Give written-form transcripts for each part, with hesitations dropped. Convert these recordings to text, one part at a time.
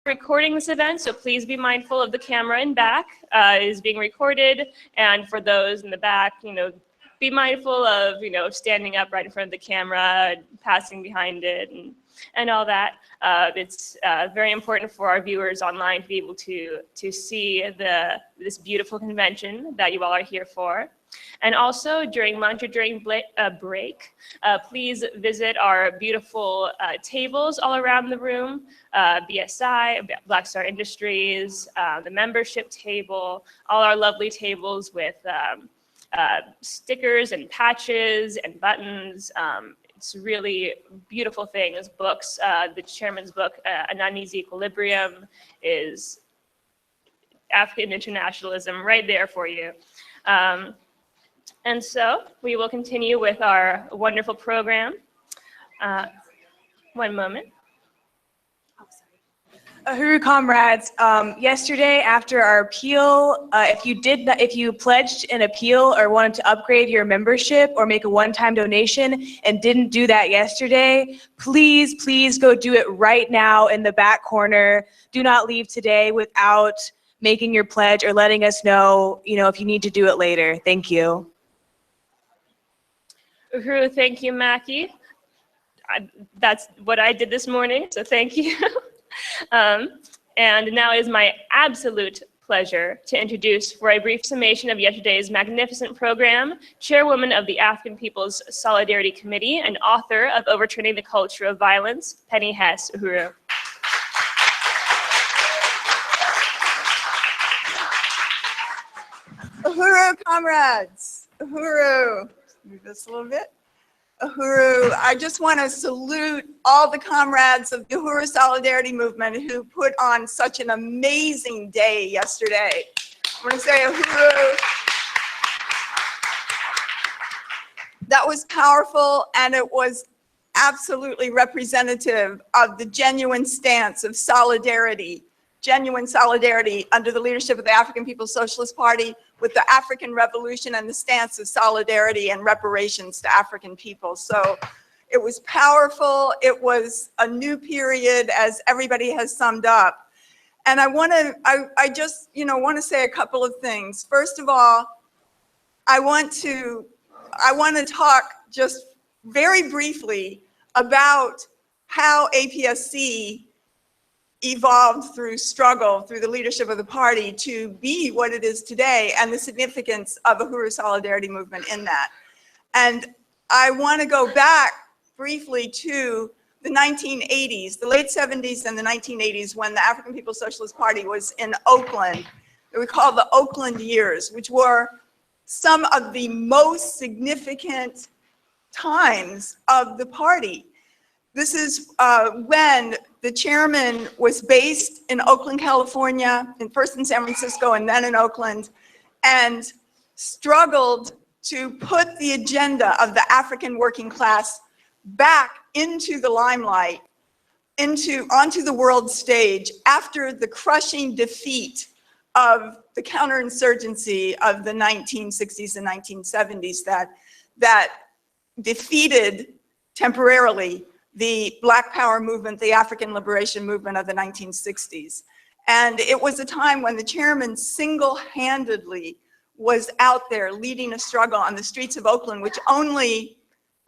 recording this event, so please be mindful of the camera in back. It is being recorded, and for those in the back, be mindful of, standing up right in front of the camera, passing behind it, and all that. It's very important for our viewers online to be able to see this beautiful convention that you all are here for. And also during lunch or during break, please visit our beautiful tables all around the room, BSI, Black Star Industries, the membership table, all our lovely tables with stickers and patches and buttons. It's really beautiful things, books. The chairman's book, An Uneasy Equilibrium, is African internationalism right there for you. And so we will continue with our wonderful program. One moment. Uhuru comrades, yesterday after our appeal, if you pledged an appeal or wanted to upgrade your membership or make a one-time donation and didn't do that yesterday, please go do it right now in the back corner. Do not leave today without making your pledge or letting us know, if you need to do it later. Thank you. Uhuru, thank you, Mackey. That's what I did this morning, so thank you. And now it is my absolute pleasure to introduce, for a brief summation of yesterday's magnificent program, Chairwoman of the African People's Solidarity Committee and author of Overturning the Culture of Violence, Penny Hess. Uhuru. Uhuru, comrades. Uhuru. Move this a little bit. Uhuru. I just want to salute all the comrades of the Uhuru Solidarity Movement who put on such an amazing day yesterday. I want to say Uhuru. That was powerful, and it was absolutely representative of the genuine stance of solidarity, genuine solidarity under the leadership of the African People's Socialist Party with the African Revolution and the stance of solidarity and reparations to African people. So it was powerful. It was a new period, as everybody has summed up. And I just want to say a couple of things. First of all, I want to talk just very briefly about how APSC evolved through struggle, through the leadership of the party to be what it is today, and the significance of the Uhuru Solidarity Movement in that. And I want to go back briefly to the 1980s, the late 70s and the 1980s, when the African People's Socialist Party was in Oakland. We call the Oakland years, which were some of the most significant times of the party. This is when the chairman was based in Oakland, California, and first in San Francisco and then in Oakland, and struggled to put the agenda of the African working class back into the limelight, onto the world stage after the crushing defeat of the counterinsurgency of the 1960s and 1970s that defeated temporarily the Black Power movement, the African liberation movement of the 1960s. And it was a time when the chairman single-handedly was out there leading a struggle on the streets of Oakland, which only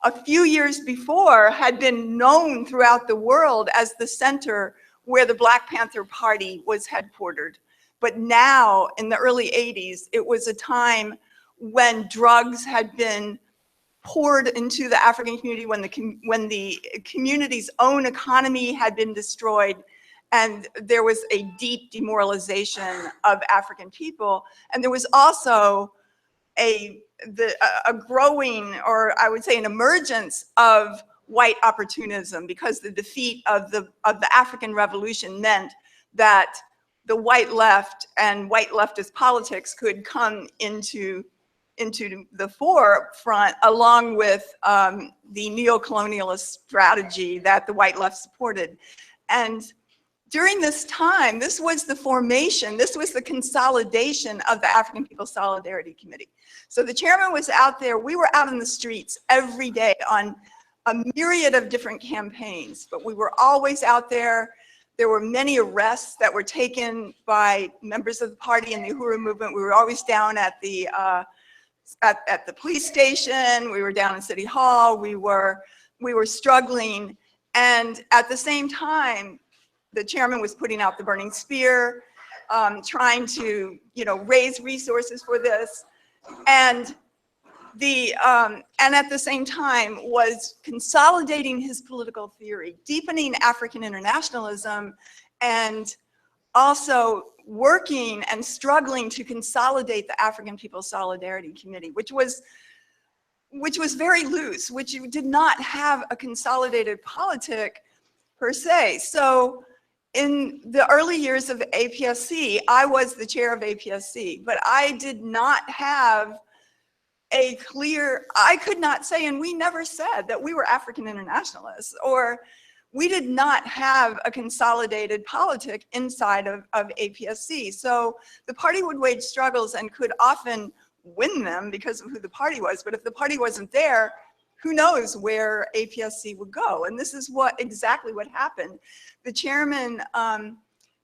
a few years before had been known throughout the world as the center where the Black Panther Party was headquartered. But now, in the early 80s, it was a time when drugs had been poured into the African community, when the community's own economy had been destroyed, and there was a deep demoralization of African people. And there was also a growing, or I would say an emergence of white opportunism, because the defeat of the African Revolution meant that the white left and white leftist politics could come into the forefront, along with the neo-colonialist strategy that the white left supported. And during this time, this was the formation, this was the consolidation of the African People's Solidarity Committee. So the chairman was out there, we were out in the streets every day on a myriad of different campaigns, but we were always out there There were many arrests that were taken by members of the party in the Uhuru movement. We were always down at the police station. We were down in City Hall. We were struggling. And at the same time, the chairman was putting out the burning spear, trying to, raise resources for this. And at the same time was consolidating his political theory, deepening African internationalism, and also working and struggling to consolidate the African People's Solidarity Committee, which was very loose, which did not have a consolidated politic per se. So in the early years of APSC, I was the chair of APSC, but I did not have I could not say, and we never said that we were African internationalists, or we did not have a consolidated politic inside of APSC. So the party would wage struggles and could often win them because of who the party was. But if the party wasn't there, who knows where APSC would go? And this is exactly what happened. The chairman,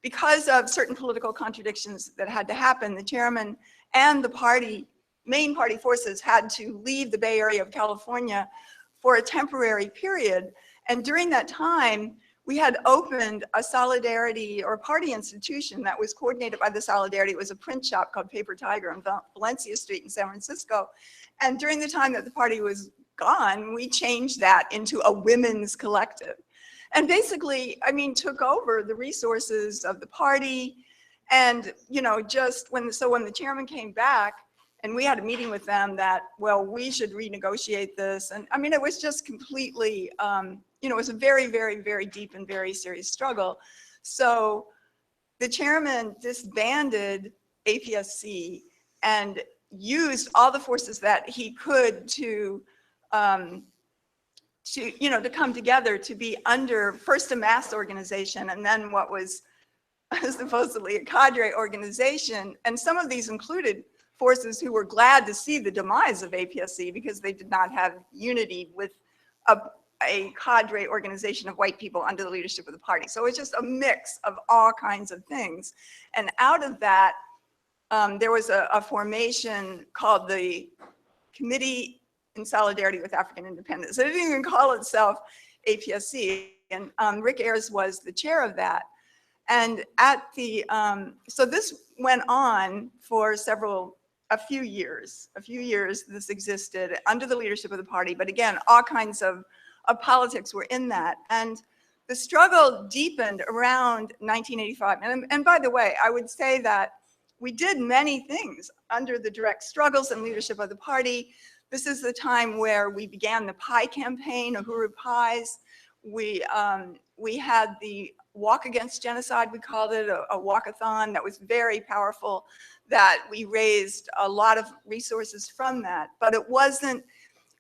because of certain political contradictions that had to happen, the chairman and the main party forces had to leave the Bay Area of California for a temporary period. And during that time, we had opened a solidarity or party institution that was coordinated by the Solidarity. It was a print shop called Paper Tiger on Valencia Street in San Francisco. And during the time that the party was gone, we changed that into a women's collective. And basically, took over the resources of the party. And, just when the chairman came back, and we had a meeting with them that, well, we should renegotiate this. And it was just completely, it was a very, very, very deep and very serious struggle. So the chairman disbanded APSC and used all the forces that he could to come together to be under first a mass organization and then what was supposedly a cadre organization. And some of these included forces who were glad to see the demise of APSC because they did not have unity with a cadre organization of white people under the leadership of the party. So it's just a mix of all kinds of things. And out of that, there was a formation called the Committee in Solidarity with African Independence. It didn't even call itself APSC. And Rick Ayers was the chair of that. And so this went on for a few years this existed under the leadership of the party, but again, all kinds of politics were in that. And the struggle deepened around 1985. And by the way, I would say that we did many things under the direct struggles and leadership of the party. This is the time where we began the pie campaign, Uhuru Pies. We had the Walk Against Genocide, we called it, a walkathon that was very powerful, that we raised a lot of resources from that. But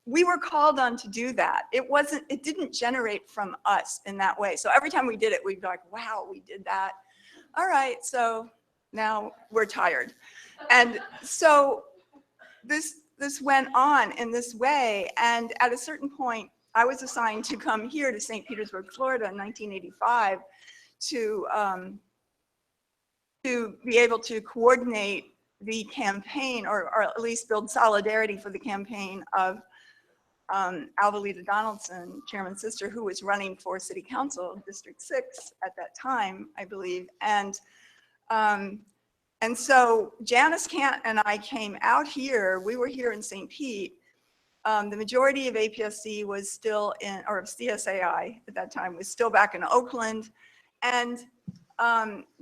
we were called on to do that. It didn't generate from us in that way. So every time we did it, we'd be like, wow, we did that. All right, so now we're tired. And so this went on in this way. And at a certain point, I was assigned to come here to St. Petersburg, Florida in 1985 to be able to coordinate the campaign or at least build solidarity for the campaign of Alvalita Donaldson, chairman's sister, who was running for city council, District 6 at that time, I believe. And so Janice Cant and I came out here. We were here in St. Pete. The majority of APSC was still or CSAI at that time was still back in Oakland. And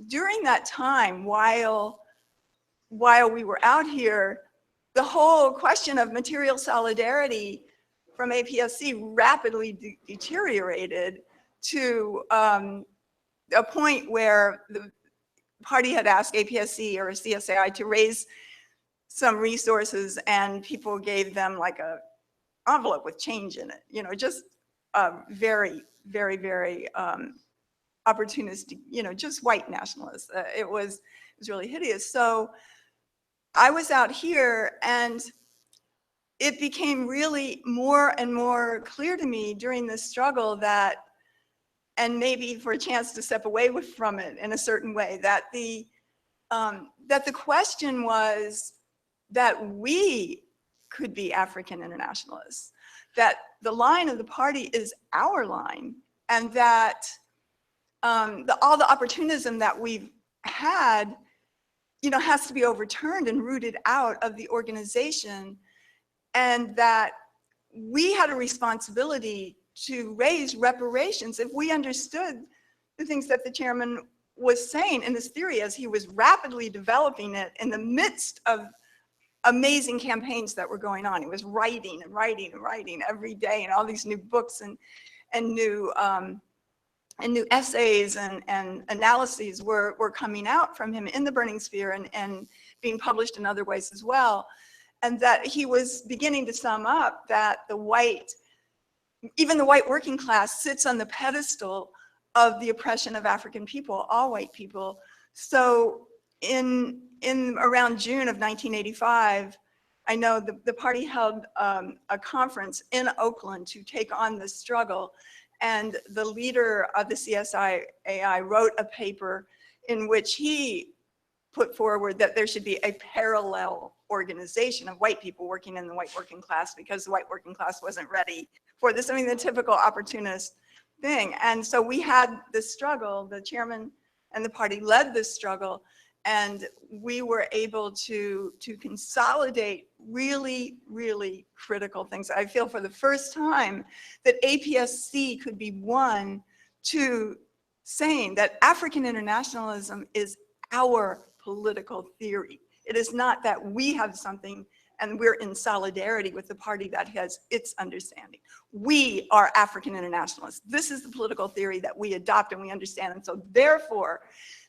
during that time, while we were out here, the whole question of material solidarity from APSC rapidly deteriorated to a point where the party had asked APSC or CSAI to raise some resources, and people gave them like a envelope with change in it, just very, very, very opportunistic, just white nationalists. It was really hideous. So I was out here, and it became really more and more clear to me during this struggle that, maybe for a chance to step away from it in a certain way, that the question was that we could be African internationalists, that the line of the party is our line, and that all the opportunism that we've had, has to be overturned and rooted out of the organization, and that we had a responsibility to raise reparations if we understood the things that the chairman was saying in this theory as he was rapidly developing it in the midst of amazing campaigns that were going on. He was writing and writing and writing every day, and all these new books and new essays and analyses were coming out from him in the Burning Spear and being published in other ways as well. And that he was beginning to sum up that even the white working class sits on the pedestal of the oppression of African people, all white people. So in around June of 1985, I know the party held a conference in Oakland to take on this struggle. And the leader of the CSIAI wrote a paper in which he put forward that there should be a parallel organization of white people working in the white working class, because the white working class wasn't ready for this. I mean, the typical opportunist thing. And so we had this struggle, the chairman and the party led this struggle, and we were able to consolidate really, really critical things. I feel for the first time that APSC could be won to saying that African internationalism is our political theory. It is not that we have something and we're in solidarity with the party that has its understanding. We are African internationalists. This is the political theory that we adopt and we understand. And so therefore,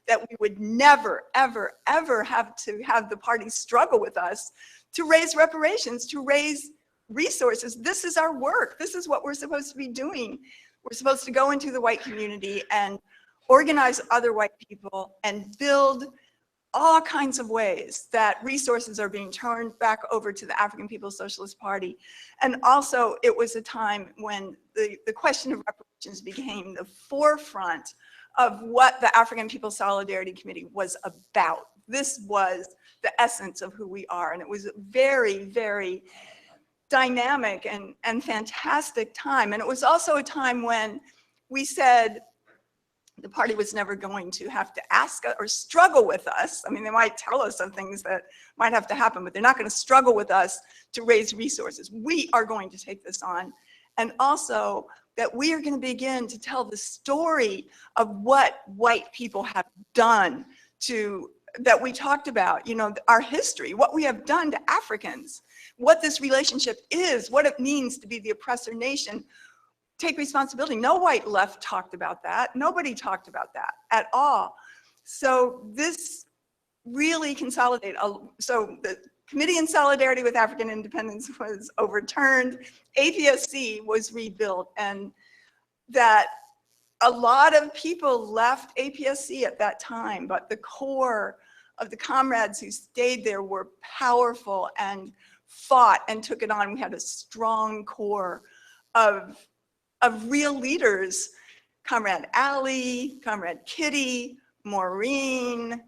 that we would never, ever, ever have to have the party struggle with us to raise reparations, to raise resources. This is our work. This is what we're supposed to be doing. We're supposed to go into the white community and organize other white people and build all kinds of ways that resources are being turned back over to the African People's Socialist Party. And also it was a time when the question of reparations became the forefront of what the African People's Solidarity Committee was about. This was the essence of who we are. And it was a very, very dynamic and fantastic time. And it was also a time when we said, the party was never going to have to ask or struggle with us. I mean, they might tell us some things that might have to happen, but they're not going to struggle with us to raise resources. We are going to take this on. And also that we are going to begin to tell the story of what white people have done that we talked about, our history, what we have done to Africans, what this relationship is, what it means to be the oppressor nation. Take responsibility. No white left talked about that. Nobody talked about that at all. So this really consolidated. So the Committee in Solidarity with African Independence was overturned. APSC was rebuilt, and that a lot of people left APSC at that time, but the core of the comrades who stayed there were powerful and fought and took it on. We had a strong core of real leaders, Comrade Ali, Comrade Kitty, Maureen,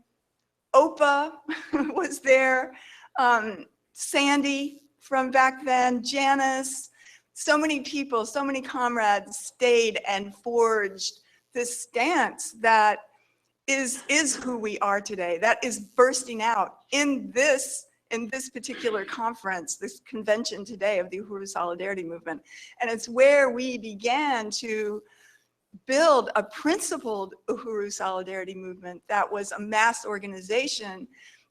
Opa was there, Sandy from back then, Janice, so many people, so many comrades stayed and forged this stance that is who we are today, that is bursting out in this particular conference, this convention today of the Uhuru Solidarity Movement. And it's where we began to build a principled Uhuru Solidarity Movement that was a mass organization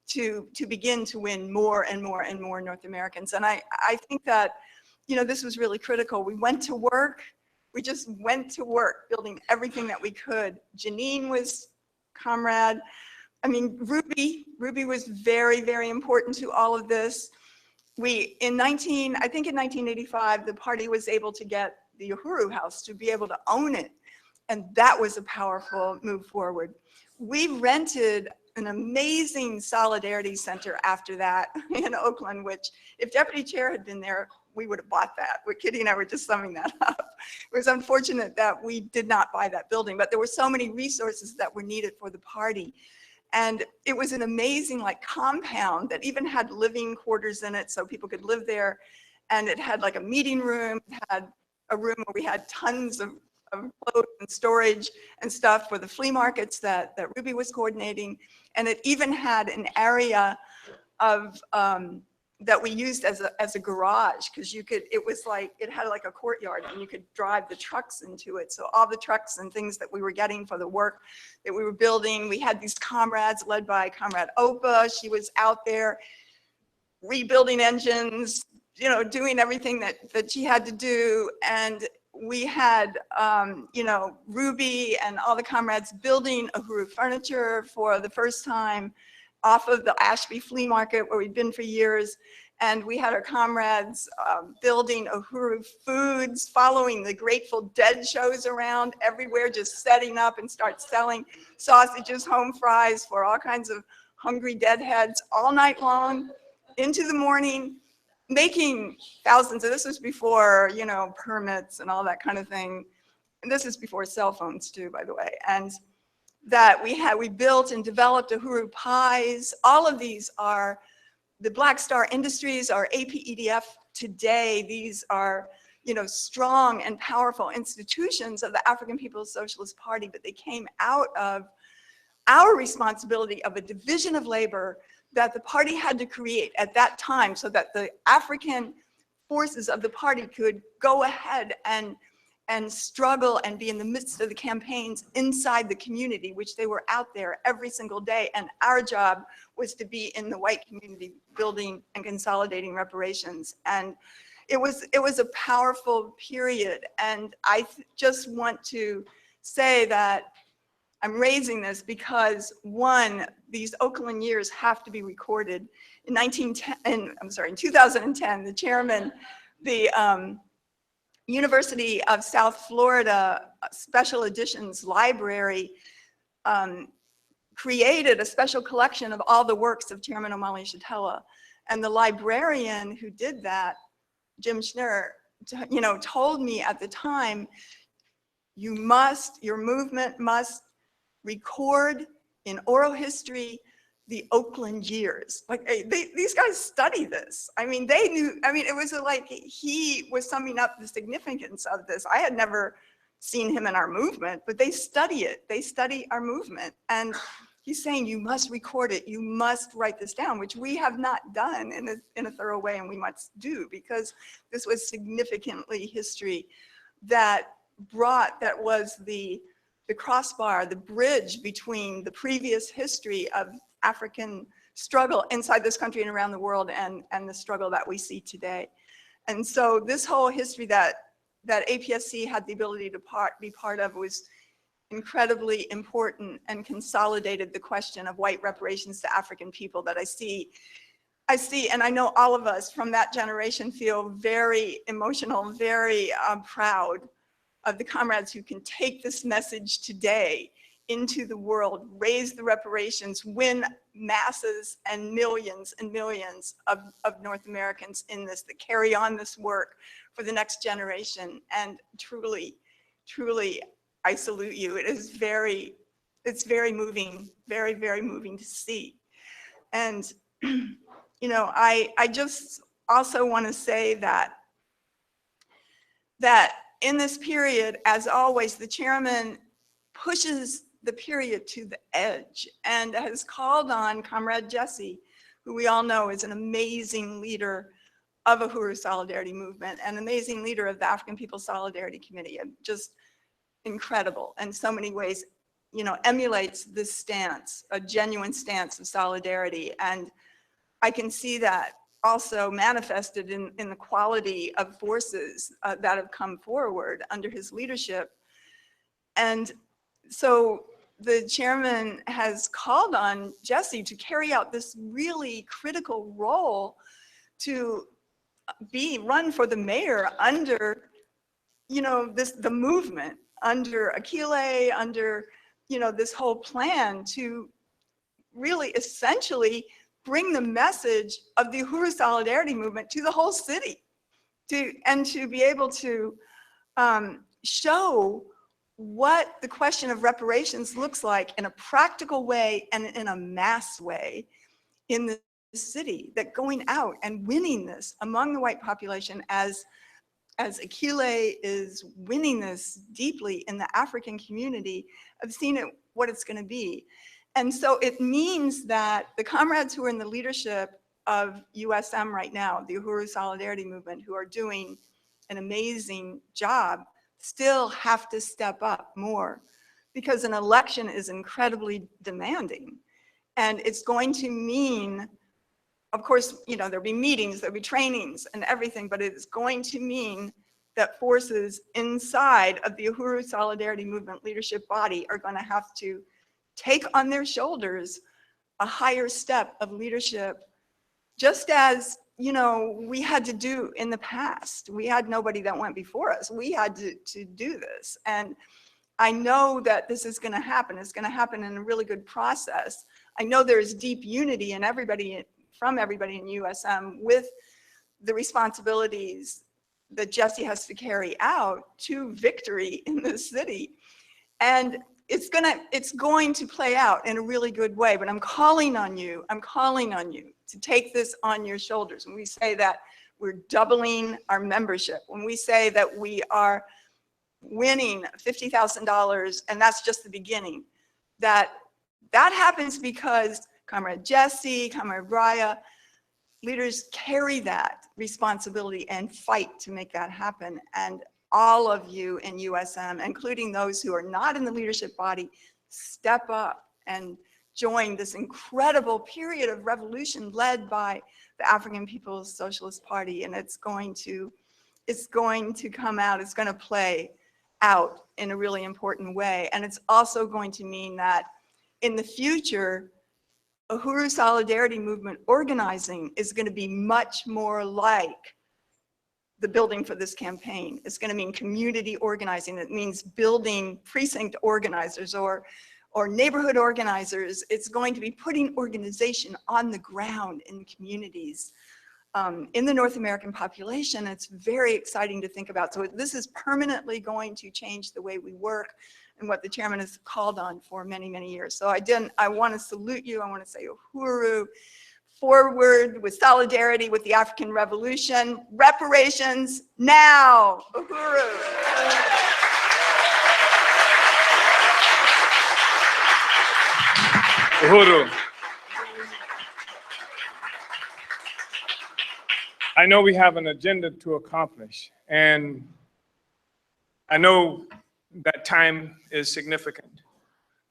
to begin to win more and more and more North Americans. And I think that, this was really critical. We went to work. We just went to work building everything that we could. Janine was comrade. I mean, Ruby was very, very important to all of this. I think in 1985, the party was able to get the Uhuru House to be able to own it. And that was a powerful move forward. We rented an amazing solidarity center after that in Oakland, which if Deputy Chair had been there, we would have bought that. Kitty and I were just summing that up. It was unfortunate that we did not buy that building, but there were so many resources that were needed for the party. And it was an amazing like compound that even had living quarters in it so people could live there. And it had like a meeting room, it had a room where we had tons of clothes and storage and stuff for the flea markets that Ruby was coordinating. And it even had an area of that we used as a garage, because it had like a courtyard and you could drive the trucks into it. So all the trucks and things that we were getting for the work that we were building, we had these comrades led by Comrade Opa. She was out there rebuilding engines, you know, doing everything that she had to do. And we had, you know, Ruby and all the comrades building Uhuru furniture for the first time off of the Ashby flea market where we'd been for years. And we had our comrades building Uhuru foods, following the Grateful Dead shows around everywhere, just setting up and start selling sausages, home fries for all kinds of hungry deadheads all night long into the morning, making thousands of, this was before, you know, permits and all that kind of thing. And this is before cell phones too, by the way. And that we built and developed Uhuru pies. All of these are the Black Star Industries, our APEDF today. These are, you know, strong and powerful institutions of the African People's Socialist Party, but they came out of our responsibility of a division of labor that the party had to create at that time so that the African forces of the party could go ahead and struggle and be in the midst of the campaigns inside the community, which they were out there every single day. And our job was to be in the white community building and consolidating reparations. And it was a powerful period. And I just want to say that I'm raising this because, one, these Oakland years have to be recorded. In 2010, the chairman, the University of South Florida Special Editions Library created a special collection of all the works of Chairman Omali Yeshitela. And the librarian who did that, Jim Schnurr, you know, told me at the time, your movement must record in oral history the Oakland years. Like these guys study this. I mean, they knew, I mean, it was like he was summing up the significance of this. I had never seen him in our movement, but they study it. They study our movement. And he's saying, you must record it. You must write this down, which we have not done in a thorough way, and we must do, because this was significantly history that was the crossbar, the bridge between the previous history of African struggle inside this country and around the world and the struggle that we see today. And so this whole history that APSC had the ability to be part of was incredibly important and consolidated the question of white reparations to African people that I see, and I know all of us from that generation feel very emotional, very proud of the comrades who can take this message today into the world, raise the reparations, win masses and millions of North Americans in this, that carry on this work for the next generation. And truly, truly, I salute you. It's very moving, very, very moving to see. And, you know, I just also want to say that in this period, as always, the chairman pushes the period to the edge and has called on Comrade Jesse, who we all know is an amazing leader of Uhuru Solidarity Movement, an amazing leader of the African People's Solidarity Committee, and just incredible in so many ways, you know, emulates this stance, a genuine stance of solidarity. And I can see that also manifested in the quality of forces that have come forward under his leadership. And so the chairman has called on Jesse to carry out this really critical role to run for the mayor under, you know, the movement, under Akile, under, you know, this whole plan to really essentially bring the message of the Uhuru Solidarity Movement to the whole city. to be able to show what the question of reparations looks like in a practical way and in a mass way in the city, that going out and winning this among the white population as Akile is winning this deeply in the African community, I've seen it, what it's going to be. And so it means that the comrades who are in the leadership of USM right now, the Uhuru Solidarity Movement, who are doing an amazing job, still have to step up more, because an election is incredibly demanding. And it's going to mean, of course, you know, there'll be meetings, there'll be trainings and everything, but it's going to mean that forces inside of the Uhuru Solidarity Movement leadership body are going to have to take on their shoulders a higher step of leadership, just as, you know, we had to do in the past. We had nobody that went before us. We had to do this. And I know that this is going to happen. It's going to happen in a really good process. I know there's deep unity in everybody, from everybody in USM, with the responsibilities that Jesse has to carry out to victory in this city. And it's going to play out in a really good way, but I'm calling on you to take this on your shoulders. When we say that we're doubling our membership, when we say that we are winning $50,000, and that's just the beginning, that happens because Comrade Jesse, Comrade Brya, leaders carry that responsibility and fight to make that happen. And all of you in USM, including those who are not in the leadership body, step up and join this incredible period of revolution led by the African People's Socialist Party. And it's going to come out, it's going to play out in a really important way. And it's also going to mean that in the future, Uhuru Solidarity Movement organizing is going to be much more like the building for this campaign. It's going to mean community organizing. It means building precinct organizers or neighborhood organizers. It's going to be putting organization on the ground in communities in the North American population. It's very exciting to think about. So this is permanently going to change the way we work and what the chairman has called on for many, many years. So I want to salute you. I want to say Uhuru, forward with solidarity with the African Revolution, reparations now, Uhuru. Uhuru. I know we have an agenda to accomplish, and I know that time is significant,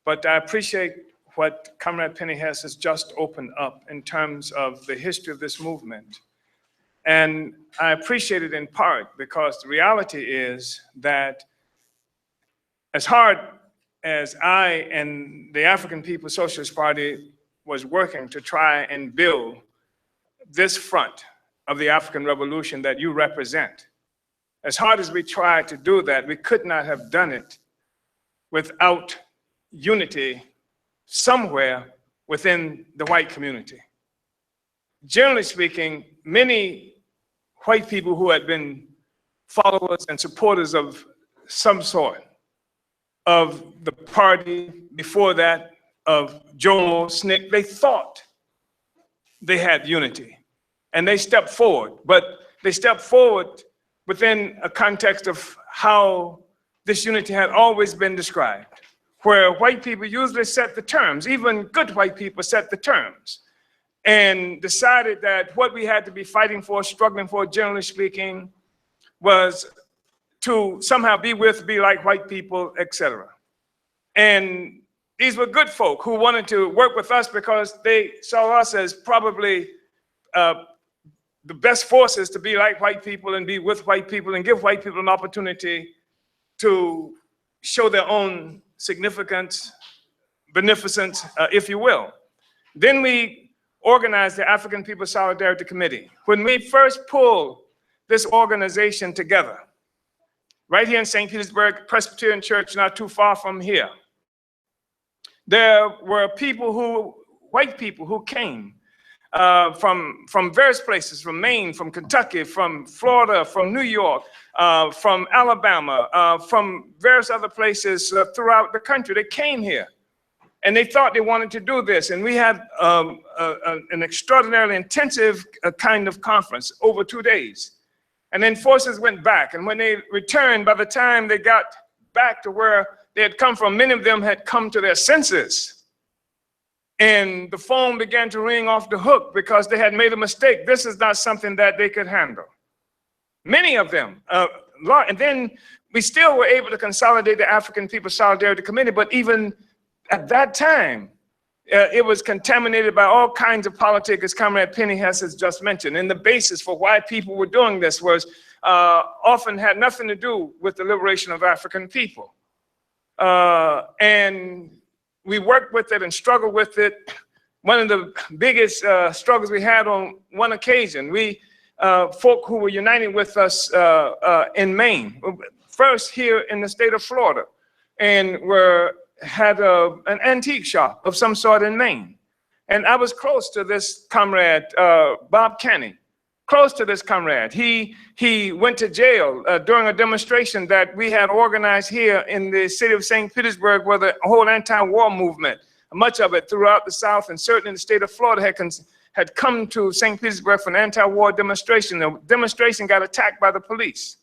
but I appreciate what Comrade Penny Hess has just opened up in terms of the history of this movement. And I appreciate it in part because the reality is that as hard as I and the African People's Socialist Party was working to try and build this front of the African Revolution that you represent, as hard as we tried to do that, we could not have done it without unity somewhere within the white community. Generally speaking, many white people who had been followers and supporters of some sort of the party before that, of Jomo, SNCC, they thought they had unity and they stepped forward, but they stepped forward within a context of how this unity had always been described, where white people usually set the terms, even good white people set the terms, and decided that what we had to be fighting for, struggling for, generally speaking, was to somehow be with, be like white people, etc. And these were good folk who wanted to work with us because they saw us as probably the best forces to be like white people and be with white people and give white people an opportunity to show their own significance, beneficence, if you will. Then we organized the African People's Solidarity Committee. When we first pulled this organization together, right here in St. Petersburg Presbyterian Church, not too far from here, there were people white people who came from various places, from Maine, from Kentucky, from Florida, from New York, from Alabama, from various other places throughout the country. They came here. And they thought they wanted to do this. And we had an extraordinarily intensive kind of conference over 2 days. And then forces went back. And when they returned, by the time they got back to where they had come from, many of them had come to their senses. And the phone began to ring off the hook because they had made a mistake. This is not something that they could handle. Many of them. And then we still were able to consolidate the African People's Solidarity Committee, but even at that time, it was contaminated by all kinds of politics, as Comrade Penny Hess has just mentioned. And the basis for why people were doing this was often had nothing to do with the liberation of African people. And we worked with it and struggled with it. One of the biggest struggles we had on one occasion, we folk who were united with us in Maine, first here in the state of Florida, and had an antique shop of some sort in Maine. And I was close to this comrade, Bob Kenny, close to this comrade. He went to jail during a demonstration that we had organized here in the city of St. Petersburg, where the whole anti-war movement, much of it throughout the South and certainly in the state of Florida, had come to St. Petersburg for an anti-war demonstration. The demonstration got attacked by the police,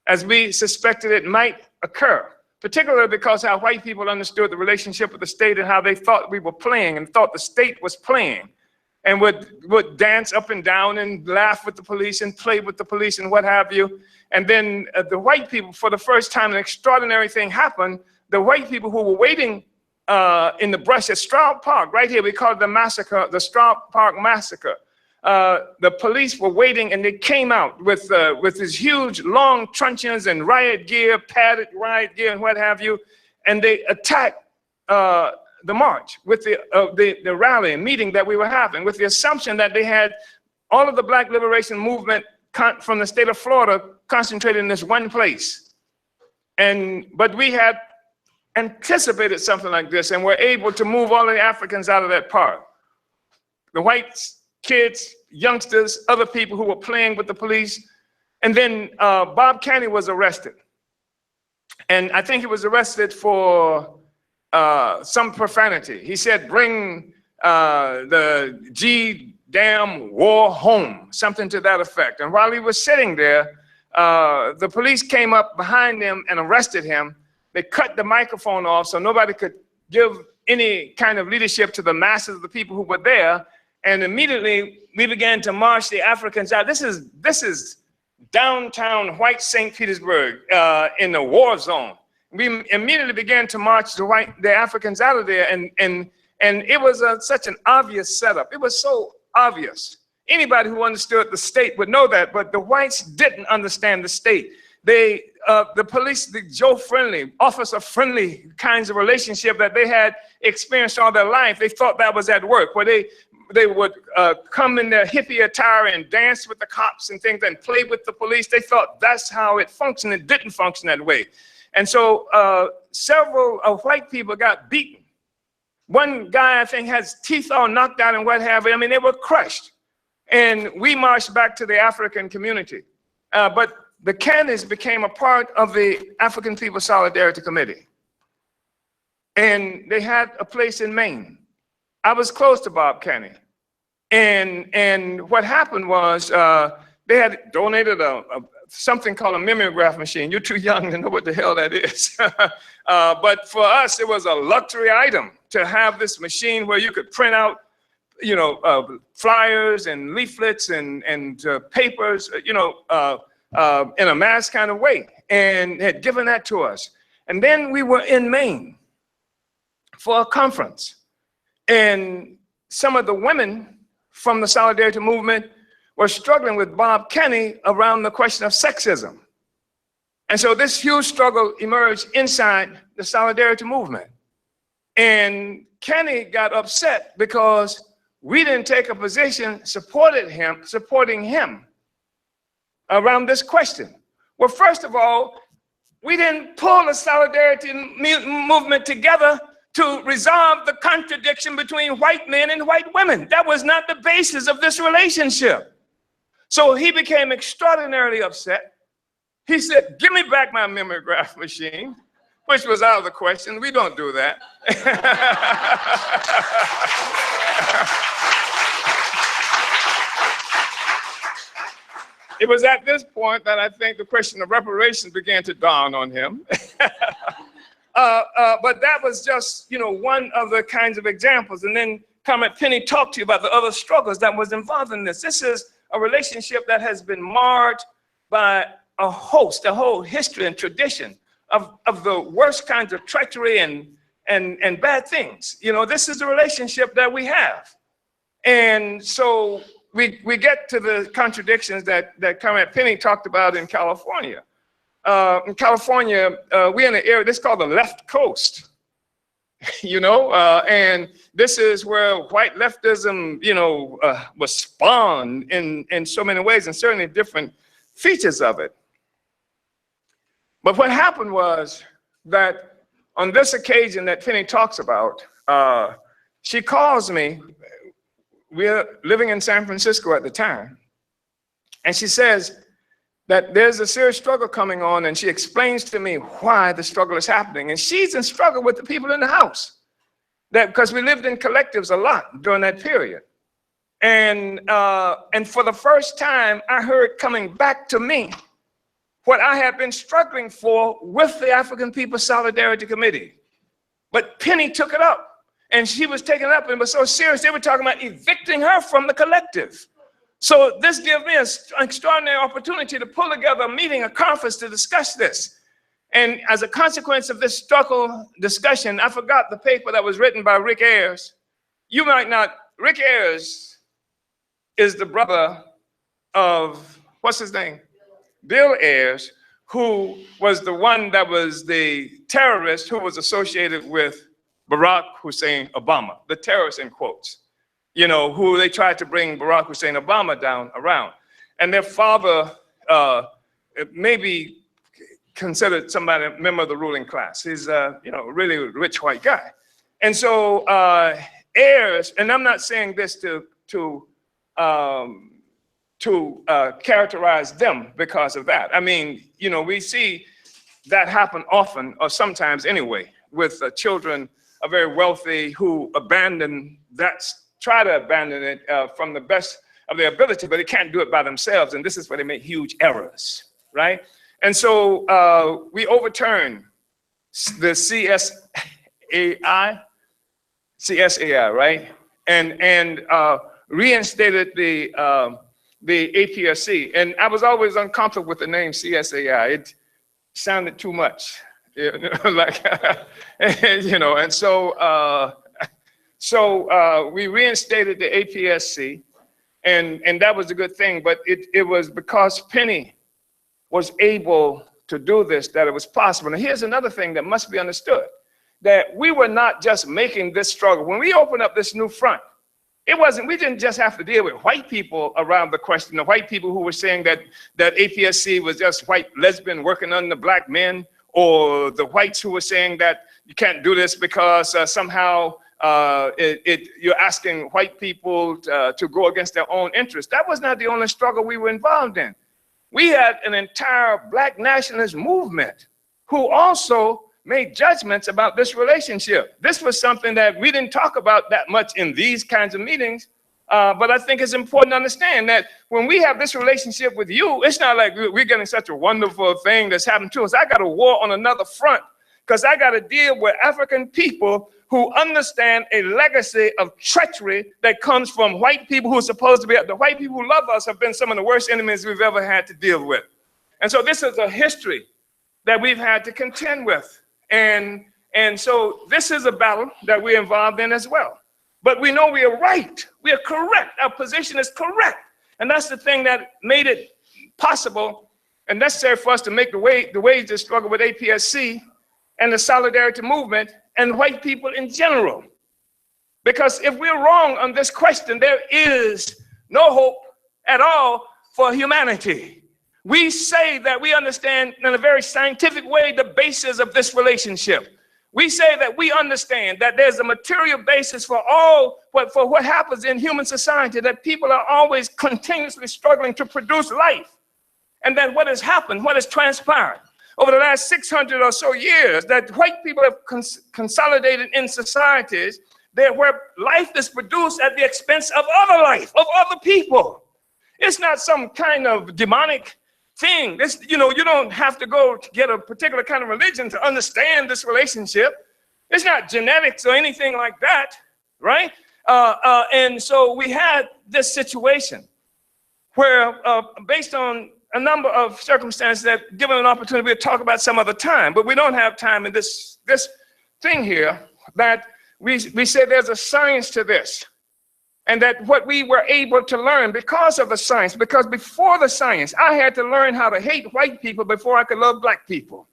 as we suspected it might occur, particularly because how white people understood the relationship with the state and how they thought we were playing and thought the state was playing, and would dance up and down and laugh with the police and play with the police and what have you. And then the white people, for the first time, an extraordinary thing happened. The white people who were waiting in the brush at Straub Park, right here, we call it the massacre, the Straub Park massacre. The police were waiting, and they came out with these huge long truncheons and riot gear, padded riot gear and what have you, and they attacked the march with the rally and meeting that we were having, with the assumption that they had all of the Black liberation movement from the state of Florida concentrated in this one place. But we had anticipated something like this and were able to move all the Africans out of that park. The whites, kids, youngsters, other people who were playing with the police. And then Bob Kenny was arrested. And I think he was arrested for some profanity. He said, bring the G-damn war home, something to that effect. And while he was sitting there, the police came up behind him and arrested him. They cut the microphone off so nobody could give any kind of leadership to the masses of the people who were there. And immediately we began to march the Africans out. This is downtown white St. Petersburg in the war zone. We immediately began to march the Africans out of there, and it was such an obvious setup. It was so obvious. Anybody who understood the state would know that, but the whites didn't understand the state. The police, the Joe-friendly, officer-friendly kinds of relationship that they had experienced all their life, they thought that was at work, where they would come in their hippie attire and dance with the cops and things and play with the police. They thought that's how it functioned. It didn't function that way. And so several white people got beaten. One guy, I think, has teeth all knocked out and what have you. I mean, they were crushed. And we marched back to the African community. But the Kennys became a part of the African People's Solidarity Committee. And they had a place in Maine. I was close to Bob Kenny. And what happened was they had donated something called a mimeograph machine. You're too young to know what the hell that is. But for us, it was a luxury item to have this machine where you could print out, flyers and leaflets and papers, in a mass kind of way, and had given that to us. And then we were in Maine for a conference. And some of the women from the Solidarity movement were struggling with Bob Kenny around the question of sexism. And so this huge struggle emerged inside the Solidarity movement. And Kenny got upset because we didn't take a position supporting him around this question. Well, first of all, we didn't pull the Solidarity movement together to resolve the contradiction between white men and white women. That was not the basis of this relationship. So he became extraordinarily upset. He said, give me back my mimeograph machine, which was out of the question. We don't do that. It was at this point that I think the question of reparations began to dawn on him. But that was just, one of the kinds of examples. And then Comrade Penny talked to you about the other struggles that was involved in this. This is a relationship that has been marred by a whole history and tradition of the worst kinds of treachery and bad things. This is the relationship that we have. And so we get to the contradictions that Comrade Penny talked about in California. In California, we're in an area that's called the left coast, and this is where white leftism, was spawned in so many ways, and certainly different features of it. But what happened was that on this occasion that Penny talks about, she calls me. We're living in San Francisco at the time, and she says that there's a serious struggle coming on, and she explains to me why the struggle is happening. And she's in struggle with the people in the house, because we lived in collectives a lot during that period. And for the first time, I heard coming back to me what I had been struggling for with the African People's Solidarity Committee. But Penny took it up, and she was taking it up, and it was so serious, they were talking about evicting her from the collective. So this gave me an extraordinary opportunity to pull together a meeting, a conference to discuss this. And as a consequence of this struggle discussion, I forgot the paper that was written by Rick Ayers. You might not, Rick Ayers is the brother of, what's his name? Bill Ayers, who was the one that was the terrorist who was associated with Barack Hussein Obama, the terrorist in quotes. Who they tried to bring Barack Hussein Obama down around. And their father maybe considered somebody a member of the ruling class. He's a really rich white guy. And so Ayers, and I'm not saying this to characterize them because of that. I mean, we see that happen often, or sometimes anyway, with children are very wealthy who try to abandon it from the best of their ability, but they can't do it by themselves. And this is where they make huge errors, right? And so we overturned the CSAI, right? And reinstated the APSC. And I was always uncomfortable with the name CSAI. It sounded too much, and so we reinstated the APSC, and that was a good thing. But it was because Penny was able to do this that it was possible. And here's another thing that must be understood, that we were not just making this struggle. When we opened up this new front, we didn't just have to deal with white people around the question, the white people who were saying that APSC was just white lesbian working under black men, or the whites who were saying that you can't do this because somehow you're asking white people to go against their own interests. That was not the only struggle we were involved in. We had an entire black nationalist movement who also made judgments about this relationship. This was something that we didn't talk about that much in these kinds of meetings, but I think it's important to understand that when we have this relationship with you, it's not like we're getting such a wonderful thing that's happened to us. I got a war on another front, because I got to deal with African people who understand a legacy of treachery that comes from white people who are supposed to be, the white people who love us have been some of the worst enemies we've ever had to deal with. And so this is a history that we've had to contend with. And so this is a battle that we're involved in as well. But we know we are right, we are correct, our position is correct. And that's the thing that made it possible and necessary for us to make the wage this struggle with APSC and the solidarity movement and white people in general. Because if we're wrong on this question, there is no hope at all for humanity. We say that we understand in a very scientific way the basis of this relationship. We say that we understand that there's a material basis for what happens in human society, that people are always continuously struggling to produce life. And that what has happened, what has transpired over the last 600 or so years, that white people have consolidated in societies where life is produced at the expense of other life, of other people. It's not some kind of demonic thing. This, you don't have to go to get a particular kind of religion to understand this relationship. It's not genetics or anything like that, right? And so we had this situation where, based on a number of circumstances that, given an opportunity, we'll talk about some other time, but we don't have time in this thing here, that we say there's a science to this. And that what we were able to learn because of the science, because before the science, I had to learn how to hate white people before I could love black people.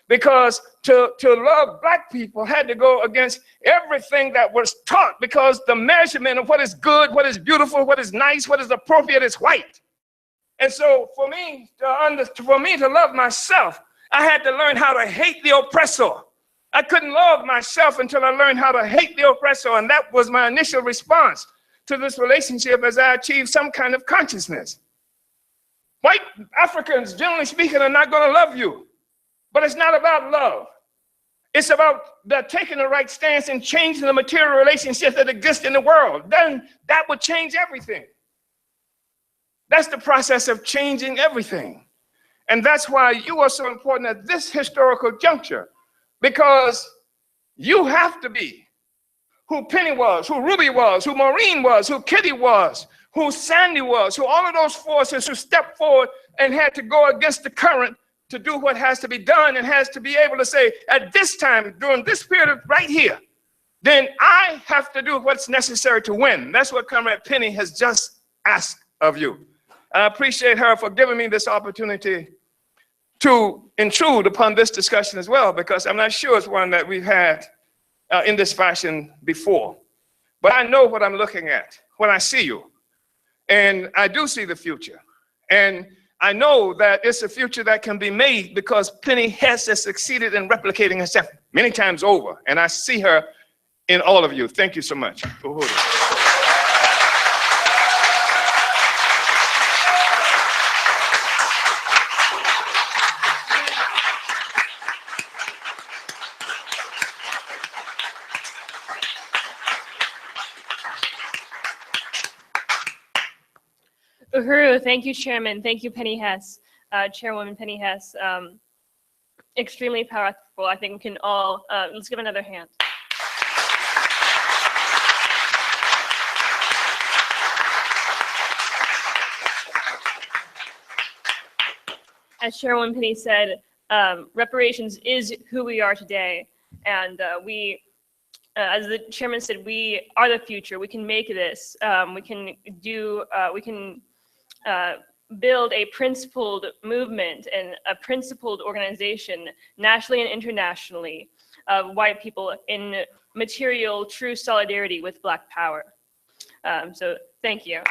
Because to love black people had to go against everything that was taught, because the measurement of what is good, what is beautiful, what is nice, what is appropriate is white. And so for me to love myself, I had to learn how to hate the oppressor. I couldn't love myself until I learned how to hate the oppressor, and that was my initial response to this relationship as I achieved some kind of consciousness. White Africans, generally speaking, are not going to love you, but it's not about love. It's about taking the right stance and changing the material relationships that exist in the world. Then that would change everything. That's the process of changing everything. And that's why you are so important at this historical juncture, because you have to be who Penny was, who Ruby was, who Maureen was, who Kitty was, who Sandy was, who all of those forces who stepped forward and had to go against the current to do what has to be done, and has to be able to say, at this time, during this period right here, then I have to do what's necessary to win. That's what Comrade Penny has just asked of you. I appreciate her for giving me this opportunity to intrude upon this discussion as well, because I'm not sure it's one that we've had in this fashion before. But I know what I'm looking at when I see you. And I do see the future. And I know that it's a future that can be made because Penny Hess has succeeded in replicating herself many times over. And I see her in all of you. Thank you so much. Uhuru, thank you, Chairman. Thank you, Penny Hess, Chairwoman Penny Hess. Extremely powerful. I think we can all, let's give another hand. As Chairwoman Penny said, reparations is who we are today. And as the chairman said, we are the future. We can make this. We can build a principled movement and a principled organization nationally and internationally of white people in material, true solidarity with Black power. So thank you.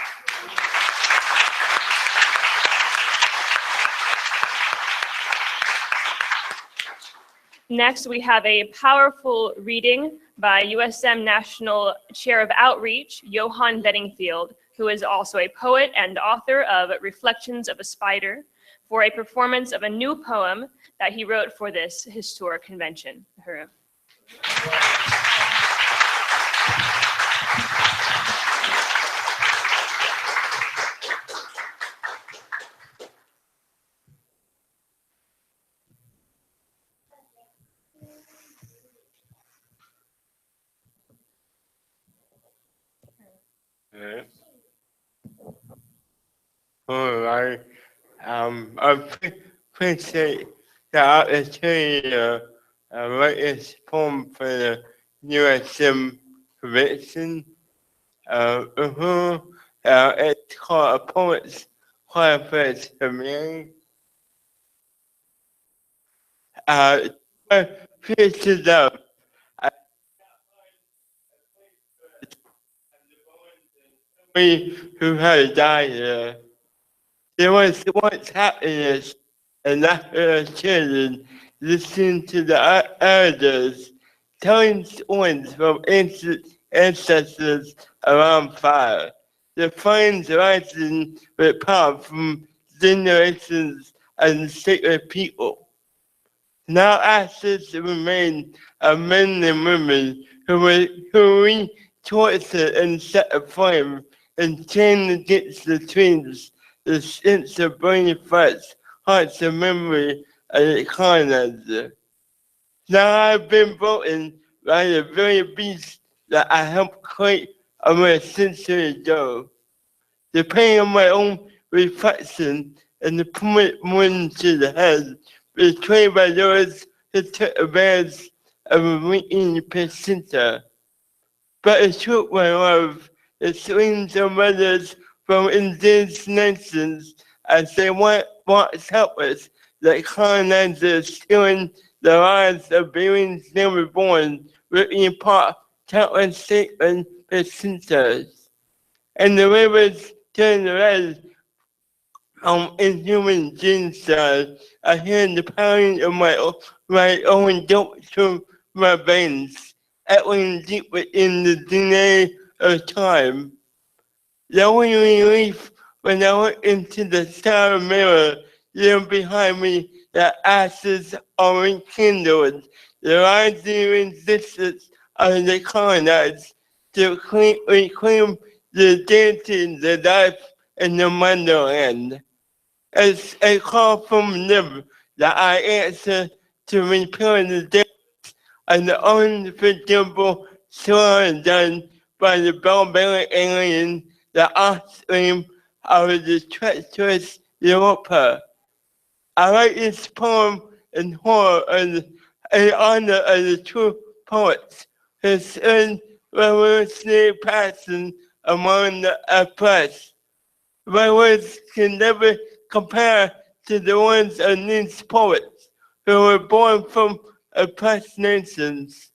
Next, we have a powerful reading by USM National Chair of Outreach, Johann Bedingfield, who is also a poet and author of Reflections of a Spider, for a performance of a new poem that he wrote for this historic convention. Uhuru. All right. I appreciate the opportunity to write this poem for the USM convention. It's called A Poet's Qualifies for Me. Pieces of who had died here. There was once happiness and laughter of children listening to the elders telling stories from ancient ancestors around fire. The flames rising with power from generations of sacred people. Now ashes remain of men and women who tortured and set aflame and chained against the trees, the sense of burning flesh, hearts of memory of the colonizer. Now I've been broken by the very beast that I helped create over a century ago. The pain of my own reflection and the permanent wound to the head, betrayed by those who took advantage of a weakened placenta. But the truth, my love, it swings of mothers from indigenous nations as they watch helpless that colonizers stealing the lives of babies never born, ripping apart countless sacred placentas. And the rivers turn red inhuman genocide. I hear the pounding of my own guilt through my veins, echoing deep within the DNA of time. The only relief when I look into the silent mirror, there behind me, the ashes are rekindled, the rising resistance of the colonized to reclaim the deity, the life in the motherland. It's a call from them that I answer to repair the damage and the unforgivable slaughter done by the barbaric alien, the offspring of the treacherous Europa. I write this poem in horror and in honor of the true poets who earned revolutionary passion among the oppressed. My words can never compare to the ones of these poets who were born from oppressed nations.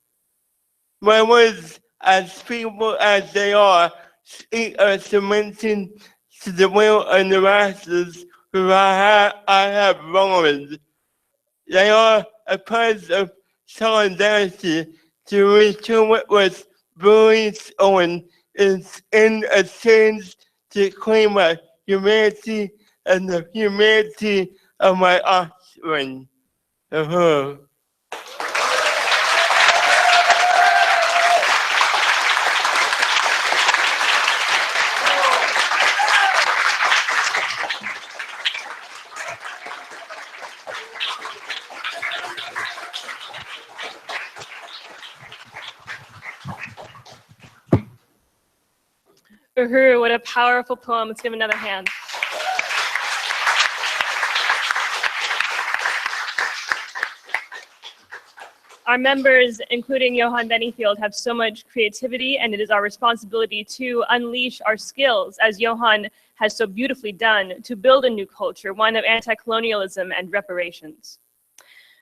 My words, as feeble as they are, speak of submitting to the will of the masses who I have wronged. They are a pledge of solidarity to restore what was brutally stolen in a change to claim my humanity and the humanity of my offspring. Uhuru, what a powerful poem. Let's give him another hand. Our members, including Johann Bedingfield, have so much creativity, and it is our responsibility to unleash our skills, as Johann has so beautifully done, to build a new culture, one of anti-colonialism and reparations.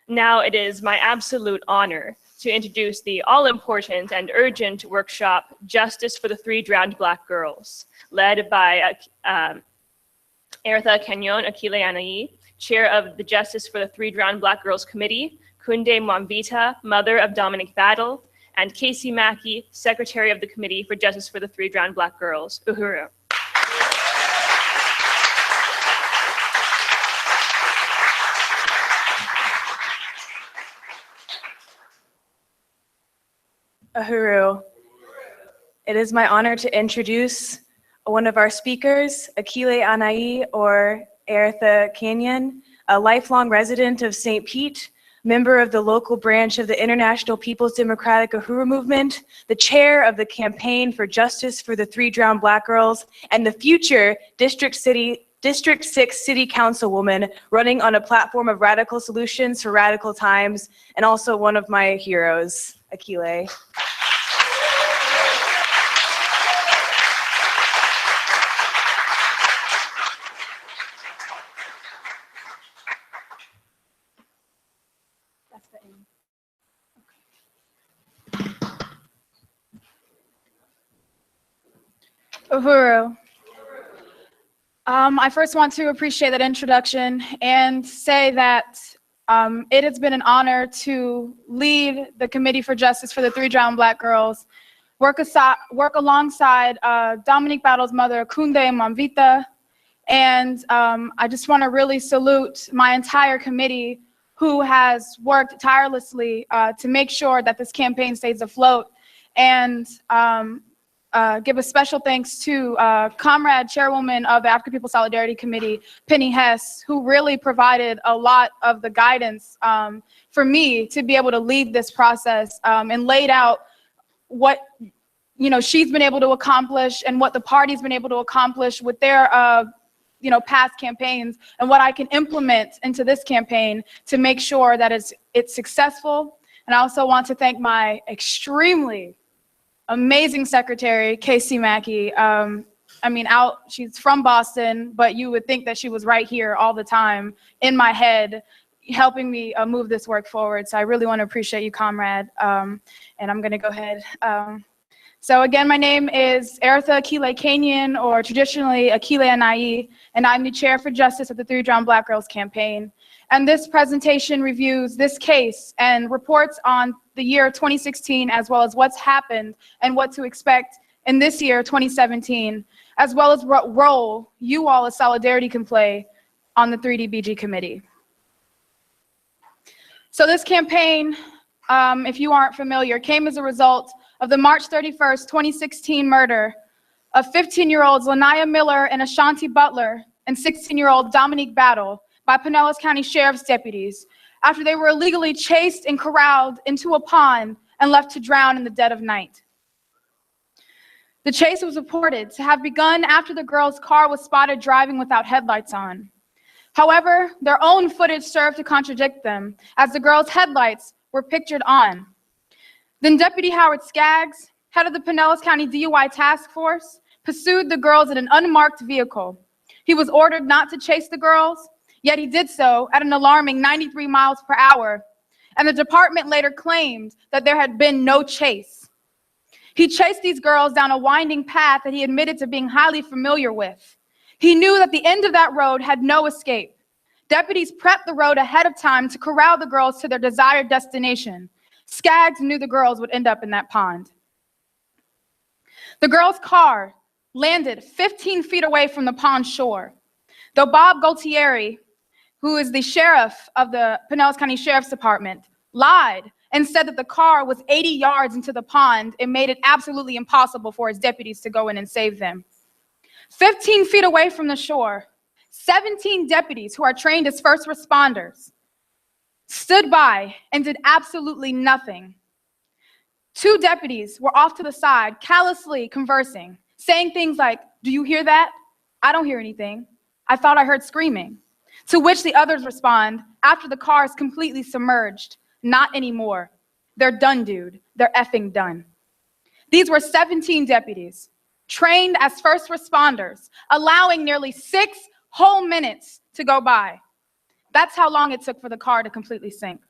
Now it is my absolute honor to introduce the all-important and urgent workshop, Justice for the Three Drowned Black Girls, led by Eartha Kenyon Akile Anai, Chair of the Justice for the Three Drowned Black Girls Committee, Kunde Mwamvita, mother of Dominique Battle, and Casey Mackey, Secretary of the Committee for Justice for the Three Drowned Black Girls. Uhuru. Uhuru. It is my honor to introduce one of our speakers, Akile Anai, or Eartha Kenyon, a lifelong resident of St. Pete, member of the local branch of the International People's Democratic Uhuru Movement, the chair of the Campaign for Justice for the Three Drowned Black Girls, and the future District 6 City Councilwoman running on a platform of radical solutions for radical times, and also one of my heroes, Akile. Uhuru. I first want to appreciate that introduction and say that It has been an honor to lead the Committee for Justice for the 3 Drowned Black Girls, work alongside Dominique Battle's mother, Kunde Mwamvita, and I just want to really salute my entire committee who has worked tirelessly to make sure that this campaign stays afloat, and give a special thanks to Comrade Chairwoman of the African People Solidarity Committee, Penny Hess, who really provided a lot of the guidance for me to be able to lead this process, and laid out what she's been able to accomplish and what the party's been able to accomplish with their past campaigns, and what I can implement into this campaign to make sure that it's successful. And I also want to thank my extremely amazing secretary, Casey Mackey. She's from Boston, but you would think that she was right here all the time in my head, helping me move this work forward. So I really want to appreciate you, comrade. And I'm going to go ahead. So again, my name is Eritha Akile Kenyon, or traditionally Akile Anai, and I'm the Chair for Justice of the 3 Drowned Black Girls campaign. And this presentation reviews this case and reports on the year 2016, as well as what's happened and what to expect in this year, 2017, as well as what role you all as Solidarity can play on the 3DBG committee. So this campaign, if you aren't familiar, came as a result of the March 31st, 2016 murder of 15-year-olds Lanaya Miller and Ashaunti Butler and 16-year-old Dominique Battle by Pinellas County Sheriff's deputies after they were illegally chased and corralled into a pond and left to drown in the dead of night. The chase was reported to have begun after the girls' car was spotted driving without headlights on. However, their own footage served to contradict them, as the girls' headlights were pictured on. Then Deputy Howard Skaggs, head of the Pinellas County DUI Task Force, pursued the girls in an unmarked vehicle. He was ordered not to chase the girls, yet he did so at an alarming 93 miles per hour, and the department later claimed that there had been no chase. He chased these girls down a winding path that he admitted to being highly familiar with. He knew that the end of that road had no escape. Deputies prepped the road ahead of time to corral the girls to their desired destination. Skaggs knew the girls would end up in that pond. The girls' car landed 15 feet away from the pond shore. Though Bob Gualtieri, who is the sheriff of the Pinellas County Sheriff's Department, lied and said that the car was 80 yards into the pond, it made it absolutely impossible for his deputies to go in and save them. 15 feet away from the shore, 17 deputies who are trained as first responders stood by and did absolutely nothing. 2 deputies were off to the side, callously conversing, saying things like, "Do you hear that? I don't hear anything. I thought I heard screaming." To which the others respond, after the car is completely submerged, "Not anymore. They're done, dude. They're effing done." These were 17 deputies, trained as first responders, allowing nearly 6 whole minutes to go by. That's how long it took for the car to completely sink.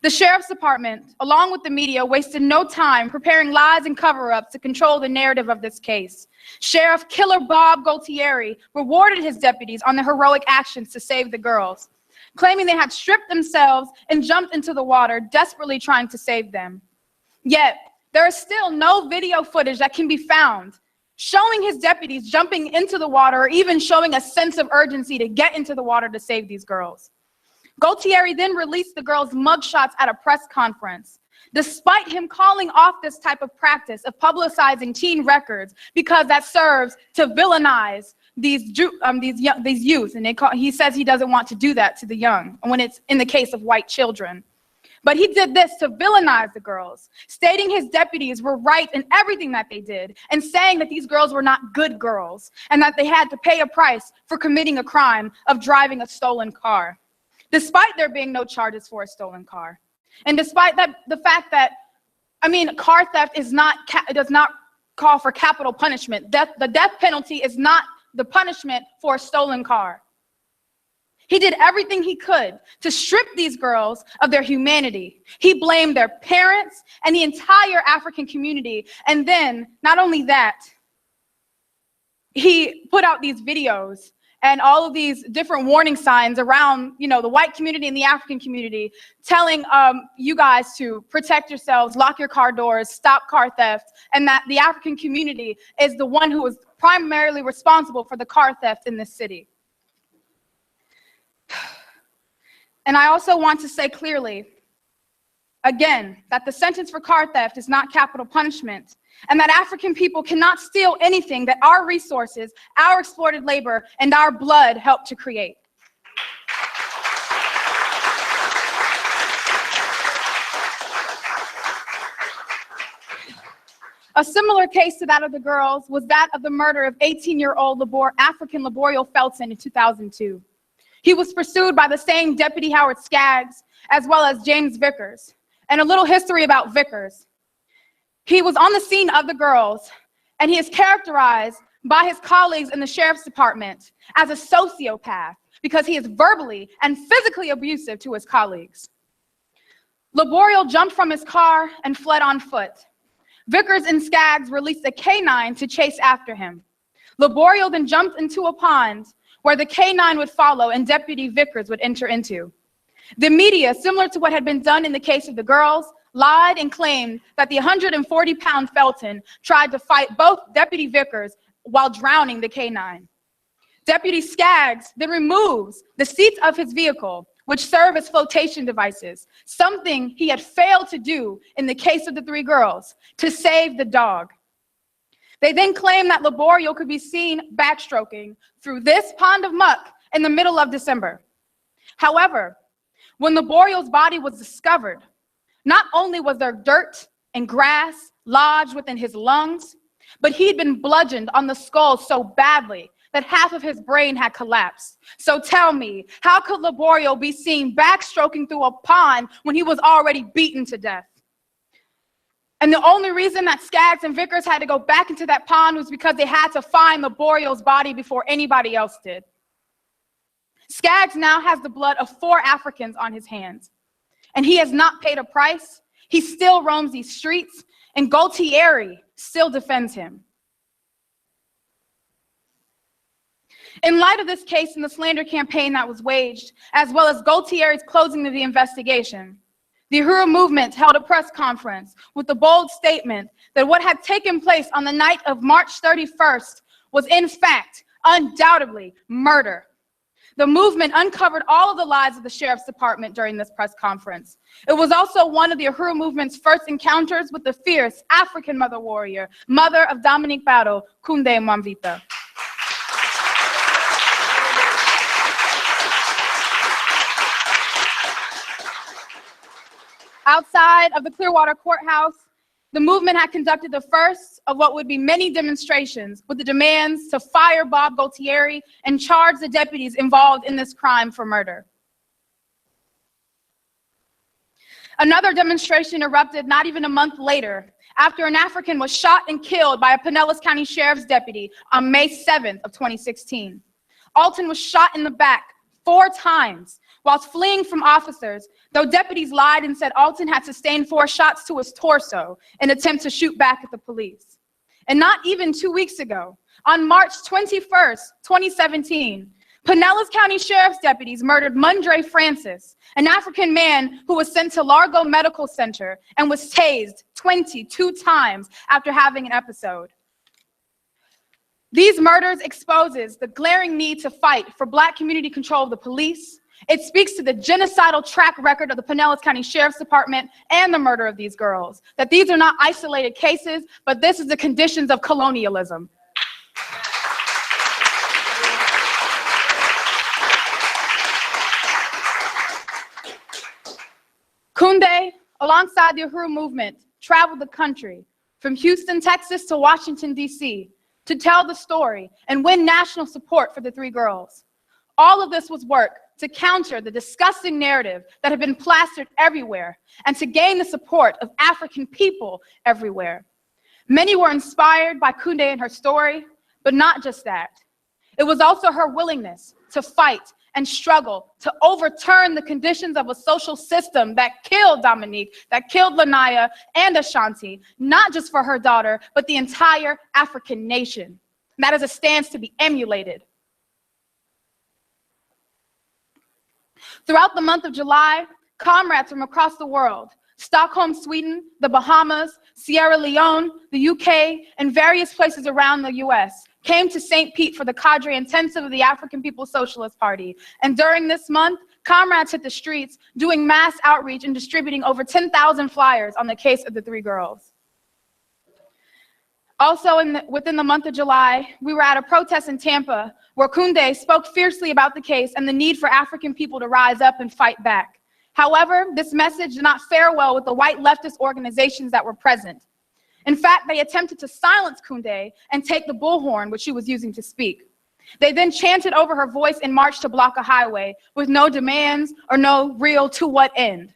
The Sheriff's Department, along with the media, wasted no time preparing lies and cover-ups to control the narrative of this case. Sheriff Killer Bob Gualtieri rewarded his deputies on their heroic actions to save the girls, claiming they had stripped themselves and jumped into the water, desperately trying to save them. Yet, there is still no video footage that can be found showing his deputies jumping into the water or even showing a sense of urgency to get into the water to save these girls. Gualtieri then released the girls' mugshots at a press conference, despite him calling off this type of practice of publicizing teen records because that serves to villainize these youth, and he says he doesn't want to do that to the young when it's in the case of white children. But he did this to villainize the girls, stating his deputies were right in everything that they did and saying that these girls were not good girls and that they had to pay a price for committing a crime of driving a stolen car, despite there being no charges for a stolen car. And despite the fact that, car theft does not call for capital punishment. The death penalty is not the punishment for a stolen car. He did everything he could to strip these girls of their humanity. He blamed their parents and the entire African community. And then, not only that, he put out these videos and all of these different warning signs around, the white community and the African community, telling you guys to protect yourselves, lock your car doors, stop car theft, and that the African community is the one who is primarily responsible for the car theft in this city. And I also want to say clearly, again, that the sentence for car theft is not capital punishment, and that African people cannot steal anything that our resources, our exploited labor, and our blood help to create. A similar case to that of the girls was that of the murder of 18-year-old African Laboriel Felton in 2002. He was pursued by the same Deputy Howard Skaggs, as well as James Vickers. And a little history about Vickers. He was on the scene of the girls, and he is characterized by his colleagues in the sheriff's department as a sociopath because he is verbally and physically abusive to his colleagues. Laboriel jumped from his car and fled on foot. Vickers and Skaggs released a K-9 to chase after him. Laboriel then jumped into a pond where the K-9 would follow and Deputy Vickers would enter into. The media, similar to what had been done in the case of the girls, lied and claimed that the 140-pound Felton tried to fight both Deputy Vickers while drowning the K-9. Deputy Skaggs then removes the seats of his vehicle, which serve as flotation devices, something he had failed to do in the case of the three girls, to save the dog. They then claim that Laboriel could be seen backstroking through this pond of muck in the middle of December. However, when Laboriel's body was discovered, not only was there dirt and grass lodged within his lungs, but he'd been bludgeoned on the skull so badly that half of his brain had collapsed. So tell me, how could Laboriel be seen backstroking through a pond when he was already beaten to death? And the only reason that Skaggs and Vickers had to go back into that pond was because they had to find Laboriel's body before anybody else did. Skaggs now has the blood of 4 Africans on his hands, and he has not paid a price. He still roams these streets, and Gaultieri still defends him. In light of this case and the slander campaign that was waged, as well as Gaultieri's closing of the investigation, the Uhuru movement held a press conference with the bold statement that what had taken place on the night of March 31st was in fact, undoubtedly, murder. The movement uncovered all of the lies of the sheriff's department during this press conference. It was also one of the Uhuru movement's first encounters with the fierce African mother warrior, mother of Dominique Battle, Kunde Mwamvita. Outside of the Clearwater Courthouse, the movement had conducted the first of what would be many demonstrations with the demands to fire Bob Gaultieri and charge the deputies involved in this crime for murder. Another demonstration erupted not even a month later, after an African was shot and killed by a Pinellas County Sheriff's deputy on May 7th of 2016. Alton was shot in the back 4 times whilst fleeing from officers, though deputies lied and said Alton had sustained 4 shots to his torso in an attempt to shoot back at the police. And not even 2 weeks ago, on March 21st, 2017, Pinellas County Sheriff's deputies murdered Mundre Francis, an African man who was sent to Largo Medical Center and was tased 22 times after having an episode. These murders exposes the glaring need to fight for Black community control of the police. It speaks to the genocidal track record of the Pinellas County Sheriff's Department and the murder of these girls, that these are not isolated cases, but this is the conditions of colonialism. Kunde, alongside the Uhuru movement, traveled the country from Houston, Texas to Washington, D.C. to tell the story and win national support for the 3 girls. All of this was work to counter the disgusting narrative that had been plastered everywhere and to gain the support of African people everywhere. Many were inspired by Kunde and her story, but not just that. It was also her willingness to fight and struggle to overturn the conditions of a social system that killed Dominique, that killed Lanaya and Ashaunti, not just for her daughter, but the entire African nation. And that is a stance to be emulated. Throughout the month of July, comrades from across the world, Stockholm, Sweden, the Bahamas, Sierra Leone, the UK, and various places around the US, came to St. Pete for the cadre intensive of the African People's Socialist Party. And during this month, comrades hit the streets doing mass outreach and distributing over 10,000 flyers on the case of the 3 girls. Also, within the month of July, we were at a protest in Tampa where Kunde spoke fiercely about the case and the need for African people to rise up and fight back. However, this message did not fare well with the white leftist organizations that were present. In fact, they attempted to silence Kunde and take the bullhorn, which she was using to speak. They then chanted over her voice and marched to block a highway with no demands or no real to what end.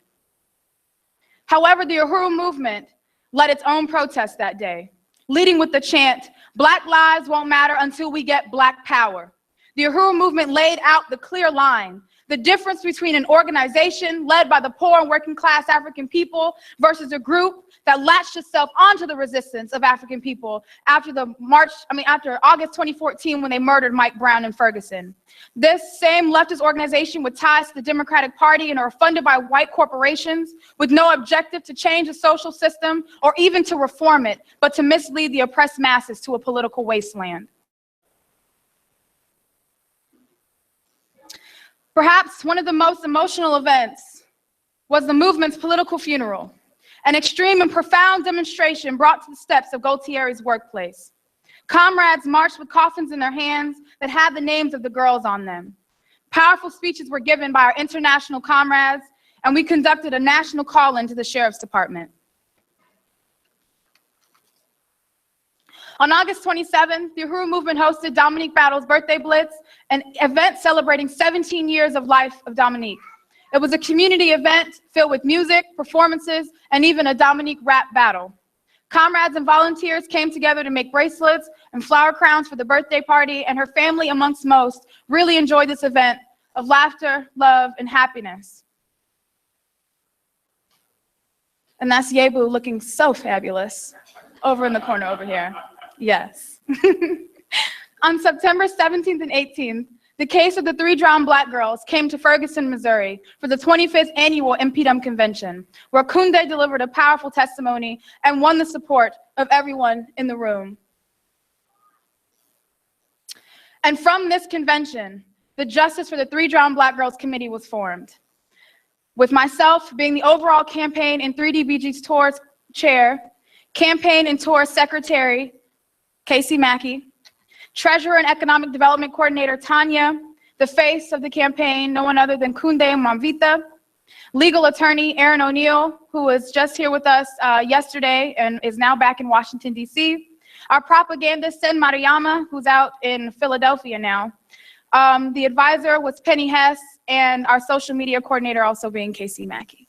However, the Uhuru movement led its own protest that day, leading with the chant, "Black lives won't matter until we get Black power." The Uhuru movement laid out the clear line, the difference between an organization led by the poor and working class African people versus a group that latched itself onto the resistance of African people after August 2014 when they murdered Mike Brown in Ferguson. This same leftist organization with ties to the Democratic Party and are funded by white corporations with no objective to change the social system or even to reform it, but to mislead the oppressed masses to a political wasteland. Perhaps one of the most emotional events was the movement's political funeral, an extreme and profound demonstration brought to the steps of Gualtieri's workplace. Comrades marched with coffins in their hands that had the names of the girls on them. Powerful speeches were given by our international comrades, and we conducted a national call-in to the Sheriff's Department. On August 27th, the Uhuru movement hosted Dominique Battle's Birthday Blitz, an event celebrating 17 years of life of Dominique. It was a community event filled with music, performances, and even a Dominique rap battle. Comrades and volunteers came together to make bracelets and flower crowns for the birthday party, and her family, amongst most, really enjoyed this event of laughter, love, and happiness. And that's Yebu looking so fabulous over in the corner over here. Yes. On September 17th and 18th, the case of the 3 drowned Black girls came to Ferguson, Missouri for the 25th annual MPDM convention, where Kunde delivered a powerful testimony and won the support of everyone in the room. And from this convention, the Justice for the 3 Drowned Black Girls Committee was formed, with myself being the overall campaign and 3DBG's tour's chair, campaign and tour secretary, Casey Mackey, Treasurer and Economic Development Coordinator Tanya, the face of the campaign, no one other than Kunde Mwamvita, legal attorney Aaron O'Neill, who was just here with us yesterday and is now back in Washington, D.C., our propagandist Sen Mariyama, who's out in Philadelphia now. The advisor was Penny Hess, and our social media coordinator also being Casey Mackey.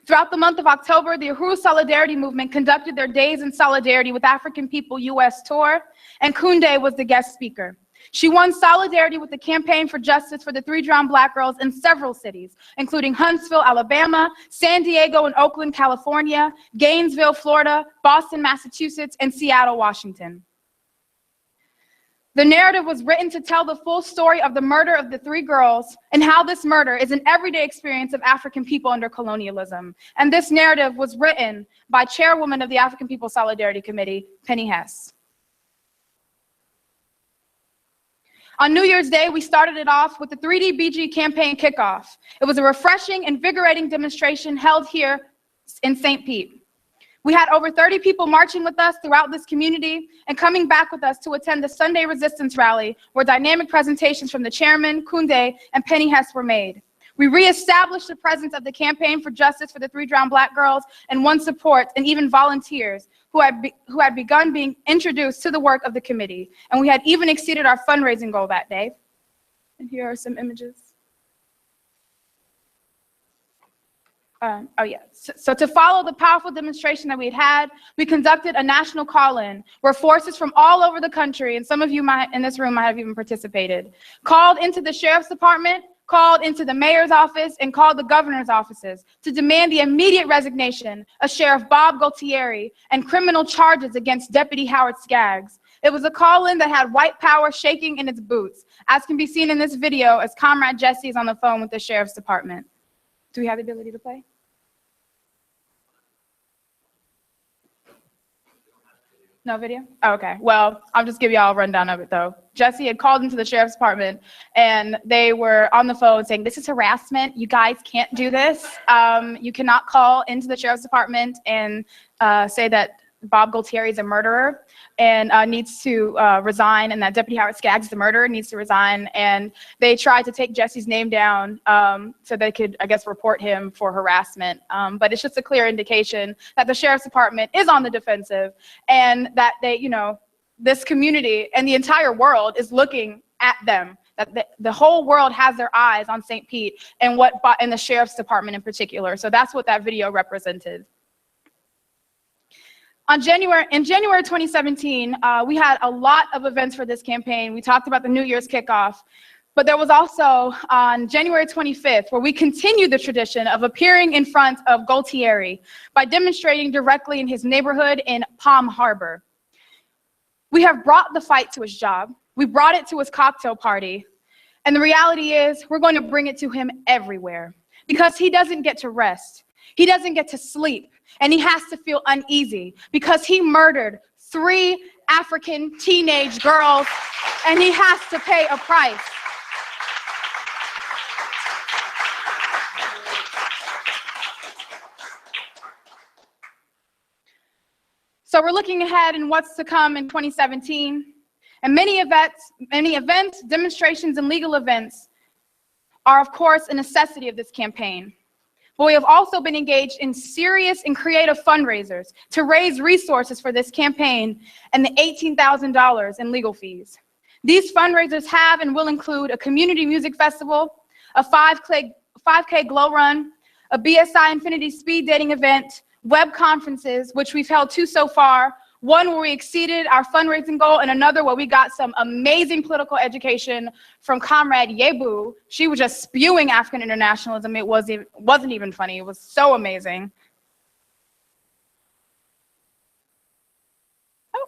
Throughout the month of October, the Uhuru Solidarity Movement conducted their Days in Solidarity with African People U.S. tour, and Kunde was the guest speaker. She won solidarity with the Campaign for Justice for the 3 Drowned Black Girls in several cities, including Huntsville, Alabama, San Diego and Oakland, California, Gainesville, Florida, Boston, Massachusetts, and Seattle, Washington. The narrative was written to tell the full story of the murder of the 3 girls and how this murder is an everyday experience of African people under colonialism. And this narrative was written by chairwoman of the African People Solidarity Committee, Penny Hess. On New Year's Day, we started it off with the 3DBG campaign kickoff. It was a refreshing, invigorating demonstration held here in St. Pete. We had over 30 people marching with us throughout this community and coming back with us to attend the Sunday Resistance Rally, where dynamic presentations from the chairman, Kunde, and Penny Hess were made. We reestablished the presence of the Campaign for Justice for the 3 Drowned Black Girls and won support and even volunteers who had begun being introduced to the work of the committee. And we had even exceeded our fundraising goal that day. And here are some images. So to follow the powerful demonstration that we had, we conducted a national call-in where forces from all over the country, and some of you in this room might have even participated, called into the Sheriff's Department, called into the mayor's office, and called the governor's offices to demand the immediate resignation of Sheriff Bob Gualtieri and criminal charges against Deputy Howard Skaggs. It was a call-in that had white power shaking in its boots, as can be seen in this video as Comrade Jesse is on the phone with the Sheriff's Department. Do we have the ability to play? No video? Oh, okay. Well, I'll just give y'all a rundown of it, though. Jesse had called into the Sheriff's Department, and they were on the phone saying, this is harassment. You guys can't do this. You cannot call into the Sheriff's Department and say that Bob Gualtieri is a murderer and needs to resign, and that Deputy Howard Skaggs is the murderer, needs to resign. And they tried to take Jesse's name down so they could, I guess, report him for harassment. But it's just a clear indication that the Sheriff's Department is on the defensive, and that they, you know, this community and the entire world is looking at them. That the whole world has their eyes on St. Pete and and the Sheriff's Department in particular. So that's what that video represented. In January 2017, we had a lot of events for this campaign. We talked about the New Year's kickoff, but there was also on January 25th, where we continued the tradition of appearing in front of Gualtieri by demonstrating directly in his neighborhood in Palm Harbor. We have brought the fight to his job. We brought it to his cocktail party. And the reality is we're going to bring it to him everywhere, because he doesn't get to rest. He doesn't get to sleep, and he has to feel uneasy because he murdered 3 African teenage girls, and he has to pay a price. So we're looking ahead in what's to come in 2017, and many events, demonstrations, and legal events are, of course, a necessity of this campaign. But we have also been engaged in serious and creative fundraisers to raise resources for this campaign and the $18,000 in legal fees. These fundraisers have and will include a community music festival, a 5K glow run, a BSI Infinity speed dating event, web conferences, which we've held 2 so far, one where we exceeded our fundraising goal, and another where we got some amazing political education from Comrade Yebu. She was just spewing African internationalism. It wasn't even funny. It was so amazing. Oh,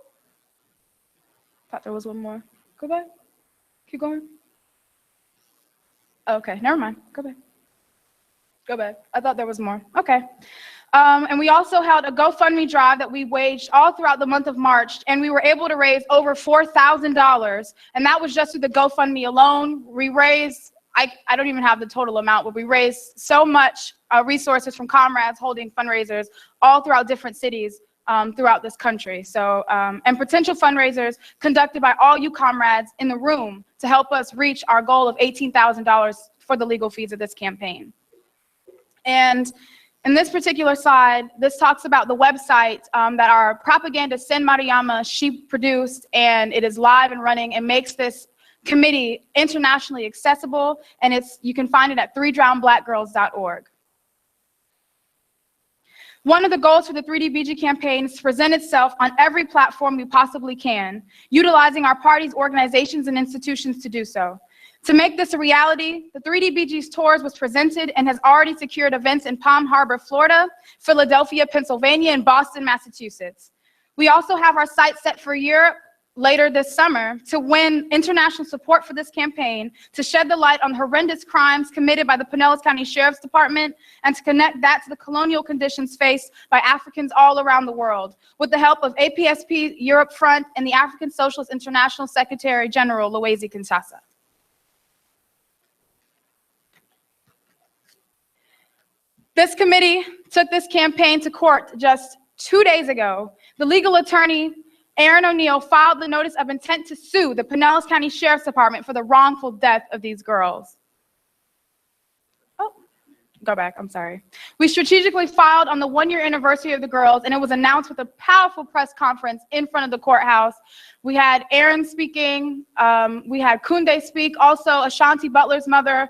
thought there was one more. Go back. Keep going. Okay, never mind. Go back. Go back. I thought there was more. Okay. And we also held a GoFundMe drive that we waged all throughout the month of March, and we were able to raise over $4,000, and that was just through the GoFundMe alone. We raised, I don't even have the total amount, but we raised so much resources from comrades holding fundraisers all throughout different cities throughout this country. So, and potential fundraisers conducted by all you comrades in the room to help us reach our goal of $18,000 for the legal fees of this campaign. And in this particular slide, this talks about the website that our propagandist Sen Mariama, she produced, and it is live and running and makes this committee internationally accessible, and you can find it at 3drownblackgirls.org. One of the goals for the 3DBG campaign is to present itself on every platform we possibly can, utilizing our party's organizations and institutions to do so. To make this a reality, the 3DBG's tours was presented and has already secured events in Palm Harbor, Florida, Philadelphia, Pennsylvania, and Boston, Massachusetts. We also have our sights set for Europe later this summer to win international support for this campaign, to shed the light on horrendous crimes committed by the Pinellas County Sheriff's Department, and to connect that to the colonial conditions faced by Africans all around the world, with the help of APSP Europe Front and the African Socialist International Secretary General Loezi Kinshasa. This committee took this campaign to court just 2 days ago. The legal attorney, Aaron O'Neill, filed the notice of intent to sue the Pinellas County Sheriff's Department for the wrongful death of these girls. Oh, go back, I'm sorry. We strategically filed on the 1-year anniversary of the girls, and it was announced with a powerful press conference in front of the courthouse. We had Aaron speaking, we had Kunde speak, also Ashaunti Butler's mother,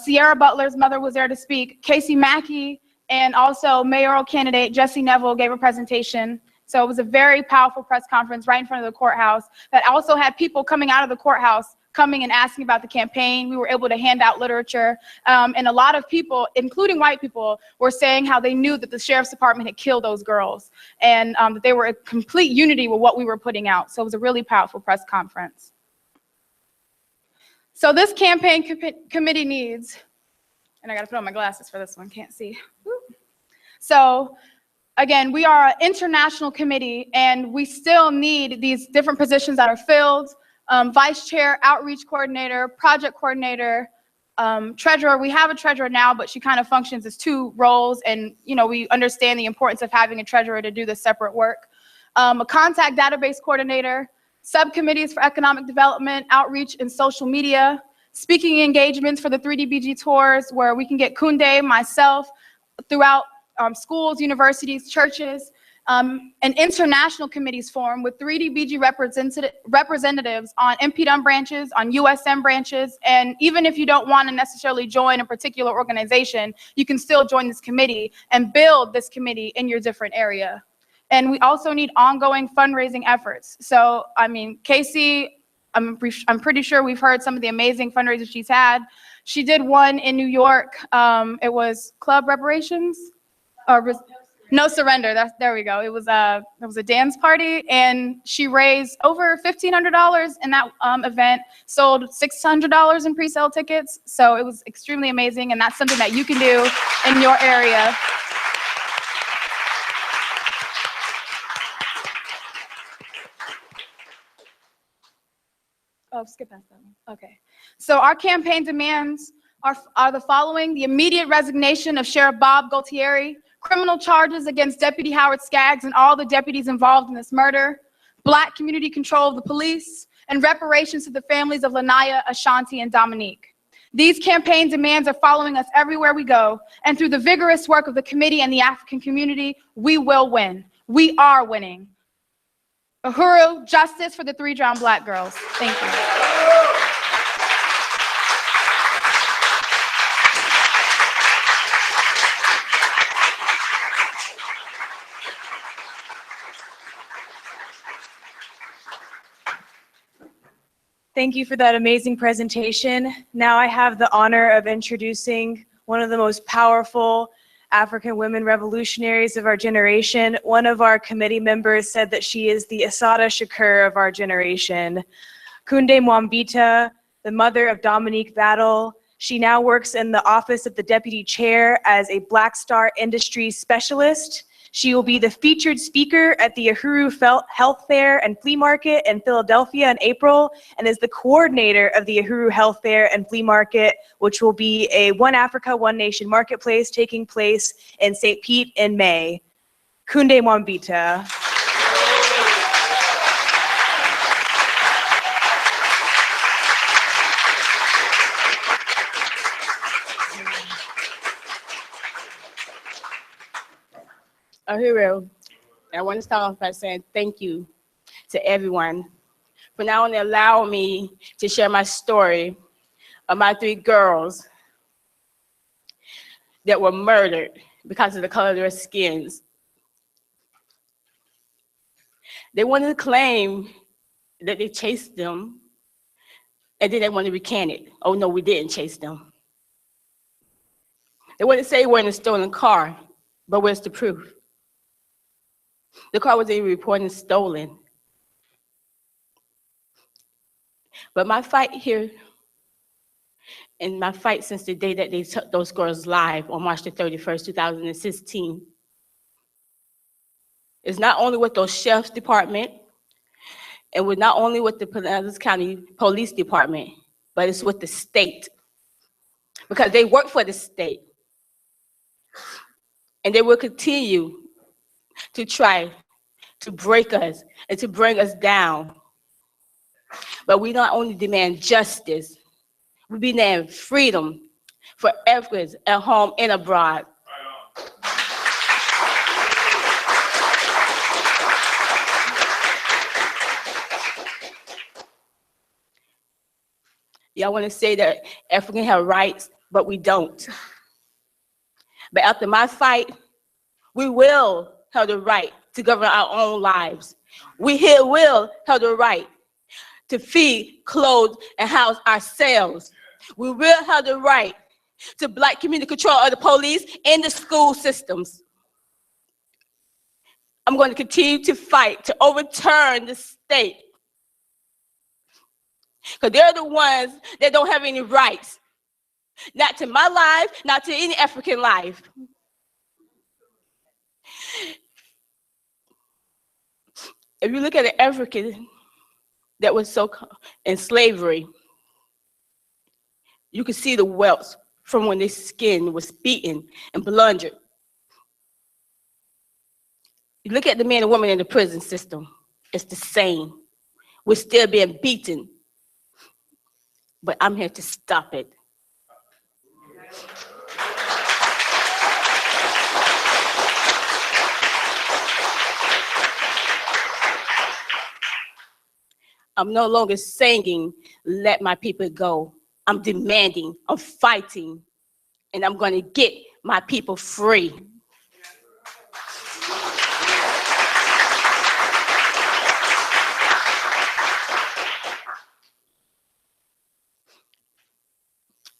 Sierra Butler's mother was there to speak. Casey Mackey and also mayoral candidate Jesse Neville gave a presentation. So it was a very powerful press conference right in front of the courthouse that also had people coming out of the courthouse coming and asking about the campaign. We were able to hand out literature. And a lot of people, including white people, were saying how they knew that the sheriff's department had killed those girls, and that they were in complete unity with what we were putting out. So it was a really powerful press conference. So this campaign committee needs, and I gotta put on my glasses for this one, can't see. Woo. So again, we are an international committee, and we still need these different positions that are filled. Vice chair, outreach coordinator, project coordinator, treasurer. We have a treasurer now, but she kind of functions as two roles, and we understand the importance of having a treasurer to do this separate work. A contact database coordinator, subcommittees for economic development, outreach, and social media, speaking engagements for the 3DBG tours, where we can get Kunde, myself, throughout schools, universities, churches, and international committees formed with 3DBG representatives on MPDM branches, on USM branches, and even if you don't want to necessarily join a particular organization, you can still join this committee and build this committee in your different area. And we also need ongoing fundraising efforts. So, I mean, Casey, I'm pretty sure we've heard some of the amazing fundraisers she's had. She did one in New York. It was Club Reparations, or No Surrender. There we go. It was a dance party, and she raised over $1,500 in that event. Sold $600 in pre-sale tickets. So it was extremely amazing, and that's something that you can do in your area. Oh, skip past that one. Okay. So our campaign demands are the following: the immediate resignation of Sheriff Bob Gualtieri, criminal charges against Deputy Howard Skaggs and all the deputies involved in this murder, Black community control of the police, and reparations to the families of Lanaya, Ashaunti, and Dominique. These campaign demands are following us everywhere we go, and through the vigorous work of the committee and the African community, we will win. We are winning. Uhuru, justice for the 3 drowned Black girls. Thank you. Thank you for that amazing presentation. Now I have the honor of introducing one of the most powerful African women revolutionaries of our generation. One of our committee members said that she is the Assata Shakur of our generation. Kunde Mwamvita, the mother of Dominique Battle. She now works in the office of the deputy chair as a Black Star industry specialist. She will be the featured speaker at the Uhuru Health Fair and Flea Market in Philadelphia in April, and is the coordinator of the Uhuru Health Fair and Flea Market, which will be a One Africa, One Nation marketplace taking place in St. Pete in May. Kunde Mwamvita. Uhuru, I want to start off by saying thank you to everyone for not only allowing me to share my story of my 3 girls that were murdered because of the color of their skins. They wanted to claim that they chased them, and then they wanted to recant it. Oh no, we didn't chase them. They wanted to say we're in a stolen car, but where's the proof? The car was even reported stolen. But my fight here, and my fight since the day that they took those girls live on March the 31st, 2016, is not only with those sheriff's department, and with not only with the Pinellas County Police Department, but it's with the state. Because they work for the state. And they will continue to try to break us and to bring us down. But we not only demand justice, we demand freedom for Africans at home and abroad. Y'all want to say that Africans have rights, but we don't. But after my fight, we will have the right to govern our own lives. We here will have the right to feed, clothe, and house ourselves. We will have the right to Black community control of the police and the school systems. I'm going to continue to fight to overturn the state, because they're the ones that don't have any rights. Not to my life, not to any African life. If you look at an African that was so in slavery, you could see the welts from when their skin was beaten and bludgeoned. You look at the men and women in the prison system, it's the same. We're still being beaten, but I'm here to stop it. I'm no longer singing, let my people go. I'm demanding, I'm fighting, and I'm going to get my people free.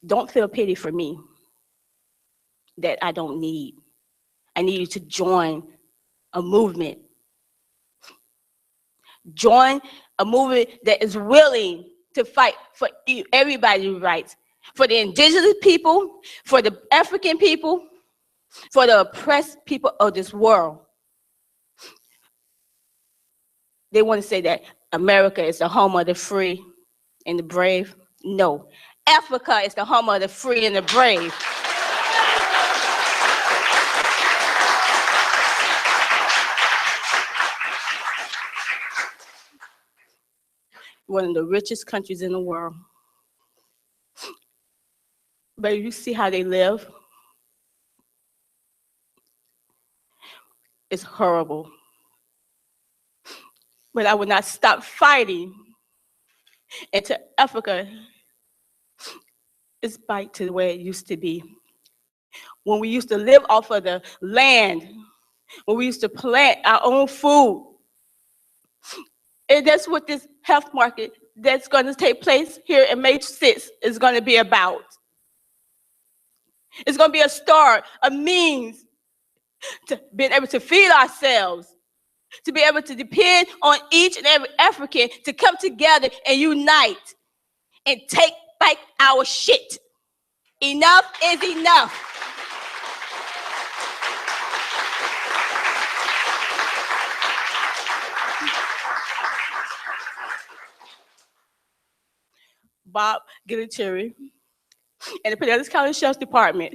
Don't feel pity for me that I don't need. I need you to join a movement. Join a movement that is willing to fight for everybody's rights, for the indigenous people, for the African people, for the oppressed people of this world. They want to say that America is the home of the free and the brave. No, Africa is the home of the free and the brave. One of the richest countries in the world. But you see how they live? It's horrible. But I would not stop fighting until Africa is back to the way it used to be. When we used to live off of the land, when we used to plant our own food. And that's what this health market that's going to take place here in May 6th is going to be about. It's going to be a start, a means to being able to feed ourselves, to be able to depend on each and every African to come together and unite and take back our shit. Enough is enough. Bob Gillicheri and the Pinellas County Sheriff's Department,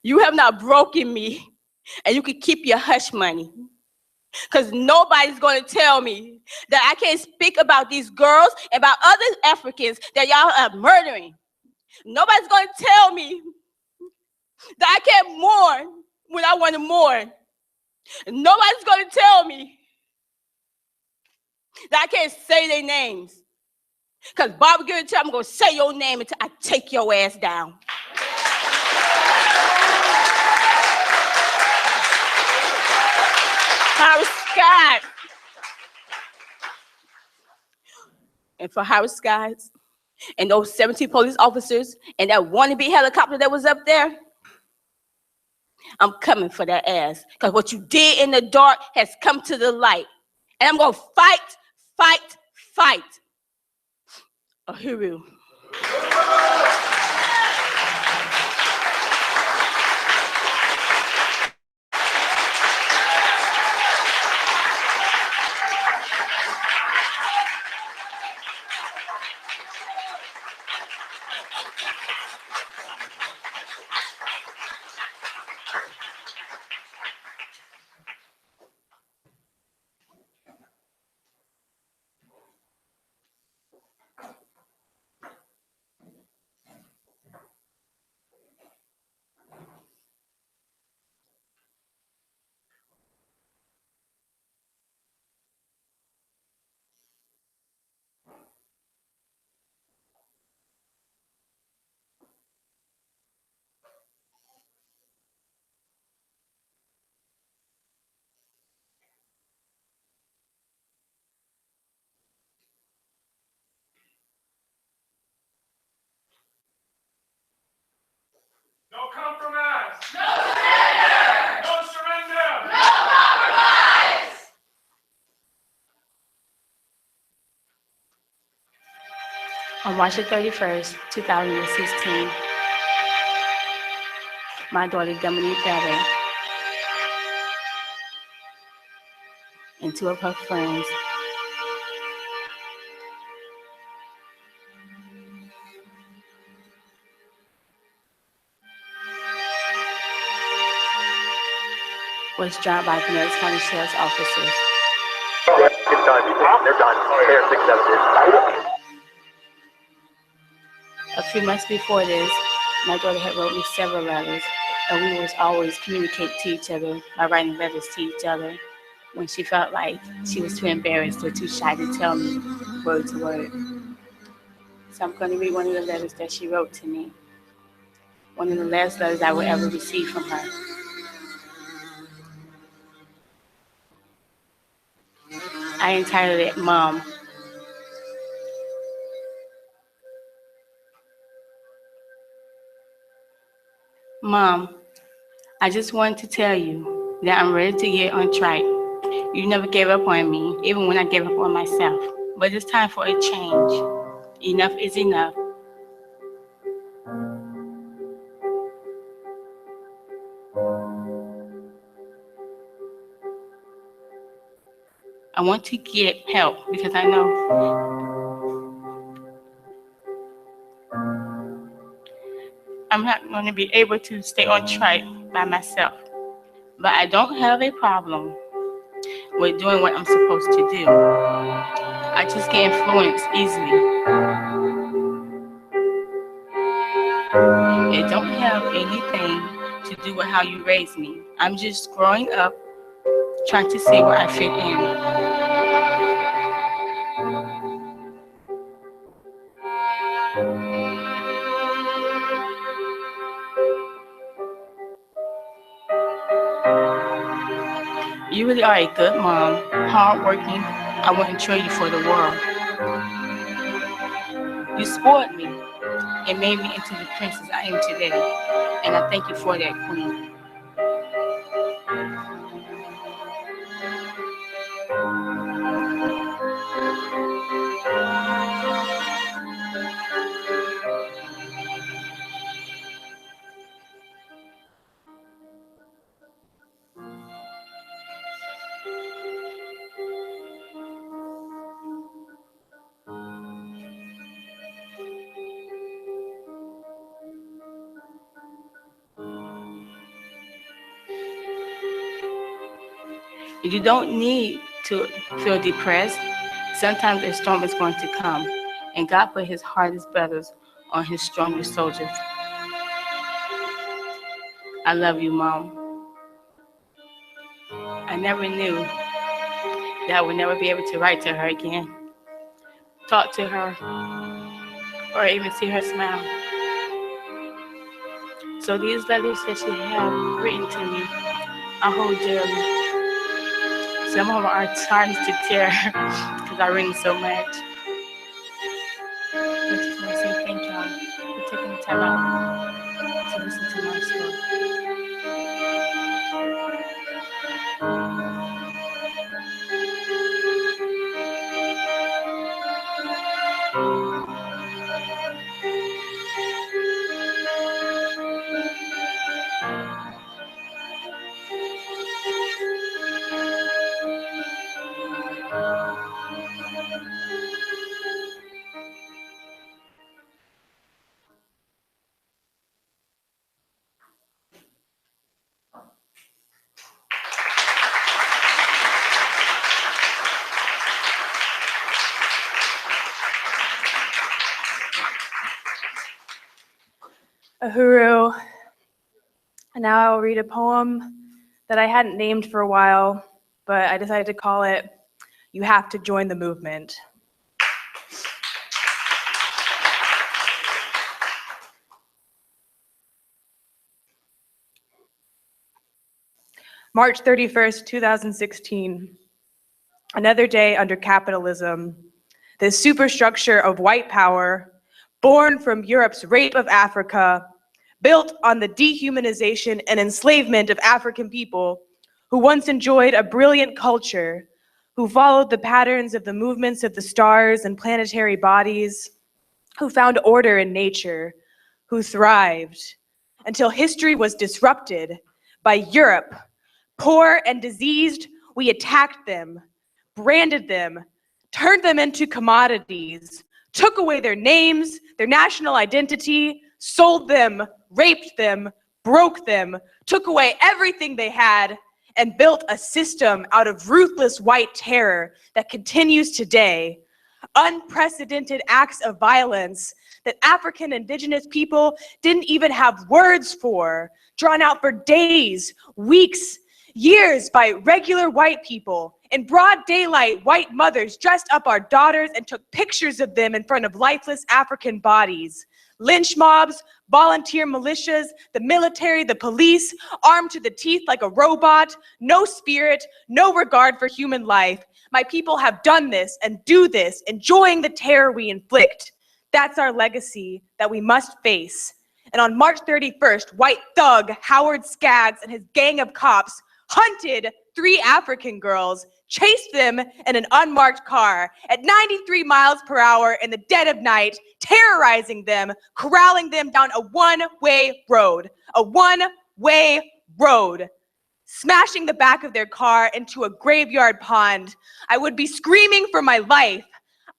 you have not broken me, and you can keep your hush money. Because nobody's going to tell me that I can't speak about these girls and about other Africans that y'all are murdering. Nobody's going to tell me that I can't mourn when I want to mourn. Nobody's going to tell me that I can't say their names. Because Barbara Gillicheri, I'm going to say your name until I take your ass down. Howard Scott. And for Howard Scott and those 17 police officers and that wannabe helicopter that was up there, I'm coming for that ass. Because what you did in the dark has come to the light. And I'm going to fight, fight, fight. Uhuru. On March the 31st, 2016, my daughter Dominique Battle and two of her friends was drowned by Pinellas County Sheriff's officers. They're done. They're 6-7. A few months before this, my daughter had wrote me several letters, and we was always communicate to each other by writing letters to each other when she felt like she was too embarrassed or too shy to tell me word to word. So I'm going to read one of the letters that she wrote to me, one of the last letters I would ever receive from her. I entitled it, Mom. Mom, I just wanted to tell you that I'm ready to get on track. You never gave up on me, even when I gave up on myself. But it's time for a change. Enough is enough. I want to get help because I know I'm not going to be able to stay on track by myself. But I don't have a problem with doing what I'm supposed to do. I just get influenced easily. It don't have anything to do with how you raised me. I'm just growing up, trying to see where I fit in. You really are a good mom, hardworking. I wouldn't trade you for the world. You spoiled me and made me into the princess I am today, and I thank you for that, Queen. You don't need to feel depressed. Sometimes a storm is going to come, and God put his hardest battles on his strongest soldiers. I love you, Mom. I never knew that I would never be able to write to her again, talk to her, or even see her smile. So these letters that she have written to me, I hold dearly. Some of them are hard to tear because I read so much. I just want to say thank y'all for taking the time out to listen to my story. Uhuru. And now I will read a poem that I hadn't named for a while, but I decided to call it, You Have to Join the Movement. March 31st, 2016. Another day under capitalism, this superstructure of white power, born from Europe's rape of Africa, built on the dehumanization and enslavement of African people who once enjoyed a brilliant culture, who followed the patterns of the movements of the stars and planetary bodies, who found order in nature, who thrived, until history was disrupted by Europe. Poor and diseased, we attacked them, branded them, turned them into commodities, took away their names, their national identity, sold them, raped them, broke them, took away everything they had, and built a system out of ruthless white terror that continues today. Unprecedented acts of violence that African indigenous people didn't even have words for, drawn out for days, weeks, years by regular white people. In broad daylight, white mothers dressed up our daughters and took pictures of them in front of lifeless African bodies. Lynch mobs, volunteer militias, the military, the police, armed to the teeth like a robot, no spirit, no regard for human life. My people have done this and do this, enjoying the terror we inflict. That's our legacy that we must face. And on March 31st, white thug Howard Skaggs and his gang of cops hunted 3 African girls, chased them in an unmarked car at 93 miles per hour in the dead of night, terrorizing them, corralling them down a one-way road, smashing the back of their car into a graveyard pond. I would be screaming for my life.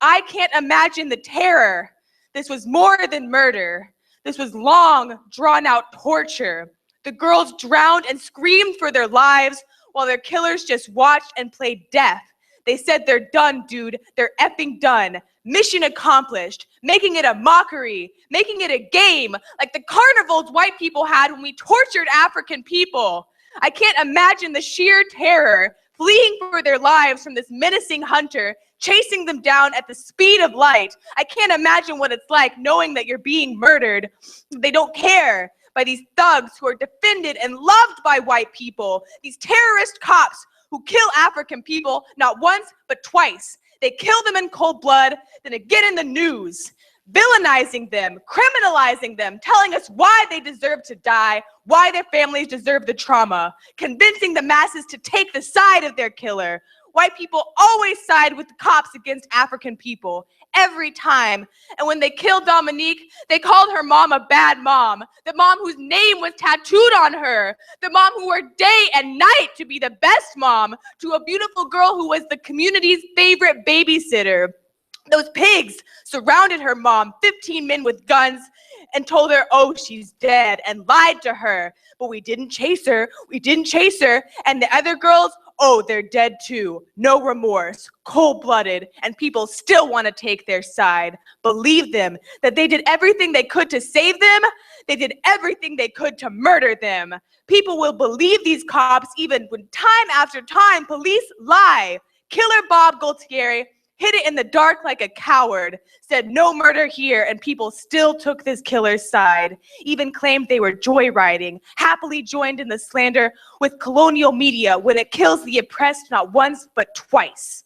I can't imagine the terror. This was more than murder. This was long, drawn-out torture. The girls drowned and screamed for their lives while their killers just watched and played death. They said, "They're done, dude. They're effing done. Mission accomplished," making it a mockery, making it a game, like the carnivals white people had when we tortured African people. I can't imagine the sheer terror, fleeing for their lives from this menacing hunter, chasing them down at the speed of light. I can't imagine what it's like knowing that you're being murdered. They don't care. By these thugs who are defended and loved by white people, these terrorist cops who kill African people not once, but twice. They kill them in cold blood, then again in the news, villainizing them, criminalizing them, telling us why they deserve to die, why their families deserve the trauma, convincing the masses to take the side of their killer. White people always side with the cops against African people, every time. And when they killed Dominique, they called her mom a bad mom, the mom whose name was tattooed on her, the mom who worked day and night to be the best mom to a beautiful girl who was the community's favorite babysitter. Those pigs surrounded her mom, 15 men with guns, and told her, "Oh, she's dead," and lied to her. But we didn't chase her. And the other girls, oh, they're dead too. No remorse, cold-blooded, and people still want to take their side. Believe them, that they did everything they could to save them. They did everything they could to murder them. People will believe these cops even when time after time police lie. Killer Bob Gualtieri hid it in the dark like a coward, said no murder here, and people still took this killer's side, even claimed they were joyriding, happily joined in the slander with colonial media when it kills the oppressed not once but twice.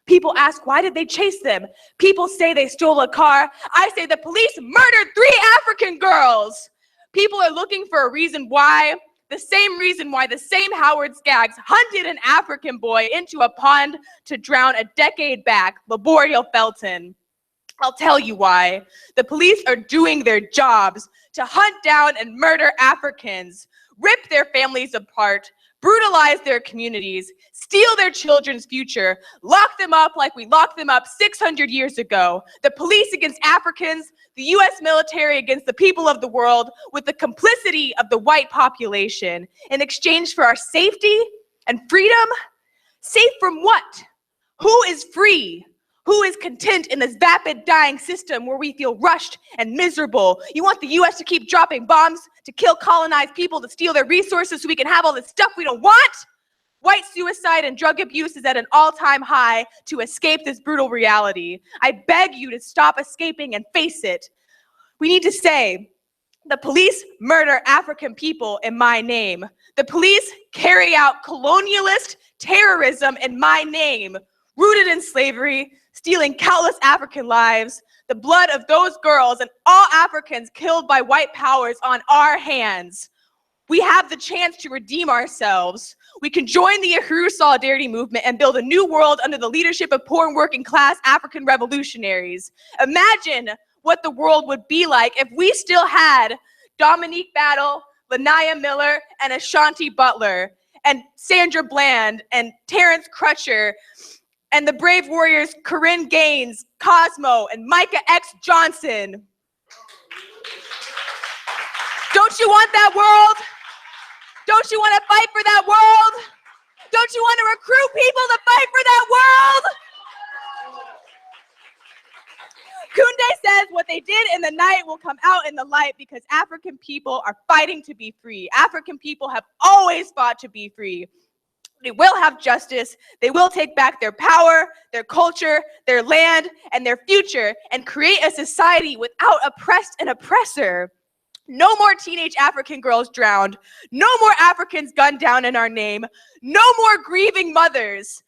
People ask, why did they chase them? People say they stole a car. I say the police murdered 3 African girls. People are looking for a reason why. The same reason why the same Howard Skaggs hunted an African boy into a pond to drown a decade back, Laborio Felton. I'll tell you why. The police are doing their jobs to hunt down and murder Africans, rip their families apart, brutalize their communities, steal their children's future, lock them up like we locked them up 600 years ago. The police against Africans, the US military against the people of the world, with the complicity of the white population in exchange for our safety and freedom. Safe from what? Who is free? Who is content in this vapid dying system where we feel rushed and miserable? You want the US to keep dropping bombs, to kill colonized people, to steal their resources so we can have all this stuff we don't want? White suicide and drug abuse is at an all-time high to escape this brutal reality. I beg you to stop escaping and face it. We need to say, the police murder African people in my name. The police carry out colonialist terrorism in my name, rooted in slavery, stealing countless African lives, the blood of those girls and all Africans killed by white powers on our hands. We have the chance to redeem ourselves. We can join the Uhuru Solidarity movement and build a new world under the leadership of poor and working class African revolutionaries. Imagine what the world would be like if we still had Dominique Battle, Lanaya Miller, and Ashaunti Butler, and Sandra Bland, and Terrence Crutcher, and the brave warriors Corinne Gaines, Cosmo, and Micah X. Johnson. Don't you want that world? Don't you want to fight for that world? Don't you want to recruit people to fight for that world? Kunde says what they did in the night will come out in the light because African people are fighting to be free. African people have always fought to be free. They will have justice. They will take back their power, their culture, their land, and their future, and create a society without oppressed and oppressor. No more teenage African girls drowned. No more Africans gunned down in our name. No more grieving mothers.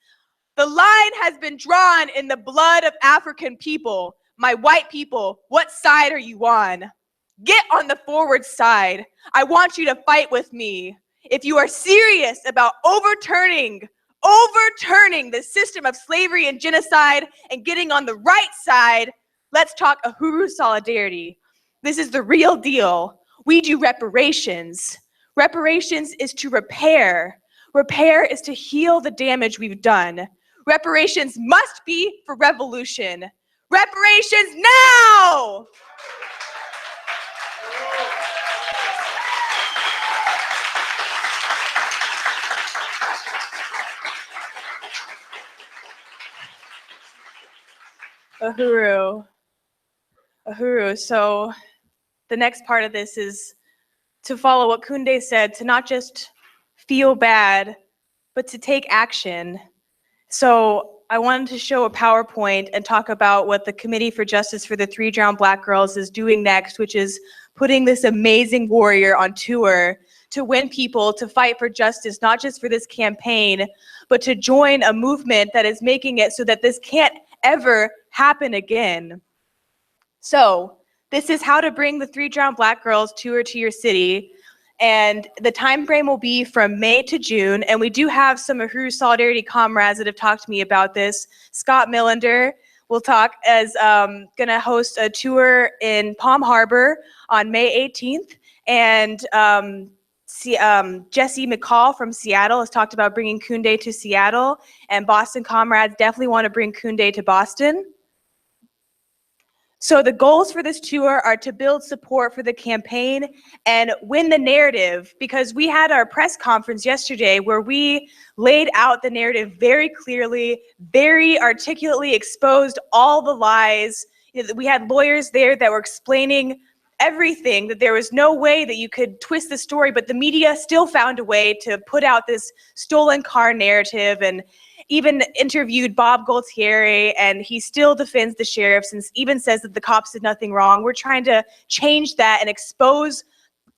The line has been drawn in the blood of African people. My white people, what side are you on? Get on the forward side. I want you to fight with me. If you are serious about overturning the system of slavery and genocide and getting on the right side, let's talk Uhuru solidarity. This is the real deal. We do reparations. Reparations is to repair. Repair is to heal the damage we've done. Reparations must be for revolution. Reparations now! Uhuru. So the next part of this is to follow what Kunde said, to not just feel bad, but to take action. So I wanted to show a PowerPoint and talk about what the Committee for Justice for the 3 Drowned Black Girls is doing next, which is putting this amazing warrior on tour to win people to fight for justice, not just for this campaign, but to join a movement that is making it so that this can't ever happen again. So this is how to bring the 3 Drowned Black Girls tour to your city. And the time frame will be from May to June. And we do have some Uhuru Solidarity comrades that have talked to me about this. Scott Millender will talk as gonna host a tour in Palm Harbor on May 18th. And Jesse McCall from Seattle has talked about bringing Kunde to Seattle. And Boston comrades definitely want to bring Kunde to Boston. So the goals for this tour are to build support for the campaign and win the narrative, because we had our press conference yesterday where we laid out the narrative very clearly, very articulately exposed all the lies. We had lawyers there that were explaining everything, that there was no way that you could twist the story, but the media still found a way to put out this stolen car narrative, and even interviewed Bob Gualtieri, and he still defends the sheriffs and even says that the cops did nothing wrong. We're trying to change that and expose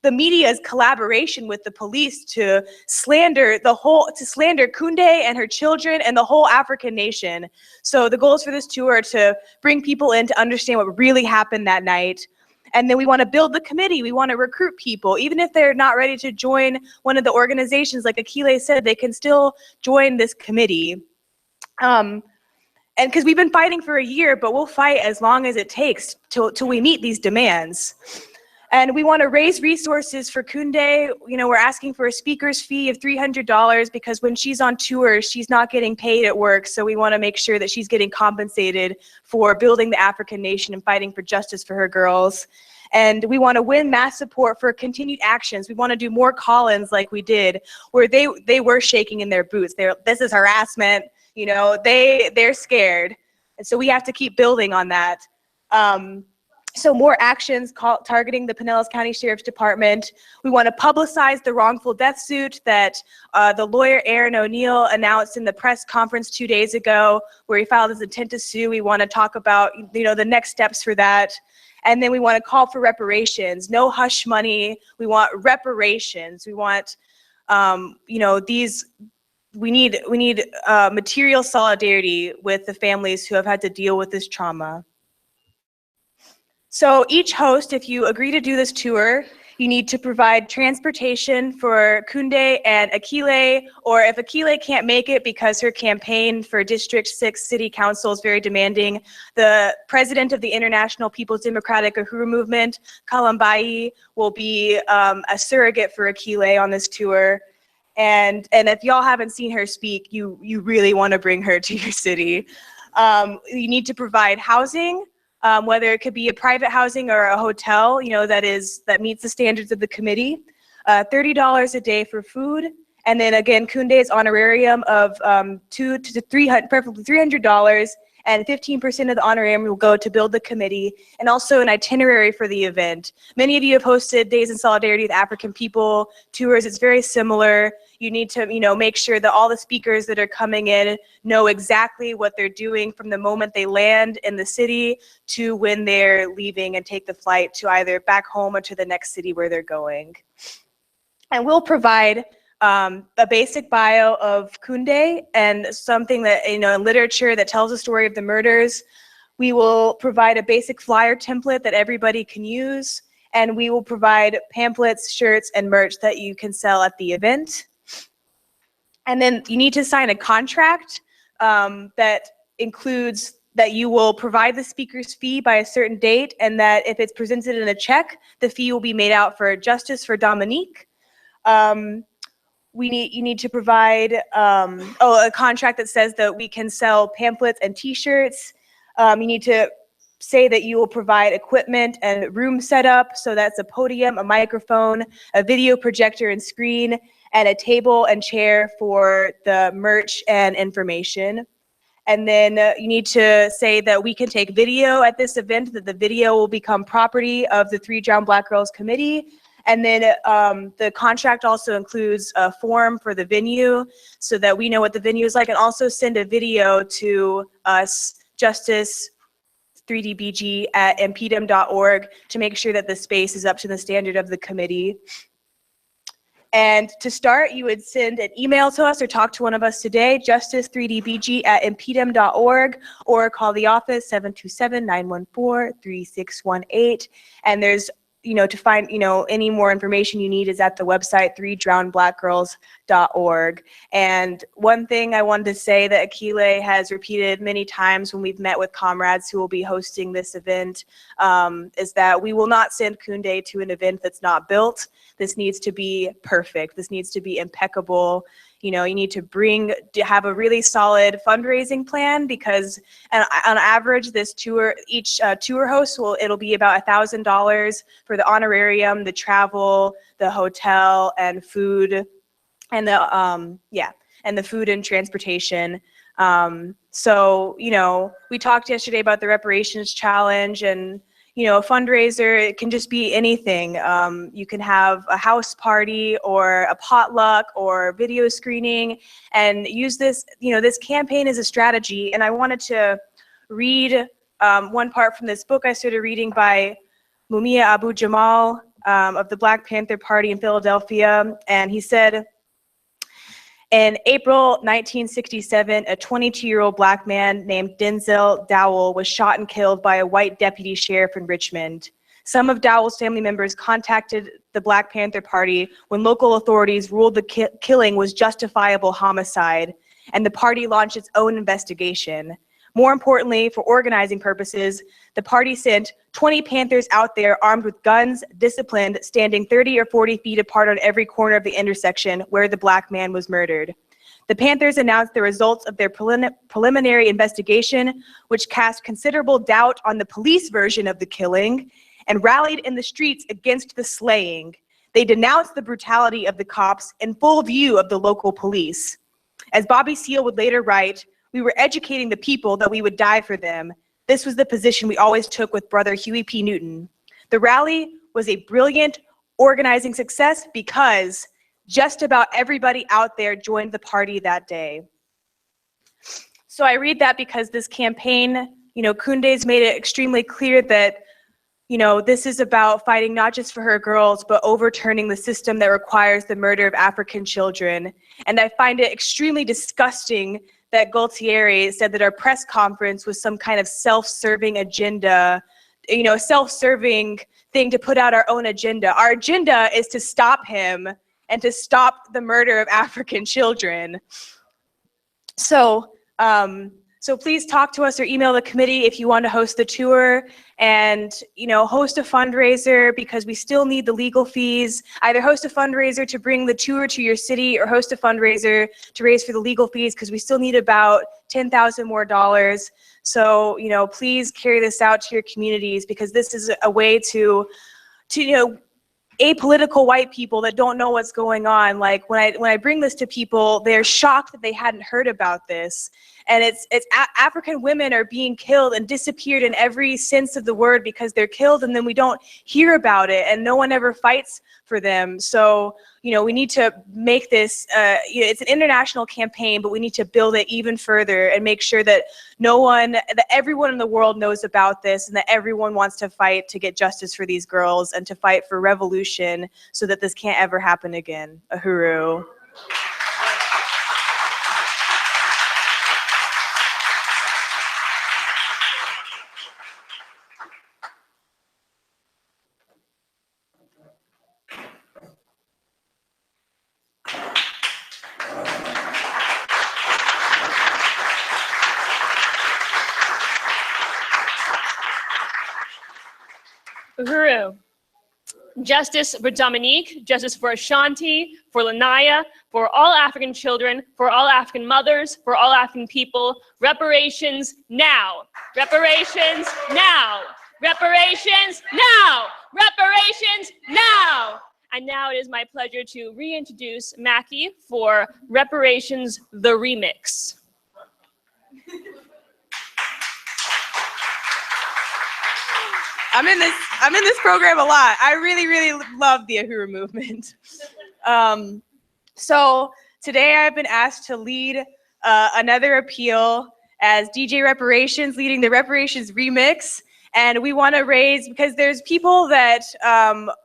the media's collaboration with the police to slander Kunde and her children and the whole African nation. So the goals for this tour are to bring people in to understand what really happened that night. And then we want to build the committee. We want to recruit people. Even if they're not ready to join one of the organizations, like Akile said, they can still join this committee. And because we've been fighting for a year, but we'll fight as long as it takes till we meet these demands. And we want to raise resources for Kunde. You know, we're asking for a speaker's fee of $300 because when she's on tour, she's not getting paid at work. So we want to make sure that she's getting compensated for building the African nation and fighting for justice for her girls. And we want to win mass support for continued actions. We want to do more call-ins like we did, where they were shaking in their boots. This is harassment. You know, they're scared. And so we have to keep building on that. So more actions targeting the Pinellas County Sheriff's Department. We want to publicize the wrongful death suit that the lawyer Aaron O'Neill announced in the press conference 2 days ago, where he filed his intent to sue. We want to talk about, you know, the next steps for that. And then we want to call for reparations. No hush money. We want reparations. We want, you know, we need material solidarity with the families who have had to deal with this trauma. So each host, if you agree to do this tour, You need to provide transportation for Kunde and Akile, or if Akile can't make it because her campaign for District 6 City Council is very demanding, the president of the International People's Democratic Uhuru Movement, Kalambai, will be a surrogate for Akile on this tour. And if y'all haven't seen her speak, you really want to bring her to your city. You need to provide housing, whether it could be a private housing or a hotel, that meets the standards of the committee. $30 a day for food, and then again, Kunde's honorarium of $200 to $300, preferably $300, and 15% of the honorarium will go to build the committee, and also an itinerary for the event. Many of you have hosted Days in Solidarity with African People tours. It's very similar. You need to, make sure that all the speakers that are coming in know exactly what they're doing from the moment they land in the city to when they're leaving and take the flight to either back home or to the next city where they're going. And we'll provide a basic bio of Kunde and something that, in literature that tells the story of the murders. We will provide a basic flyer template that everybody can use, and we will provide pamphlets, shirts, and merch that you can sell at the event. And then you need to sign a contract that includes that you will provide the speaker's fee by a certain date, and that if it's presented in a check, the fee will be made out for justice for Dominique. You need to provide a contract that says that we can sell pamphlets and t-shirts. You need to say that you will provide equipment and room setup. So that's a podium, a microphone, a video projector and screen, and a table and chair for the merch and information. And then you need to say that we can take video at this event, that the video will become property of the 3 Drowned Black Girls Committee. And then the contract also includes a form for the venue so that we know what the venue is like, and also send a video to us, Justice 3DBG at mpdem.org, to make sure that the space is up to the standard of the committee. And to start, you would send an email to us or talk to one of us today, justice3dbg at mpdem.org, or call the office 727-914-3618. And there's to find, any more information you need is at the website 3drownedblackgirls.org. And one thing I wanted to say that Akile has repeated many times when we've met with comrades who will be hosting this event is that we will not send Kunde to an event that's not built. This needs to be perfect. This needs to be impeccable. You need to have a really solid fundraising plan, because on average, this tour, each tour host it'll be about $1,000 for the honorarium, the travel, the hotel, and food, and the food and transportation. So we talked yesterday about the Reparations challenge, and a fundraiser, it can just be anything. You can have a house party or a potluck or video screening, and use this, this campaign as a strategy. And I wanted to read one part from this book I started reading by Mumia Abu Jamal of the Black Panther Party in Philadelphia. And he said, in April 1967, a 22-year-old black man named Denzel Dowell was shot and killed by a white deputy sheriff in Richmond. Some of Dowell's family members contacted the Black Panther Party when local authorities ruled the killing was justifiable homicide, and the party launched its own investigation. More importantly, for organizing purposes, the party sent 20 Panthers out there armed with guns, disciplined, standing 30 or 40 feet apart on every corner of the intersection where the black man was murdered. The Panthers announced the results of their preliminary investigation, which cast considerable doubt on the police version of the killing, and rallied in the streets against the slaying. They denounced the brutality of the cops in full view of the local police. As Bobby Seale would later write, "We were educating the people that we would die for them. This was the position we always took with Brother Huey P. Newton." The rally was a brilliant organizing success because just about everybody out there joined the party that day. So I read that because this campaign, Kunde's made it extremely clear that, this is about fighting not just for her girls, but overturning the system that requires the murder of African children. And I find it extremely disgusting that Gualtieri said that our press conference was some kind of self-serving agenda, self-serving thing to put out our own agenda. Our agenda is to stop him and to stop the murder of African children. So, so please talk to us or email the committee if you want to host the tour and, you know, host a fundraiser because we still need the legal fees. Either host a fundraiser to bring the tour to your city or host a fundraiser to raise for the legal fees because we still need about $10,000 more. So, you know, please carry this out to your communities because this is a way to you know, apolitical white people that don't know what's going on. Like when I bring this to people, they're shocked that they hadn't heard about this. And it's African women are being killed and disappeared in every sense of the word because they're killed and then we don't hear about it and no one ever fights for them. So, you know, we need to make this, you know, it's an international campaign, but we need to build it even further and make sure that that everyone in the world knows about this and that everyone wants to fight to get justice for these girls and to fight for revolution so that this can't ever happen again. Uhuru. Uhuru. Justice for Dominique, justice for Ashaunti, for Lanaya, for all African children, for all African mothers, for all African people. Reparations now. Reparations now. Reparations now. Reparations now. And now it is my pleasure to reintroduce Mackey for Reparations, the Remix. I'm in this program a lot. I really, really love the Uhuru movement. So today I've been asked to lead another appeal as DJ Reparations, leading the Reparations Remix. And we want to raise, because there's people that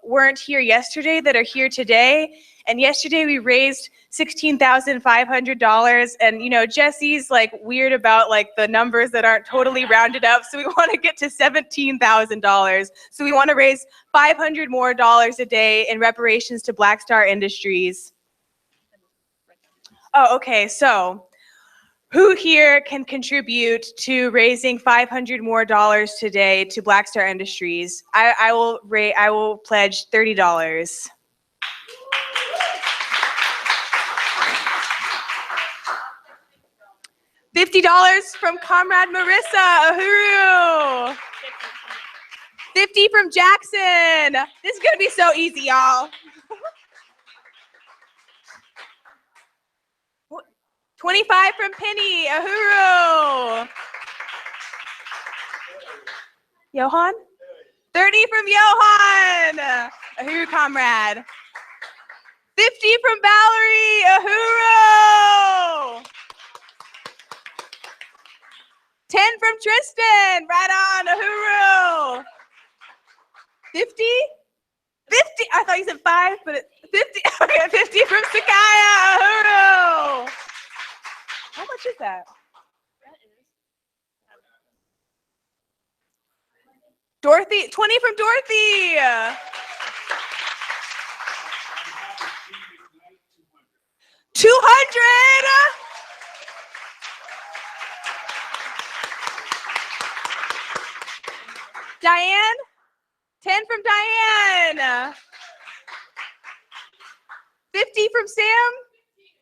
weren't here yesterday that are here today. And yesterday we raised $16,500. And, you know, Jesse's like weird about like the numbers that aren't totally rounded up. So we want to get to $17,000. So we want to raise $500 more a day in reparations to Black Star Industries. Oh, okay. So who here can contribute to raising $500 more today to Black Star Industries? I will pledge $30. $50 from Comrade Marissa Uhuru. 50 from Jackson. This is gonna be so easy, y'all. 25 from Penny Uhuru. Johann? 30 from Johann. Uhuru comrade. 50 from Valerie Uhuru. 10 from Tristan, right on, Uhuru. 50? 50, I thought you said 5, but 50, okay, 50 from Sakaya, Uhuru. How much is that? Dorothy, 20 from Dorothy. 200. Diane, 10 from Diane. 50 from Sam.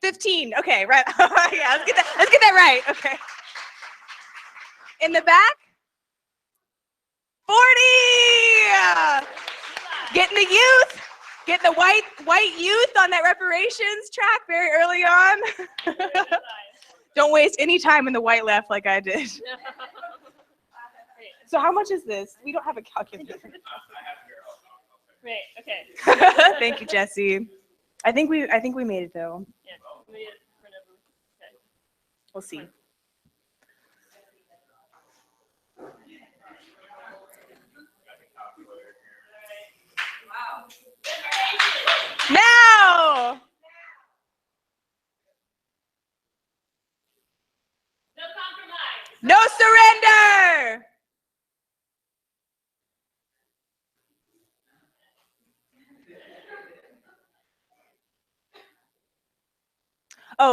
15. Okay, right. Yeah, let's get that right. Okay. In the back. 40. Getting the youth. Get the white youth on that reparations track very early on. Don't waste any time in the white left like I did. So how much is this? We don't have a calculator. Right, okay. Thank you, Jesse. I think we made it though. Yeah, we made it for number. Okay. We'll see. Now! No compromise. No surrender!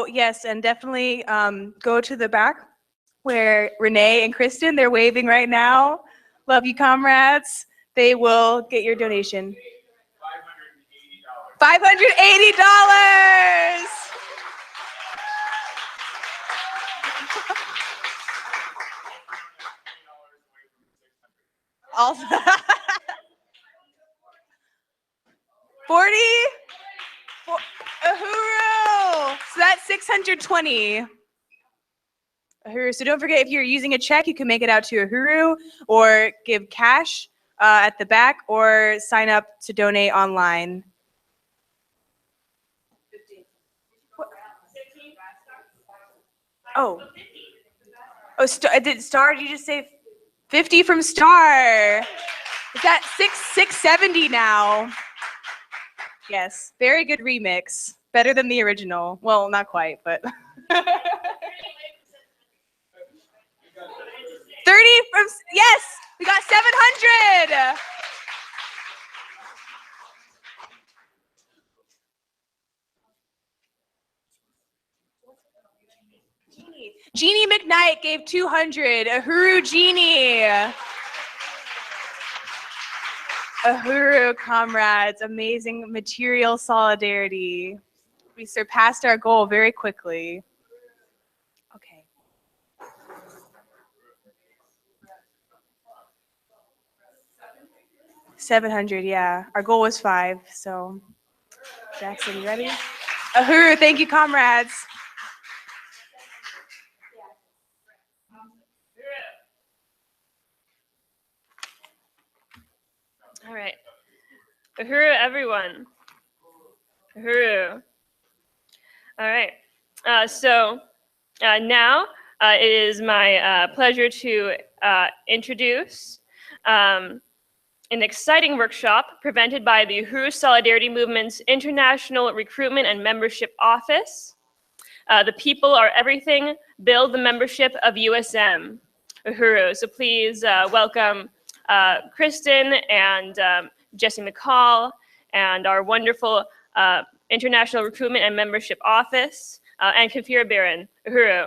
Oh, yes, and definitely go to the back where Renee and Kristen, they're waving right now. Love you, comrades. They will get your donation. $580. Also, 40. Uhuru. So that's 620. Uhuru. So don't forget, if you're using a check, you can make it out to Uhuru or give cash at the back or sign up to donate online. Oh, did Star, did you just say 50 from Star? Is that 670 now? Yes, very good remix. Better than the original. Well, not quite, but. 30 from, yes, we got 700. Jeannie McKnight gave 200. Uhuru Jeannie. Uhuru, comrades, amazing material solidarity. We surpassed our goal very quickly. Okay. $700, yeah. Our goal was 5, so. Jackson, you ready? Uhuru, thank you, comrades. All right. Uhuru, everyone. Uhuru. All right. Now it is my pleasure to introduce an exciting workshop presented by the Uhuru Solidarity Movement's International Recruitment and Membership Office. The people are everything. Build the membership of USM. Uhuru. So please welcome Kristen and Jesse McCall and our wonderful International Recruitment and Membership Office and Kafira Barron. Uhuru.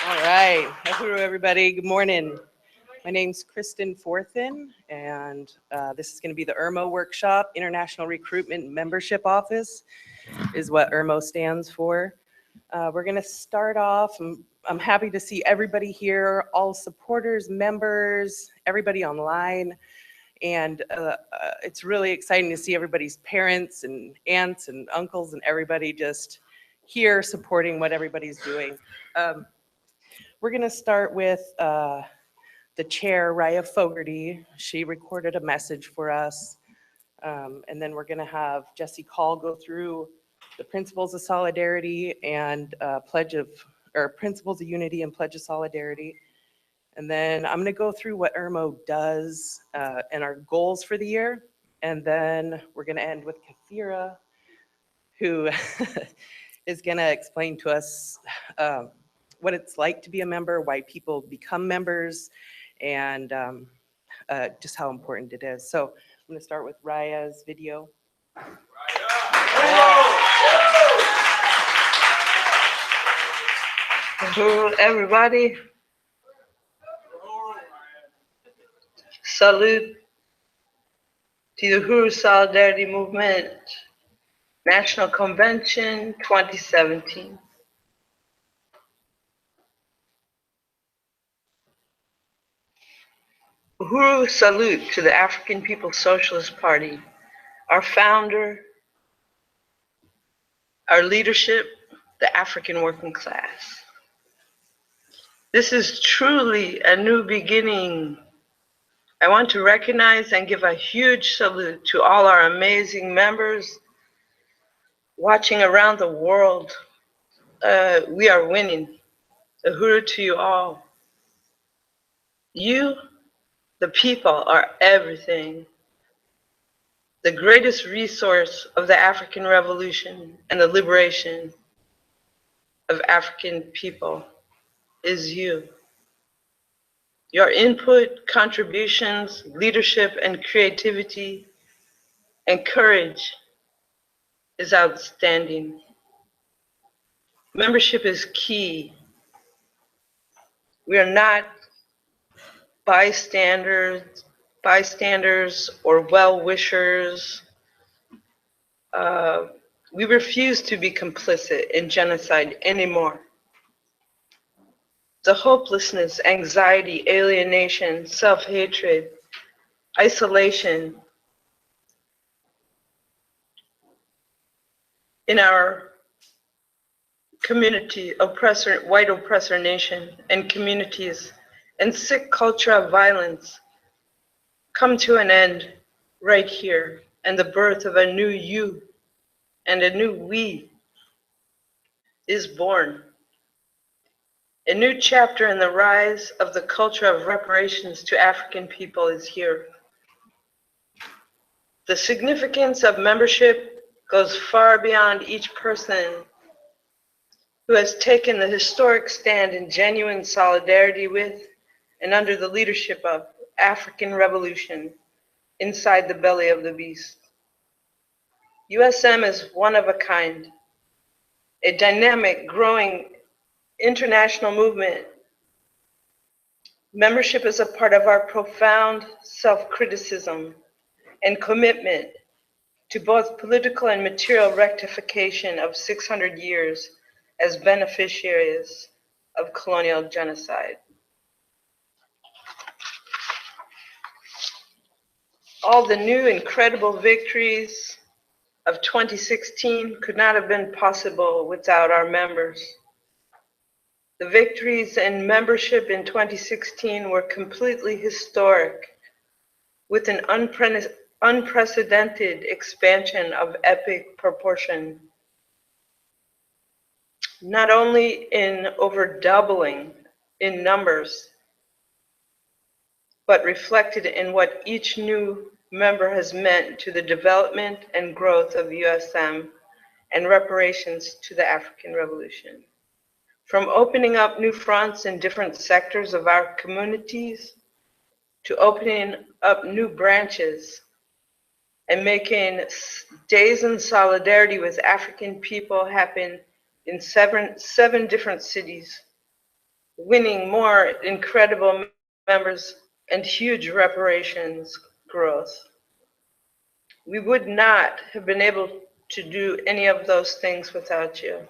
All right, Uhuru, everybody. Good morning. My name's Kristen Forthen, and this is going to be the IRMO workshop. International Recruitment Membership Office is what IRMO stands for. We're going to start off. I'm happy to see everybody here, all supporters, members, everybody online. And it's really exciting to see everybody's parents and aunts and uncles and everybody just here supporting what everybody's doing. We're going to start with the chair, Raya Fogarty. She recorded a message for us. And then we're going to have Jesse Call go through the principles of solidarity and principles of unity and pledge of solidarity. And then I'm going to go through what IRMO does and our goals for the year. And then we're going to end with Kafira, who is going to explain to us what it's like to be a member, why people become members, and just how important it is. So I'm going to start with Raya's video. Hello, everybody. Salute to the Uhuru Solidarity Movement National Convention 2017. Uhuru salute to the African People's Socialist Party, our founder, our leadership, the African working class. This is truly a new beginning. I want to recognize and give a huge salute to all our amazing members watching around the world. We are winning. Uhuru to you all. You, the people, are everything. The greatest resource of the African Revolution and the liberation of African people is you. Your input, contributions, leadership, and creativity and courage is outstanding. Membership is key. We are not bystanders or well-wishers. We refuse to be complicit in genocide anymore. The hopelessness, anxiety, alienation, self-hatred, isolation in our community, white oppressor nation and communities, and sick culture of violence come to an end right here, and the birth of a new you and a new we is born. A new chapter in the rise of the culture of reparations to African people is here. The significance of membership goes far beyond each person who has taken the historic stand in genuine solidarity with and under the leadership of African Revolution inside the belly of the beast. USM is one of a kind, a dynamic, growing international movement. Membership is a part of our profound self-criticism and commitment to both political and material rectification of 600 years as beneficiaries of colonial genocide. All the new incredible victories of 2016 could not have been possible without our members. The victories and membership in 2016 were completely historic, with an unprecedented expansion of epic proportion, not only in over doubling in numbers, but reflected in what each new member has meant to the development and growth of USM and reparations to the African Revolution. From opening up new fronts in different sectors of our communities, to opening up new branches and making days in solidarity with African people happen in seven different cities, winning more incredible members and huge reparations growth. We would not have been able to do any of those things without you,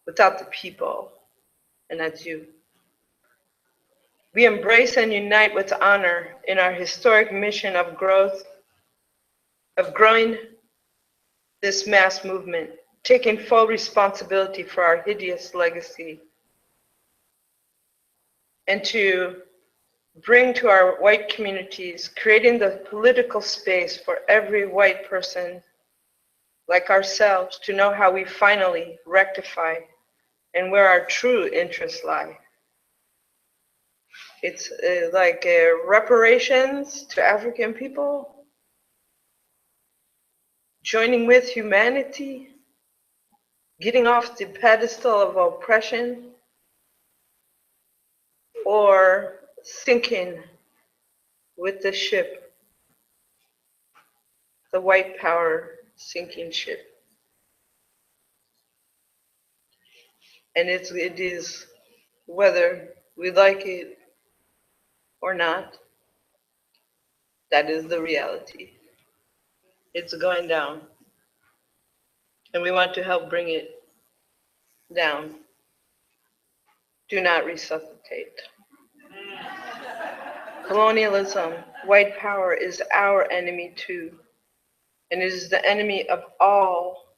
without the people, and that's you. We embrace and unite with honor in our historic mission of growth, of growing this mass movement, taking full responsibility for our hideous legacy, and to bring to our white communities, creating the political space for every white person like ourselves to know how we finally rectify and where our true interests lie. It's like reparations to African people, joining with humanity, getting off the pedestal of oppression, or sinking with the ship, the white power sinking ship. And it is, whether we like it or not, that is the reality. It's going down. And we want to help bring it down. Do not resuscitate. Colonialism, white power, is our enemy too. And it is the enemy of all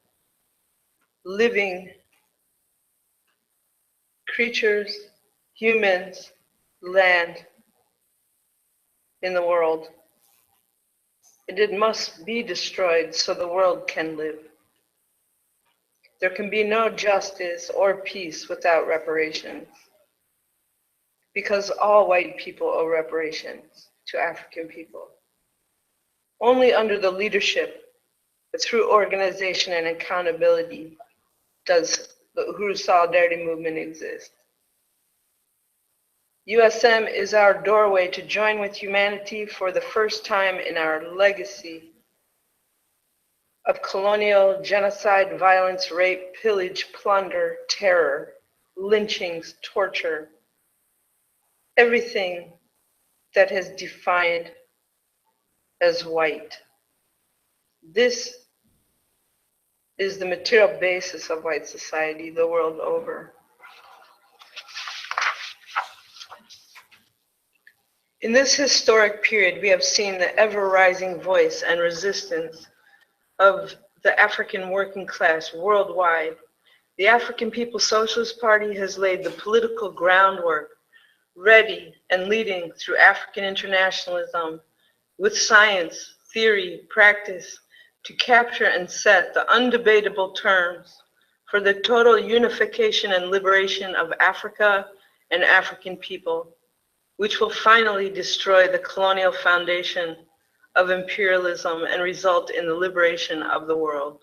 living creatures, humans, land in the world. And it must be destroyed so the world can live. There can be no justice or peace without reparations, because all white people owe reparations to African people. Only under the leadership, through organization and accountability, does the Uhuru Solidarity Movement exist. USM is our doorway to join with humanity for the first time in our legacy of colonial genocide, violence, rape, pillage, plunder, terror, lynchings, torture, everything that has defined as white. This is the material basis of white society the world over. In this historic period, we have seen the ever-rising voice and resistance of the African working class worldwide. The African People's Socialist Party has laid the political groundwork, ready and leading through African internationalism with science, theory, practice, to capture and set the undebatable terms for the total unification and liberation of Africa and African people, which will finally destroy the colonial foundation of imperialism and result in the liberation of the world.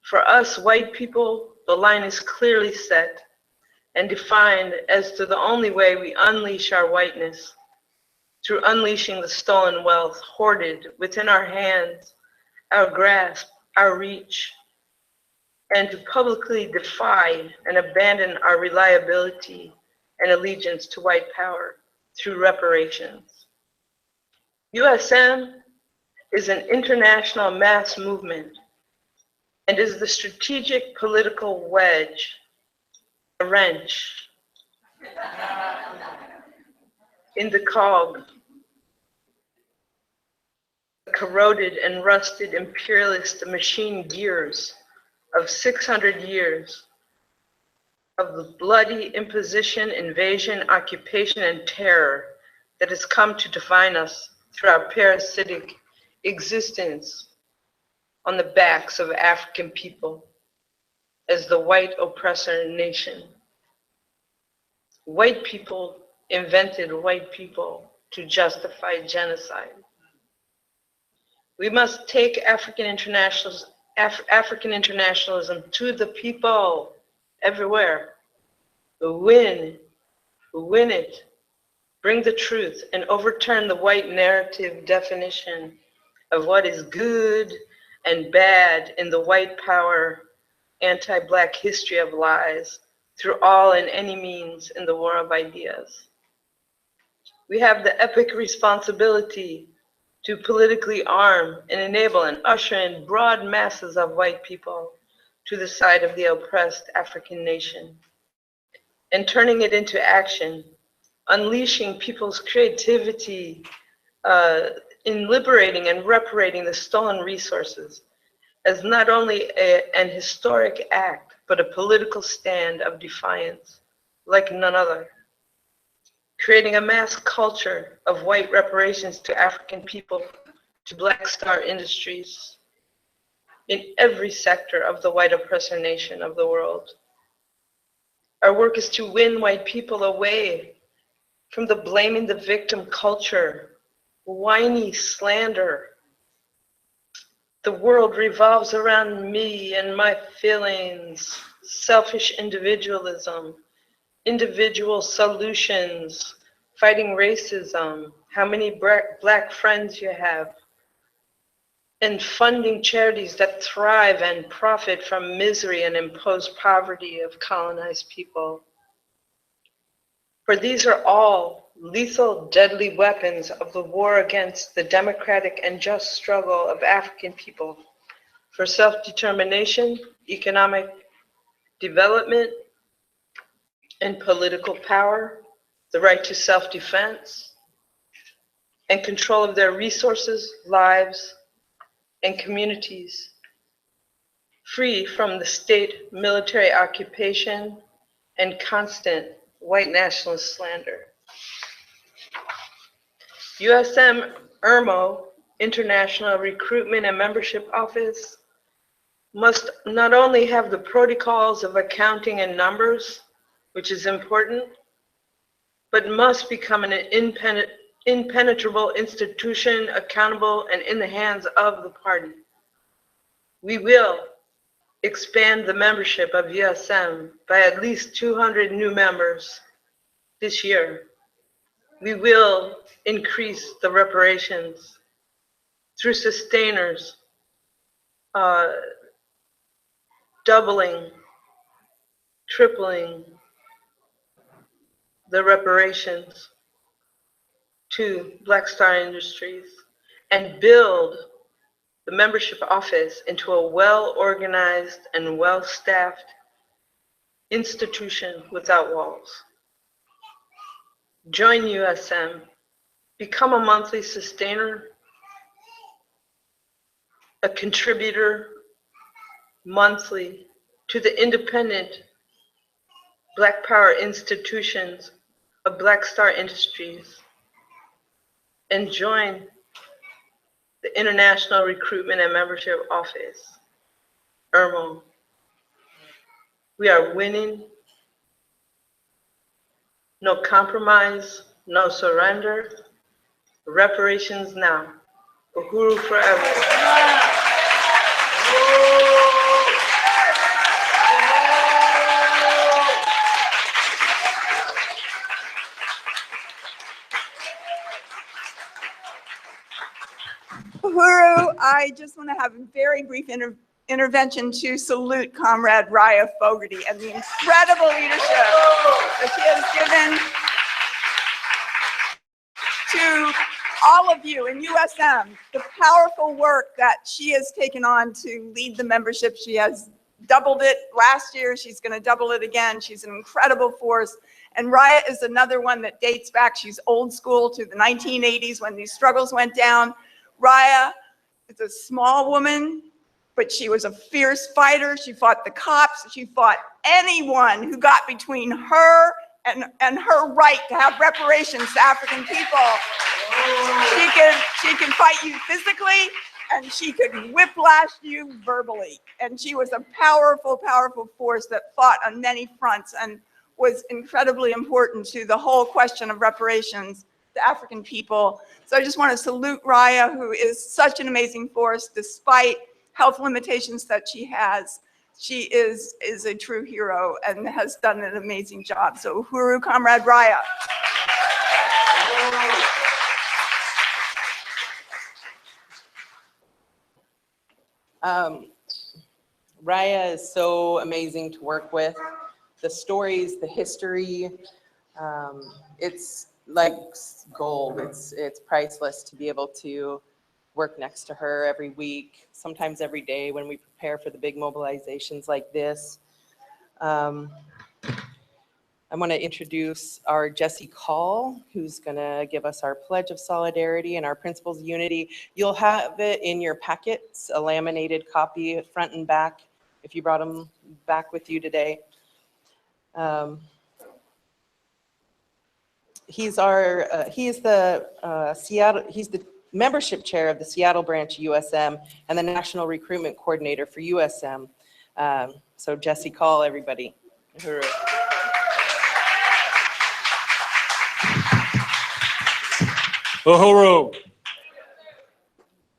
For us white people, the line is clearly set and defined as to the only way we unleash our whiteness, through unleashing the stolen wealth hoarded within our hands, our grasp, our reach, and to publicly defy and abandon our reliability and allegiance to white power through reparations. USM is an international mass movement and is the strategic political wedge, a wrench in the cog, the corroded and rusted imperialist machine gears of 600 years of the bloody imposition, invasion, occupation, and terror that has come to define us through our parasitic existence on the backs of African people as the white oppressor nation. White people invented white people to justify genocide. We must take African internationalism to the people everywhere. Win it, bring the truth, and overturn the white narrative definition of what is good and bad in the white power, anti-Black history of lies through all and any means in the war of ideas. We have the epic responsibility to politically arm and enable and usher in broad masses of white people to the side of the oppressed African nation, and turning it into action, unleashing people's creativity in liberating and reparating the stolen resources as not only an historic act, but a political stand of defiance like none other. Creating a mass culture of white reparations to African people, to Black Star Industries, in every sector of the white oppressor nation of the world. Our work is to win white people away from the blaming the victim culture, whiny slander. The world revolves around me and my feelings, selfish individualism, individual solutions, fighting racism, how many Black friends you have, and funding charities that thrive and profit from misery and imposed poverty of colonized people. For these are all lethal, deadly weapons of the war against the democratic and just struggle of African people for self-determination, economic development, and political power, the right to self-defense, and control of their resources, lives, and communities, free from the state military occupation and constant white nationalist slander. USM IRMO, International Recruitment and Membership Office, must not only have the protocols of accounting and numbers, which is important, but must become an impenetrable institution, accountable and in the hands of the party. We will expand the membership of USM by at least 200 new members this year. We will increase the reparations through sustainers, doubling, tripling the reparations to Black Star Industries, and build the membership office into a well-organized and well-staffed institution without walls. Join USM, become a monthly sustainer, a contributor monthly to the independent Black Power institutions of Black Star Industries, and join the International Recruitment and Membership Office, IRMO. We are winning. No compromise, no surrender. Reparations now. Uhuru forever. Uhuru, I just want to have a very brief intervention to salute Comrade Raya Fogarty and the incredible leadership that she has given to all of you in USM, the powerful work that she has taken on to lead the membership. She has doubled it last year. She's going to double it again. She's an incredible force. And Raya is another one that dates back. She's old school to the 1980s when these struggles went down. Raya is a small woman, but she was a fierce fighter. She fought the cops. She fought anyone who got between her and her right to have reparations to African people. She can fight you physically, and she could whiplash you verbally. And she was a powerful, powerful force that fought on many fronts and was incredibly important to the whole question of reparations to African people. So I just want to salute Raya, who is such an amazing force despite health limitations that she has. She is a true hero and has done an amazing job. So Uhuru, Comrade Raya. Raya is so amazing to work with. The stories, the history, it's like gold. It's priceless to be able to work next to her every week, sometimes every day when we prepare for the big mobilizations like this. I want to introduce our Jesse Call, who's going to give us our Pledge of Solidarity and our Principles of Unity. You'll have it in your packets, a laminated copy front and back, if you brought them back with you today. He's the membership chair of the Seattle branch USM and the national recruitment coordinator for USM. So Jesse Call, everybody. Uhuru.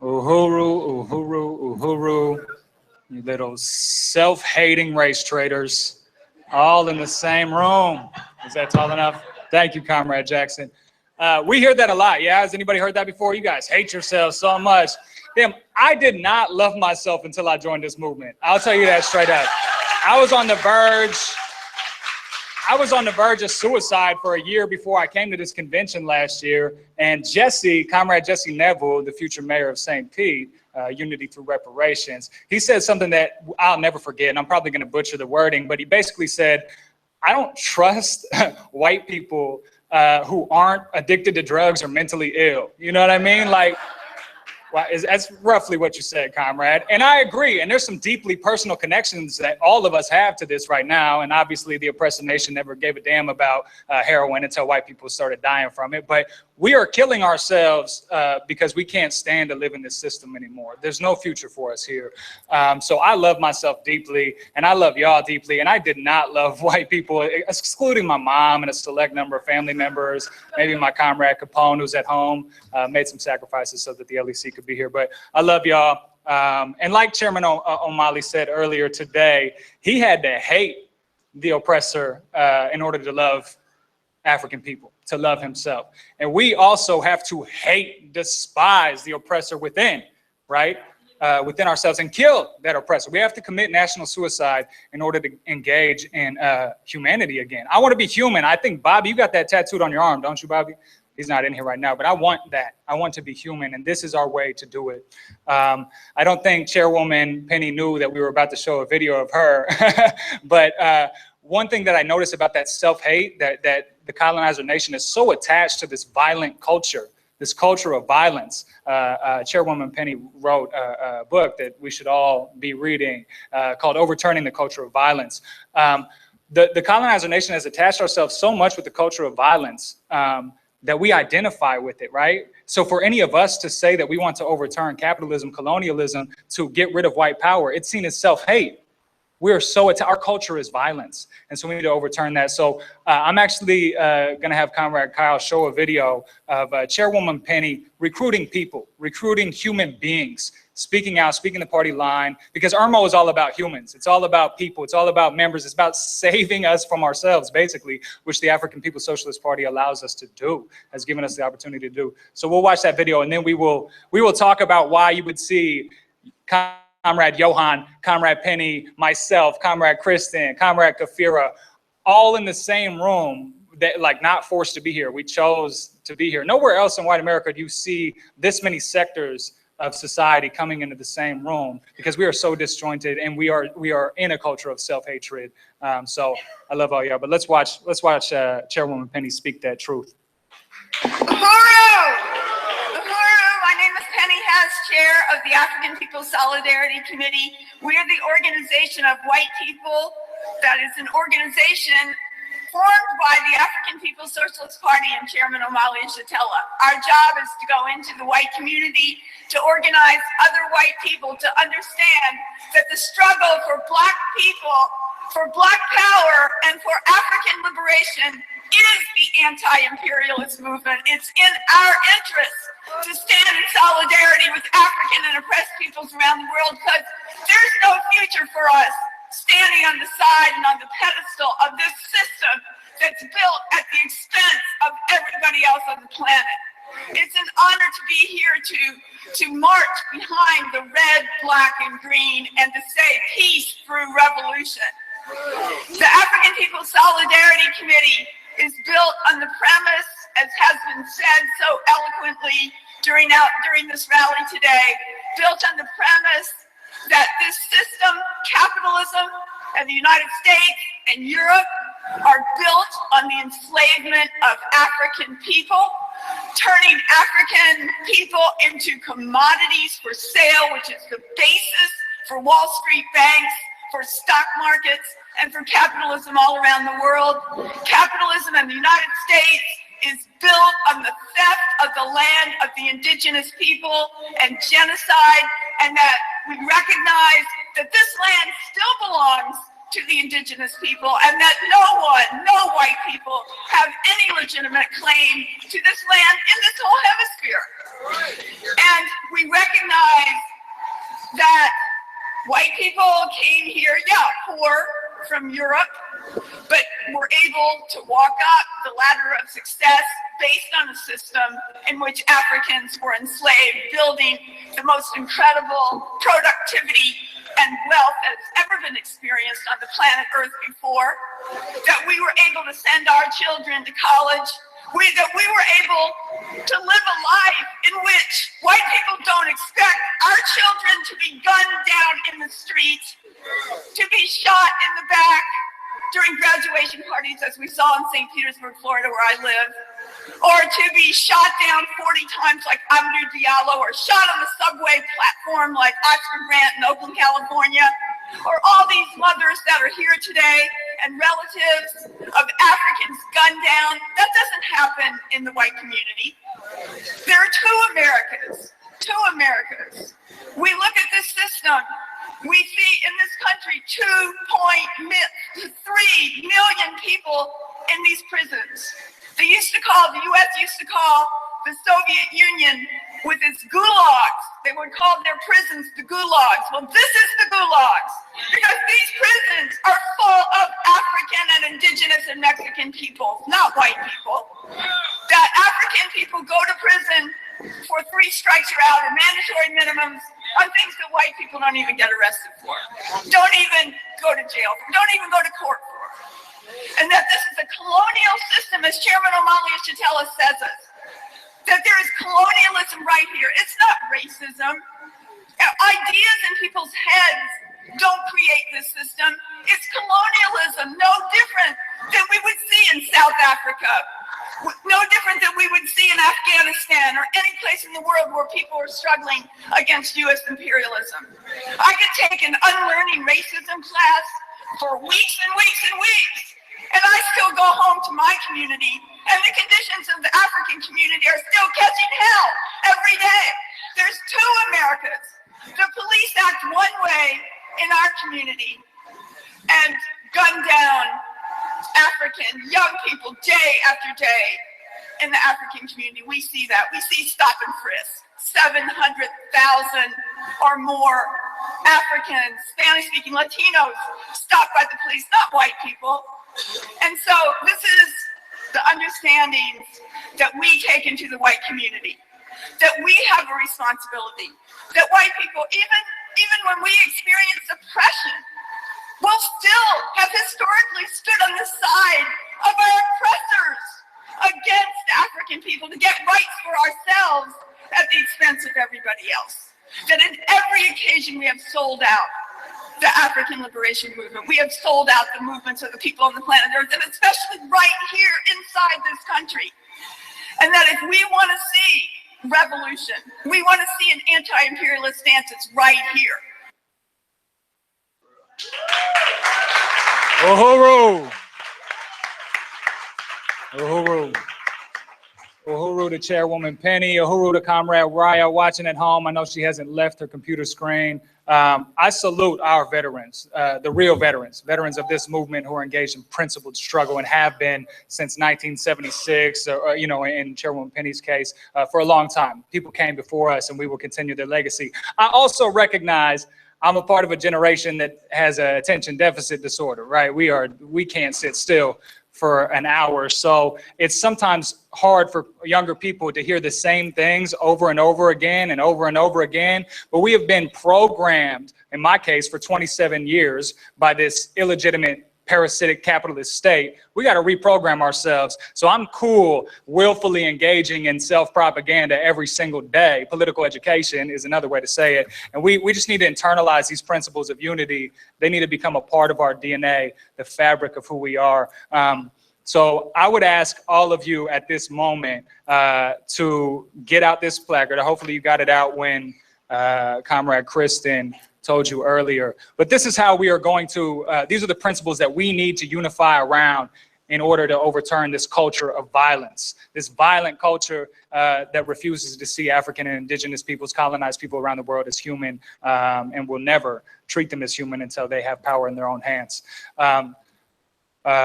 Uhuru, Uhuru, Uhuru. You little self-hating race traitors, all in the same room. Is that tall enough? Thank you, Comrade Jackson. We hear that a lot, yeah? Has anybody heard that before? You guys hate yourselves so much. Damn, I did not love myself until I joined this movement. I'll tell you that straight up. I was on the verge of suicide for a year before I came to this convention last year. And Comrade Jesse Neville, the future mayor of St. Pete, Unity Through Reparations, he said something that I'll never forget, and I'm probably gonna butcher the wording, but he basically said, I don't trust white people who aren't addicted to drugs or mentally ill. You know what I mean? Like, well, that's roughly what you said, comrade. And I agree. And there's some deeply personal connections that all of us have to this right now. And obviously the oppressive nation never gave a damn about heroin until white people started dying from it. But we are killing ourselves because we can't stand to live in this system anymore. There's no future for us here. So I love myself deeply, and I love y'all deeply, and I did not love white people, excluding my mom and a select number of family members, maybe my comrade Capone, who's at home, made some sacrifices so that the LEC could be here. But I love y'all. And like Chairman O'Malley said earlier today, he had to hate the oppressor in order to love African people, to love himself. And we also have to hate, despise the oppressor within, right? Within ourselves, and kill that oppressor. We have to commit national suicide in order to engage in humanity again. I want to be human. I think, Bobby, you got that tattooed on your arm, don't you, Bobby? He's not in here right now, but I want that. I want to be human, and this is our way to do it. I don't think Chairwoman Penny knew that we were about to show a video of her, but one thing that I noticed about that self-hate, that the colonizer nation is so attached to this violent culture, this culture of violence. Chairwoman Penny wrote a book that we should all be reading called Overturning the Culture of Violence. The colonizer nation has attached ourselves so much with the culture of violence that we identify with it, right? So for any of us to say that we want to overturn capitalism, colonialism, to get rid of white power, it's seen as self-hate. We are so, our culture is violence. And so we need to overturn that. So I'm actually gonna have Comrade Kyle show a video of Chairwoman Penny recruiting people, recruiting human beings, speaking out, speaking the party line, because IRMO is all about humans. It's all about people. It's all about members. It's about saving us from ourselves, basically, which the African People's Socialist Party allows us to do, has given us the opportunity to do. So we'll watch that video, and then we will talk about why you would see Comrade Johann, Comrade Penny, myself, Comrade Kristen, Comrade Kafira, all in the same room, that, like, not forced to be here. We chose to be here. Nowhere else in white America do you see this many sectors of society coming into the same room, because we are so disjointed, and we are in a culture of self-hatred. So I love all y'all, but let's watch Chairwoman Penny speak that truth. My name is Penny Hess, Chair of the African People's Solidarity Committee. We are the organization of white people that is an organization formed by the African People's Socialist Party and Chairman O'Malley and Shatella. Our job is to go into the white community, to organize other white people to understand that the struggle for Black people, for Black power, and for African liberation is the anti-imperialist movement. It's in our interest to stand in solidarity with African and oppressed peoples around the world, because there's no future for us standing on the side and on the pedestal of this system that's built at the expense of everybody else on the planet. It's an honor to be here to march behind the red, black, and green, and to say peace through revolution. The African People's Solidarity Committee is built on the premise, as has been said so eloquently during this rally today, built on the premise that this system, capitalism, and the United States and Europe are built on the enslavement of African people, turning African people into commodities for sale, which is the basis for Wall Street banks, for stock markets, and for capitalism all around the world. Capitalism in the United States is built on the theft of the land of the indigenous people and genocide, and that we recognize that this land still belongs to the indigenous people, and that no white people have any legitimate claim to this land in this whole hemisphere. And we recognize that white people came here, poor from Europe, but were able to walk up the ladder of success based on a system in which Africans were enslaved, building the most incredible productivity and wealth that has ever been experienced on the planet Earth before, that we were able to send our children to college, that we were able to live a life in which white people don't expect our children to be gunned down in the streets, to be shot in the back during graduation parties, as we saw in St. Petersburg, Florida, where I live, or to be shot down 40 times like Amadou Diallo, or shot on the subway platform like Oscar Grant in Oakland, California, or all these mothers that are here today and relatives of Africans gunned down. That doesn't happen in the white community. There are two Americas. We look at this system. We see in this country 2.3 million people in these prisons. The U.S. used to call the Soviet Union with its gulags. They would call their prisons the gulags. Well, this is the gulags because these prisons are full of African and indigenous and Mexican people, not white people. That African people go to prison for 3 strikes you're out or mandatory minimums on things that white people don't even get arrested for, don't even go to jail for, don't even go to court for. And that this is a colonial system, as Chairman Omali Yeshitela says it, that there is colonialism right here. It's not racism. Ideas in people's heads don't create this system. It's colonialism, no different than we would see in South Africa, no different than we would see in Afghanistan or any place in the world where people are struggling against U.S. imperialism. I could take an unlearning racism class for weeks and weeks and weeks, and I still go home to my community, and the conditions of the African community are still catching hell every day. There's 2 Americas. The police act one way in our community and gun down African young people day after day in the African community. We see that. We see stop and frisk. 700,000 or more Africans, Spanish-speaking Latinos stopped by the police, not white people. And so this is the understanding that we take into the white community, that we have a responsibility, that white people, even when we experience oppression, will still have historically stood on the side of our oppressors against African people to get rights for ourselves at the expense of everybody else. That in every occasion we have sold out the African liberation movement. We have sold out the movements of the people on the planet Earth, and especially right here inside this country. And that if we want to see revolution, we want to see an anti-imperialist stance, it's right here. Uhuru. Uhuru. Uhuru to Chairwoman Penny. Uhuru to Comrade Raya watching at home. I know she hasn't left her computer screen. I salute our veterans, the real veterans of this movement who are engaged in principled struggle and have been since 1976, you know, in Chairwoman Penny's case, for a long time. People came before us and we will continue their legacy. I also recognize I'm a part of a generation that has a attention deficit disorder, right? We can't sit still for an hour. So it's sometimes hard for younger people to hear the same things over and over again and over and over again. But we have been programmed, in my case, for 27 years by this illegitimate parasitic capitalist state. We got to reprogram ourselves. So I'm cool willfully engaging in self-propaganda every single day. Political education is another way to say it. And we just need to internalize these principles of unity. They need to become a part of our DNA, the fabric of who we are. So I would ask all of you at this moment to get out this placard. Hopefully you got it out when Comrade Kristen told you earlier. But this is how we are going to, these are the principles that we need to unify around in order to overturn this culture of violence, this violent culture that refuses to see African and indigenous peoples, colonized people around the world as human, and will never treat them as human until they have power in their own hands.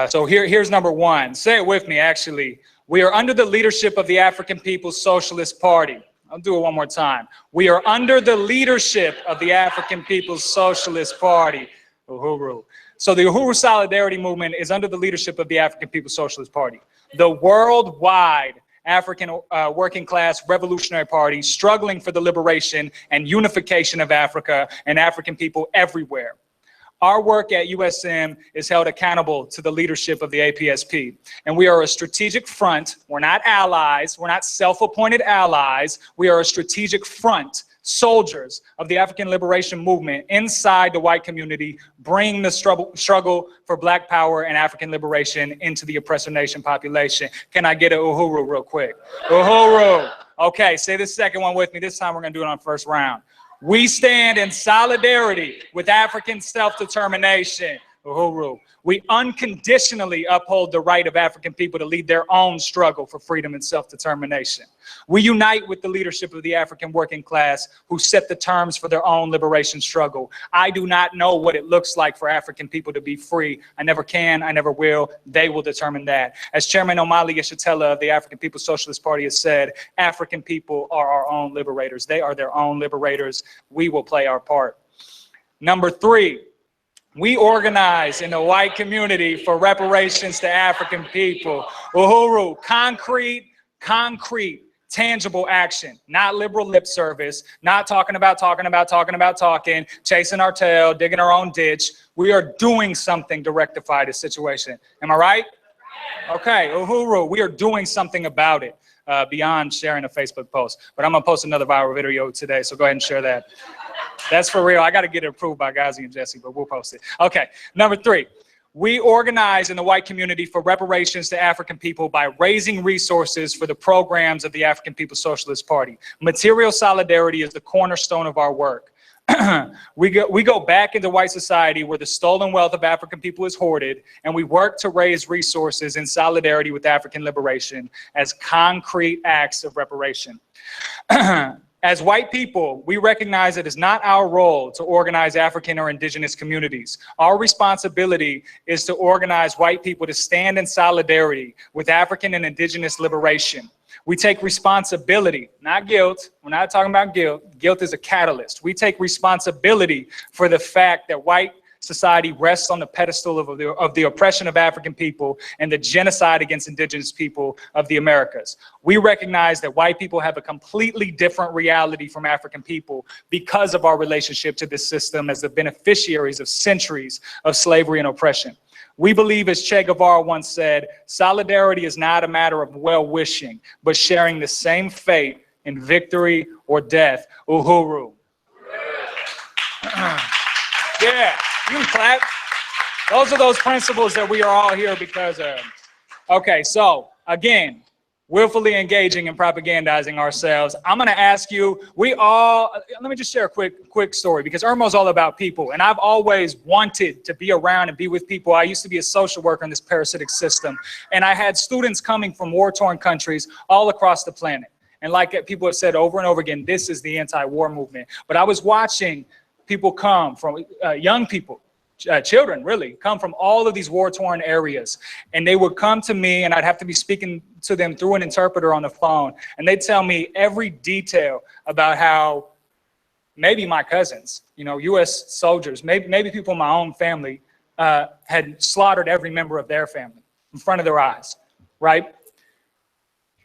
So here's number one. Say it with me, actually. We are under the leadership of the African People's Socialist Party. I'll do it one more time. We are under the leadership of the African People's Socialist Party, Uhuru. So the Uhuru Solidarity Movement is under the leadership of the African People's Socialist Party, the worldwide African working class revolutionary party struggling for the liberation and unification of Africa and African people everywhere. Our work at USM is held accountable to the leadership of the APSP, and we are a strategic front. We're not allies. We're not self-appointed allies. We are a strategic front, soldiers of the African liberation movement inside the white community, bringing the struggle for Black power and African liberation into the oppressor nation population. Can I get a Uhuru real quick? Uhuru. Okay, say this second one with me. This time we're gonna do it on first round. We stand in solidarity with African self-determination. Uhuru. We unconditionally uphold the right of African people to lead their own struggle for freedom and self-determination. We unite with the leadership of the African working class who set the terms for their own liberation struggle. I do not know what it looks like for African people to be free. I never can, I never will. They will determine that. As Chairman Omali Yeshitela of the African People's Socialist Party has said, African people are our own liberators. They are their own liberators. We will play our part. Number 3, we organize in the white community for reparations to African people. Uhuru, concrete, tangible action, not liberal lip service, not talking, chasing our tail, digging our own ditch. We are doing something to rectify this situation. Am I right? Okay, Uhuru, we are doing something about it beyond sharing a Facebook post. But I'm gonna post another viral video today, so go ahead and share that. That's for real. I got to get it approved by Gazi and Jesse, but we'll post it. Okay, number 3, we organize in the white community for reparations to African people by raising resources for the programs of the African People's Socialist Party. Material solidarity is the cornerstone of our work. We go back into white society where the stolen wealth of African people is hoarded, and we work to raise resources in solidarity with African liberation as concrete acts of reparation. As white people, we recognize it is not our role to organize African or indigenous communities. Our responsibility is to organize white people to stand in solidarity with African and indigenous liberation. We take responsibility, not guilt. We're not talking about guilt. Guilt is a catalyst. We take responsibility for the fact that white society rests on the pedestal of the oppression of African people and the genocide against indigenous people of the Americas. We recognize that white people have a completely different reality from African people because of our relationship to this system as the beneficiaries of centuries of slavery and oppression. We believe, as Che Guevara once said, solidarity is not a matter of well-wishing, but sharing the same fate in victory or death. Uhuru. Yeah. You can clap. Those are those principles that we are all here because of. Okay, so again, willfully engaging and propagandizing ourselves. I'm gonna ask you, let me just share a quick story because Irma's all about people, and I've always wanted to be around and be with people. I used to be a social worker in this parasitic system, and I had students coming from war-torn countries all across the planet. And like people have said over and over again, this is the anti-war movement. But I was watching people come from, young people, children really, come from all of these war-torn areas. And they would come to me and I'd have to be speaking to them through an interpreter on the phone. And they'd tell me every detail about how maybe my cousins, US soldiers, maybe people in my own family had slaughtered every member of their family in front of their eyes, right?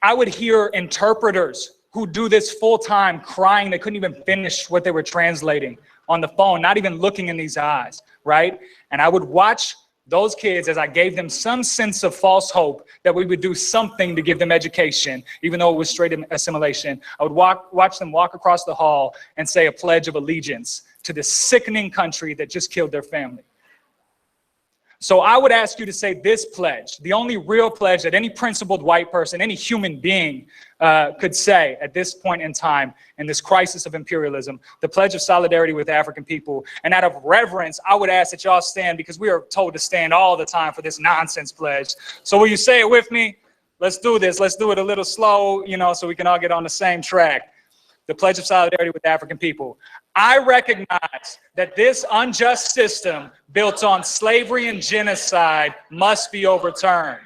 I would hear interpreters who do this full-time crying. They couldn't even finish what they were translating on the phone, not even looking in these eyes, right? And I would watch those kids as I gave them some sense of false hope that we would do something to give them education, even though it was straight assimilation. I would watch them walk across the hall and say a pledge of allegiance to this sickening country that just killed their family. So I would ask you to say this pledge, the only real pledge that any principled white person, any human being could say at this point in time in this crisis of imperialism, the pledge of solidarity with African people. And out of reverence, I would ask that y'all stand because we are told to stand all the time for this nonsense pledge. So will you say it with me? Let's do this. Let's do it a little slow, so we can all get on the same track. The pledge of solidarity with African people. I recognize that this unjust system built on slavery and genocide must be overturned.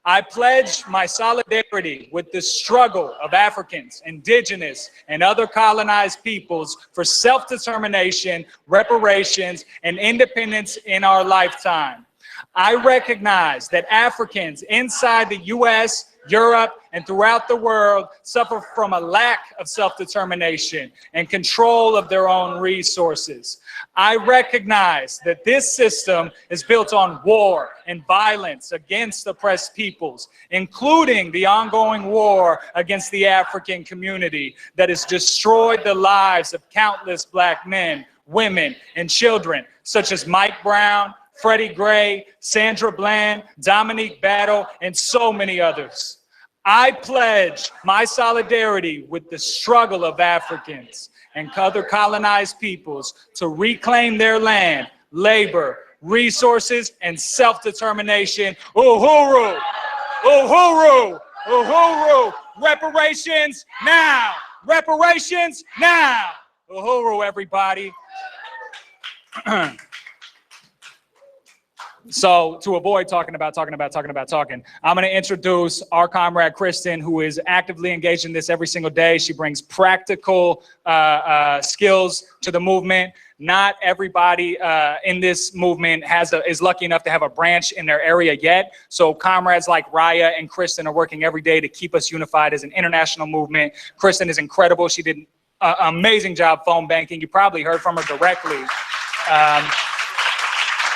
I pledge my solidarity with the struggle of Africans, indigenous, and other colonized peoples for self-determination, reparations, and independence in our lifetime. I recognize that Africans inside the US, Europe, and throughout the world suffer from a lack of self-determination and control of their own resources. I recognize that this system is built on war and violence against oppressed peoples, including the ongoing war against the African community that has destroyed the lives of countless Black men, women, and children, such as Mike Brown, Freddie Gray, Sandra Bland, Dominique Battle, and so many others. I pledge my solidarity with the struggle of Africans and other colonized peoples to reclaim their land, labor, resources, and self-determination. Uhuru! Uhuru! Uhuru! Reparations now! Reparations now! Uhuru, everybody. So to avoid talking, I'm going to introduce our comrade Kristen, who is actively engaged in this every single day. She brings practical skills to the movement. Not everybody in this movement is lucky enough to have a branch in their area yet. So comrades like Raya and Kristen are working every day to keep us unified as an international movement. Kristen is incredible. She did an amazing job phone banking. You probably heard from her directly.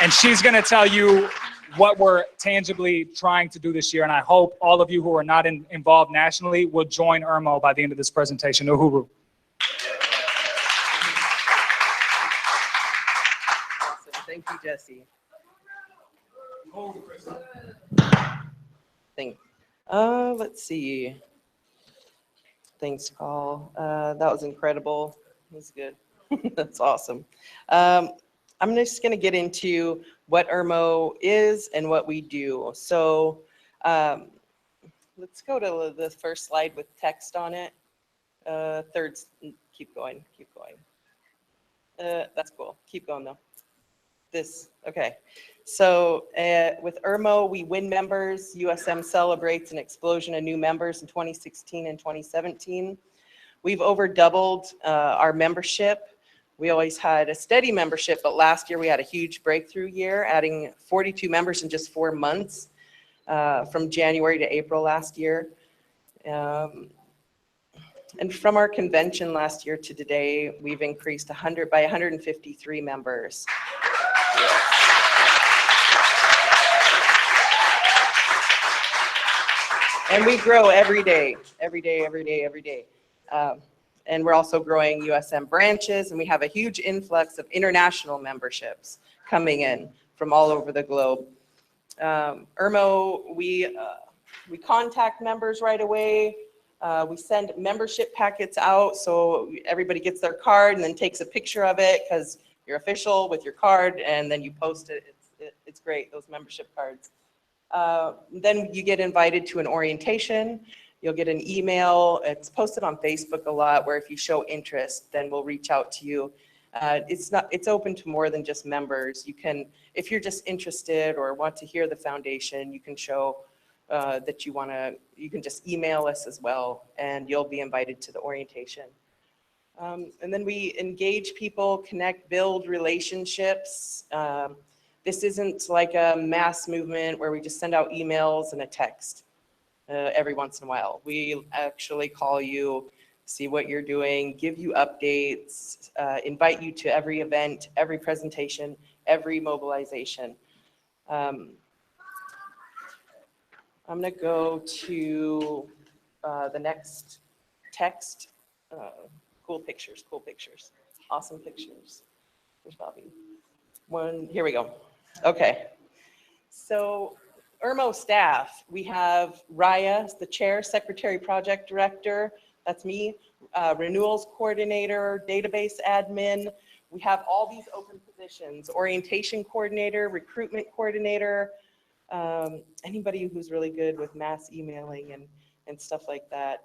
And she's going to tell you what we're tangibly trying to do this year. And I hope all of you who are not involved nationally will join IRMO by the end of this presentation. Uhuru. Awesome. Thank you, Jesse. Let's see. Thanks, Paul. That was incredible. That was good. That's awesome. I'm just going to get into what IRMO is and what we do. So let's go to the first slide with text on it. Third, keep going. That's cool. Keep going though. Okay. So with IRMO, we win members. USM celebrates an explosion of new members in 2016 and 2017. We've over doubled our membership. We always had a steady membership, but last year we had a huge breakthrough year, adding 42 members in just 4 months, from January to April last year. And from our convention last year to today, we've increased by 153 members. And we grow every day. And we're also growing USM branches, and we have a huge influx of international memberships coming in from all over the globe. IRMO, we contact members right away. We send membership packets out so everybody gets their card and then takes a picture of it because you're official with your card, and then you post it. It's great, those membership cards. Then you get invited to an orientation. You'll get an email. It's posted on Facebook a lot, where if you show interest, then we'll reach out to you. It's open to more than just members. You can, if you're just interested or want to hear the foundation, you can show that you can just email us as well, and you'll be invited to the orientation. And then we engage people, connect, build relationships. This isn't like a mass movement where we just send out emails and a text every once in a while. We actually call you, see what you're doing, give you updates, invite you to every event, every presentation, every mobilization. I'm gonna go to the next text. Cool pictures, awesome pictures. Where's Bobby? Here we go. Okay, so IRMO staff, we have Raya, the chair, secretary, project director, that's me, renewals coordinator, database admin. We have all these open positions, orientation coordinator, recruitment coordinator, anybody who's really good with mass emailing and stuff like that.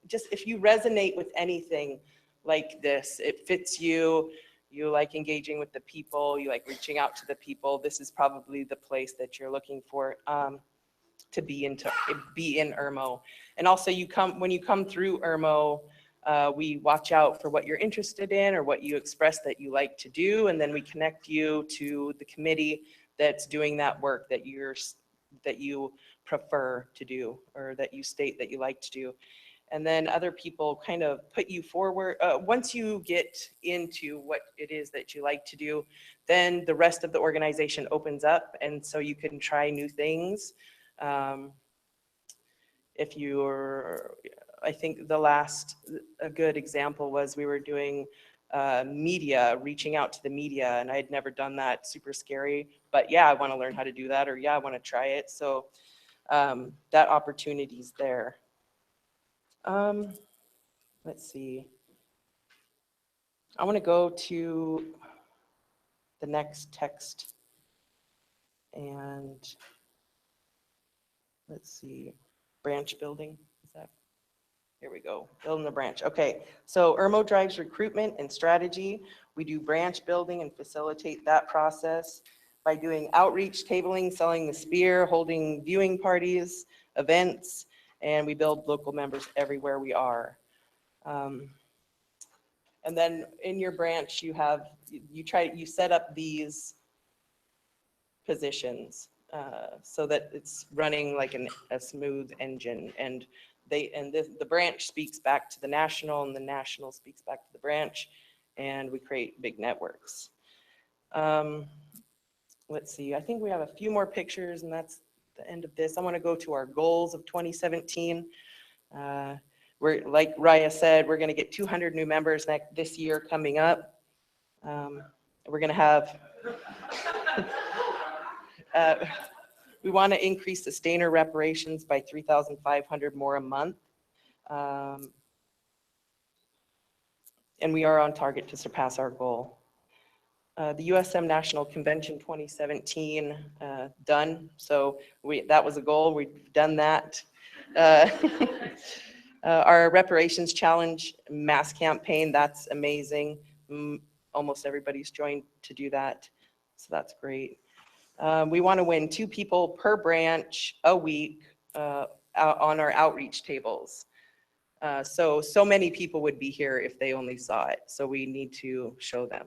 Just if you resonate with anything like this, it fits you, you like engaging with the people, you like reaching out to the people, this is probably the place that you're looking for to be in IRMO. And also when you come through IRMO, we watch out for what you're interested in or what you express that you like to do, and then we connect you to the committee that's doing that work that you prefer to do or that you state that you like to do. And then other people kind of put you forward. Once you get into what it is that you like to do, then the rest of the organization opens up, and so you can try new things. If you're, I think a good example was we were doing media, reaching out to the media, and I had never done that, super scary, but yeah, I want to learn how to do that, or yeah, I want to try it. So that opportunity's there. Let's see. I want to go to the next text And let's see, branch building, is that? Here we go, building the branch. Okay, so IRMO drives recruitment and strategy. We do branch building and facilitate that process by doing outreach, tabling, selling the spear, holding viewing parties, events, and we build local members everywhere we are. And then in your branch, you have, you set up these positions so that it's running like a smooth engine, and the branch speaks back to the national, and the national speaks back to the branch, and we create big networks. Let's see, I think we have a few more pictures, and that's the end of this. I want to go to our goals of 2017. We're, like Raya said, we're going to get 200 new members this year coming up. We're going to have, we want to increase sustainer reparations by 3,500 more a month. And we are on target to surpass our goal. The USM National Convention 2017 done. So that was a goal. We've done that. Our Reparations Challenge mass campaign, that's amazing. Almost everybody's joined to do that. So that's great. We want to win 2 people per branch a week on our outreach tables. So many people would be here if they only saw it. So we need to show them.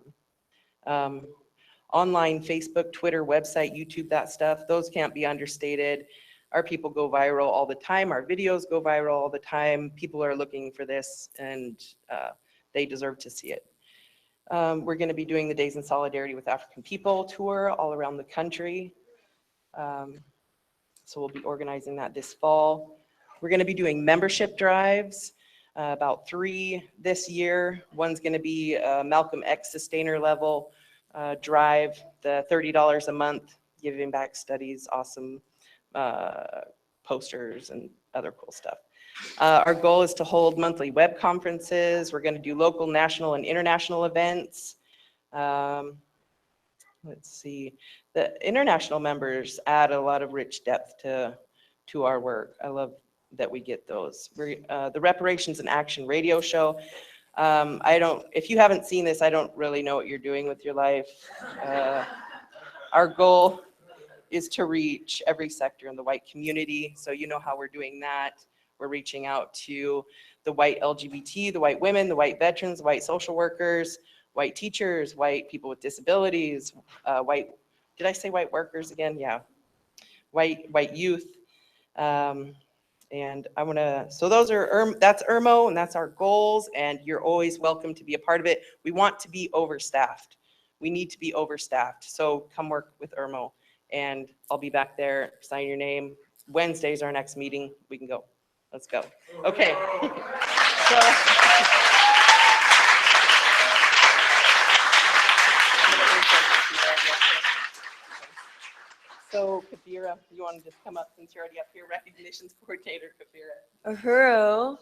Online, Facebook, Twitter, website, YouTube, that stuff, those can't be understated. Our people go viral all the time. Our videos go viral all the time. People are looking for this, and they deserve to see it. We're going to be doing the Days in Solidarity with African People tour all around the country. So we'll be organizing that this fall. We're going to be doing membership drives, about 3 this year. One's going to be Malcolm X Sustainer level drive, the $30 a month, giving back studies, awesome posters and other cool stuff. Our goal is to hold monthly web conferences. We're going to do local, national, and international events. Let's see, the international members add a lot of rich depth to our work. I love that we get those. The Reparations in Action radio show. If you haven't seen this, I don't really know what you're doing with your life. Our goal is to reach every sector in the white community. So you know how we're doing that. We're reaching out to the white LGBT, the white women, the white veterans, the white social workers, white teachers, white people with disabilities, did I say white workers again? Yeah. White youth. And I want to, so those are, that's IRMO, and that's our goals, and you're always welcome to be a part of it. We want to be overstaffed. We need to be overstaffed. So come work with IRMO, and I'll be back there, sign your name. Wednesday's our next meeting. We can go. Let's go. Okay. So Kafira, you want to just come up since you're already up here? Recognitions coordinator, Kafira. Uhuru.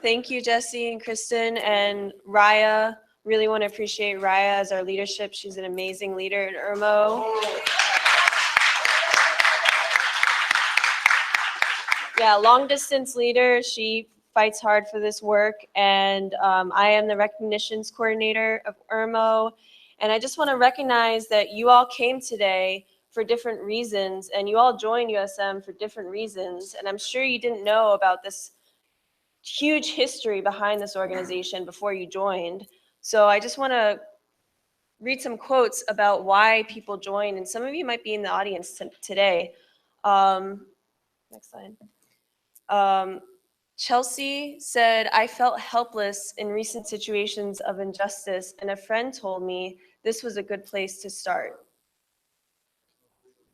Thank you, Jesse and Kristen and Raya. Really want to appreciate Raya as our leadership. She's an amazing leader in IRMO. Yeah, long distance leader. She fights hard for this work, and I am the recognitions coordinator of IRMO. And I just want to recognize that you all came today for different reasons, and you all joined USM for different reasons. And I'm sure you didn't know about this huge history behind this organization before you joined. So I just want to read some quotes about why people joined, and some of you might be in the audience today. Next slide. Chelsea said, "I felt helpless in recent situations of injustice, and a friend told me this was a good place to start."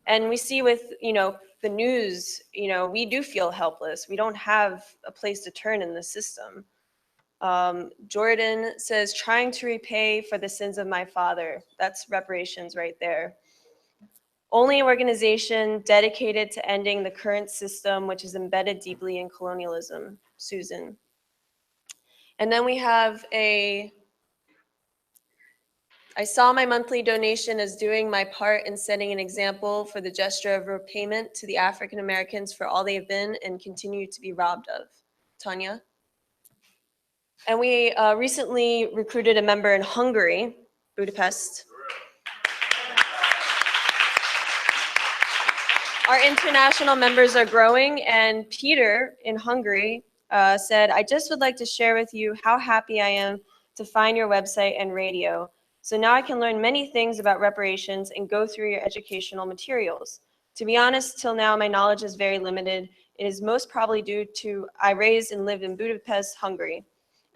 And we see with, the news, we do feel helpless. We don't have a place to turn in the system. Jordan says, "Trying to repay for the sins of my father." That's reparations right there. "Only organization dedicated to ending the current system, which is embedded deeply in colonialism." Susan. And then we have I saw my monthly donation as doing my part in setting an example for the gesture of repayment to the African Americans for all they have been and continue to be robbed of. Tanya. And we recently recruited a member in Hungary, Budapest. Our international members are growing, and Peter in Hungary said, I just would like to share with you how happy I am to find your website and radio. So now I can learn many things about reparations and go through your educational materials. To be honest, till now my knowledge is very limited. It is most probably due to I raised and lived in Budapest, Hungary.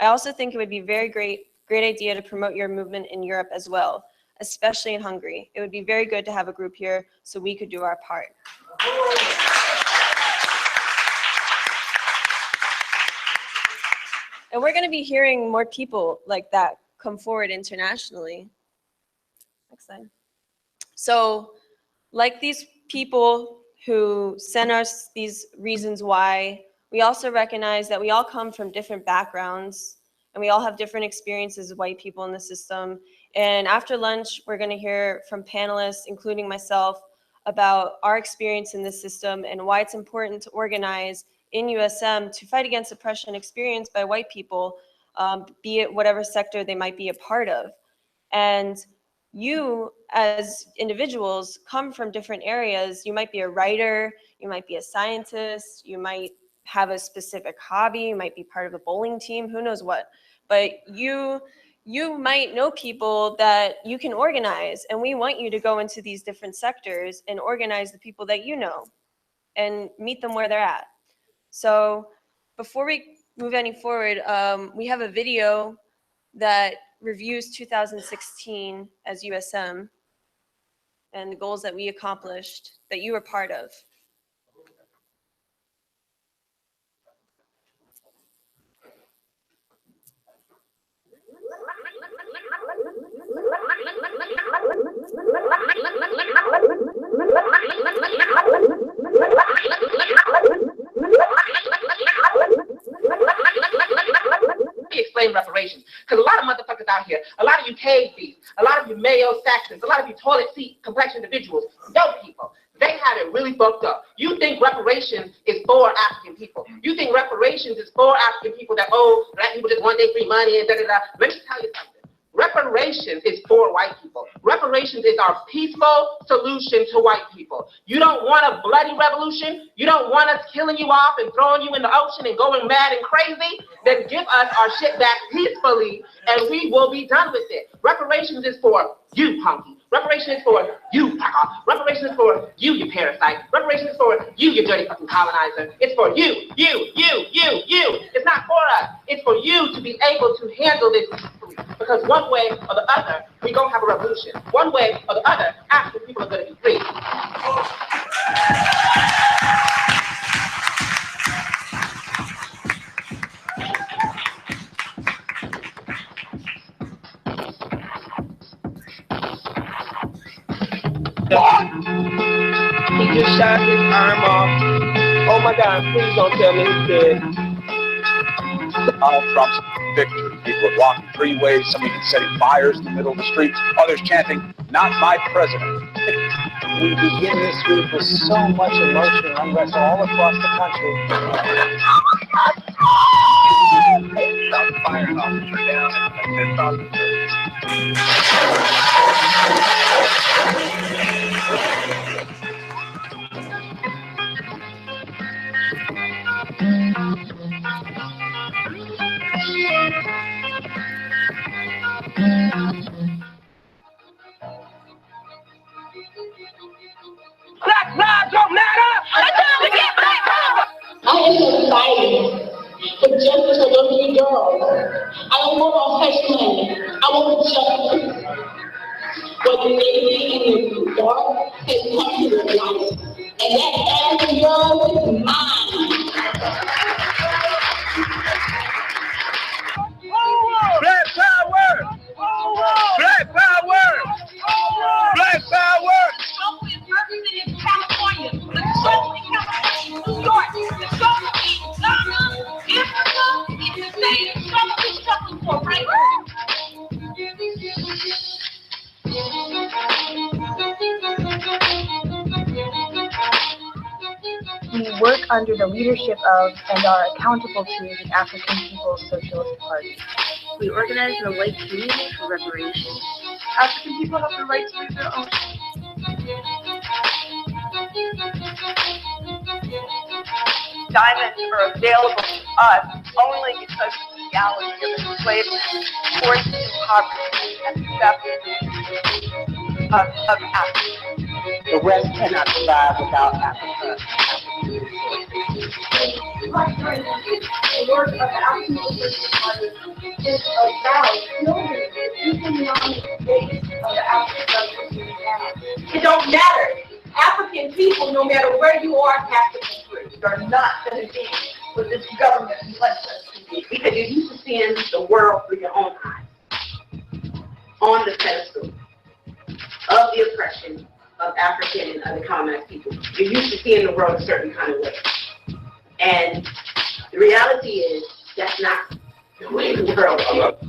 I also think it would be very great idea to promote your movement in Europe as well, especially in Hungary. It would be very good to have a group here so we could do our part. And we're going to be hearing more people like that come forward internationally. Next slide. So, like these people who send us these reasons why, we also recognize that we all come from different backgrounds and we all have different experiences as white people in the system. And after lunch, we're going to hear from panelists, including myself, about our experience in this system and why it's important to organize in USM to fight against oppression experienced by white people, be it whatever sector they might be a part of. And you as individuals come from different areas. You might be a writer, you might be a scientist, you might have a specific hobby, you might be part of a bowling team, who knows what. But you might know people that you can organize, and we want you to go into these different sectors and organize the people that you know and meet them where they're at. So before we move any forward, we have a video that reviews 2016 as USM and the goals that we accomplished that you were part of. Explain reparations, because a lot of motherfuckers out here, a lot of you cave thieves, a lot of you Mayo Saxons, a lot of you toilet seat complexion individuals, dope people, they had it really fucked up. You think reparations is for African people. You think reparations is for African people that, oh, black people just want their free money and da-da-da. Let me tell you something. Reparations is for white people. Reparations is our peaceful solution to white people. You don't want a bloody revolution. You don't want us killing you off and throwing you in the ocean and going mad and crazy. Then give us our shit back peacefully and we will be done with it. Reparations is for you, punky. Reparations is for you, packer. Reparations is for you, you parasite. Reparations is for you, you dirty fucking colonizer. It's for you. It's not for us. It's for you to be able to handle this peacefully. Because one way or the other, we're going to have a revolution. One way or the other, African people are going to be free. He just shot his arm off. Oh my God, please don't tell me he's dead. Donald Trump's victory. People are blocking freeways, some even setting fires in the middle of the streets, others chanting, "Not my president." We begin this week with so much emotion and unrest all across the country. Fire officers down at 10,000. Black lives don't matter! We get black power! I am fighting for justice for those three girls. I don't want all hush money. I want justice. What the lady in the dark has come to the light. And that African girl is mine. Black power! Black power! Black power! California, the struggle in California, New York, the struggle in Ghana, Africa, in the same struggle we're struggling for right now. We work under the leadership of and are accountable to the African People's Socialist Party. We organize in the white community for reparations. African people have the right to make their own. Diamonds are available to us only because of the reality of enslavement, forced poverty, and theft of Africa. The West cannot survive without Africa. The work of the African Socialist Party is about building the economic base of the African Revolution. It don't matter. African people, no matter where you are, have to be free. You're not going to be what this government wants us to be, because you're used to seeing the world through your own eyes, on the pedestal of the oppression of African and other colonized people. You're used to seeing the world a certain kind of way. And the reality is, that's not the way the world is.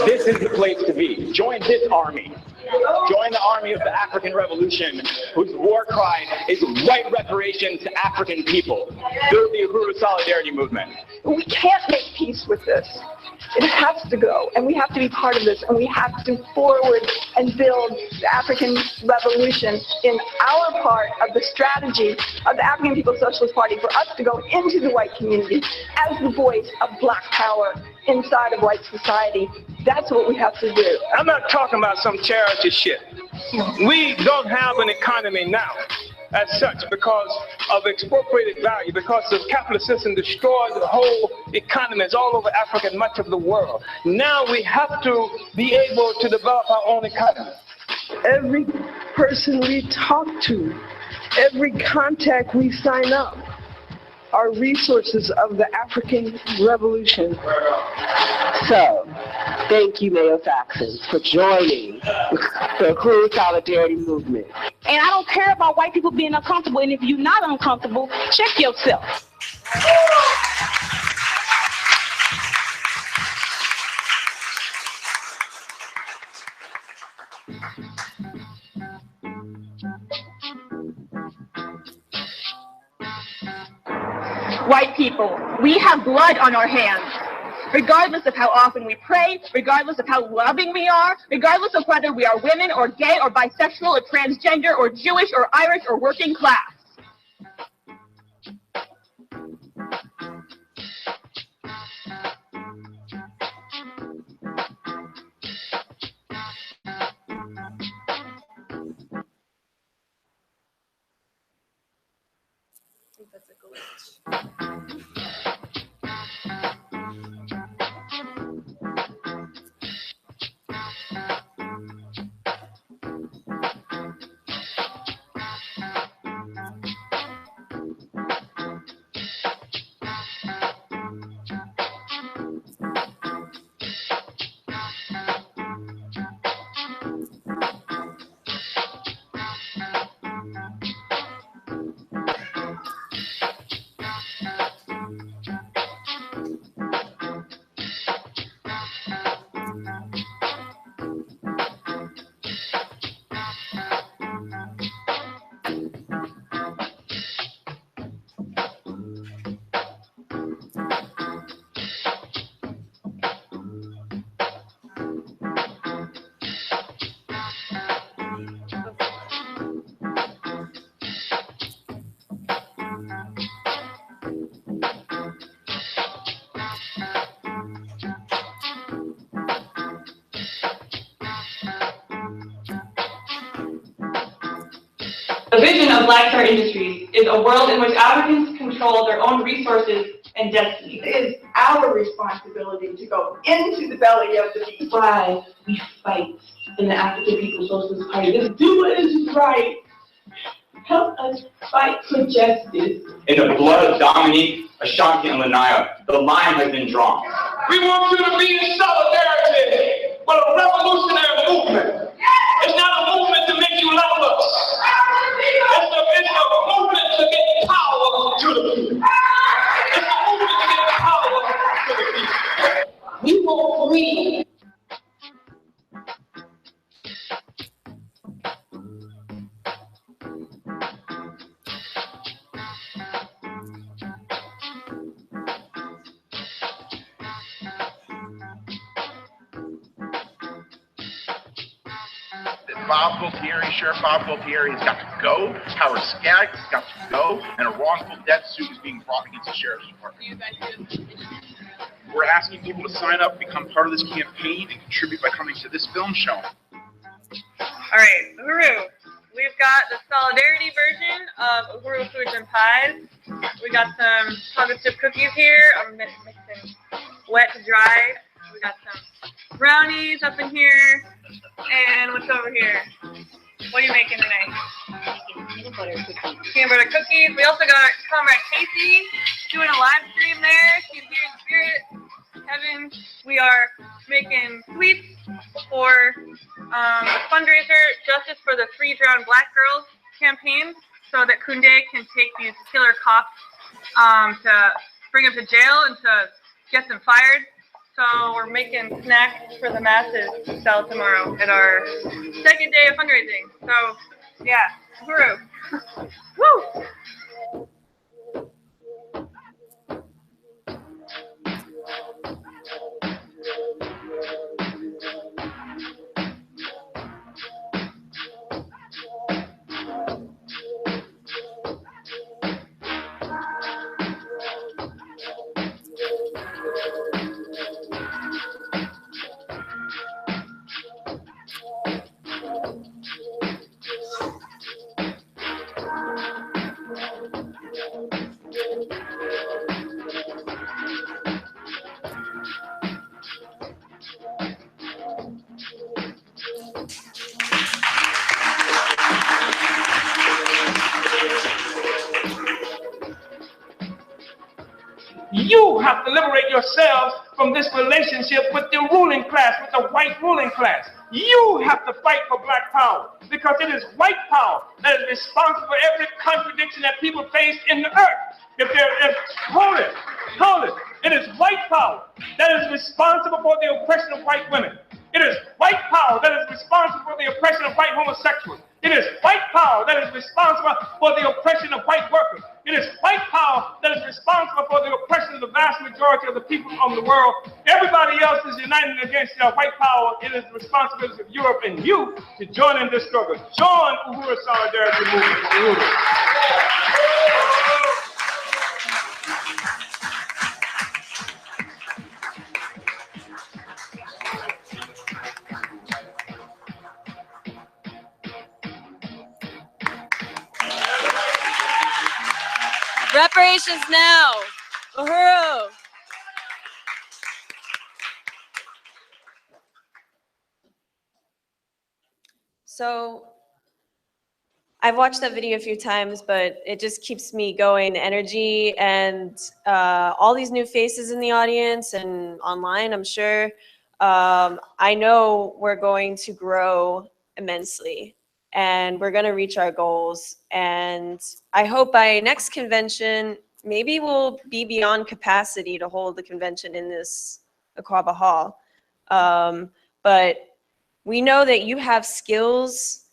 This is the place to be. Join this army. Join the army of the African Revolution, whose war cry is white reparations to African people. Build the Uhuru Solidarity Movement. We can't make peace with this. It has to go, and we have to be part of this, and we have to forward and build the African Revolution in our part of the strategy of the African People's Socialist Party for us to go into the white community as the voice of Black power inside of white society. That's what we have to do. I'm not talking about some charity shit. We don't have an economy now as such because of expropriated value, because the capitalist system destroyed the whole economies all over Africa and much of the world. Now we have to be able to develop our own economy. Every person we talk to, every contact we sign up, are resources of the African Revolution. So, thank you, Mayor Faxon, for joining the Uhuru Solidarity Movement. And I don't care about white people being uncomfortable, and if you're not uncomfortable, check yourself. White people, we have blood on our hands. Regardless of how often we pray, regardless of how loving we are, regardless of whether we are women or gay or bisexual or transgender or Jewish or Irish or working class. The vision of Black Star Industries is a world in which Africans control their own resources and destiny. It is our responsibility to go into the belly of the beast. Why we fight in the African People's Socialist Party. Just do what is right. Help us fight for justice. In the blood of Dominique, Ashaunti, and Anai, the line has been drawn. We want you to be in solidarity with a revolutionary movement. It's not a movement to make you love us. Bob Gualtieri, Sheriff Bob Gualtieri has got to go. Howard Skaggs has got to go. And a wrongful death suit is being brought against the Sheriff's Department. We're asking people to sign up, become part of this campaign, and contribute by coming to this film showing. All right, Uhuru. We've got the Solidarity version of Uhuru Foods and Pies. We got some chocolate chip cookies here. I'm mixing wet to dry. We got some brownies up in here. And what's over here? What are you making tonight? Peanut butter cookies. Peanut butter cookies. We also got Comrade Casey doing a live stream there. She's here in spirit. Heaven. We are making sweets for a fundraiser, Justice for the Free Drowned Black Girls campaign, so that Kunde can take these killer cops to bring them to jail and to get them fired. So we're making snacks for the masses to sell tomorrow at our second day of fundraising. So yeah, Uhuru. Woo! You have to liberate yourselves from this relationship with the ruling class, with the white ruling class. You have to fight for black power, because it is white power that is responsible for every contradiction that people face in the earth. Hold it. It is white power that is responsible for the oppression of white women. It is white power that is responsible for the oppression of white homosexuals. It is white power that is responsible for the oppression of white workers. It is white power that is responsible for the oppression of the vast majority of the people of the world. Everybody else is united against white power. It is the responsibility of Europe and you to join in this struggle. Join Uhuru Solidarity Movement. Uhuru. Reparations now. Uhuru. So I've watched that video a few times, but it just keeps me going. The energy and all these new faces in the audience and online, I'm sure. I know we're going to grow immensely and we're going to reach our goals. And I hope by next convention, maybe we'll be beyond capacity to hold the convention in this Aquaba Hall. But we know that you have skills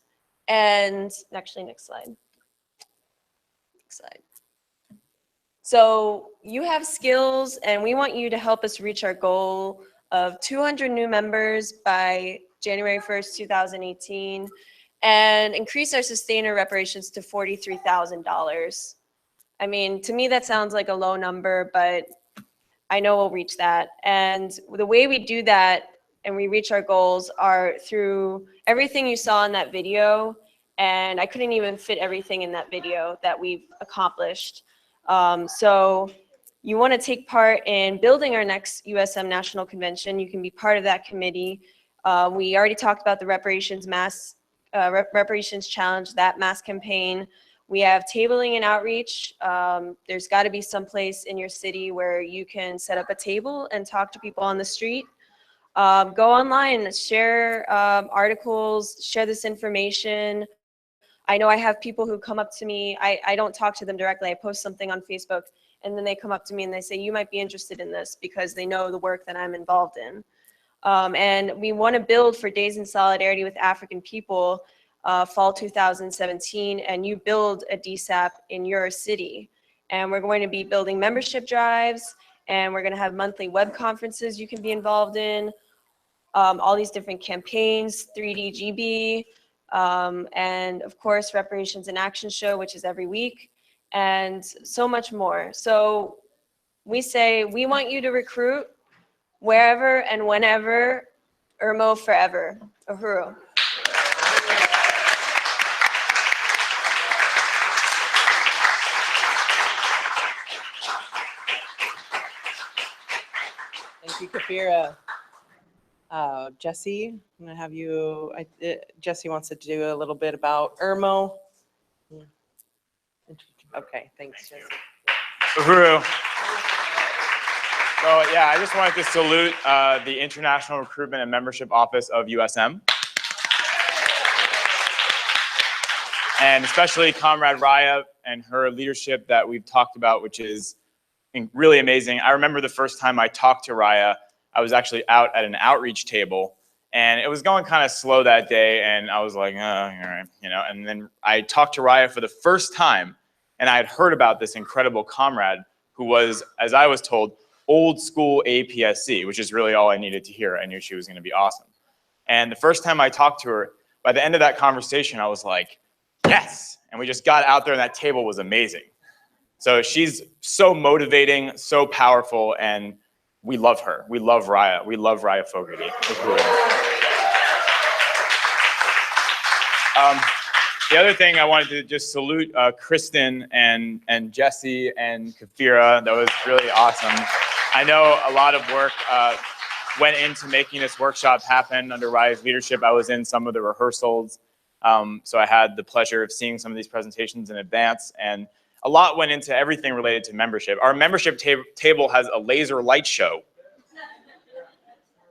and actually next slide. So you have skills and we want you to help us reach our goal of 200 new members by January 1st, 2018 and increase our sustainer reparations to $43,000. I mean, to me, that sounds like a low number, but I know we'll reach that. And the way we do that and we reach our goals are through everything you saw in that video. And I couldn't even fit everything in that video that we've accomplished. So you want to take part in building our next USM National Convention. You can be part of that committee. We already talked about the Reparations Challenge, that mass campaign. We have tabling and outreach. There's got to be some place in your city where you can set up a table and talk to people on the street. Go online, share articles, share this information. I know I have people who come up to me. I don't talk to them directly. I post something on Facebook and then they come up to me and they say, you might be interested in this, because they know the work that I'm involved in. And we want to build for Days in Solidarity with African People fall 2017, and you build a DSAP in your city. And we're going to be building membership drives, and we're going to have monthly web conferences you can be involved in, all these different campaigns, 3DGB, and of course, Reparations in Action show, which is every week, and so much more. So we say, we want you to recruit wherever and whenever, Irmo forever, Uhuru. Thank you, Kafira. Jesse, I'm gonna have you, Jesse wants to do a little bit about Irmo. Okay, thanks, Jesse. Uhuru. So yeah, I just wanted to salute the International Recruitment and Membership Office of USM. And especially Comrade Raya and her leadership that we've talked about, which is really amazing. I remember the first time I talked to Raya, I was actually out at an outreach table, and it was going kind of slow that day, and I was like, oh, all right, you know, and then I talked to Raya for the first time, and I had heard about this incredible comrade who was, as I was told, old school APSC, which is really all I needed to hear. I knew she was going to be awesome. And the first time I talked to her, by the end of that conversation, I was like, yes! And we just got out there, and that table was amazing. So she's so motivating, so powerful, and we love her. We love Raya. We love Raya Fogarty. The other thing I wanted to just salute Kristen and Jesse and Kafira. That was really awesome. I know a lot of work went into making this workshop happen under Raya's leadership. I was in some of the rehearsals, so I had the pleasure of seeing some of these presentations in advance, and a lot went into everything related to membership. Our membership table has a laser light show.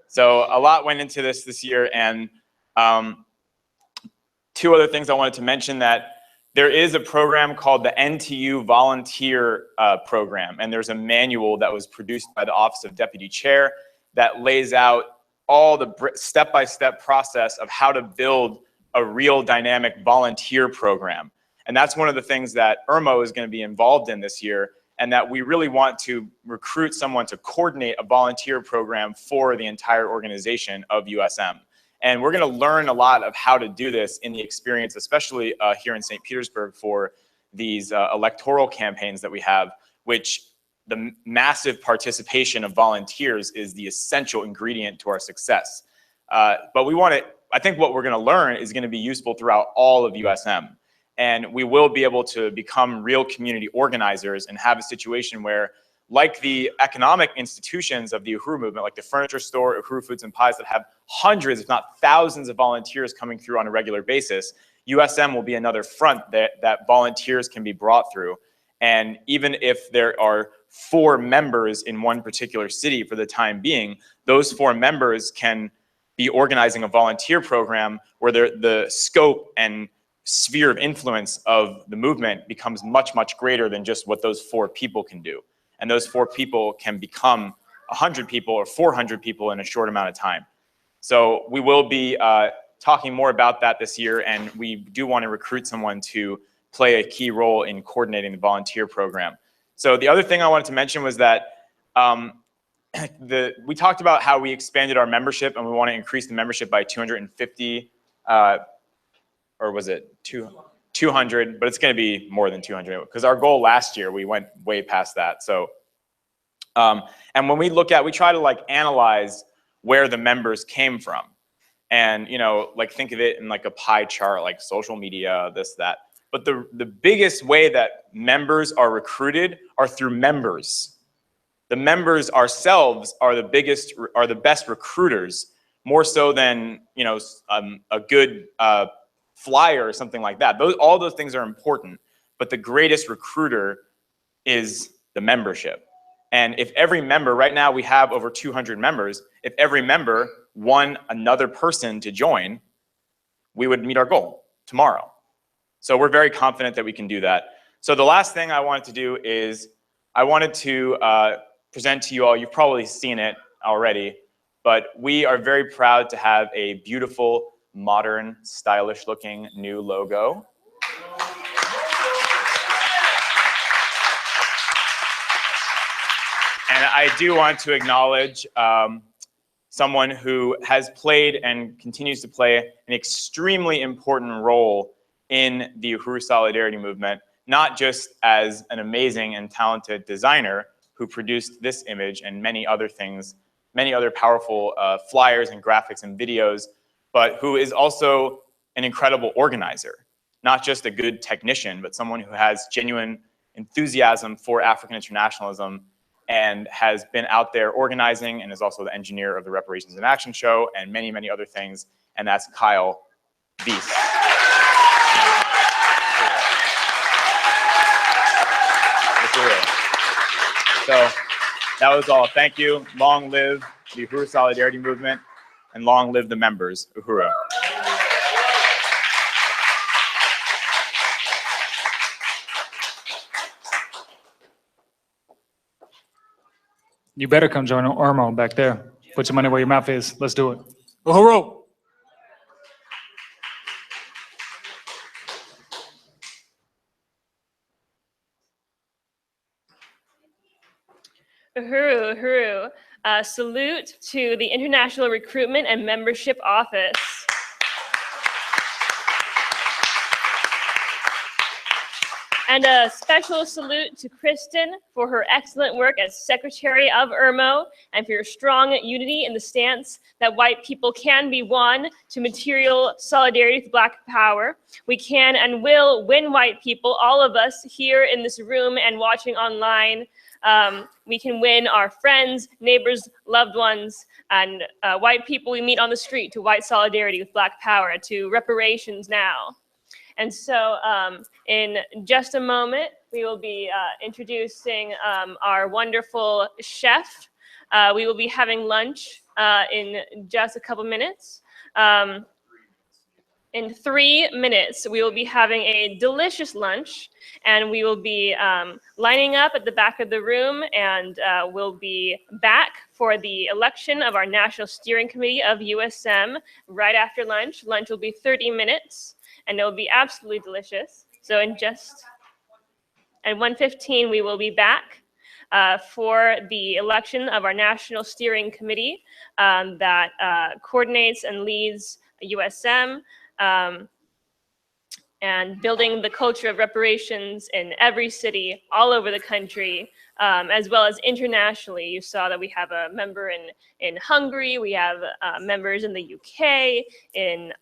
So a lot went into this year, and two other things I wanted to mention, that there is a program called the NTU Volunteer Program, and there's a manual that was produced by the Office of Deputy Chair that lays out all the step-by-step process of how to build a real dynamic volunteer program. And that's one of the things that Irmo is going to be involved in this year, and that we really want to recruit someone to coordinate a volunteer program for the entire organization of USM. And we're going to learn a lot of how to do this in the experience, especially here in St. Petersburg for these electoral campaigns that we have, which the massive participation of volunteers is the essential ingredient to our success. But we want to, I think what we're going to learn is going to be useful throughout all of USM. And we will be able to become real community organizers and have a situation where, like the economic institutions of the Uhuru movement, like the furniture store, Uhuru Foods and Pies, that have hundreds, if not thousands of volunteers coming through on a regular basis, USM will be another front that volunteers can be brought through. And even if there are 4 members in one particular city for the time being, those 4 members can be organizing a volunteer program where the scope and sphere of influence of the movement becomes much, much greater than just what those 4 people can do. And those 4 people can become 100 people or 400 people in a short amount of time. So we will be talking more about that this year, and we do want to recruit someone to play a key role in coordinating the volunteer program. So the other thing I wanted to mention was that we talked about how we expanded our membership, and we want to increase the membership by 250, or was it 200, but it's going to be more than 200 because our goal last year, we went way past that. So, and when we look at, we try to like analyze where the members came from, and like think of it in like a pie chart, like social media, this, that. But the biggest way that members are recruited are through members. The members ourselves are the best recruiters, more so than a good flyer or something like that. All those things are important, but the greatest recruiter is the membership. And if every member, right now we have over 200 members, if every member won another person to join, we would meet our goal tomorrow. So we're very confident that we can do that. So the last thing I wanted to do is I wanted to present to you all, you've probably seen it already, but we are very proud to have a beautiful, modern, stylish looking new logo. And I do want to acknowledge someone who has played and continues to play an extremely important role in the Uhuru Solidarity movement, not just as an amazing and talented designer who produced this image and many other things, many other powerful flyers and graphics and videos, but who is also an incredible organizer, not just a good technician, but someone who has genuine enthusiasm for African internationalism and has been out there organizing and is also the engineer of the Reparations in Action show and many, many other things, and that's Kyle Wiese. So that was all. Thank you. Long live the Uhuru Solidarity Movement, and long live the members. Uhuru. You better come join Irmo back there. Put your money where your mouth is. Let's do it. Uhuru. Uhuru, Uhuru. Salute to the International Recruitment and Membership Office. And a special salute to Kristen for her excellent work as Secretary of IRMO and for your strong unity in the stance that white people can be won to material solidarity with Black power. We can and will win white people, all of us here in this room and watching online. We can win our friends, neighbors, loved ones, and white people we meet on the street to white solidarity with Black power, to reparations now. And so in just a moment, we will be introducing our wonderful chef. We will be having lunch in just a couple minutes. In 3 minutes, we will be having a delicious lunch, and we will be lining up at the back of the room, and we'll be back for the election of our National Steering Committee of USM right after lunch. Lunch will be 30 minutes. And it will be absolutely delicious. So at 1:15, we will be back for the election of our National Steering Committee that coordinates and leads USM and building the culture of reparations in every city all over the country, as well as internationally. You saw that we have a member in Hungary, we have members in the UK, in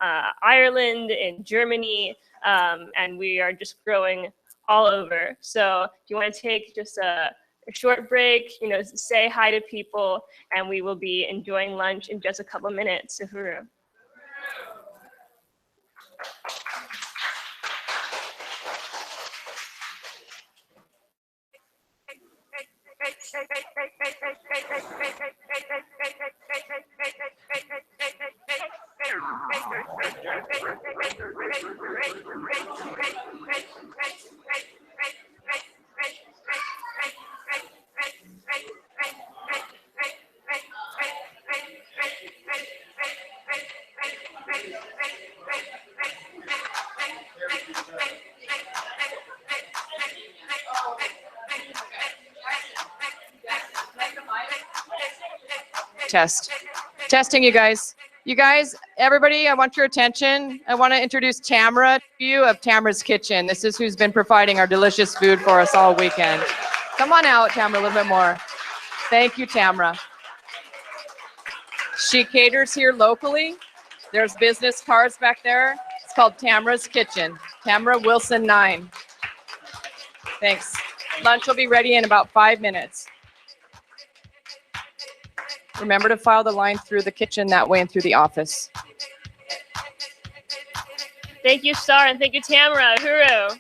Ireland, in Germany, and we are just growing all over. So if you want to take just a short break, say hi to people, and we will be enjoying lunch in just a couple minutes. Uhuru. Testing, you guys. You guys, everybody, I want your attention. I want to introduce Tamara to you of Tamara's Kitchen. This is who's been providing our delicious food for us all weekend. Come on out, Tamara, a little bit more. Thank you, Tamara. She caters here locally. There's business cards back there. It's called Tamara's Kitchen. Tamara Wilson 9. Thanks. Lunch will be ready in about 5 minutes. Remember to file the line through the kitchen that way and through the office. Thank you, Star, and thank you, Tamara. Uhuru.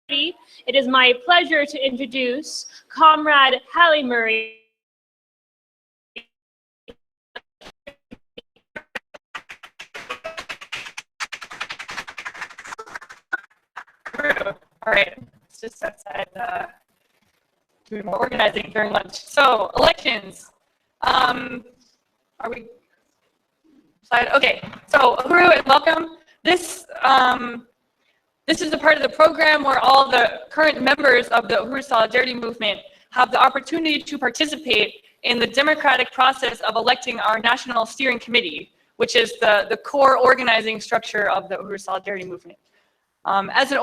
It is my pleasure to introduce Comrade Halle Murray. All right, let's just set aside doing more organizing during lunch. So elections, are we? Okay, so Uhuru and welcome. This is a part of the program where all the current members of the Uhuru Solidarity Movement have the opportunity to participate in the democratic process of electing our National Steering Committee, which is the core organizing structure of the Uhuru Solidarity Movement. As an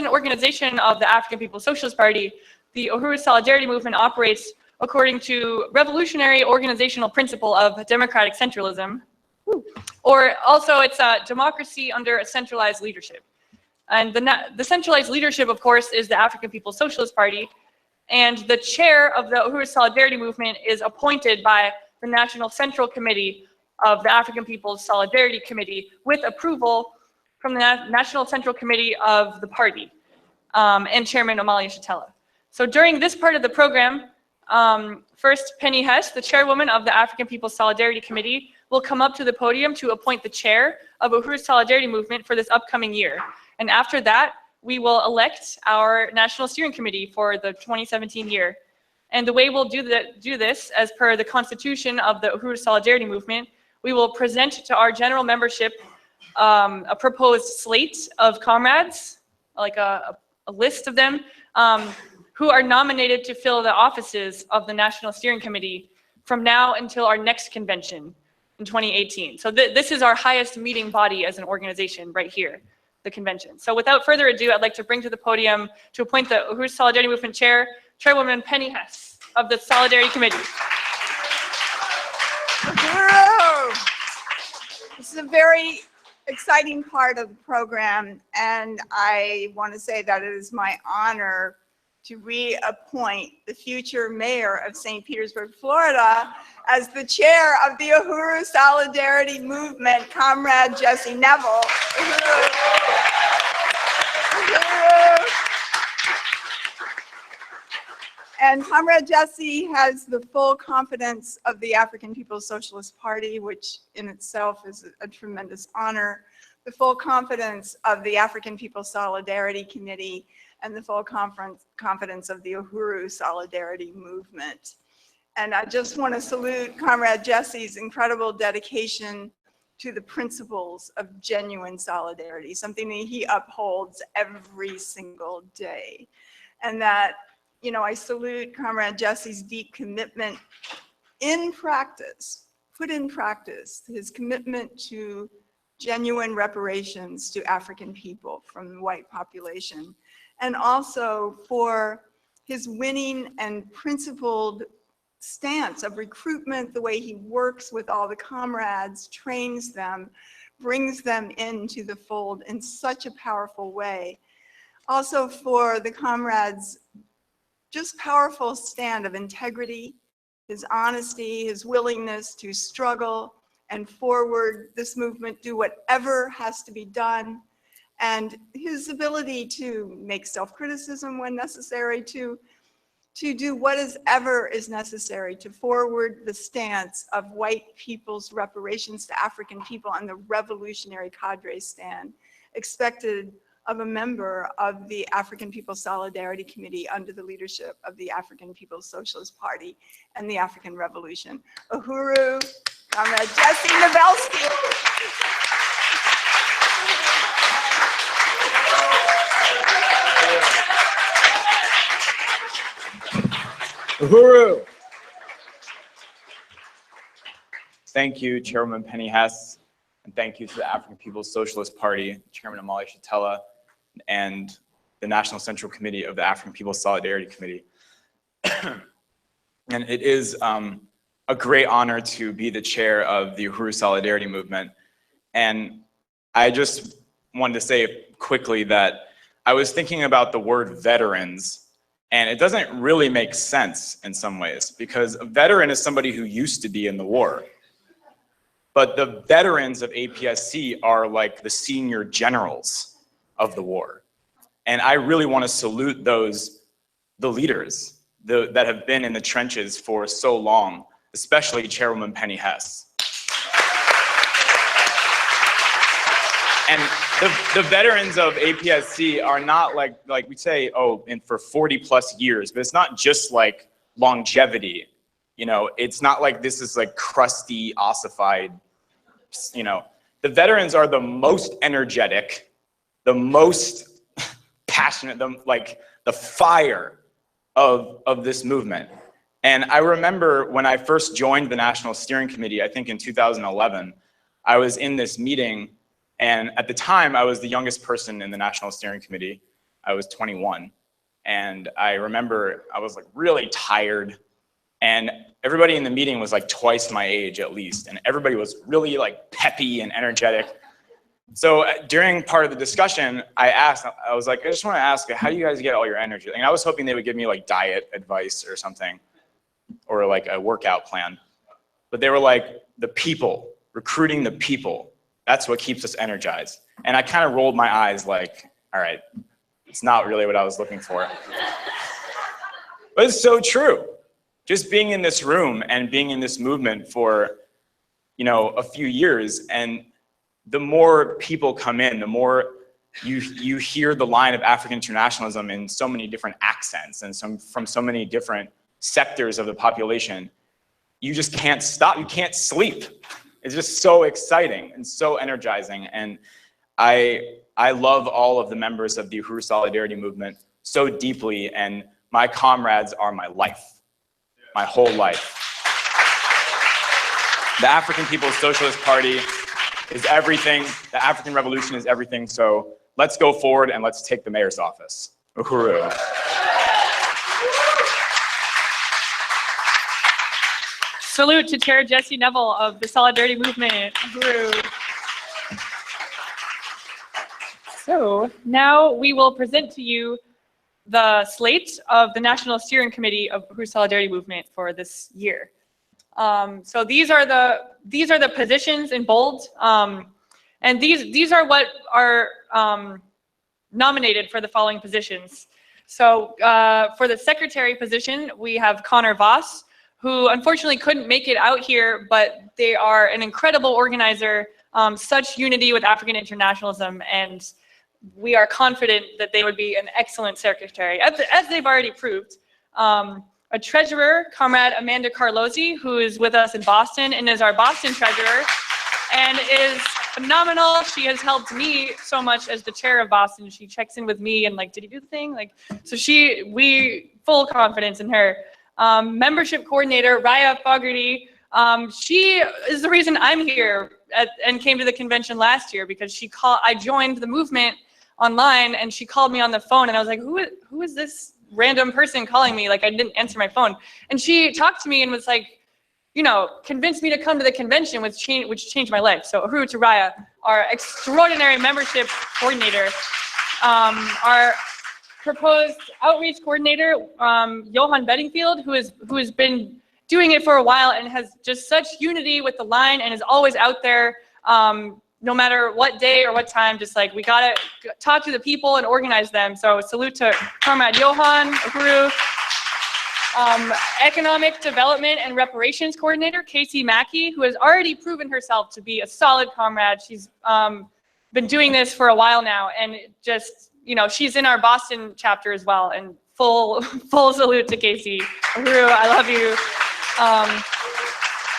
organization of the African People's Socialist Party, the Uhuru Solidarity Movement operates according to revolutionary organizational principle of democratic centralism, or also it's a democracy under a centralized leadership. And the centralized leadership, of course, is the African People's Socialist Party, and the chair of the Uhuru Solidarity Movement is appointed by the National Central Committee of the African People's Solidarity Committee with approval from the National Central Committee of the party and Chairman Amalia Shatella. So during this part of the program, first Penny Hess, the chairwoman of the African People's Solidarity Committee, will come up to the podium to appoint the chair of Uhuru Solidarity Movement for this upcoming year. And after that, we will elect our National Steering Committee for the 2017 year. And the way we'll do this, as per the constitution of the Uhuru Solidarity Movement, we will present to our general membership a proposed slate of comrades, like a list of them, who are nominated to fill the offices of the National Steering Committee from now until our next convention in 2018. So this is our highest meeting body as an organization right here, the convention. So without further ado, I'd like to bring to the podium to appoint the Uhuru Solidarity Movement Chairwoman Penny Hess of the Solidarity Committee. Uhuru! This is a very exciting part of the program, and I want to say that it is my honor to reappoint the future mayor of St. Petersburg, Florida, as the chair of the Uhuru Solidarity Movement, Comrade Jesse Neville. Uhuru. Uhuru. And Comrade Jesse has the full confidence of the African People's Socialist Party, which in itself is a tremendous honor, the full confidence of the African People's Solidarity Committee, and the full confidence of the Uhuru Solidarity Movement. And I just want to salute Comrade Jesse's incredible dedication to the principles of genuine solidarity, something that he upholds every single day. And that, you know, I salute Comrade Jesse's deep commitment in practice, put in practice, his commitment to genuine reparations to African people from the white population, and also for his winning and principled stance of recruitment, the way he works with all the comrades, trains them, brings them into the fold in such a powerful way. Also for the comrades' just powerful stand of integrity, his honesty, his willingness to struggle and forward this movement, do whatever has to be done, and his ability to make self-criticism when necessary, to do whatever is necessary to forward the stance of white people's reparations to African people and the revolutionary cadre stand expected of a member of the African People's Solidarity Committee under the leadership of the African People's Socialist Party and the African Revolution. Uhuru, Comrade Jesse Novelski. Uhuru. Thank you, Chairwoman Penny Hess, and thank you to the African People's Socialist Party, Chairman Amalia Shatella, and the National Central Committee of the African People's Solidarity Committee. And it is a great honor to be the chair of the Uhuru Solidarity Movement. And I just wanted to say quickly that I was thinking about the word veterans, and it doesn't really make sense in some ways, because a veteran is somebody who used to be in the war. But the veterans of APSC are like the senior generals of the war. And I really want to salute the leaders that have been in the trenches for so long, especially Chairwoman Penny Hess. And the veterans of APSC are not like we say, oh, and for 40 plus years, but it's not just like longevity. You know, it's not like this is like crusty, ossified, you know. The veterans are the most energetic, the most passionate, the fire of this movement. And I remember when I first joined the National Steering Committee, I think in 2011, I was in this meeting, and at the time I was the youngest person in the National Steering Committee. I was 21. And I remember I was like really tired, and everybody in the meeting was like twice my age at least, and everybody was really like peppy and energetic. So during part of the discussion, I was like, I just want to ask, how do you guys get all your energy? And I was hoping they would give me like diet advice or something, or like a workout plan. But they were like, the people, recruiting the people, that's what keeps us energized. And I kind of rolled my eyes like, all right, it's not really what I was looking for. But it's so true. Just being in this room and being in this movement for, you know, a few years, and the more people come in, the more you hear the line of African internationalism in so many different accents and from so many different sectors of the population, you just can't stop, you can't sleep. It's just so exciting and so energizing. And I love all of the members of the Uhuru Solidarity movement so deeply, and my comrades are my life, my whole life. The African People's Socialist Party is everything. The African Revolution is everything. So let's go forward and let's take the mayor's office. Uhuru. Salute to Chair Jesse Neville of the Solidarity Movement. Uhuru. So now we will present to you the slate of the National Steering Committee of Uhuru Solidarity Movement for this year. So these are the positions in bold, and these are what are nominated for the following positions. So for the secretary position, we have Connor Voss, who unfortunately couldn't make it out here, but they are an incredible organizer, such unity with African internationalism, and we are confident that they would be an excellent secretary, as they've already proved. A treasurer, Comrade Amanda Carlozzi, who is with us in Boston and is our Boston treasurer and is phenomenal. She has helped me so much as the chair of Boston. She checks in with me and like, did you do the thing? Like, so we full confidence in her. Membership coordinator, Raya Fogarty. She is the reason I'm here and came to the convention last year, because I joined the movement online and she called me on the phone, and I was like, who is this random person calling me? Like, I didn't answer my phone. And she talked to me and was like, you know, convinced me to come to the convention, which changed my life. So Uhuru to Raya, our extraordinary membership coordinator. Our proposed outreach coordinator, Johann Bedingfield, who has been doing it for a while and has just such unity with the line and is always out there, no matter what day or what time, just like, we gotta talk to the people and organize them. So salute to Comrade Johann, Uhuru. Economic Development and Reparations Coordinator, Casey Mackey, who has already proven herself to be a solid comrade. She's been doing this for a while now, and just, you know, she's in our Boston chapter as well, and full salute to Casey. Uhuru, I love you.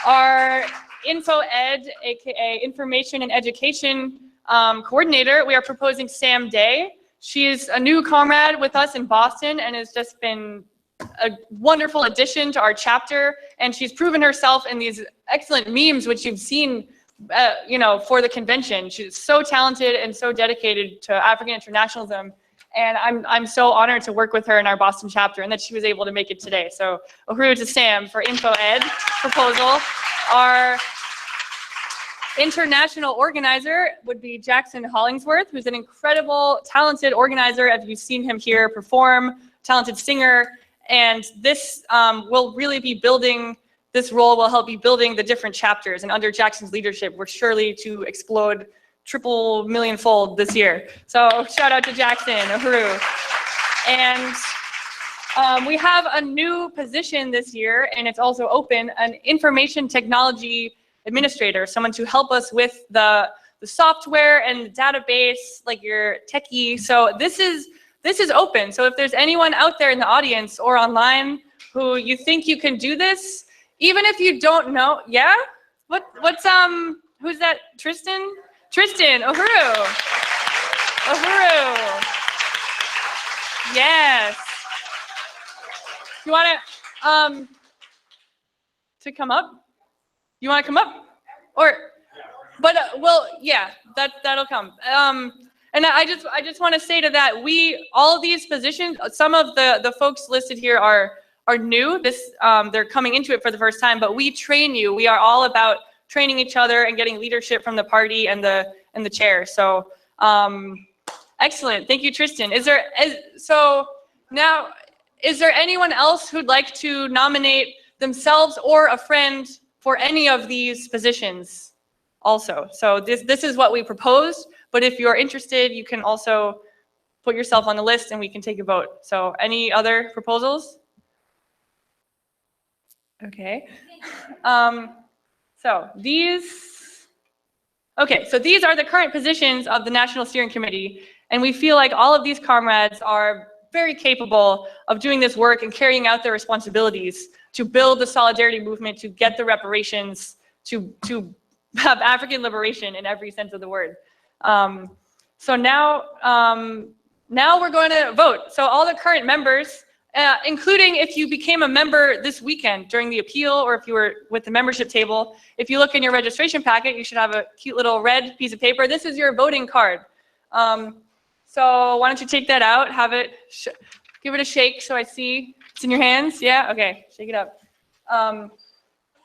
Our Info Ed, aka Information and Education Coordinator, we are proposing Sam Day. She is a new comrade with us in Boston and has just been a wonderful addition to our chapter, and she's proven herself in these excellent memes which you've seen you know, for the convention. She's so talented and so dedicated to African internationalism, and I'm so honored to work with her in our Boston chapter and that she was able to make it today. So Uhuru to Sam for Info Ed proposal. Our international organizer would be Jackson Hollingsworth, who's an incredible, talented organizer. If you've seen him here perform, talented singer, and this will really be building, this role will help be building the different chapters. And under Jackson's leadership, we're surely to explode triple million-fold this year. So shout out to Jackson, Uhuru. And we have a new position this year, and it's also open, an information technology administrator, someone to help us with the software and the database, like your techie. So this is open. So if there's anyone out there in the audience or online who you think you can do this, even if you don't know, yeah? What's who's that? Tristan? Tristan, Uhuru. Uhuru. Yes. You want to come up? You want to come up? Or, but well, yeah, that'll come. And I just want to say to that, all of these positions, some of the folks listed here are new. They're coming into it for the first time, but we train you. We are all about training each other and getting leadership from the party and the chair. So excellent. Thank you, Tristan. Is there anyone else who'd like to nominate themselves or a friend for any of these positions also? So this is what we proposed, but if you're interested, you can also put yourself on the list and we can take a vote. So any other proposals? Okay. So these are the current positions of the National Steering Committee, and we feel like all of these comrades are very capable of doing this work and carrying out their responsibilities to build the solidarity movement, to get the reparations, to have African liberation in every sense of the word. So now we're going to vote. So all the current members, including if you became a member this weekend during the appeal, or if you were with the membership table, if you look in your registration packet, you should have a cute little red piece of paper. This is your voting card. So why don't you take that out, have it, give it a shake so I see it's in your hands. Yeah, okay, shake it up.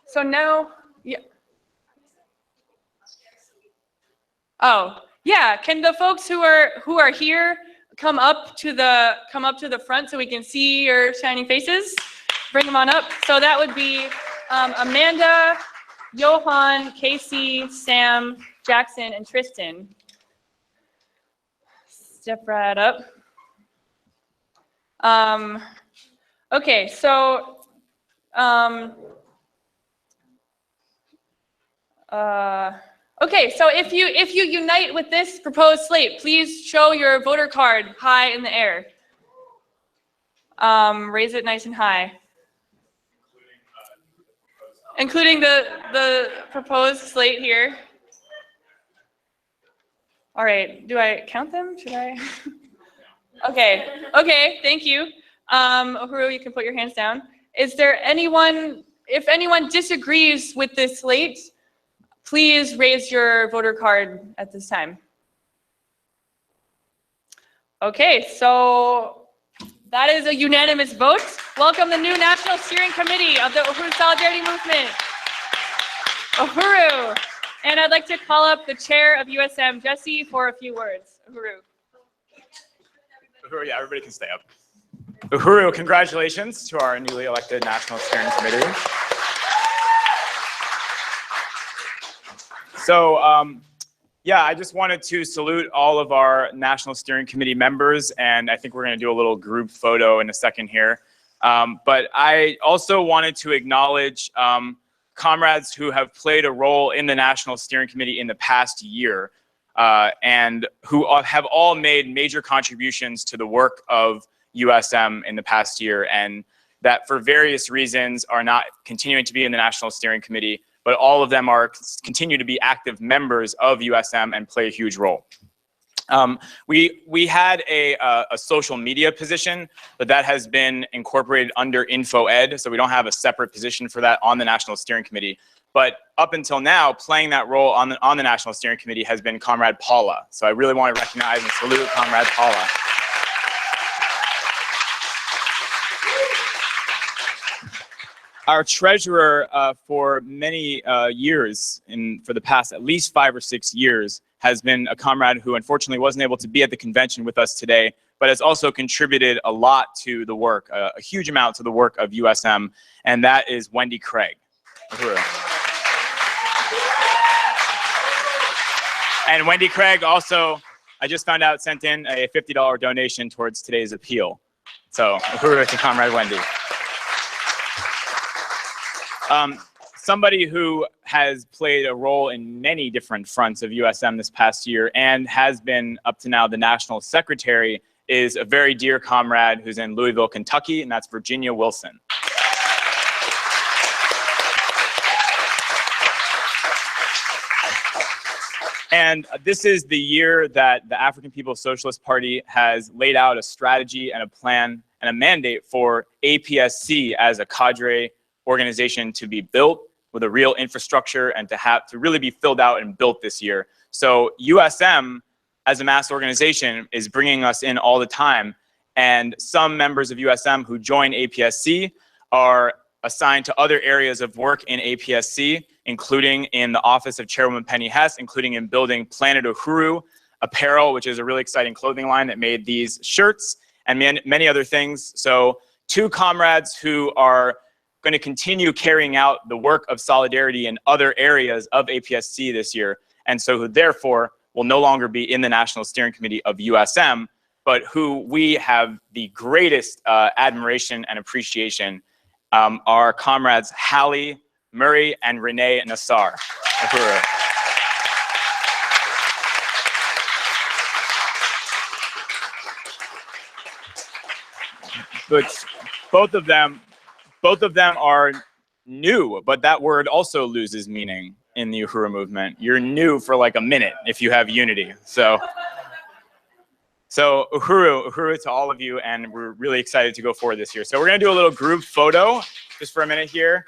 So now, yeah. Oh, yeah, can the folks who are here come up to the front so we can see your shining faces? Bring them on up. So that would be Amanda, Johann, Casey, Sam, Jackson, and Tristan. Step right up. Okay, so okay, so if you unite with this proposed slate, please show your voter card high in the air. Raise it nice and high. Including the proposed slate here. All right, do I count them? Should I? Okay, thank you. Uhuru, you can put your hands down. Is there anyone, if anyone disagrees with this slate, please raise your voter card at this time. Okay, so that is a unanimous vote. Welcome the new National Steering Committee of the Uhuru Solidarity Movement. Uhuru. And I'd like to call up the chair of USM, Jesse, for a few words. Uhuru. Uhuru, yeah, everybody can stay up. Uhuru, congratulations to our newly elected National Steering Committee. So, yeah, I just wanted to salute all of our National Steering Committee members, and I think we're going to do a little group photo in a second here. But I also wanted to acknowledge comrades who have played a role in the National Steering Committee in the past year, and who have all made major contributions to the work of USM in the past year, and that for various reasons are not continuing to be in the National Steering Committee, but all of them continue to be active members of USM and play a huge role. We had a social media position, but that has been incorporated under Info Ed, so we don't have a separate position for that on the National Steering Committee. But up until now, playing that role on the National Steering Committee has been Comrade Paula. So I really want to recognize and salute Comrade Paula. Our treasurer for many years, for the past at least 5 or 6 years, has been a comrade who unfortunately wasn't able to be at the convention with us today, but has also contributed a lot to the work, a huge amount to the work of USM, and that is Wendy Craig. And Wendy Craig also, I just found out, sent in a $50 donation towards today's appeal. So, Uhuru to Comrade Wendy. Somebody who has played a role in many different fronts of USM this past year and has been up to now the national secretary is a very dear comrade who's in Louisville, Kentucky, and that's Virginia Wilson. And this is the year that the African People's Socialist Party has laid out a strategy and a plan and a mandate for APSC as a cadre organization to be built with a real infrastructure and to really be filled out and built this year. So USM as a mass organization is bringing us in all the time. And some members of USM who join APSC are assigned to other areas of work in APSC, including in the office of Chairwoman Penny Hess, including in building Planet Uhuru Apparel, which is a really exciting clothing line that made these shirts and many other things. So 2 comrades who are going to continue carrying out the work of solidarity in other areas of APSC this year, and so who therefore will no longer be in the National Steering Committee of USM, but who we have the greatest admiration and appreciation are comrades Hallie Murray and Renee Nassar. But both of them are new, but that word also loses meaning in the Uhuru movement. You're new for like a minute if you have unity. So Uhuru to all of you, and we're really excited to go forward this year. So we're gonna do a little group photo just for a minute here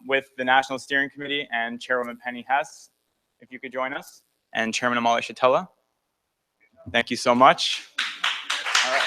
with the National Steering Committee and Chairwoman Penny Hess, if you could join us, and Chairman Amali Shatella. Thank you so much. All right.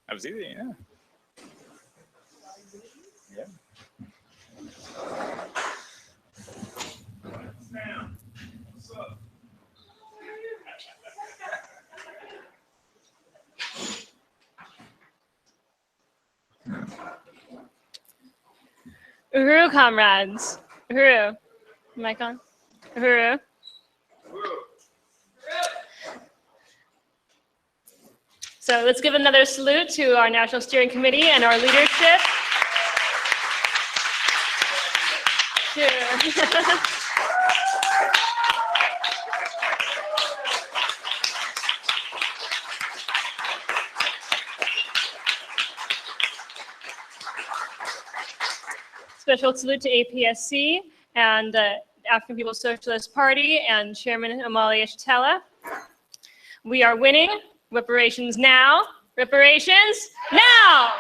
That was easy, yeah. Yeah. Uhuru comrades. Uhuru. Mic on? Uhuru. So let's give another salute to our National Steering Committee and our leadership. Special salute to APSC and the African People's Socialist Party and Chairman Amali Shatella. We are winning. Reparations now. Reparations now.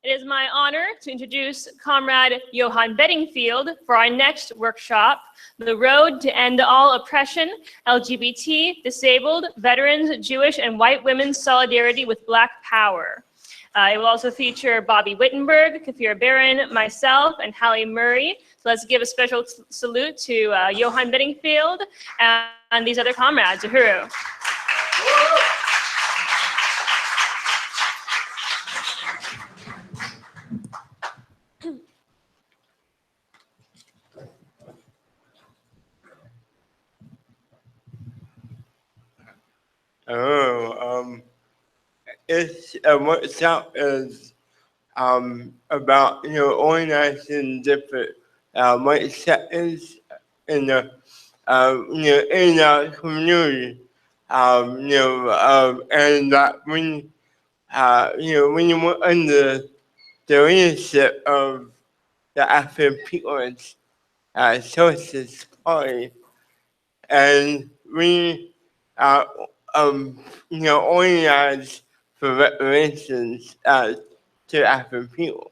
It is my honor to introduce Comrade Johann Bedingfield for our next workshop, The Road to End All Oppression, LGBT, Disabled, Veterans, Jewish, and White Women's Solidarity with Black Power. It will also feature Bobby Wittenberg, Kafir Barron, myself, and Hallie Murray. So let's give a special salute to Johann Bedingfield and these other comrades. Uhuru. It's a workshop is about organizing different work settings in the in our community. And that when when you work under the leadership of the African People's Socialist Party, and we organize for reparations to African people.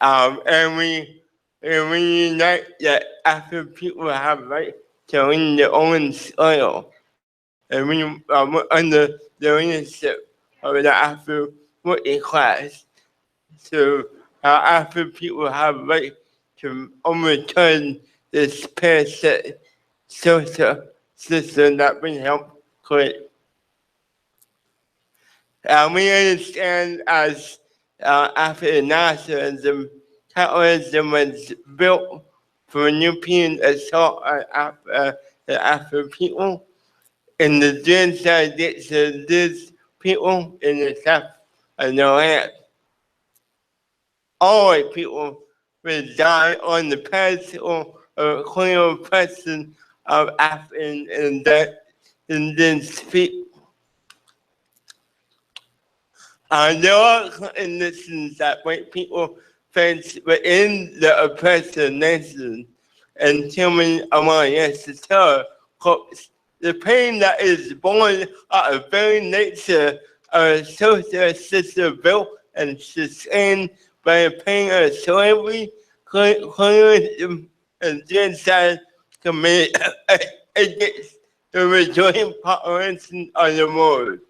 And we unite that African people have right to own their own soil. And we under the leadership of the African working class. So African people have right to overturn this parasite social system that we help create. We understand as African nationalism, capitalism was built for European assault on the African people, and the genocide against these people in the south of the land. All white people will die on the pedestal of colonial oppression of African and indigenous people. There are conditions that white people face within the oppressed nation, and human awareness to tell the pain that is born out of very nature of a social system built and sustained by the pain of slavery, colonialism, and genocide committed against the majority population of the world.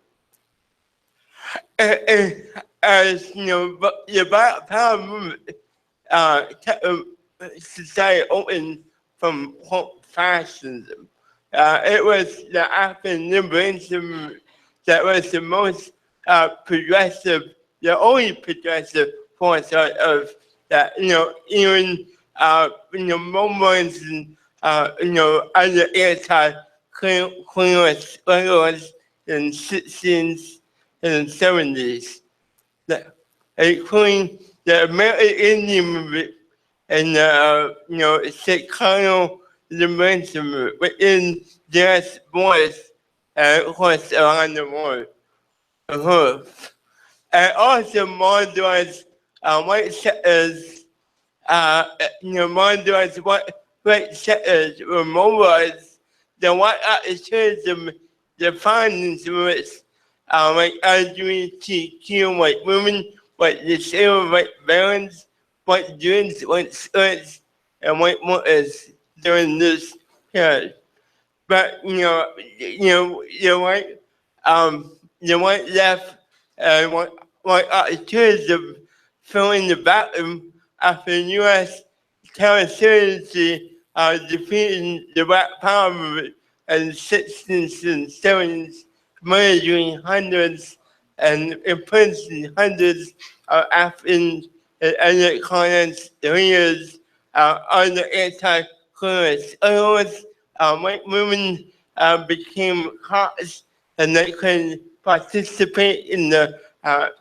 As the Black Power movement kept society open from fascism. It was the African liberation movement that was the most progressive, the only progressive force of that. Even moments and other anti-colonialist struggles in 16s and 70s, including the American Indian movement and the state colonial liberation movement within U.S. borders and of course around the world. And also marginalized white settlers, marginalized white settlers were mobilized. The white activism, the findings which like LGBTQ, white women, white disabled, white veterans, white Jews, white students, and white mothers during this period. But the white left and white activism filling the vacuum after the U.S. counter-insurgency defeating the Black Power movement in the 60s and 70s, murdering hundreds and imprisoning hundreds of African and other colonialist leaders under anti-colonialist laws. White women became cops and they could participate in the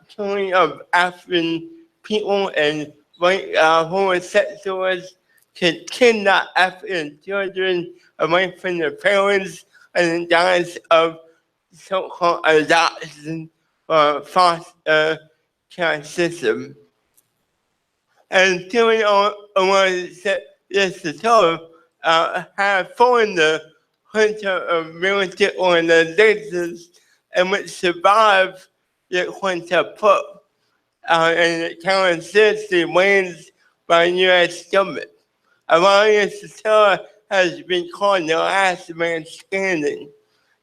killing of African people, and white homosexuals could kidnap African children away from their parents and the guise of so-called adoption or foster care system. And during our this total have formed the hunter of militant organizations and which survive that want to put in the accountability ways by U.S. government. Alliance Terror has been called the last man standing.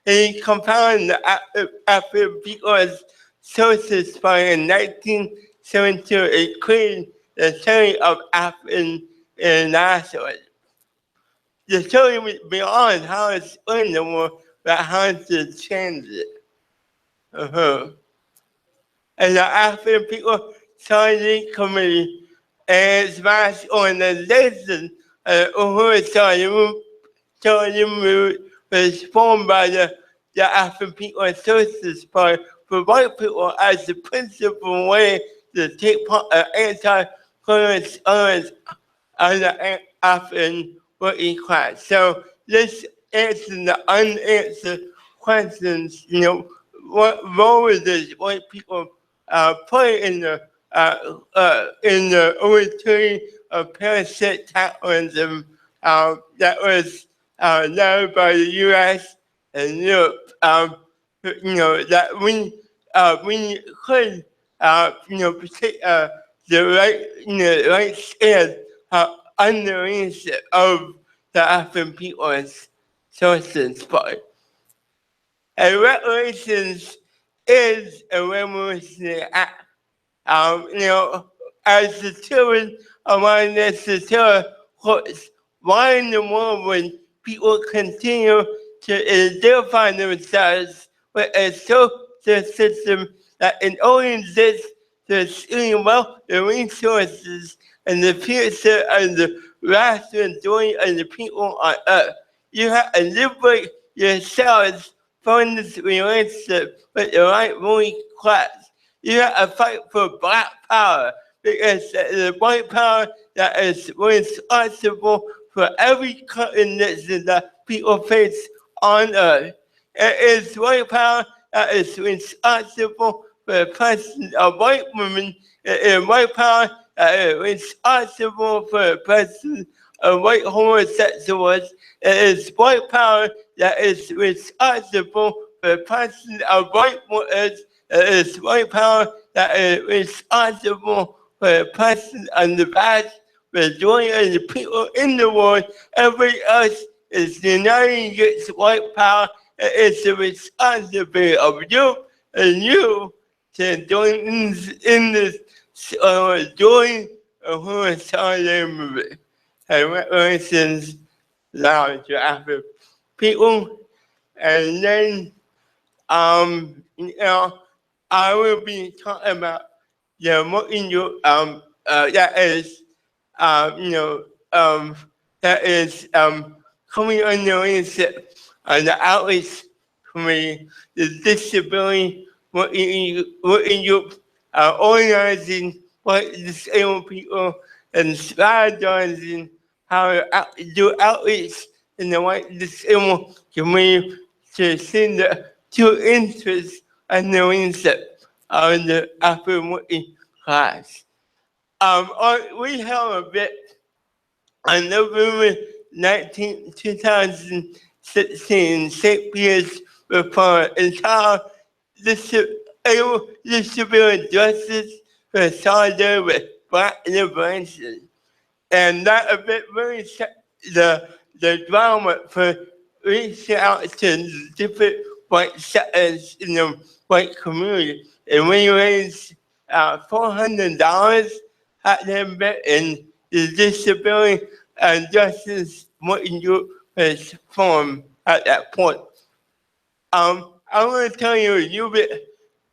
He compounded the African people's sources by in 1972, including the theory of African internationalism. The story was beyond how it's explainable, but how to change it. And the African People Solidarity Committee and its mass organization Uhuru Solidarity Movement was formed by the African People Associates Party for white people as the principal way to take part in anti-colonial elements of the African working class. So this answers the unanswered questions, what role does white people play in the overturning of parasitic capitalism that was led by the U.S. and Europe? That we could, protect the right stand underneath of the African People's Sources Party. And reparations is a revolutionary act. As the children of my necessary courts, why in the world when people continue to identify themselves with a social system that only exists to steal wealth, the resources, and the future of the vast majority of the people on earth? You have to liberate yourselves from this relationship with the right ruling class. You have to fight for black power, because the white power that is responsible for every condition that people face on earth. It is white power that is responsible for the presence of white women. It is white power that is responsible for the presence of white homosexuals. It is white power that is responsible for the presence of white voters. It is white power that is responsible for the presence of the vast majority of the people in the world. Everybody else is uniting against white power. It is the responsibility of you and you to join in this join the solidarity movement. And reparations now to African people. And then, I will be talking about working group that is, coming under leadership of the outreach committee, the disability working group, organizing white disabled people, and strategizing how to do outreach in the white disabled community to see the true interests and the leadership of the African working class. We held a bit on November 19, 2016, St. Peter's report entitled Disability Justice for Solidarity with Black Liberation. And that event really set the drama for reaching out to different white sectors in the white community. And we raised $400 at the event, and the Disability and Justice Working Group was formed at that point. I want to tell you a little bit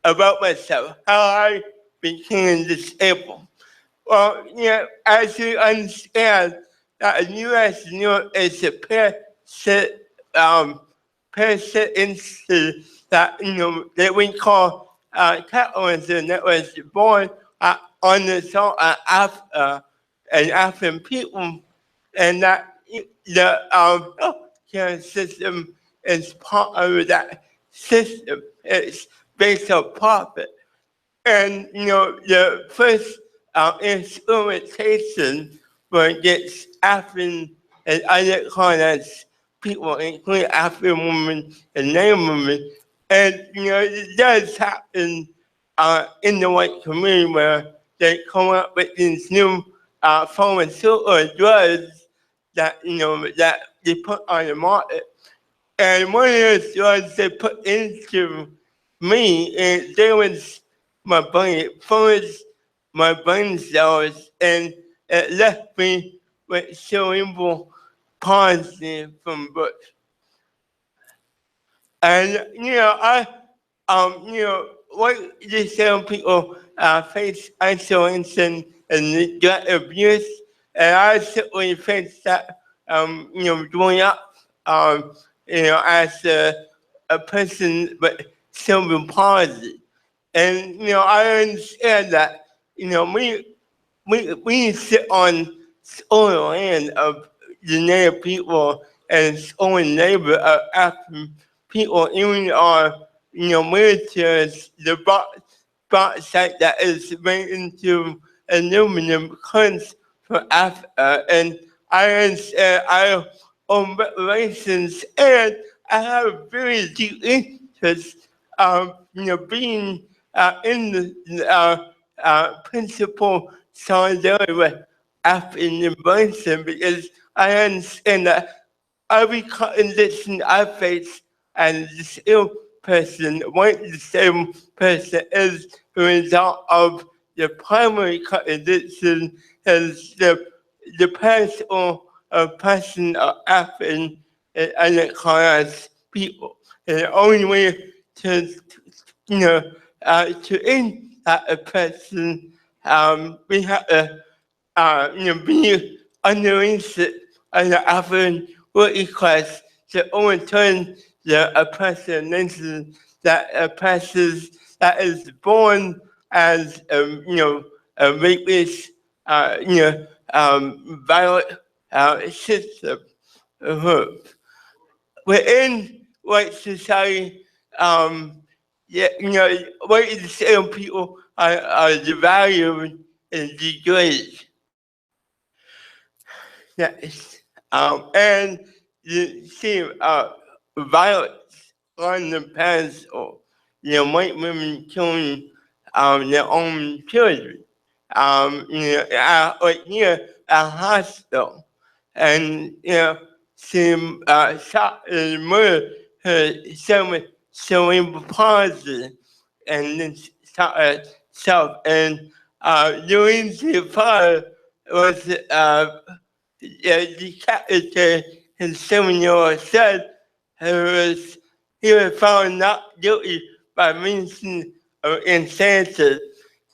about myself, how I became disabled. Well, as you understand, that the U.S. and Europe is a parasite institute that, that we call capitalism, that was born on the soil of Africa and African people, and that the healthcare system is part of that system. It's based on profit. And, the first experimentation were against African and other colonized people, including African women and Native women. And, it does happen in the white community where they come up with these new pharmaceutical drugs that, that they put on the market. And one of those drugs they put into me, it damaged my brain, it froze my brain cells, and it left me with cerebral palsy from birth. And what some people face isolation and neglect abuse, and I certainly faced that, growing up, as a person with cerebral palsy. And, I understand that, we sit on soil land of the Native people and soil neighbor of African people, even our, wheelchairs, the bauxite that is made into aluminum comes from Africa. And I understand I own reparations, and I have a very deep interest of, being in the principal solidarity with African liberation, because I understand that every contradiction I face as a disabled person, one disabled person, is the result of the primary contradiction is the personal oppression of African and uncolorized people. And the only way to end that oppression, we have to, be underneath the African working class to overturn the oppressive nation that oppresses, that is born as, a rapist, violent system. Within white society, white disabled people are devalued and degraded. Yes. And you see violence on the pedestal, white women killing their own children. Here at a hospital, and she shot and murdered her cerebral palsy, and then shot herself. And during the fire was decapitated his 7-year-old son. He was found not guilty by reason of insanity.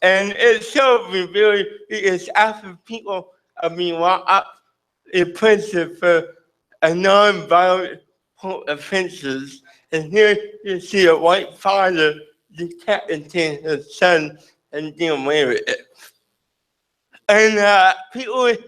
And it's so revealing because after people are being locked up in prison for a non-violent offenses, and here you see a white father decapitating his son and getting away with it. And people with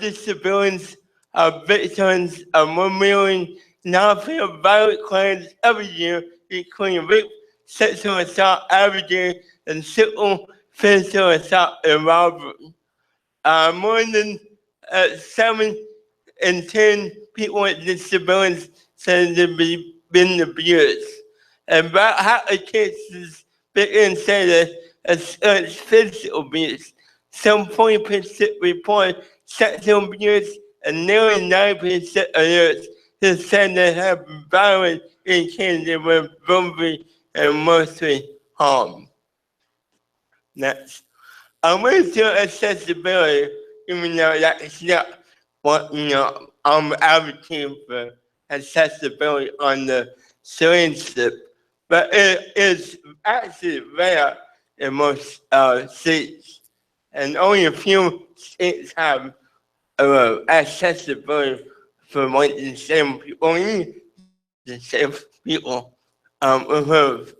disabilities are victims of 1 million non-fatal violent crimes every year, including rape, sexual assault, abuse, and simple physical assault and robbery. More than 7 in 10 people with disabilities say they've been abused. And about half the cases begin say that it's physical abuse. Some 40% report sexual abuse, and nearly 9% of those who said they have been violent in Canada were verbally and mostly harmed. Next. Racial accessibility, even though that's not what, I'm advocating for accessibility on the citizenship, but it is actually rare in most states, and only a few states have accessibility for white disabled people, only disabled people with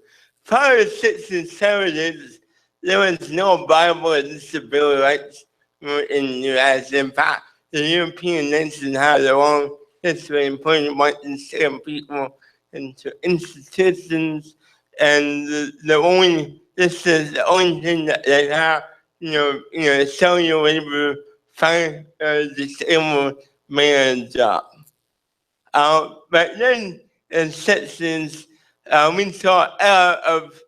prior to 1670s. There was no Bible of disability rights in the U.S. In fact, the European nations had their own history in putting white disabled people into institutions, and this is the only thing that they have, cellular labor, find a disabled man job. But then in sections, we saw of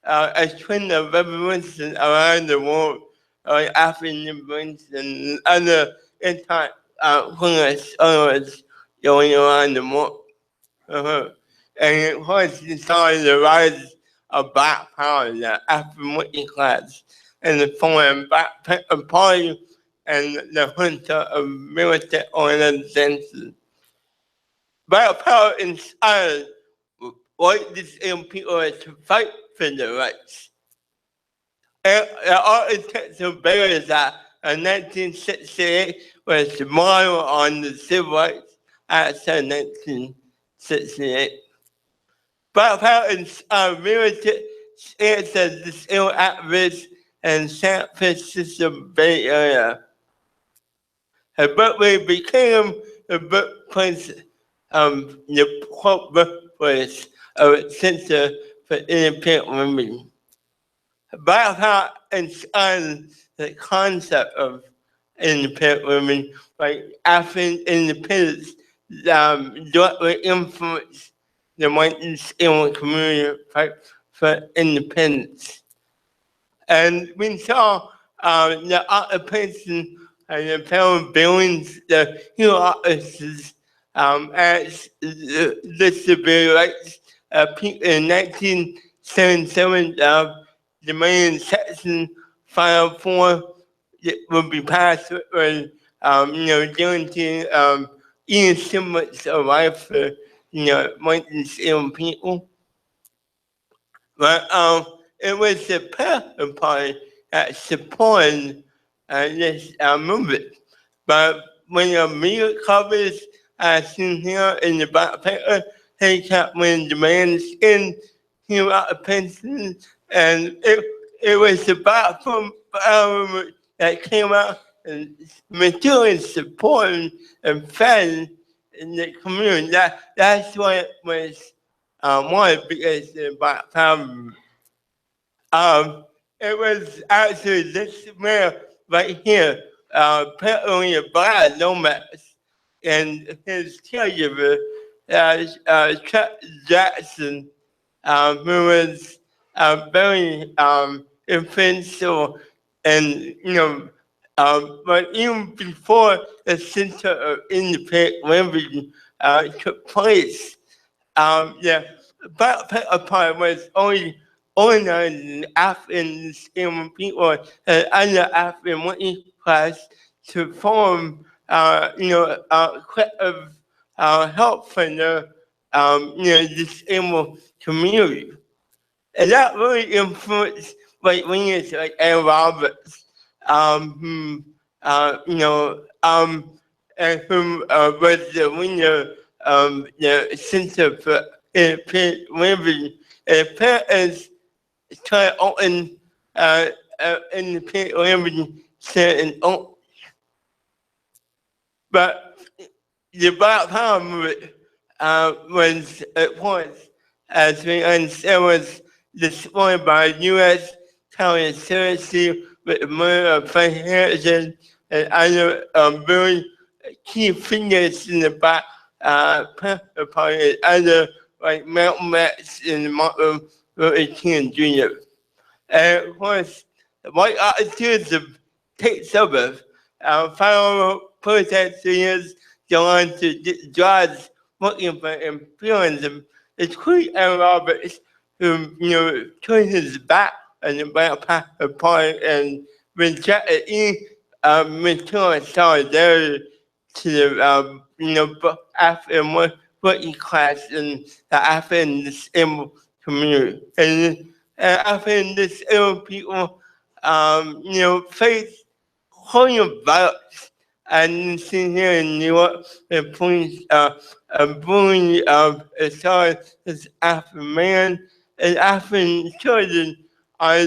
a trend of revolution around the world, African immigrants and other anti-colonialists going around the world. And it was started the rise of Black power, the African working class, and the foreign Black Panther Party, and the hunter of militant organizations. Black power inspired white disabled people to fight for their rights. And the architectural barriers that in 1968 was modeled on the Civil Rights Act of 1968. Black power inspired militant disabled activists in San Francisco Bay Area. Berkeley became the birthplace birthplace of a center for independent women. Black power inspired the concept of independent women, like African independence, directly influenced the white disabled community fight for independence. And we saw the occupation and the power buildings, the Hill offices, as the civil rights people in 1977, demanding Section 504 would be passed with, guaranteeing equal semblance of life for, white disabled people. But it was the Panther Party that supported this movement. But when the media covers, as seen here in the Black Panther, they kept winning demands in human occupation, and it was the Black Panther that came out and materially supporting and fed in the community. That's what it was wanted, because the Black Panther. It was actually this man right here, apparently a Black nomads, and his caregiver, Chuck Jackson, who was very influential, and but even before the Center of Independent Living took place, the Black Panther Party was only organizing African people and other African working class to form, collective help for the, disabled community. And that really influenced like leaders like Ann Roberts, and whom was the leader of the Center for Independent Living. And parents try to open independent living center in Oakland. But the Black Power movement was at once, as we understand, was destroyed by U.S. County Sheriff with the murder of Frank Harrison and other very key figures in the Black Panther Party, and other like Mwamvita and Martin Luther King Jr. And of course, the white activism takes over. Final protest leaders go on to get jobs working for imperialism, including Ann Roberts, who turned his back on the Black Panther Party and rejected any material solidarity to the African working class and the African disabled community. And African disabled people, face colonial violence. And seen here in New York, the police bullying as African man and African children are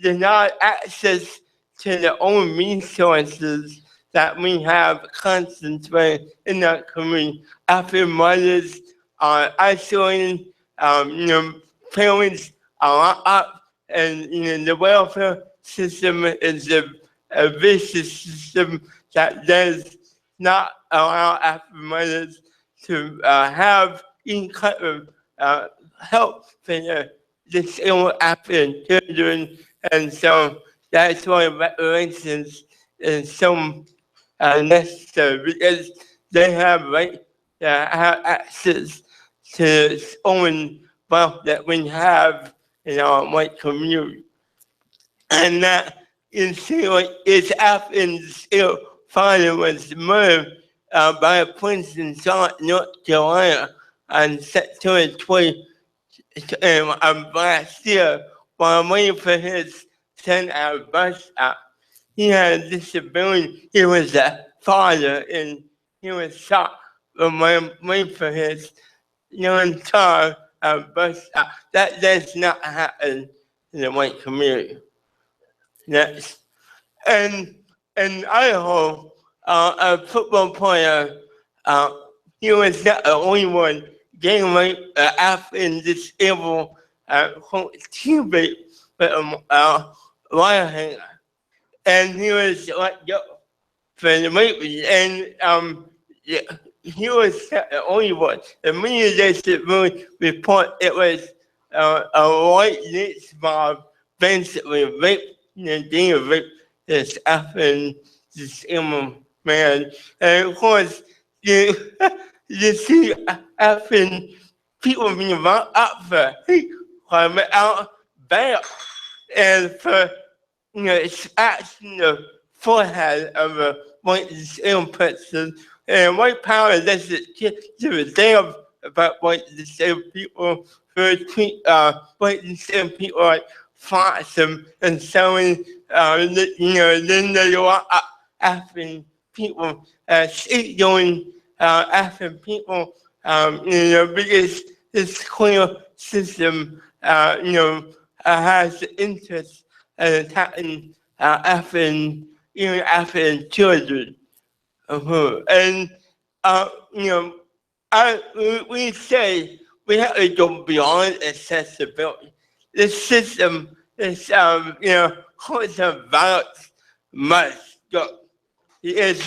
denied access to their own resources that we have concentrated in our community. African mothers are isolated, parents are locked up, and the welfare system is a vicious system that does not allow African mothers to have any kind of help for disabled African children, and so that's why reparations is so necessary, because they have have access to own wealth that we have in our white community. And that you see, like, it's Africans father was murdered by a police in Charlotte, North Carolina on September 20 last year while waiting for his son at a bus stop. He had a disability. He was a father and he was shot when waiting for his young child at a bus stop. That does not happen in the white community. Next. And in Idaho, a football player, he was not the only one getting raped African disabled teammate with a wire hanger. And he was let go for the rape. And he was not the only one. The media disability report, it was a white lynch mob basically raped, they raped this African disabled man. And of course, you see African people being brought up for hate crime without bail. And for scratching the forehead of a white disabled person. And white power doesn't give a damn about white disabled people who treat white disabled people like flotsam and selling, then they want African people, scapegoating African people, because this criminal system, has the interest in attacking African children. And, we say we have to go beyond accessibility. This system, this, cause of violence must go. It's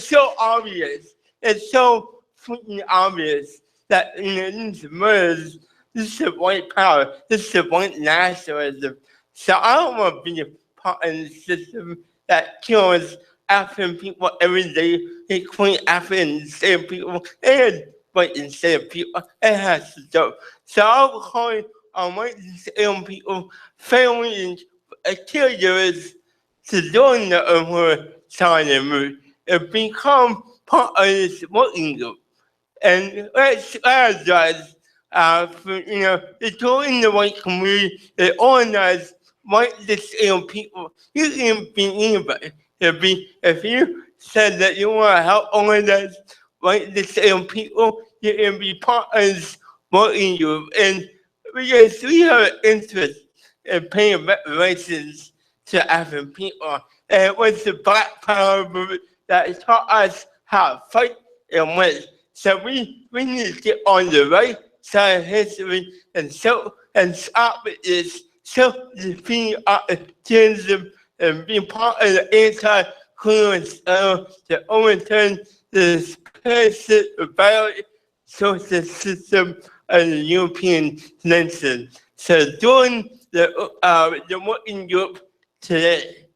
so obvious. It's so freaking obvious that, these murders, this is white power, this is white nationalism. So I don't want to be a part of the system that kills African people every day, including African enslaved people and white enslaved people. It has to go. So I'm calling on white enslaved people, families, and caregivers to join the Operationalizing movement and become part of this working group. And let's strategize to join the white community and organize white disabled people. You can be anybody. If you said that you want to help organize white disabled people, you can be part of this working group. And because we have an interest in paying reparations to African people, and it was the Black Power movement that taught us how to fight and win. So we need to get on the right side of history and stop with this self-defeating opportunism and be part of the anti-colonial to overturn the parasitic rebellion social system of the European nation. So join the working group today.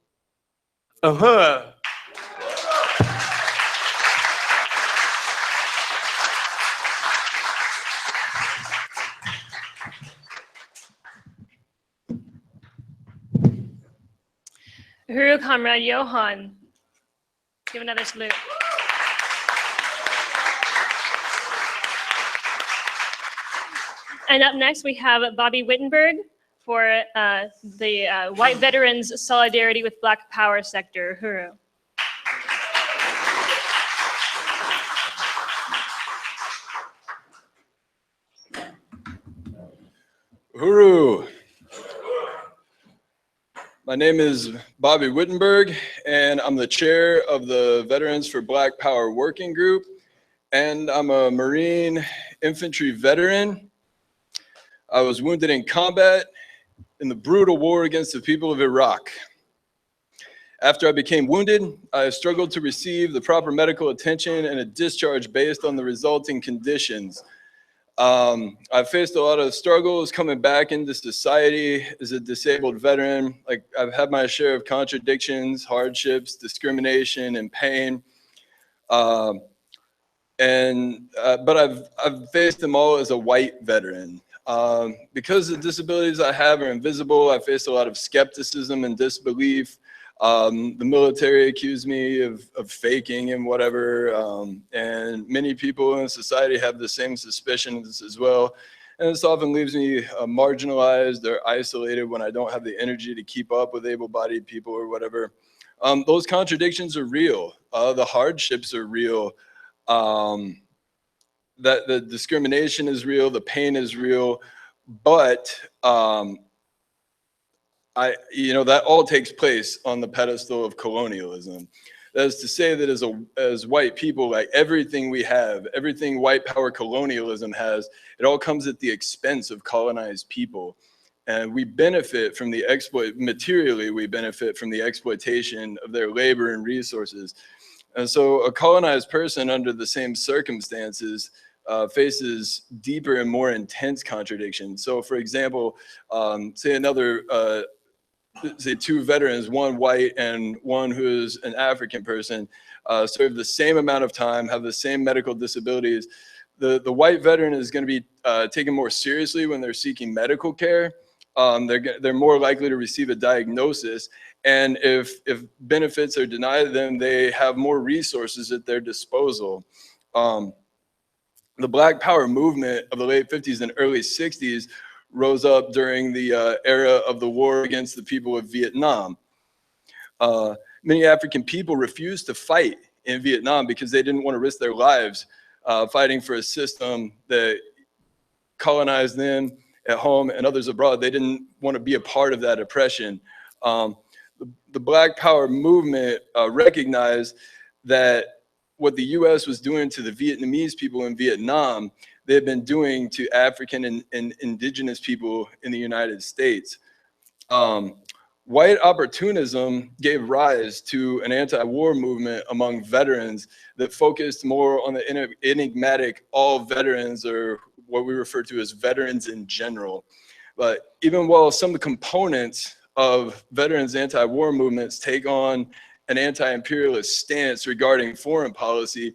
Uhuru Comrade Johann. Give another salute. And up next, we have Bobby Wittenberg for the White Veterans Solidarity with Black Power Sector. Uhuru. Uhuru. My name is Bobby Wittenberg, and I'm the chair of the Veterans for Black Power Working Group, and I'm a Marine infantry veteran. I was wounded in combat in the brutal war against the people of Iraq. After I became wounded, I struggled to receive the proper medical attention and a discharge based on the resulting conditions. I faced a lot of struggles coming back into society as a disabled veteran. Like, I've had my share of contradictions, hardships, discrimination, and pain. But I've faced them all as a white veteran. Because the disabilities I have are invisible, I faced a lot of skepticism and disbelief. The military accused me of faking and whatever, and many people in society have the same suspicions as well. And this often leaves me marginalized or isolated when I don't have the energy to keep up with able-bodied people or whatever. Those contradictions are real. The hardships are real. That the discrimination is real, the pain is real, but that all takes place on the pedestal of colonialism. That is to say that as white people, like everything we have, everything white power colonialism has, it all comes at the expense of colonized people. And we benefit from the materially we benefit from the exploitation of their labor and resources. And so a colonized person under the same circumstances faces deeper and more intense contradictions. So for example, say two veterans, one white and one who's an African person, serve the same amount of time, have the same medical disabilities. The white veteran is going to be taken more seriously when they're seeking medical care. They're more likely to receive a diagnosis. And if benefits are denied them, they have more resources at their disposal. The Black Power movement of the late 50s and early 60s rose up during the era of the war against the people of Vietnam. Many African people refused to fight in Vietnam because they didn't want to risk their lives fighting for a system that colonized them at home and others abroad. They didn't want to be a part of that oppression. The Black Power movement recognized that what the US was doing to the Vietnamese people in Vietnam, they had been doing to African and indigenous people in the United States. White opportunism gave rise to an anti-war movement among veterans that focused more on the enigmatic all veterans, or what we refer to as veterans in general. But even while some of the components of veterans anti-war movements take on an anti-imperialist stance regarding foreign policy,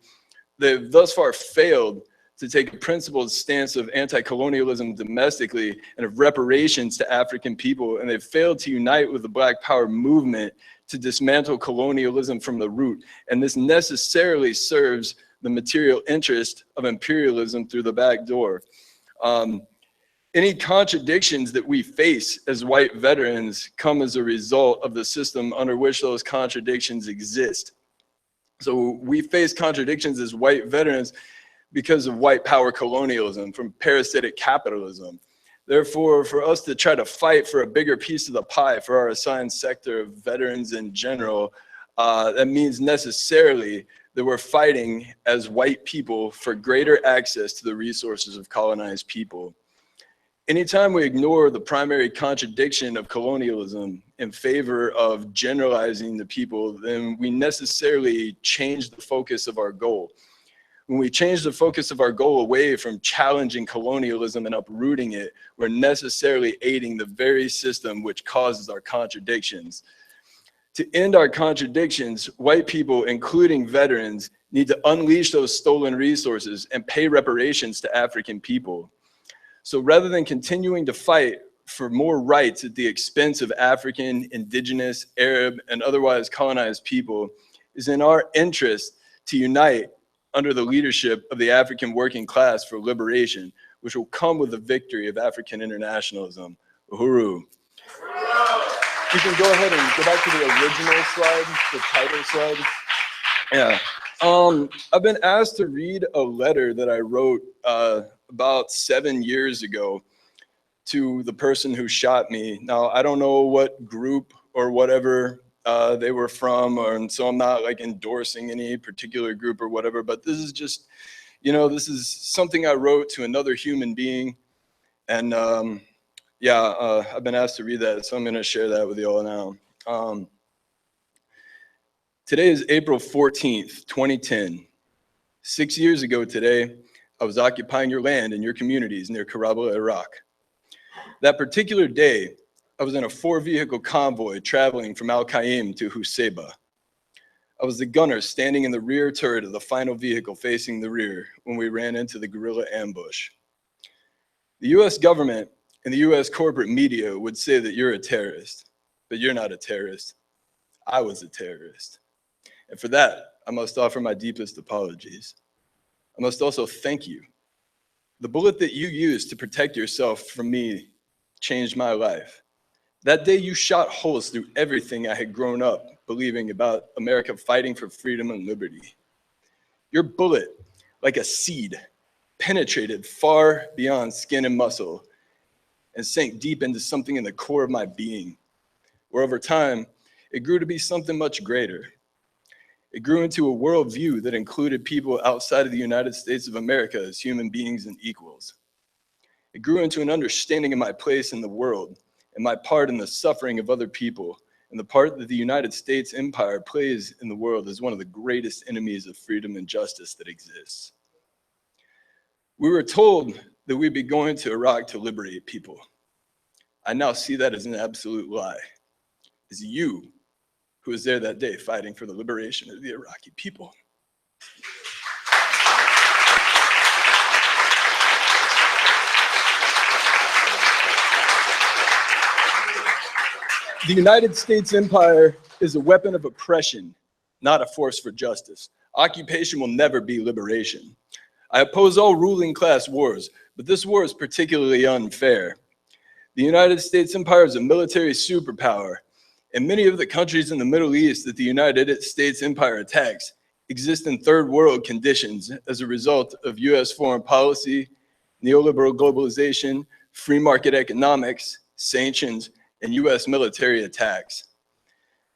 they've thus far failed to take a principled stance of anti-colonialism domestically and of reparations to African people, and they've failed to unite with the Black Power movement to dismantle colonialism from the root. And this necessarily serves the material interest of imperialism through the back door. Any contradictions that we face as white veterans come as a result of the system under which those contradictions exist. So we face contradictions as white veterans because of white power colonialism, from parasitic capitalism. Therefore, for us to try to fight for a bigger piece of the pie for our assigned sector of veterans in general, that means necessarily that we're fighting as white people for greater access to the resources of colonized people. Anytime we ignore the primary contradiction of colonialism in favor of generalizing the people, then we necessarily change the focus of our goal. When we change the focus of our goal away from challenging colonialism and uprooting it, we're necessarily aiding the very system which causes our contradictions. To end our contradictions, white people, including veterans, need to unleash those stolen resources and pay reparations to African people. So rather than continuing to fight for more rights at the expense of African, indigenous, Arab, and otherwise colonized people, is in our interest to unite under the leadership of the African working class for liberation, which will come with the victory of African internationalism. Uhuru. You can go ahead and go back to the original slide, the title slide. Yeah. I've been asked to read a letter that I wrote about 7 years ago to the person who shot me. Now, I don't know what group or whatever they were from, and so I'm not like endorsing any particular group or whatever, but this is just, this is something I wrote to another human being. And I've been asked to read that, so I'm gonna share that with you all now. Today is April 14th, 2010. 6 years ago today, I was occupying your land and your communities near Karbala, Iraq. That particular day, I was in a 4-vehicle convoy traveling from Al-Qaim to Husayba. I was the gunner standing in the rear turret of the final vehicle facing the rear when we ran into the guerrilla ambush. The US government and the US corporate media would say that you're a terrorist, but you're not a terrorist. I was a terrorist. And for that, I must offer my deepest apologies. I must also thank you. The bullet that you used to protect yourself from me changed my life. That day you shot holes through everything I had grown up believing about America fighting for freedom and liberty. Your bullet, like a seed, penetrated far beyond skin and muscle and sank deep into something in the core of my being, where over time, it grew to be something much greater. It grew into a worldview that included people outside of the United States of America as human beings and equals. It grew into an understanding of my place in the world and my part in the suffering of other people, and the part that the United States empire plays in the world as one of the greatest enemies of freedom and justice that exists. We were told that we'd be going to Iraq to liberate people. I now see that as an absolute lie. It's you who was there that day fighting for the liberation of the Iraqi people. The United States empire is a weapon of oppression, not a force for justice. Occupation will never be liberation. I oppose all ruling class wars, but this war is particularly unfair. The United States empire is a military superpower, and many of the countries in the Middle East that the United States empire attacks exist in third world conditions as a result of US foreign policy, neoliberal globalization, free market economics, sanctions, and US military attacks.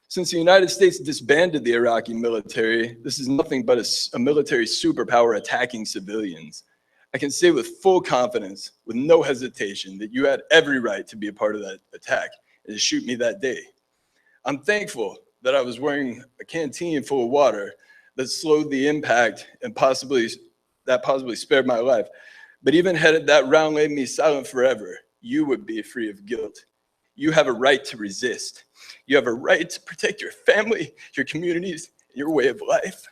Since the United States disbanded the Iraqi military, this is nothing but a military superpower attacking civilians. I can say with full confidence, with no hesitation, that you had every right to be a part of that attack and to shoot me that day. I'm thankful that I was wearing a canteen full of water that slowed the impact and possibly spared my life. But even had that round laid me silent forever, you would be free of guilt. You have a right to resist. You have a right to protect your family, your communities, and your way of life.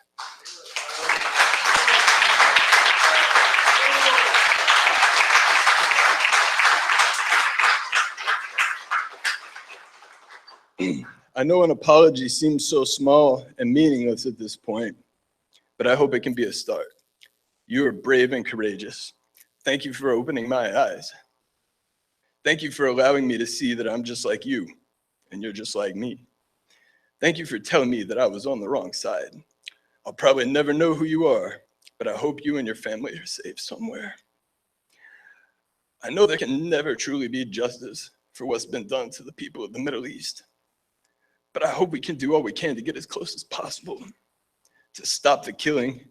I know an apology seems so small and meaningless at this point, but I hope it can be a start. You are brave and courageous. Thank you for opening my eyes. Thank you for allowing me to see that I'm just like you, and you're just like me. Thank you for telling me that I was on the wrong side. I'll probably never know who you are, but I hope you and your family are safe somewhere. I know there can never truly be justice for what's been done to the people of the Middle East, but I hope we can do all we can to get as close as possible, to stop the killing,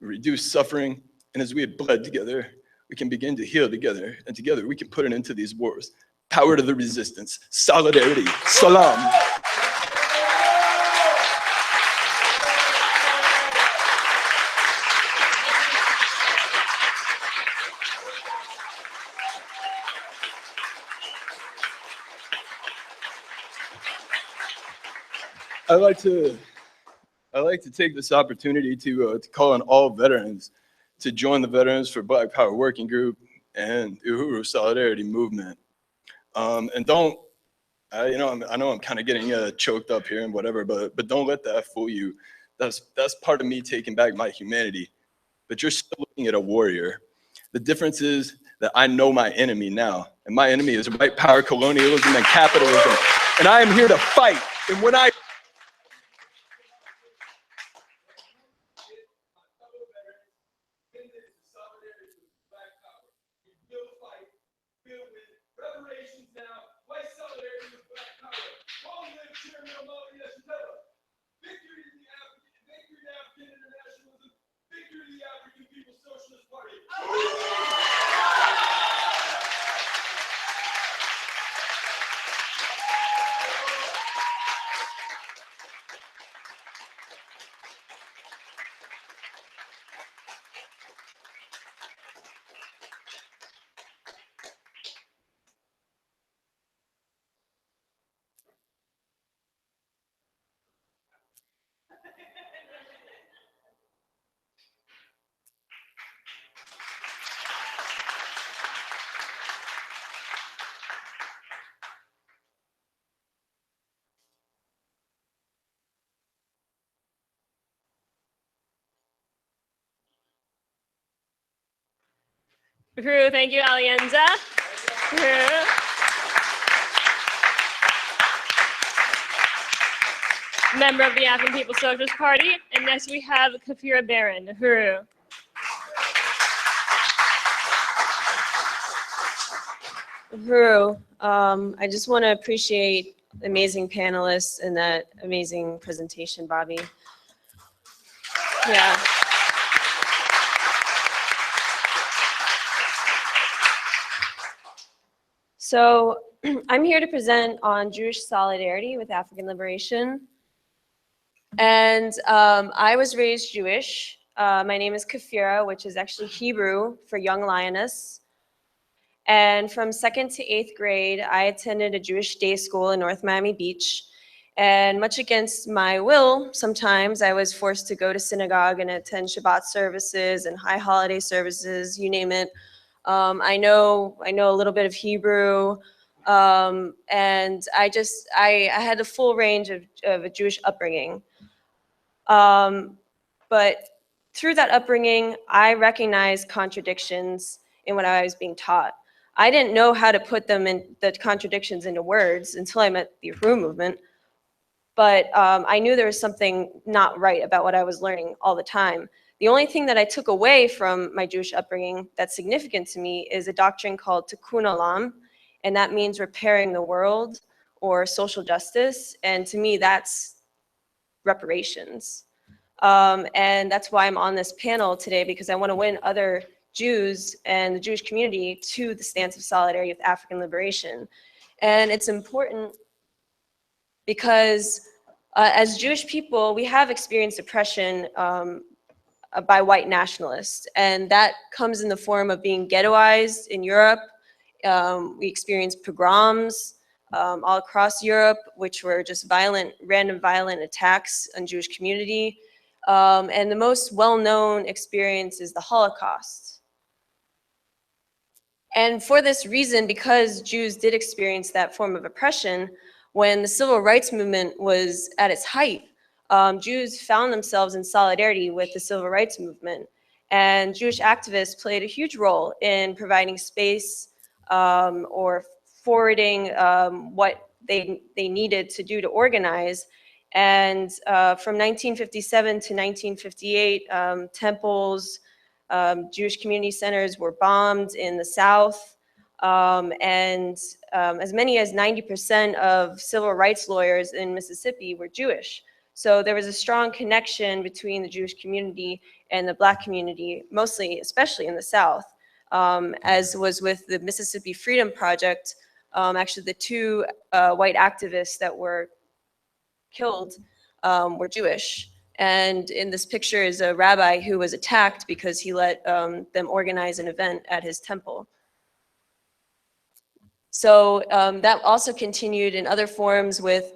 reduce suffering, and as we have bled together, we can begin to heal together, and together we can put an end to these wars. Power to the resistance, solidarity, salam. I'd like to take this opportunity to call on all veterans to join the Veterans for Black Power Working Group and the Uhuru Solidarity Movement. And don't, I know I'm kind of getting choked up here and whatever, but don't let that fool you. That's part of me taking back my humanity. But you're still looking at a warrior. The difference is that I know my enemy now, and my enemy is white power, colonialism, and capitalism. And I am here to fight. And when I Reparations now, white solidarity with black power. Long live Chairman Mwamvita. Victory to the African, victory to African internationalism, victory to the African People's Socialist Party. Uhuru, thank you, Alienza. Uhuru. Member of the African People's Socialist Party. And next we have Kafira Barron. Uhuru. Uhuru, I just want to appreciate the amazing panelists and that amazing presentation, Bobby. Yeah. So I'm here to present on Jewish solidarity with African liberation. And I was raised Jewish. My name is Kafira, which is actually Hebrew for young lioness. And from 2nd to 8th grade, I attended a Jewish day school in North Miami Beach. And much against my will, sometimes I was forced to go to synagogue and attend Shabbat services and high holiday services, you name it. I know a little bit of Hebrew, and I had a full range of a Jewish upbringing. But through that upbringing, I recognized contradictions in what I was being taught. I didn't know how to put the contradictions into words until I met the Uhuru movement. But I knew there was something not right about what I was learning all the time. The only thing that I took away from my Jewish upbringing that's significant to me is a doctrine called Tikkun Olam, and that means repairing the world or social justice. And to me, that's reparations. And that's why I'm on this panel today, because I want to win other Jews and the Jewish community to the stance of solidarity with African liberation. And it's important because as Jewish people, we have experienced oppression by white nationalists, and that comes in the form of being ghettoized in Europe. We experienced pogroms all across Europe, which were just random violent attacks on Jewish community. And the most well-known experience is the Holocaust. And for this reason, because Jews did experience that form of oppression, when the civil rights movement was at its height, Jews found themselves in solidarity with the civil rights movement. And Jewish activists played a huge role in providing space or forwarding what they needed to do to organize. And from 1957 to 1958, temples, Jewish community centers were bombed in the South. And as many as 90% of civil rights lawyers in Mississippi were Jewish. So there was a strong connection between the Jewish community and the Black community, especially in the South, as was with the Mississippi Freedom Project. Actually, the two white activists that were killed were Jewish. And in this picture is a rabbi who was attacked because he let them organize an event at his temple. So that also continued in other forms with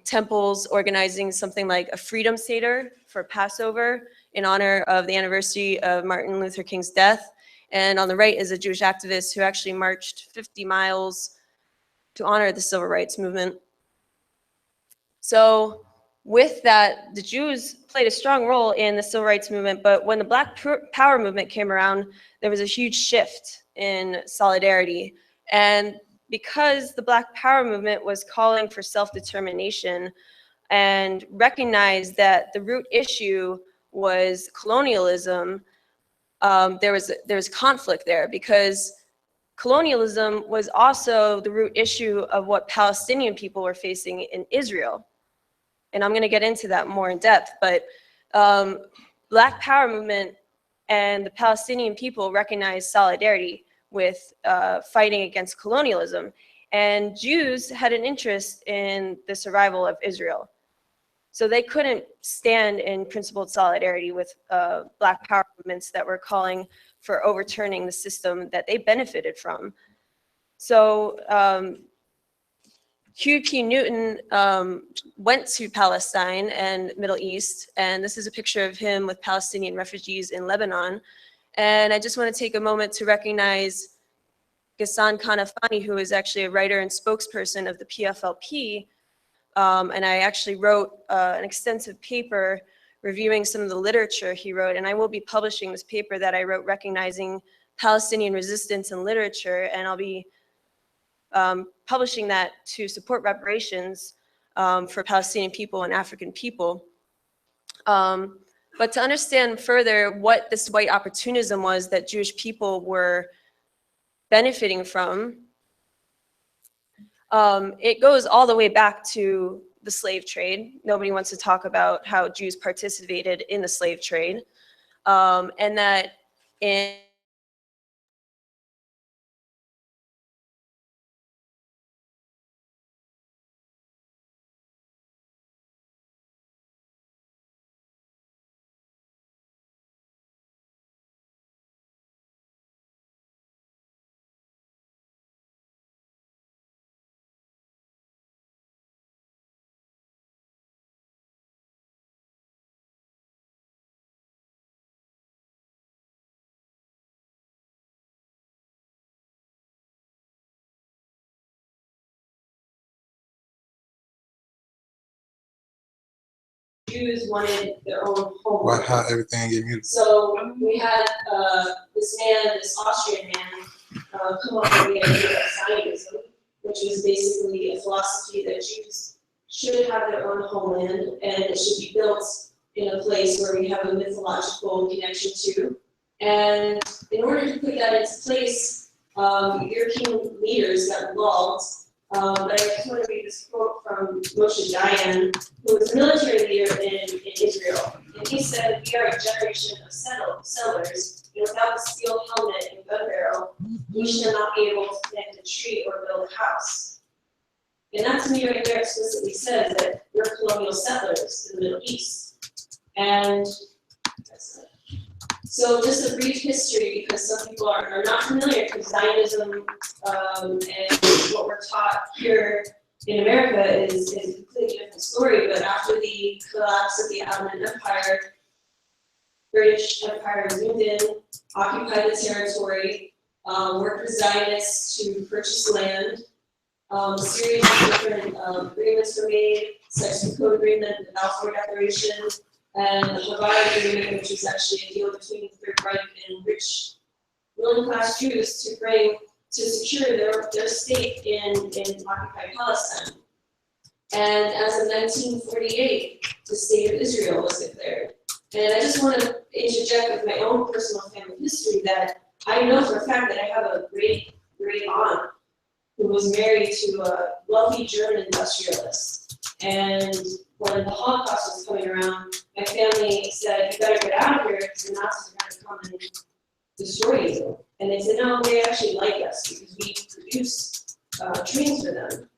temples organizing something like a Freedom Seder for Passover in honor of the anniversary of Martin Luther King's death. And on the right is a Jewish activist who actually marched 50 miles to honor the civil rights movement. So with that, the Jews played a strong role in the civil rights movement, but when the Black Power movement came around, there was a huge shift in solidarity. And because the Black Power movement was calling for self-determination and recognized that the root issue was colonialism, there was conflict there, because colonialism was also the root issue of what Palestinian people were facing in Israel. And I'm going to get into that more in depth, but Black Power movement and the Palestinian people recognized solidarity with fighting against colonialism. And Jews had an interest in the survival of Israel. So they couldn't stand in principled solidarity with Black Power movements that were calling for overturning the system that they benefited from. So Huey Newton went to Palestine and Middle East, and this is a picture of him with Palestinian refugees in Lebanon. And I just want to take a moment to recognize Ghassan Kanafani, who is actually a writer and spokesperson of the PFLP. And I actually wrote an extensive paper reviewing some of the literature he wrote, and I will be publishing this paper that I wrote recognizing Palestinian resistance and literature, and I'll be publishing that to support reparations for Palestinian people and African people. But to understand further what this white opportunism was that Jewish people were benefiting from, it goes all the way back to the slave trade. Nobody wants to talk about how Jews participated in the slave trade, and that in Jews wanted their own homeland. How everything get muted. So we had this man, this Austrian man, come up with the idea of Zionism, which was basically a philosophy that Jews should have their own homeland and it should be built in a place where we have a mythological connection to. And in order to put that into place, European leaders got involved. But I just want to read this quote from Moshe Dayan, who was a military leader in Israel. And he said, "We are a generation of settlers, and without the steel helmet and gun barrel, we shall not be able to plant a tree or build a house." And that to me right there explicitly says that we're colonial settlers in the Middle East. And that's it. So just a brief history, because some people are not familiar with Zionism, and what we're taught here in America is a completely different story. But after the collapse of the Ottoman Empire, British Empire zoomed in, occupied the territory, worked with Zionists to purchase land. A series of different agreements were made, such as the Code Agreement, the Balfour Declaration, and the Hawaii Agreement, which is actually a deal between the Third Reich and rich, ruling-class Jews to secure their state in occupied Palestine. And as of 1948, the State of Israel was declared. And I just want to interject with my own personal family history that I know for a fact that I have a great aunt who was married to a wealthy German industrialist. And when the Holocaust was coming around, my family said, "You better get out of here because the Nazis are going to come and destroy you." And they said, "No, they actually like us because we produce trains for them."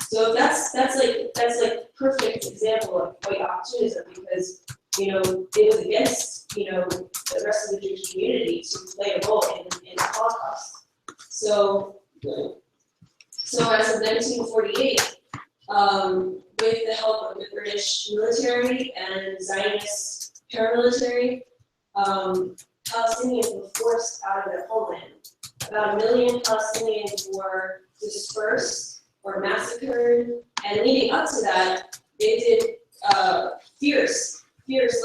So that's like perfect example of white opportunism, because it was against the rest of the Jewish community to play a role in the Holocaust. So as of 1948, with the help of the British military and Zionist paramilitary, Palestinians were forced out of their homeland. About 1 million Palestinians were dispersed or massacred, and leading up to that, they did fierce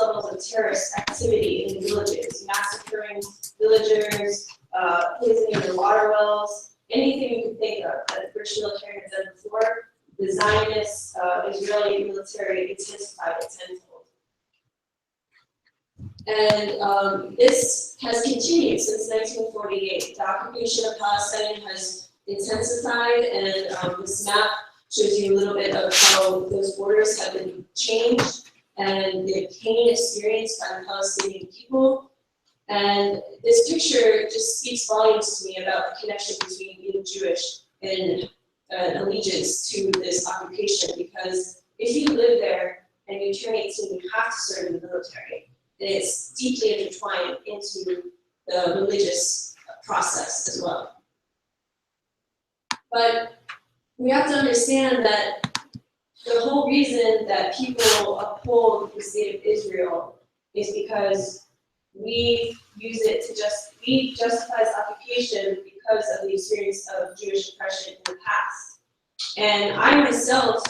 levels of terrorist activity in the villages, massacring villagers, poisoning their water wells, anything you could think of that the British military had done before. The Zionist Israeli military intensified it tenfold. And this has continued since 1948. The occupation of Palestine has intensified, and this map shows you a little bit of how those borders have been changed and the pain experienced by the Palestinian people. And this picture just speaks volumes to me about the connection between being Jewish and allegiance to this occupation, because if you live there and you turn 18, you have to serve in the military. And it's deeply intertwined into the religious process as well. But we have to understand that the whole reason that people uphold the state of Israel is because we use it to we justify this occupation because of the experience of Jewish oppression in the past. And I myself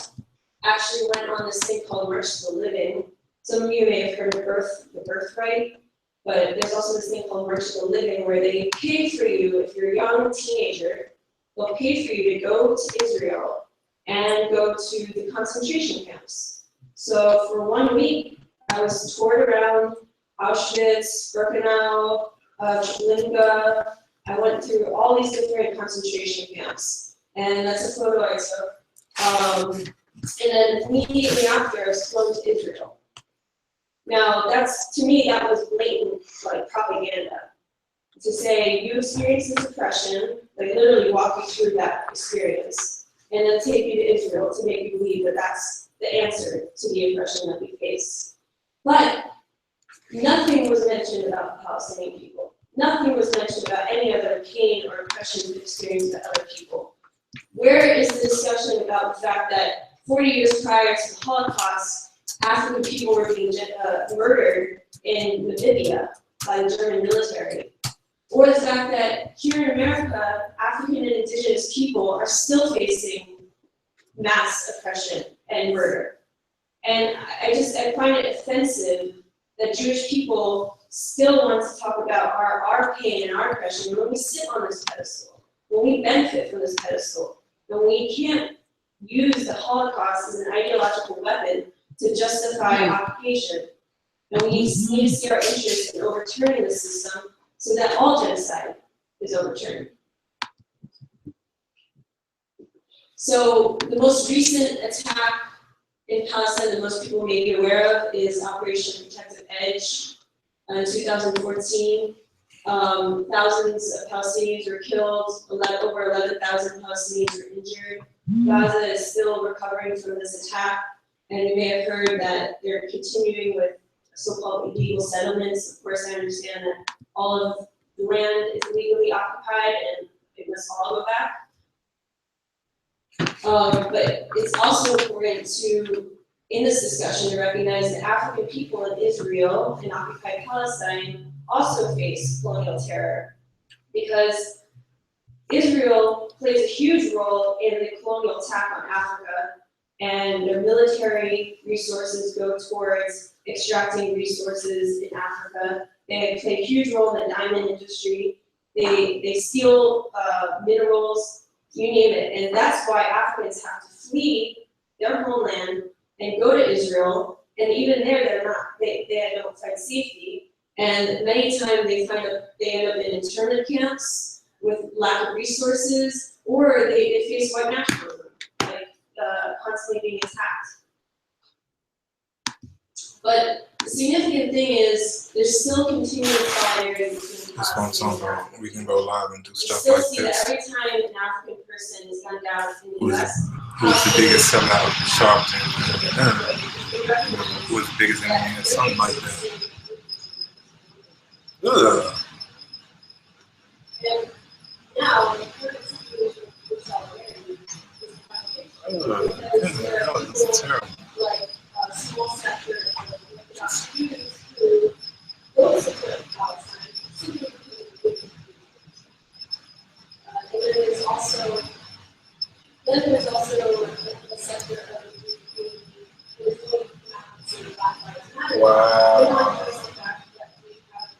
actually went on this thing called March to the Living. Some of you may have heard of the birthright, But there's also this thing called marginal living where they pay for you, if you're a young teenager, they'll pay for you to go to Israel and go to the concentration camps. So for 1 week, I was toured around Auschwitz, Birkenau, Treblinka. I went through all these different concentration camps. And that's a photo I took. And then immediately after, I was flown to Israel. Now, to me, that was blatant, like, propaganda. To say, you experienced this oppression, like, literally walk you through that experience, and then take you to Israel to make you believe that that's the answer to the oppression that we face. But nothing was mentioned about the Palestinian people. Nothing was mentioned about any other pain or oppression experienced by other people. Where is the discussion about the fact that 40 years prior to the Holocaust, African people were being murdered in Namibia by the German military? Or the fact that here in America, African and indigenous people are still facing mass oppression and murder. And I find it offensive that Jewish people still want to talk about our pain and our oppression when we sit on this pedestal, when we benefit from this pedestal, when we can't use the Holocaust as an ideological weapon to justify occupation. And we need to see our interest in overturning the system so that all genocide is overturned. So the most recent attack in Palestine that most people may be aware of is Operation Protective Edge in 2014. Thousands of Palestinians were killed, over 11,000 Palestinians were injured. Gaza is still recovering from this attack, and you may have heard that they're continuing with so-called illegal settlements. Of course, I understand that all of the land is legally occupied and it must all go back. But it's also important to, in this discussion, to recognize that African people in Israel and occupied Palestine also face colonial terror, because Israel plays a huge role in the colonial attack on Africa, and their military resources go towards extracting resources in Africa. They play a huge role in the diamond industry. They steal minerals, you name it, and that's why Africans have to flee their homeland and go to Israel. And even there, they don't find safety. And many times they end up in internment camps with lack of resources, or they face white nationalism, like constantly being attacked. But the significant thing is there's still continuing solidarity between This one's on we can go live and do stuff still like see this. that every time an African person is gunned down in the US, Who's the biggest sellout? Sharpton. Who's the biggest enemy? Something like that. Ugh. and now the current situation with solidarity is That's terrible. like a small sector of students who don't support Palestine. And then there's also a sector of the community who is really not considered Black Lives Matter. Wow. They want to face the fact that we have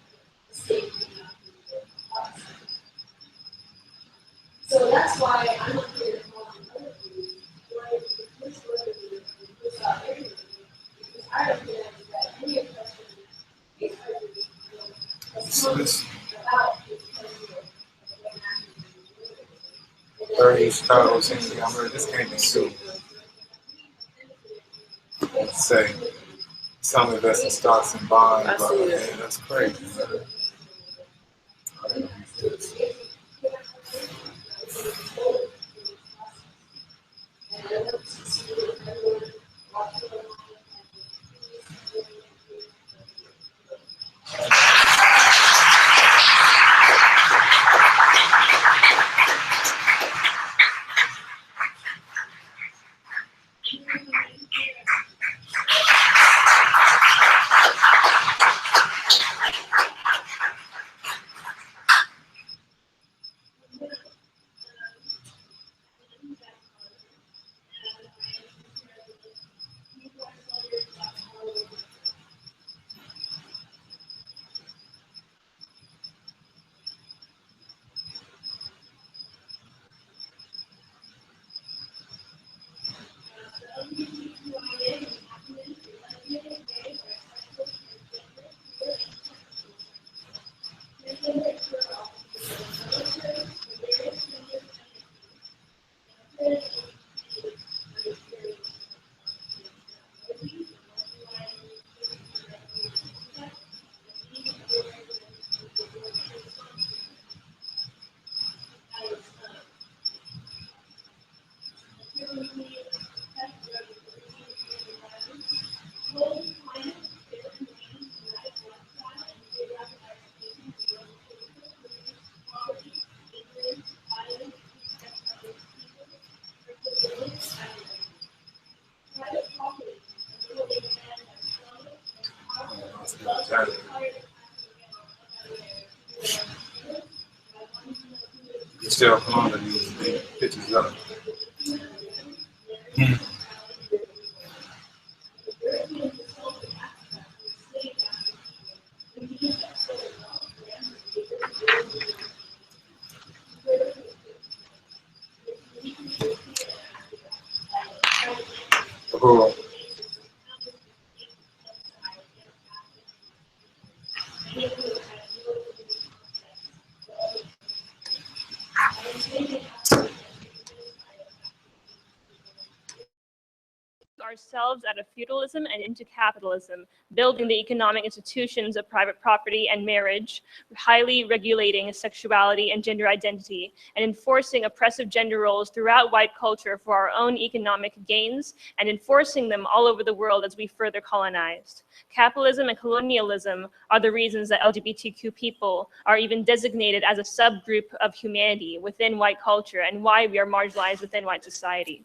a state being Palestine. So that's why I'm not here to call on other groups, why the first word of the push out there, because I recognize that any oppression is about this country of what happened. 30 Chicago, this can't be sued. Let's say some invest in stocks and bonds, but man, that's crazy. Michelle Palmer these pictures up. Oh. Ourselves out of feudalism and into capitalism, building the economic institutions of private property and marriage, highly regulating sexuality and gender identity, and enforcing oppressive gender roles throughout white culture for our own economic gains, and enforcing them all over the world as we further colonized. Capitalism and colonialism are the reasons that LGBTQ people are even designated as a subgroup of humanity within white culture, and why we are marginalized within white society.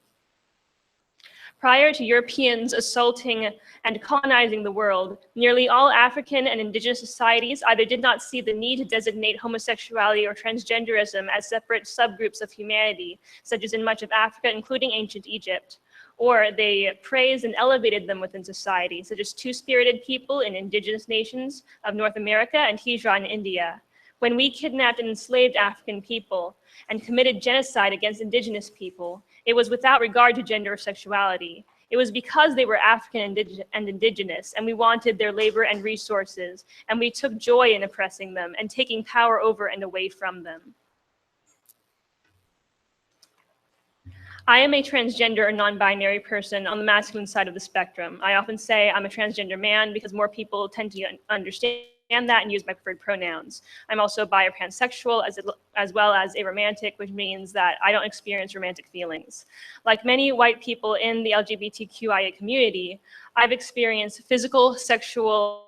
Prior to Europeans assaulting and colonizing the world, nearly all African and indigenous societies either did not see the need to designate homosexuality or transgenderism as separate subgroups of humanity, such as in much of Africa, including ancient Egypt, or they praised and elevated them within society, such as two-spirited people in indigenous nations of North America and Hijra in India. When we kidnapped and enslaved African people and committed genocide against indigenous people, it was without regard to gender or sexuality. It was because they were African and indigenous, and we wanted their labor and resources, and we took joy in oppressing them and taking power over and away from them. I am a transgender or non-binary person on the masculine side of the spectrum. I often say I'm a transgender man because more people tend to understand that and use my preferred pronouns. I'm also bi or pansexual as well as a romantic, which means that I don't experience romantic feelings. Like many white people in the LGBTQIA community, I've experienced physical, sexual,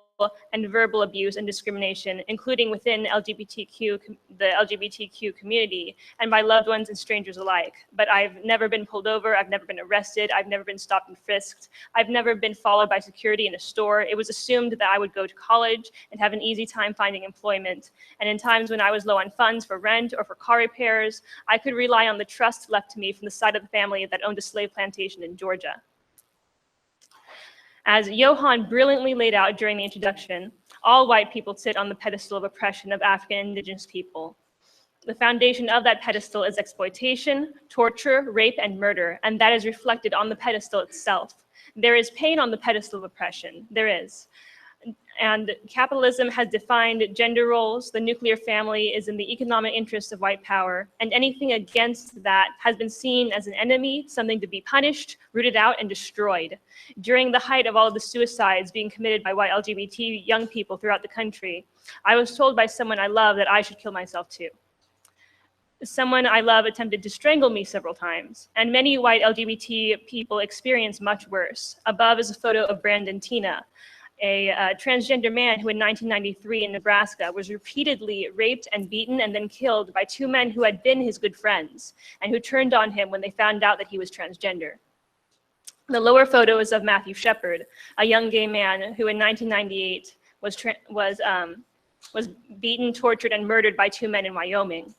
and verbal abuse and discrimination, including within the LGBTQ community, and by loved ones and strangers alike. But I've never been pulled over, I've never been arrested, I've never been stopped and frisked, I've never been followed by security in a store. It was assumed that I would go to college and have an easy time finding employment. And in times when I was low on funds for rent or for car repairs, I could rely on the trust left to me from the side of the family that owned a slave plantation in Georgia. As Johann brilliantly laid out during the introduction, all white people sit on the pedestal of oppression of African and indigenous people. The foundation of that pedestal is exploitation, torture, rape, and murder, and that is reflected on the pedestal itself. There is pain on the pedestal of oppression, there is. And capitalism has defined gender roles. The nuclear family is in the economic interests of white power, and anything against that has been seen as an enemy, something to be punished, rooted out, and destroyed. During the height of all of the suicides being committed by white LGBT young people throughout the country, I was told by someone I love that I should kill myself too. Someone I love attempted to strangle me several times, and many white LGBT people experience much worse. Above is a photo of Brandon Tina, a transgender man who in 1993 in Nebraska was repeatedly raped and beaten and then killed by two men who had been his good friends and who turned on him when they found out that he was transgender. The lower photo is of Matthew Shepard, a young gay man who in 1998 was beaten, tortured, and murdered by two men in Wyoming.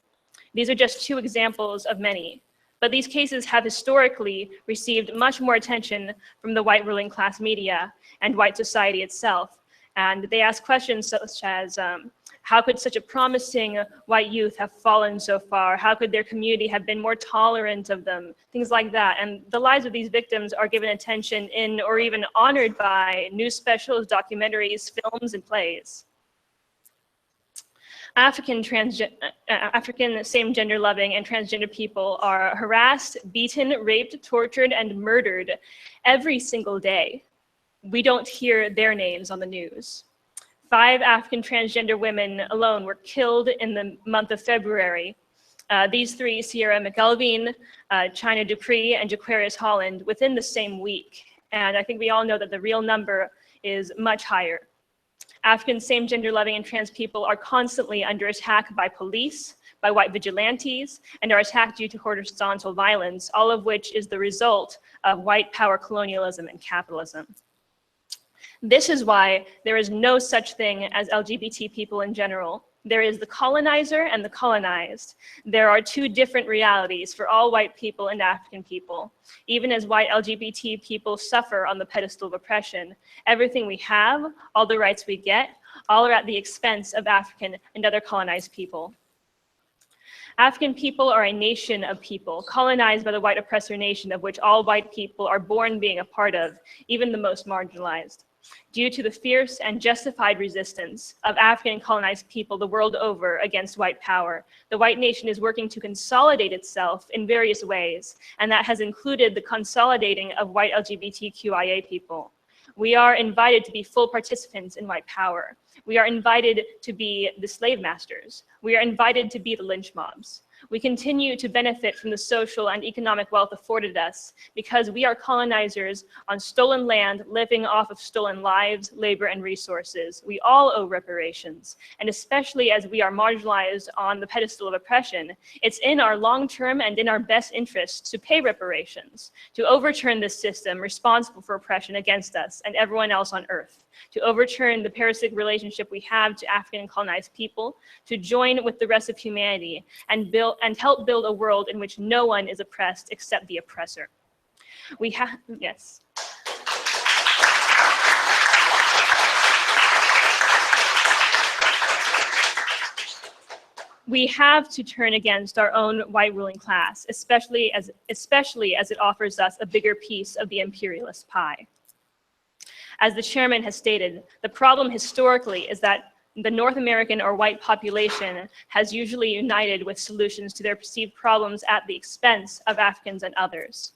These are just two examples of many. But these cases have historically received much more attention from the white ruling class media and white society itself. And they ask questions such as, how could such a promising white youth have fallen so far? How could their community have been more tolerant of them? Things like that. And the lives of these victims are given attention in or even honored by news specials, documentaries, films, and plays. African same-gender loving and transgender people are harassed, beaten, raped, tortured, and murdered every single day. We don't hear their names on the news. 5 African transgender women alone were killed in the month of February. These 3, Sierra McElveen, China Dupree, and Jaquarius Holland, within the same week. And I think we all know that the real number is much higher. African same-gender loving and trans people are constantly under attack by police, by white vigilantes, and are attacked due to horizontal violence, all of which is the result of white power colonialism and capitalism. This is why there is no such thing as LGBT people in general. There is the colonizer and the colonized. There are two different realities for all white people and African people. Even as white LGBT people suffer on the pedestal of oppression, everything we have, all the rights we get, all are at the expense of African and other colonized people. African people are a nation of people, colonized by the white oppressor nation of which all white people are born being a part of, even the most marginalized. Due to the fierce and justified resistance of African and colonized people the world over against white power, the white nation is working to consolidate itself in various ways, and that has included the consolidating of white LGBTQIA people. We are invited to be full participants in white power. We are invited to be the slave masters. We are invited to be the lynch mobs. We continue to benefit from the social and economic wealth afforded us because we are colonizers on stolen land, living off of stolen lives, labor, and resources. We all owe reparations, and especially as we are marginalized on the pedestal of oppression, it's in our long-term and in our best interest to pay reparations, to overturn this system responsible for oppression against us and everyone else on earth, to overturn the parasitic relationship we have to African and colonized people, to join with the rest of humanity and help build a world in which no one is oppressed except the oppressor. We have, yes. We have to turn against our own white ruling class, especially as it offers us a bigger piece of the imperialist pie. As the chairman has stated, the problem historically is that the North American or white population has usually united with solutions to their perceived problems at the expense of Africans and others.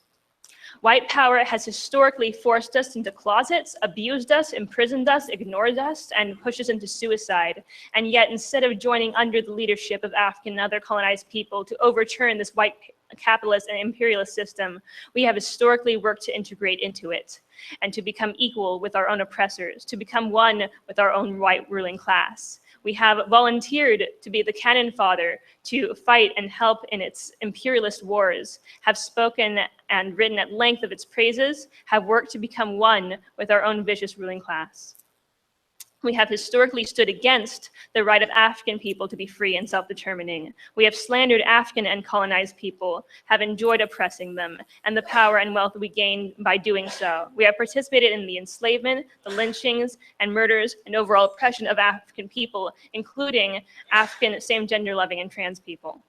White power has historically forced us into closets, abused us, imprisoned us, ignored us, and pushed us into suicide. And yet, instead of joining under the leadership of African and other colonized people to overturn this white capitalist and imperialist system, we have historically worked to integrate into it and to become equal with our own oppressors, to become one with our own white ruling class. We have volunteered to be the cannon fodder to fight and help in its imperialist wars, have spoken and written at length of its praises, have worked to become one with our own vicious ruling class. We have historically stood against the right of African people to be free and self-determining. We have slandered African and colonized people, have enjoyed oppressing them, and the power and wealth we gained by doing so. We have participated in the enslavement, the lynchings, and murders, and overall oppression of African people, including African same-gender loving and trans people.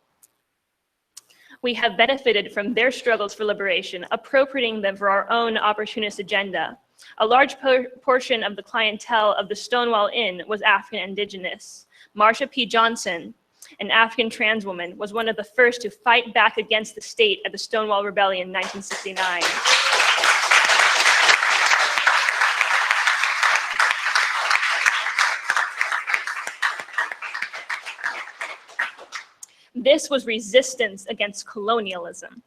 We have benefited from their struggles for liberation, appropriating them for our own opportunist agenda. A large portion of the clientele of the Stonewall Inn was African indigenous. Marsha P. Johnson, an African trans woman, was one of the first to fight back against the state at the Stonewall Rebellion in 1969. This was resistance against colonialism.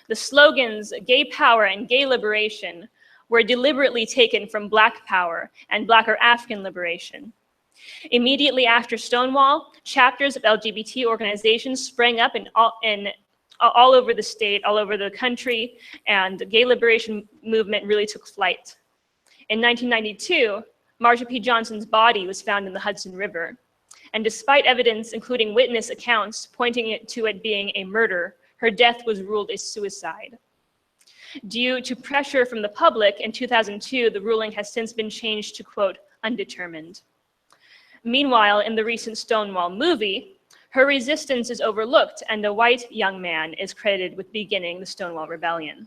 The slogans gay power and gay liberation were deliberately taken from Black power and Black or African liberation. Immediately after Stonewall, chapters of LGBT organizations sprang up all over the state, all over the country, and the gay liberation movement really took flight. In 1992, Marsha P. Johnson's body was found in the Hudson River. And despite evidence, including witness accounts, pointing to it being a murder, her death was ruled a suicide. Due to pressure from the public, in 2002, the ruling has since been changed to, quote, undetermined. Meanwhile, in the recent Stonewall movie, her resistance is overlooked and a white young man is credited with beginning the Stonewall Rebellion.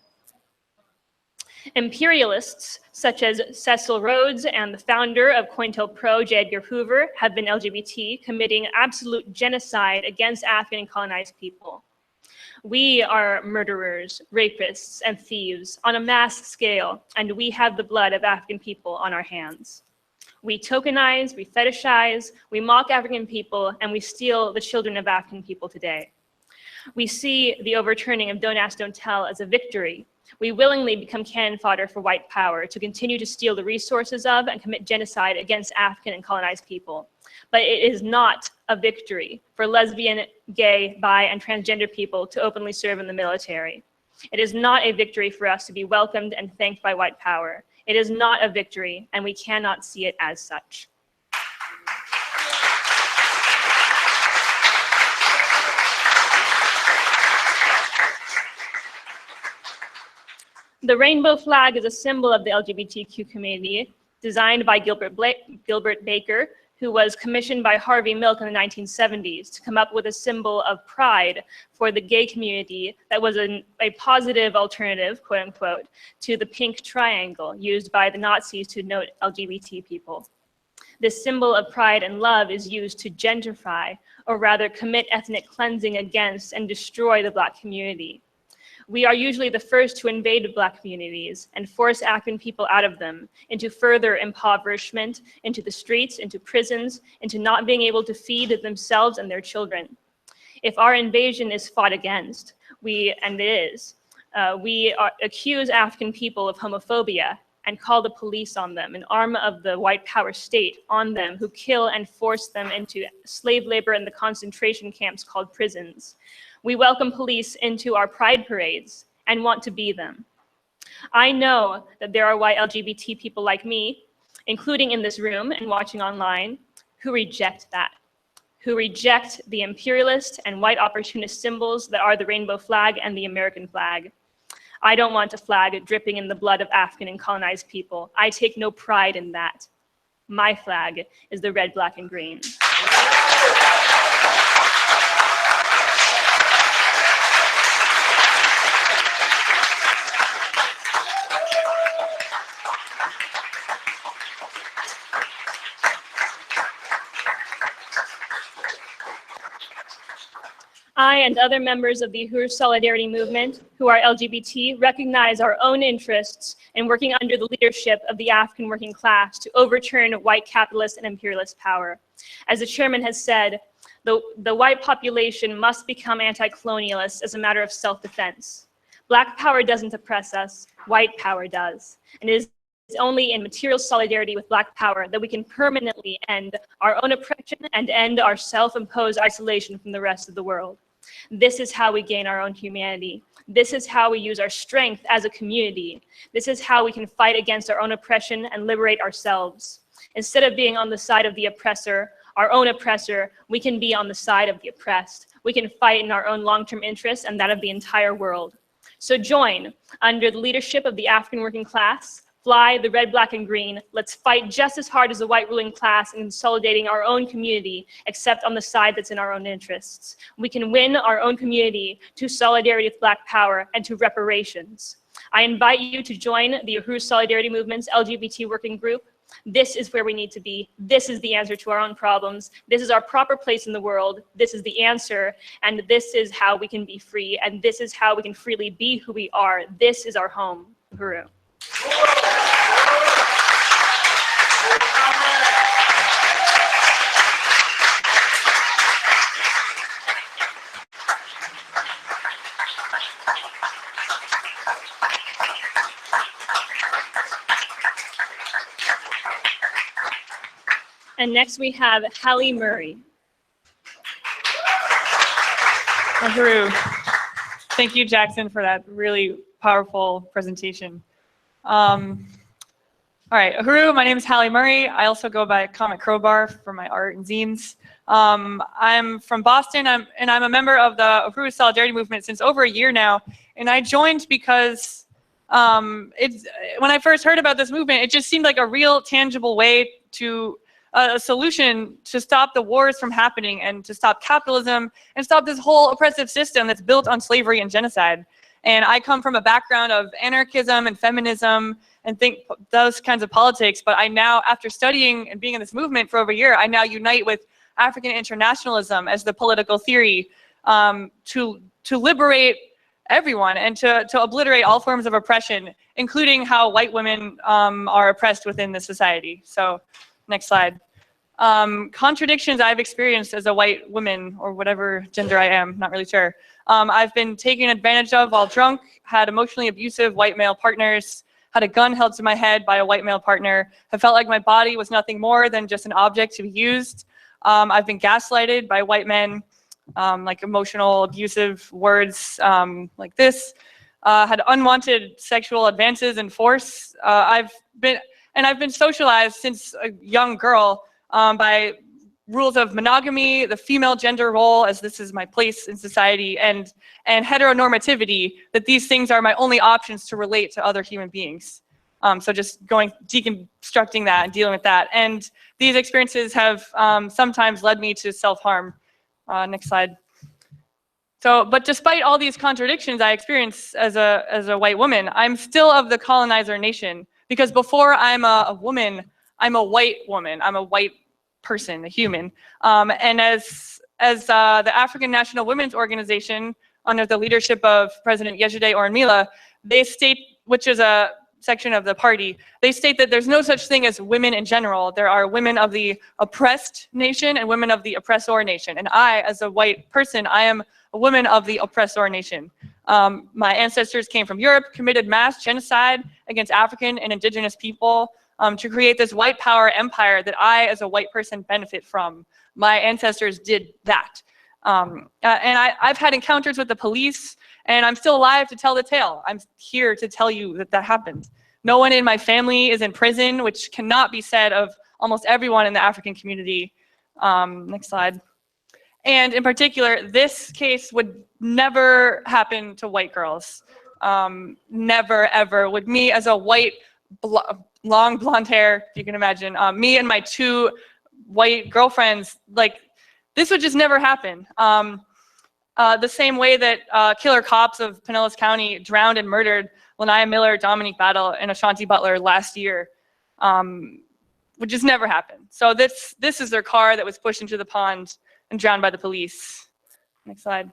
Imperialists such as Cecil Rhodes and the founder of COINTELPRO, J. Edgar Hoover, have been LGBT, committing absolute genocide against African and colonized people. We are murderers, rapists, and thieves on a mass scale, and we have the blood of African people on our hands. We tokenize, we fetishize, we mock African people, and we steal the children of African people today. We see the overturning of Don't Ask, Don't Tell as a victory. We willingly become cannon fodder for white power to continue to steal the resources of and commit genocide against African and colonized people. But it is not a victory for lesbian, gay, bi, and transgender people to openly serve in the military. It is not a victory for us to be welcomed and thanked by white power. It is not a victory, and we cannot see it as such. The rainbow flag is a symbol of the LGBTQ community, designed by Gilbert Baker, who was commissioned by Harvey Milk in the 1970s to come up with a symbol of pride for the gay community that was a positive alternative, quote unquote, to the pink triangle used by the Nazis to denote LGBT people. This symbol of pride and love is used to gentrify, or rather commit ethnic cleansing against and destroy the Black community. We are usually the first to invade Black communities and force African people out of them into further impoverishment, into the streets, into prisons, into not being able to feed themselves and their children. If our invasion is fought against, we accuse African people of homophobia and call the police on them, an arm of the white power state on them, who kill and force them into slave labor in the concentration camps called prisons. We welcome police into our pride parades and want to be them. I know that there are white LGBT people like me, including in this room and watching online, who reject that, who reject the imperialist and white opportunist symbols that are the rainbow flag and the American flag. I don't want a flag dripping in the blood of African and colonized people. I take no pride in that. My flag is the red, black, and green. I and other members of the Uhuru Solidarity Movement who are LGBT recognize our own interests in working under the leadership of the African working class to overturn white capitalist and imperialist power. As the chairman has said, the white population must become anti-colonialist as a matter of self-defense. Black power doesn't oppress us, white power does. And it is only in material solidarity with Black power that we can permanently end our own oppression and end our self-imposed isolation from the rest of the world. This is how we gain our own humanity. This is how we use our strength as a community. This is how we can fight against our own oppression and liberate ourselves. Instead of being on the side of the oppressor, our own oppressor, we can be on the side of the oppressed. We can fight in our own long-term interests and that of the entire world. So join, under the leadership of the African working class, fly the red, black, and green. Let's fight just as hard as the white ruling class in consolidating our own community, except on the side that's in our own interests. We can win our own community to solidarity with Black power and to reparations. I invite you to join the Uhuru Solidarity Movement's LGBT working group. This is where we need to be. This is the answer to our own problems. This is our proper place in the world. This is the answer, and this is how we can be free, and this is how we can freely be who we are. This is our home, Uhuru. And next we have Hallie Murray. Uhuru. Thank you, Jackson, for that really powerful presentation. All right, Uhuru, my name is Hallie Murray. I also go by Comic Crowbar for my art and zines. I'm from Boston, and I'm a member of the Uhuru Solidarity Movement since over a year now. And I joined because when I first heard about this movement, it just seemed like a real tangible way to a solution to stop the wars from happening and to stop capitalism and stop this whole oppressive system that's built on slavery and genocide. And I come from a background of anarchism and feminism and think those kinds of politics, but I now, after studying and being in this movement for over a year, I now unite with African internationalism as the political theory to liberate everyone and to obliterate all forms of oppression, including how white women are oppressed within the society. So, next slide. Contradictions I've experienced as a white woman, or whatever gender I am, not really sure. I've been taken advantage of while drunk, had emotionally abusive white male partners, had a gun held to my head by a white male partner, have felt like my body was nothing more than just an object to be used. I've been gaslighted by white men, like emotional abusive words like this. had unwanted sexual advances and force. I've been socialized since a young girl by rules of monogamy, the female gender role, as this is my place in society, and heteronormativity, that these things are my only options to relate to other human beings. So just deconstructing that and dealing with that. And these experiences have sometimes led me to self-harm. Next slide. So, but despite all these contradictions I experience as a white woman, I'm still of the colonizer nation, because before I'm a woman, I'm a white woman. I'm a white person, a human. And as the African National Women's Organization, under the leadership of President Yejide Orunmila, they state, which is a section of the party, they state that there's no such thing as women in general. There are women of the oppressed nation and women of the oppressor nation. And I, as a white person, I am a woman of the oppressor nation. My ancestors came from Europe, committed mass genocide against African and indigenous people to create this white power empire that I, as a white person, benefit from. My ancestors did that. And I've had encounters with the police, and I'm still alive to tell the tale. I'm here to tell you that that happened. No one in my family is in prison, which cannot be said of almost everyone in the African community. Next slide. And in particular, this case would never happen to white girls. Never, ever. With me as a white, long blonde hair, if you can imagine, me and my two white girlfriends, like, this would just never happen. The same way that killer cops of Pinellas County drowned and murdered Lanaya Miller, Dominique Battle, and Ashaunti Butler last year, would just never happen. So this is their car that was pushed into the pond and drowned by the police. Next slide.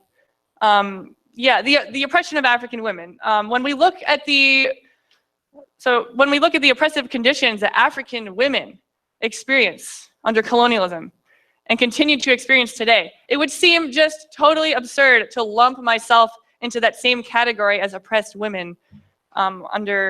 Yeah, the oppression of African women. When we look at the oppressive conditions that African women experience under colonialism and continue to experience today, it would seem just totally absurd to lump myself into that same category as oppressed women. Like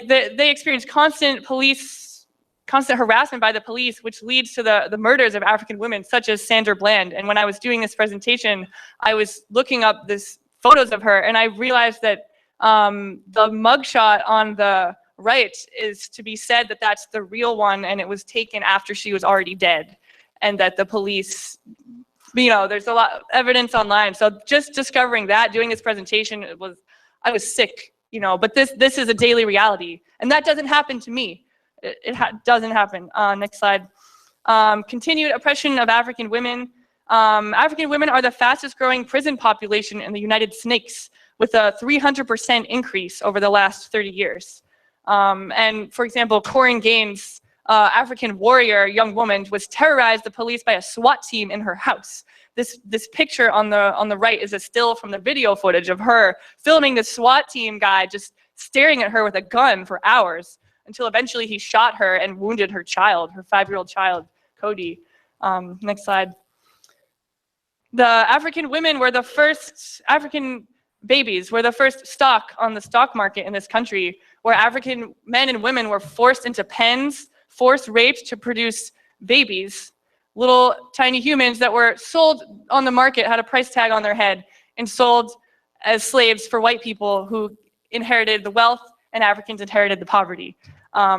they experience constant harassment by the police, which leads to the murders of African women, such as Sandra Bland. And when I was doing this presentation, I was looking up this photos of her, and I realized that the mugshot on the right is to be said that that's the real one, and it was taken after she was already dead, and that the police, there's a lot of evidence online. So just discovering that, doing this presentation, I was sick, but this is a daily reality, and that doesn't happen to me. It doesn't happen. Next slide. Continued oppression of African women. African women are the fastest growing prison population in the United States, with a 300% increase over the last 30 years. And for example, Corinne Gaines, African warrior, young woman, was terrorized the police by a SWAT team in her house. This picture on the right is a still from the video footage of her filming the SWAT team guy just staring at her with a gun for hours, until eventually he shot her and wounded her child, her 5-year-old child, Cody. Next slide. The African women were the first, African babies were the first stock on the stock market in this country, where African men and women were forced into pens, forced raped to produce babies, little tiny humans that were sold on the market, had a price tag on their head, and sold as slaves for white people who inherited the wealth, and Africans inherited the poverty.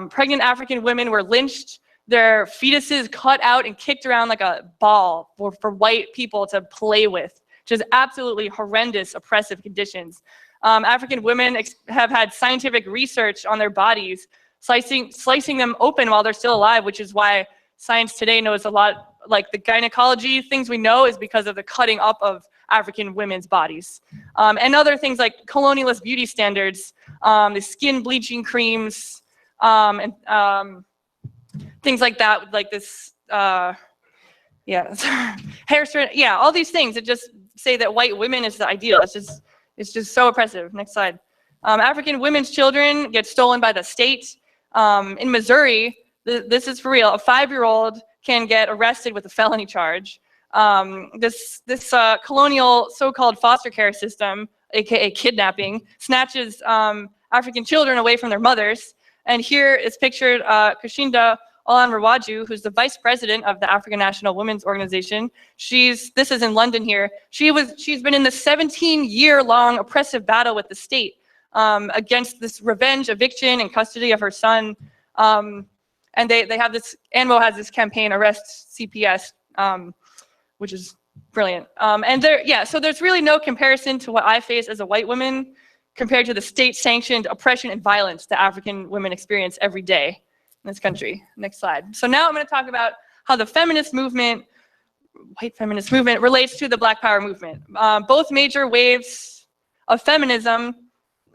Pregnant African women were lynched, their fetuses cut out and kicked around like a ball for white people to play with, which is absolutely horrendous, oppressive conditions. African women have had scientific research on their bodies, slicing them open while they're still alive, which is why science today knows a lot, like the gynecology things we know is because of the cutting up of African women's bodies. And other things like colonialist beauty standards, the skin bleaching creams, and things like that, like this, hair straight, all these things that just say that white women is the ideal. It's just so oppressive. Next slide. African women's children get stolen by the state. In Missouri, this is for real, a 5-year-old can get arrested with a felony charge. This colonial so-called foster care system, aka kidnapping, snatches African children away from their mothers. And here is pictured Kushinda Olan Rawaju, who's the vice president of the African National Women's Organization. This is in London here. She's been in the 17-year-long oppressive battle with the state against this revenge eviction and custody of her son. And they have this, ANWO has this campaign, Arrest CPS, which is brilliant. So there's really no comparison to what I face as a white woman compared to the state-sanctioned oppression and violence that African women experience every day in this country. Next slide. So now I'm going to talk about how the feminist movement, white feminist movement, relates to the Black Power movement. Both major waves of feminism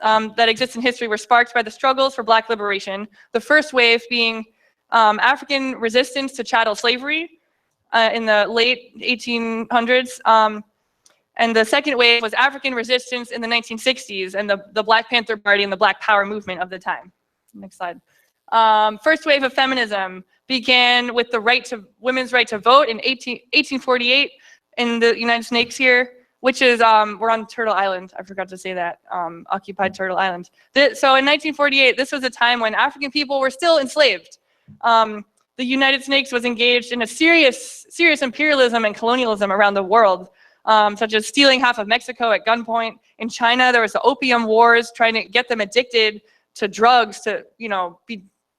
that exist in history were sparked by the struggles for Black liberation. The first wave being African resistance to chattel slavery in the late 1800s. And the second wave was African resistance in the 1960s and the Black Panther Party and the Black Power movement of the time. Next slide. First wave of feminism began with the women's right to vote in 1848 in the United States here, which is, we're on Turtle Island. I forgot to say that, occupied Turtle Island. So in 1948, this was a time when African people were still enslaved. The United States was engaged in a serious imperialism and colonialism around the world, such as stealing half of Mexico at gunpoint. In China, there was the Opium Wars, trying to get them addicted to drugs to,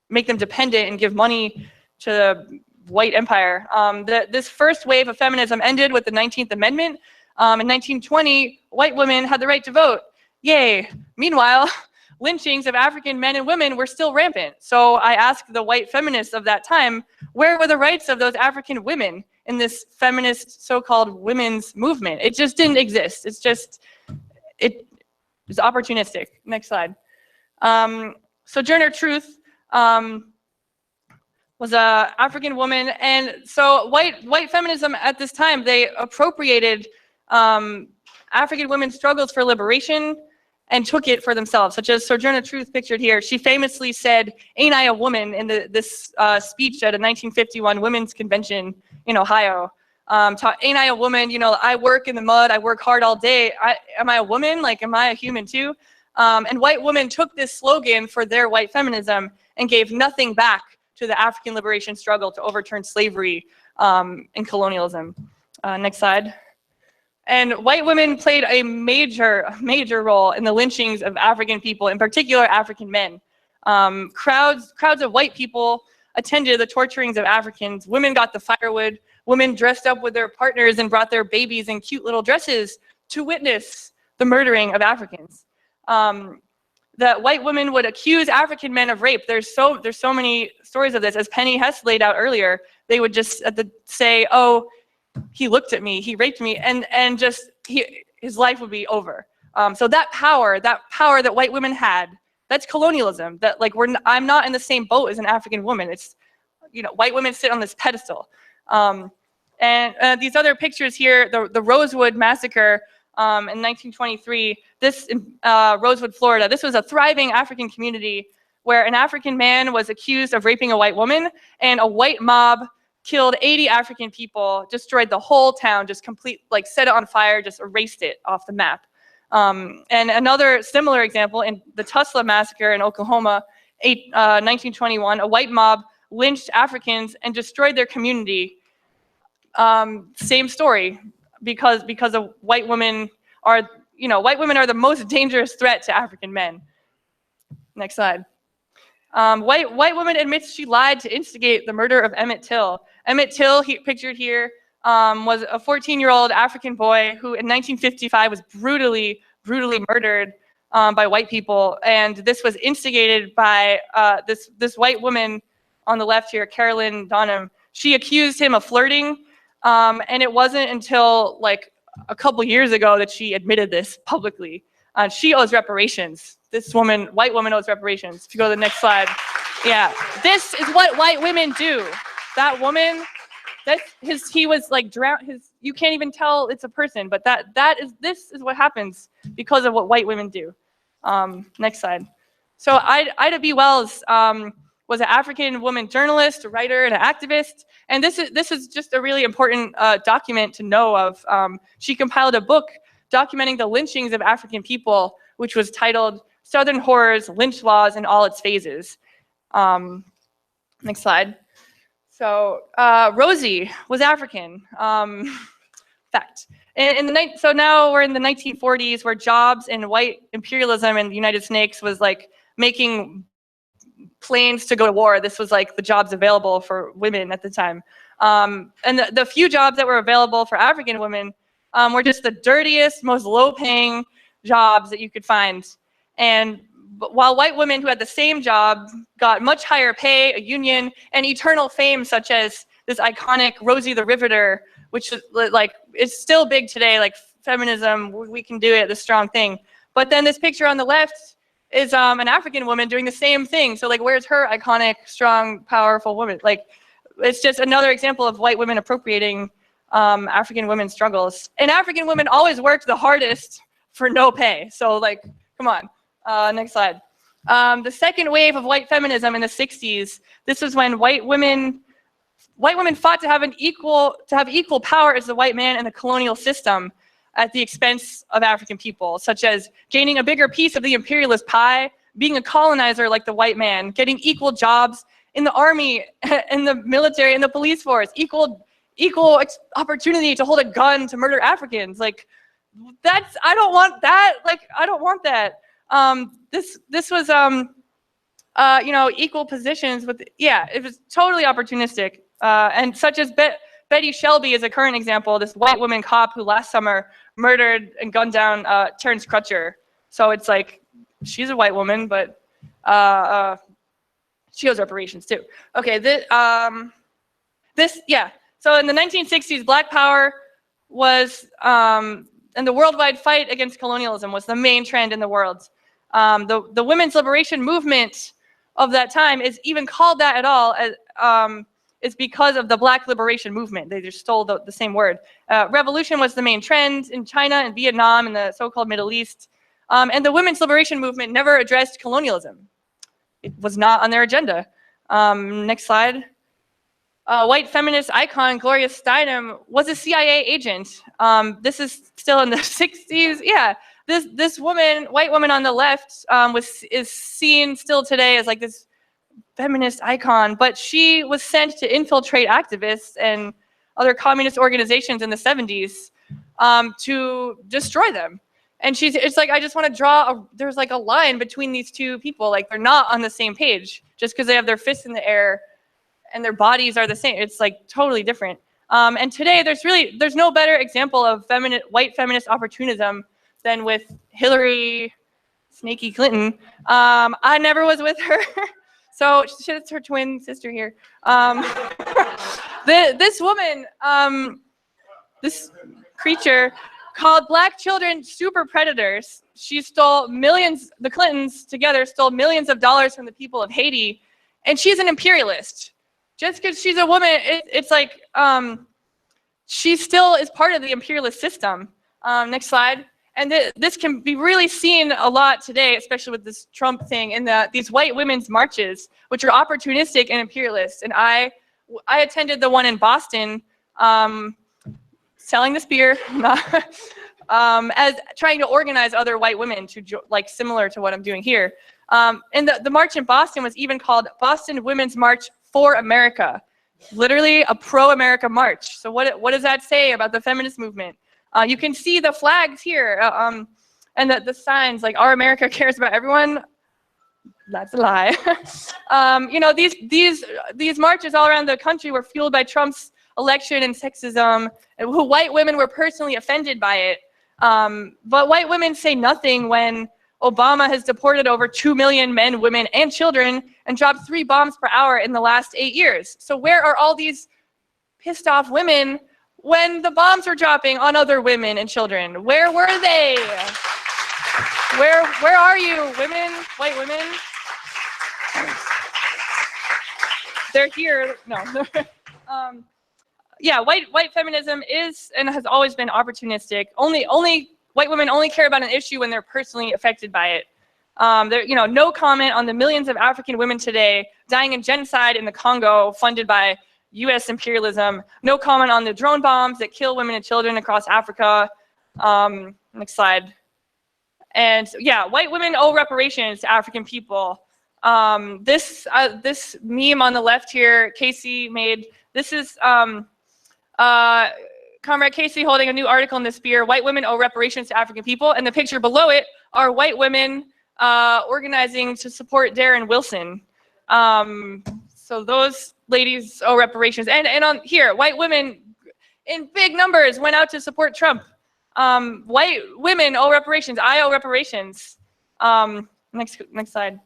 make them dependent and give money to the white empire. This first wave of feminism ended with the 19th Amendment. In 1920, white women had the right to vote. Yay. Meanwhile, lynchings of African men and women were still rampant. So I asked the white feminists of that time, where were the rights of those African women in this feminist so-called women's movement? It just didn't exist. It was opportunistic. Next slide. Sojourner Truth was an African woman, and so white feminism at this time, they appropriated African women's struggles for liberation and took it for themselves, such as Sojourner Truth pictured here. She famously said, "Ain't I a woman?" in this speech at a 1951 women's convention in Ohio. Ain't I a woman? I work in the mud, I work hard all day. Am I a woman? Like, am I a human too? And white women took this slogan for their white feminism and gave nothing back to the African liberation struggle to overturn slavery and colonialism. Next slide. And white women played a major role in the lynchings of African people, in particular African men. Crowds of white people attended the torturings of Africans. Women got the firewood. Women dressed up with their partners and brought their babies in cute little dresses to witness the murdering of Africans. That white women would accuse African men of rape. There's so many stories of this. As Penny Hess laid out earlier, they would just say, "Oh, he looked at me, he raped me," and his life would be over. So that power that white women had, that's colonialism. That I'm not in the same boat as an African woman. It's, white women sit on this pedestal. And these other pictures here, the Rosewood Massacre in 1923, this in Rosewood, Florida, this was a thriving African community where an African man was accused of raping a white woman, and a white mob killed 80 African people, destroyed the whole town, just set it on fire, just erased it off the map. And another similar example in the Tulsa Massacre in Oklahoma, 1921, a white mob lynched Africans and destroyed their community. Same story, because of white women are the most dangerous threat to African men. Next slide. White woman admits she lied to instigate the murder of Emmett Till. Emmett Till, pictured here, was a 14-year-old African boy who in 1955 was brutally murdered by white people. And this was instigated by this white woman on the left here, Carolyn Donham. She accused him of flirting, and it wasn't until a couple years ago that she admitted this publicly. She owes reparations. This white woman owes reparations. If you go to the next slide. Yeah, this is what white women do. That woman, he was drowned. You can't even tell it's a person, but this is what happens because of what white women do. Next slide. So Ida B. Wells was an African woman journalist, a writer, and an activist. And this is just a really important document to know of. She compiled a book documenting the lynchings of African people, which was titled Southern Horrors, Lynch Laws in All Its Phases. Next slide. So Rosie was African. Fact. So now we're in the 1940s, where jobs and white imperialism in the United States was like making planes to go to war. This was like the jobs available for women at the time. And the few jobs that were available for African women were just the dirtiest, most low-paying jobs that you could find. And while white women who had the same job got much higher pay, a union, and eternal fame, such as this iconic Rosie the Riveter, which is like, it's still big today, like feminism, we can do it, the strong thing. But then this picture on the left is an African woman doing the same thing. So like, where's her iconic, strong, powerful woman? Like, it's just another example of white women appropriating African women's struggles. And African women always worked the hardest for no pay. So like, come on. Next slide. The second wave of white feminism in the 60s, this was when white women fought to have equal power as the white man in the colonial system at the expense of African people, such as gaining a bigger piece of the imperialist pie, being a colonizer like the white man, getting equal jobs in the army, in the military, in the police force, equal opportunity to hold a gun to murder Africans. Like, I don't want that. Like, I don't want that. This was, you know, equal positions with, yeah, it was totally opportunistic. And such as Betty Shelby is a current example, this white woman cop who last summer murdered and gunned down Terrence Crutcher. So it's like, she's a white woman, but she owes reparations too. Okay, yeah. So in the 1960s, Black Power was, and the worldwide fight against colonialism was the main trend in the world. The women's liberation movement of that time is even called that at all, is because of the Black liberation movement. They just stole the same word. Revolution was the main trend in China and Vietnam and the so-called Middle East. And the women's liberation movement never addressed colonialism. It was not on their agenda. Next slide. White feminist icon Gloria Steinem was a CIA agent. This is still in the 60s. Yeah, this woman, white woman on the left, is seen still today as like this feminist icon, but she was sent to infiltrate activists and other communist organizations in the 70s to destroy them. And it's like, I just want to draw, there's like a line between these two people, like they're not on the same page just because they have their fists in the air and their bodies are the same. It's like totally different. And today there's no better example of white feminist opportunism than with Hillary Snaky Clinton. I never was with her. So it's her twin sister here. This woman, this creature called Black children super predators. She stole millions, the Clintons together stole millions of dollars from the people of Haiti, and she's an imperialist. Just because she's a woman, it's like, she still is part of the imperialist system. Next slide. And this can be really seen a lot today, especially with this Trump thing, in these white women's marches, which are opportunistic and imperialist. And I attended the one in Boston, selling this beer, as trying to organize other white women to like similar to what I'm doing here. And the march in Boston was even called Boston Women's March for America, literally a pro-America march. So what does that say about the feminist movement? You can see the flags here and the signs like "Our America cares about everyone." That's a lie. You know, these marches all around the country were fueled by Trump's election and sexism. And white women were personally offended by it. But white women say nothing when Obama has deported over 2 million men, women, and children and dropped 3 bombs per hour in the last 8 years. So where are all these pissed off women when the bombs were dropping on other women and children? Where were they? Where are you, women, white women? They're here. No. Yeah, white feminism is and has always been opportunistic. White women only care about an issue when they're personally affected by it. You know, no comment on the millions of African women today dying in genocide in the Congo funded by US imperialism. No comment on the drone bombs that kill women and children across Africa. Next slide. And yeah, white women owe reparations to African people. This meme on the left here, Casey made. This is Comrade Casey holding a new article in the Spear, White Women Owe Reparations to African People, and the picture below it are white women organizing to support Darren Wilson. So those ladies owe reparations. And on here, white women in big numbers went out to support Trump. White women owe reparations. I owe reparations. Next slide.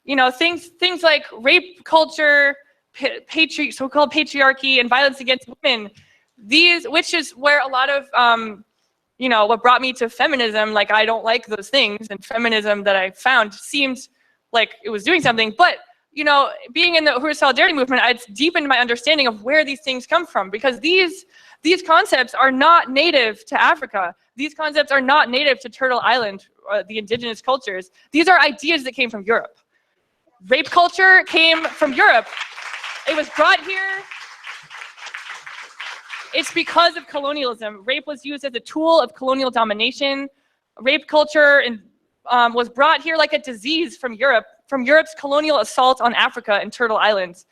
You know, things like rape culture, so-called patriarchy, and violence against women. Which is where a lot of, you know, what brought me to feminism. Like, I don't like those things, and feminism that I found seemed like it was doing something. But, you know, being in the Uhuru Solidarity movement, it's deepened my understanding of where these things come from, because these concepts are not native to Africa. These concepts are not native to Turtle Island, or the indigenous cultures. These are ideas that came from Europe. Rape culture came from Europe. It was brought here. It's because of colonialism. Rape was used as a tool of colonial domination. Rape culture was brought here like a disease from Europe's colonial assault on Africa and Turtle Islands.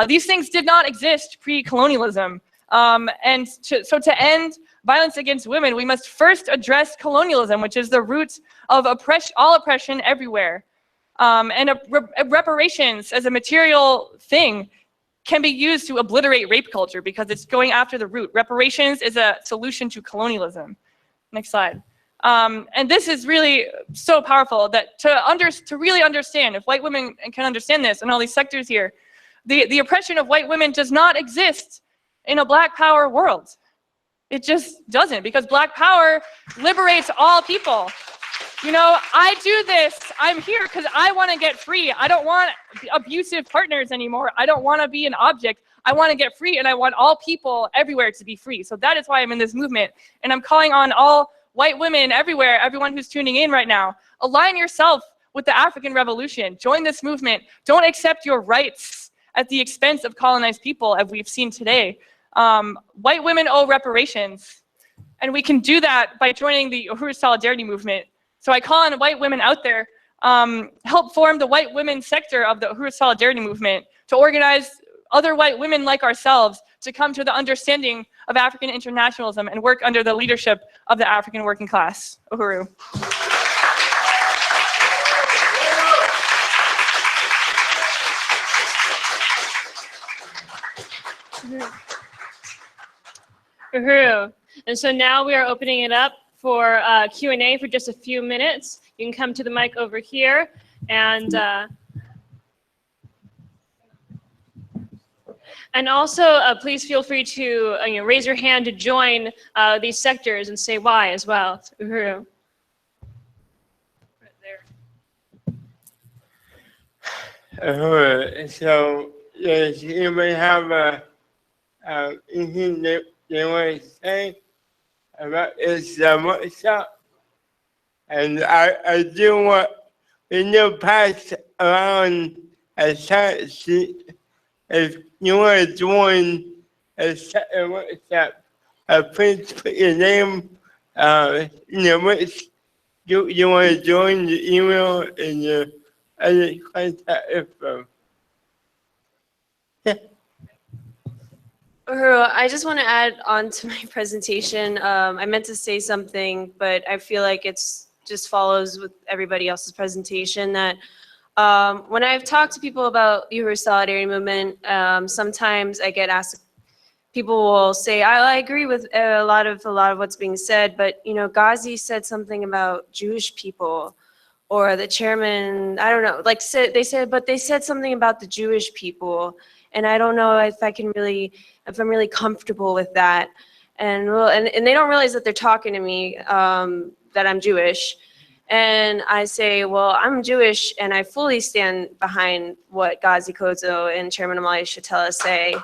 These things did not exist pre-colonialism. So to end violence against women, we must first address colonialism, which is the root of all oppression everywhere. Reparations as a material thing can be used to obliterate rape culture because it's going after the root. Reparations is a solution to colonialism. Next slide. And this is really so powerful that to really understand, if white women can understand this and all these sectors here, the oppression of white women does not exist in a Black power world. It just doesn't, because Black power liberates all people. You know, I do this, I'm here because I want to get free. I don't want abusive partners anymore. I don't want to be an object. I want to get free, and I want all people everywhere to be free. So that is why I'm in this movement. And I'm calling on all white women everywhere, everyone who's tuning in right now, align yourself with the African Revolution. Join this movement. Don't accept your rights at the expense of colonized people, as we've seen today. White women owe reparations. And we can do that by joining the Uhuru Solidarity movement. So I call on white women out there, help form the white women sector of the Uhuru Solidarity movement to organize other white women like ourselves to come to the understanding of African internationalism and work under the leadership of the African working class. Uhuru. Uhuru. And so now we are opening it up for Q&A for just a few minutes. You can come to the mic over here and also please feel free to raise your hand to join these sectors and say why as well. Uhuru. So does anybody have anything they want to say about this workshop? And I do want to pass around a chart sheet. If you want to join a second workshop, please put your name, which you want to join, the email, and your other contact info. Uhuru, I just want to add on to my presentation. I meant to say something, but I feel like it's just follows with everybody else's presentation that when I've talked to people about the Uhuru Solidarity movement, sometimes I get asked, people will say, I agree with a lot of what's being said, but Ghazi said something about Jewish people, or the chairman, I don't know, like they said something about the Jewish people. And I don't know if I'm really comfortable with that. And they don't realize that they're talking to me, that I'm Jewish. And I say, well, I'm Jewish, and I fully stand behind what Ghazi Kodzo and Chairman Amalia Shatella say.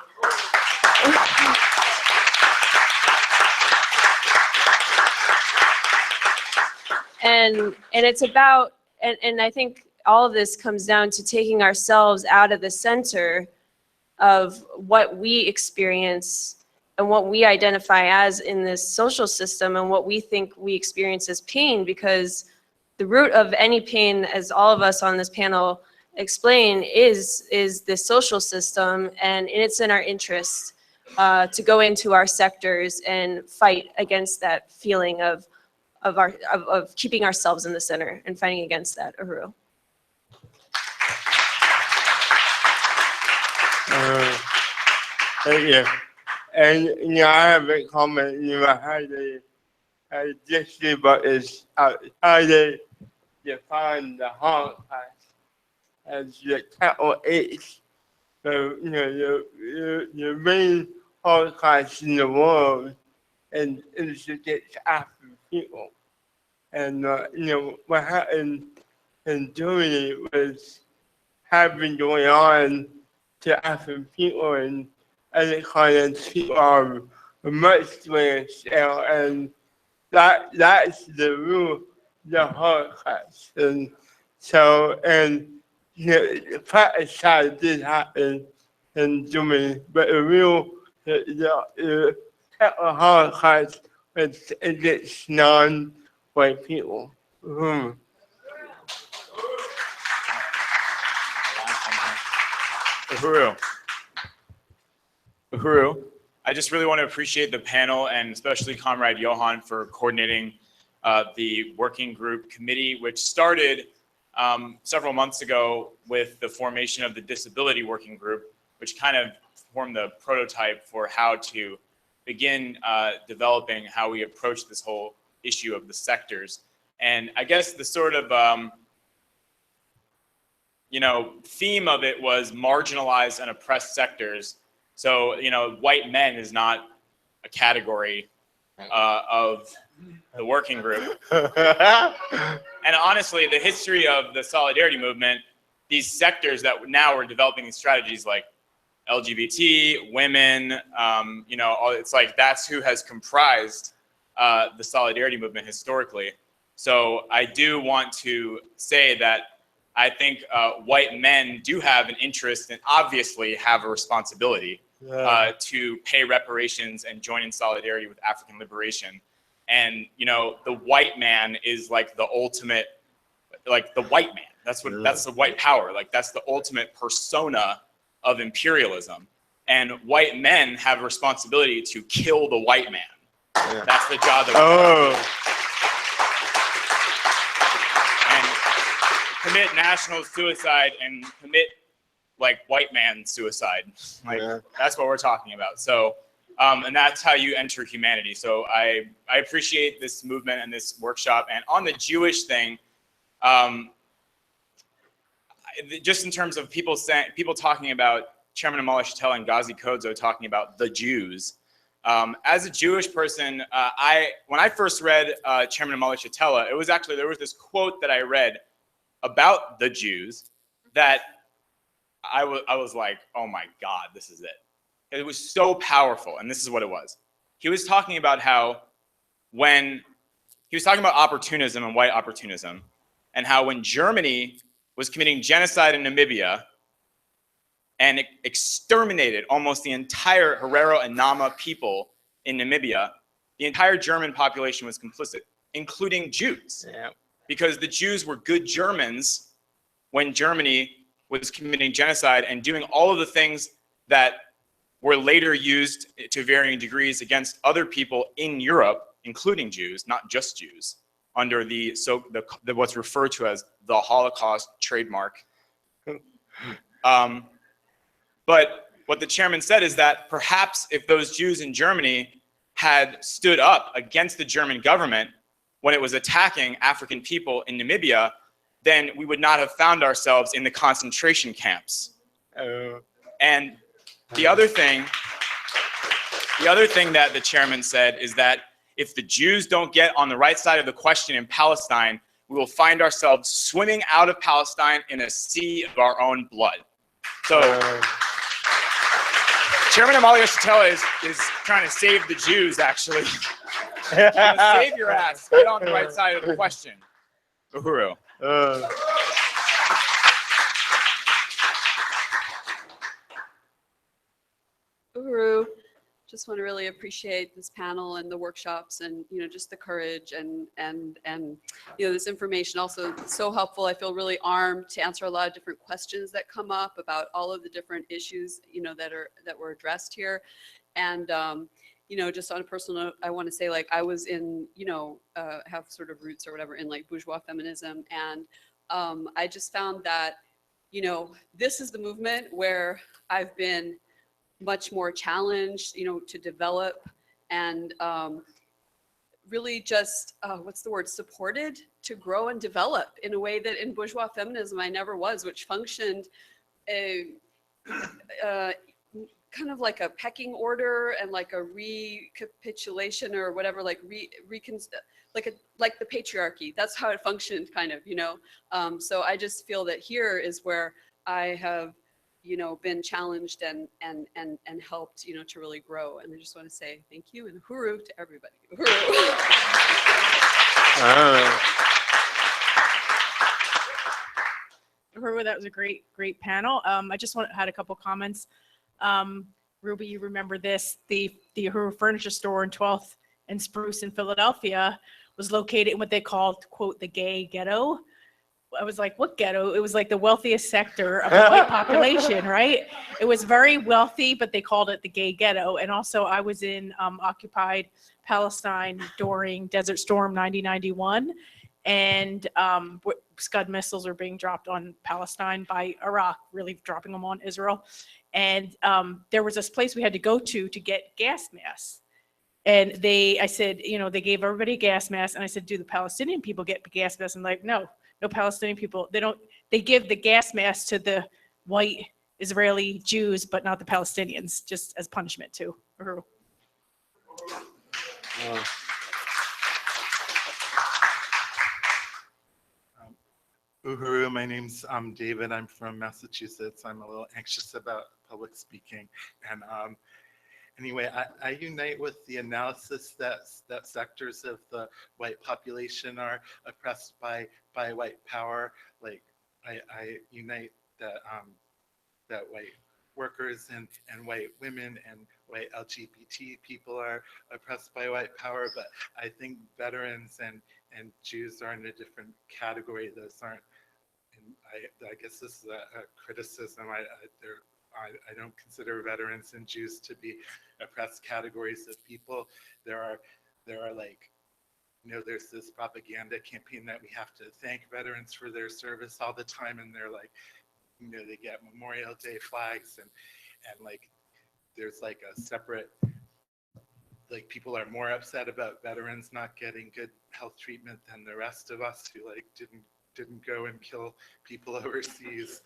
And it's about, and I think all of this comes down to taking ourselves out of the center of what we experience and what we identify as in this social system and what we think we experience as pain, because the root of any pain, as all of us on this panel explain is this social system, and it's in our interest to go into our sectors and fight against that feeling of keeping ourselves in the center and fighting against that. Uhuru. Thank you. And I have a comment. How they just about is how they define the Holocaust as the capital H. So the main Holocaust in the world and is against African people. And what happened in Germany was having going on to African people and other kinds of people are much greater scale, and that's the rule, the Holocaust. And so, and the practice side did happen in Germany, but the real, the Holocaust was against non-white people. Uhuru, I just really want to appreciate the panel and especially Comrade Johann for coordinating the working group committee, which started several months ago with the formation of the disability working group, which kind of formed the prototype for how to begin developing how we approach this whole issue of the sectors. And I guess the sort of theme of it was marginalized and oppressed sectors. So, white men is not a category of the working group. And honestly, the history of the Solidarity movement, these sectors that now we're developing these strategies like LGBT, women, it's like that's who has comprised the Solidarity movement historically. So I do want to say that I think white men do have an interest and obviously have a responsibility to pay reparations and join in solidarity with African liberation. And, the white man is like the ultimate, like the white man. That's the white power. Like that's the ultimate persona of imperialism. And white men have a responsibility to kill the white man. Yeah. That's the job that and commit national suicide and commit like white man suicide. Like that's what we're talking about. So, and that's how you enter humanity. So I appreciate this movement and this workshop. And on the Jewish thing, just in terms of people talking about Chairman Amala Shatella and Ghazi Kodzo talking about the Jews. As a Jewish person, when I first read Chairman Amala Shatella, it was actually, there was this quote that I read about the Jews that I was like, oh my God, this is it. It was so powerful, and this is what it was. He was talking about how he was talking about opportunism and white opportunism, and how when Germany was committing genocide in Namibia and exterminated almost the entire Herero and Nama people in Namibia, the entire German population was complicit, including Jews. Yeah. Because the Jews were good Germans when Germany was committing genocide and doing all of the things that were later used to varying degrees against other people in Europe, including Jews, not just Jews, under the what's referred to as the Holocaust trademark. But what the chairman said is that perhaps if those Jews in Germany had stood up against the German government when it was attacking African people in Namibia, then we would not have found ourselves in the concentration camps. And the other thing that the chairman said is that if the Jews don't get on the right side of the question in Palestine, we will find ourselves swimming out of Palestine in a sea of our own blood. So Chairman Amala Shatella is trying to save the Jews, actually. Save your ass. Get on the right side of the question. Uhuru. Uhuru. just want to really appreciate this panel and the workshops and, you know, just the courage and, you know, this information also so helpful. I feel really armed to answer a lot of different questions that come up about all of the different issues, you know, that were addressed here. And, you know, just on a personal note, I want to say, like, I was in, you know, have sort of roots or whatever in like bourgeois feminism. And I just found that, you know, this is the movement where I've been much more challenged, you know, to develop and really just, what's the word, supported to grow and develop in a way that in bourgeois feminism I never was, which functioned kind of like a pecking order and like a recapitulation or whatever, like like the patriarchy. That's how it functioned, kind of, you know. So I just feel that here is where I have, you know, been challenged and helped, you know, to really grow. And I just want to say thank you and hooroo to everybody. Hooroo. Hooroo, that was a great panel. I just had a couple comments. Ruby, you remember this, the Hooroo Furniture Store in 12th and Spruce in Philadelphia was located in what they called, quote, the gay ghetto. I was like, what ghetto? It was like the wealthiest sector of the white population, right? It was very wealthy, but they called it the gay ghetto. And also I was in occupied Palestine during Desert Storm 1991. And Scud missiles were being dropped on Palestine by Iraq, really dropping them on Israel. And there was this place we had to go to get gas masks. And I said, you know, they gave everybody a gas mask. And I said, do the Palestinian people get gas masks? And like, no Palestinian people. They give the gas mask to the white Israeli Jews, but not the Palestinians, just as punishment too. Uhuru, my name's David. I'm from Massachusetts. I'm a little anxious about public speaking. And anyway, I unite with the analysis that sectors of the white population are oppressed by white power. Like I unite that that white workers and white women and white LGBT people are oppressed by white power, but I think veterans and Jews are in a different category. Those aren't. I guess this is a criticism. I don't consider veterans and Jews to be oppressed categories of people. There are like, you know, there's this propaganda campaign that we have to thank veterans for their service all the time, and they're like, you know, they get Memorial Day flags and like there's like a separate, like people are more upset about veterans not getting good health treatment than the rest of us who like didn't go and kill people overseas.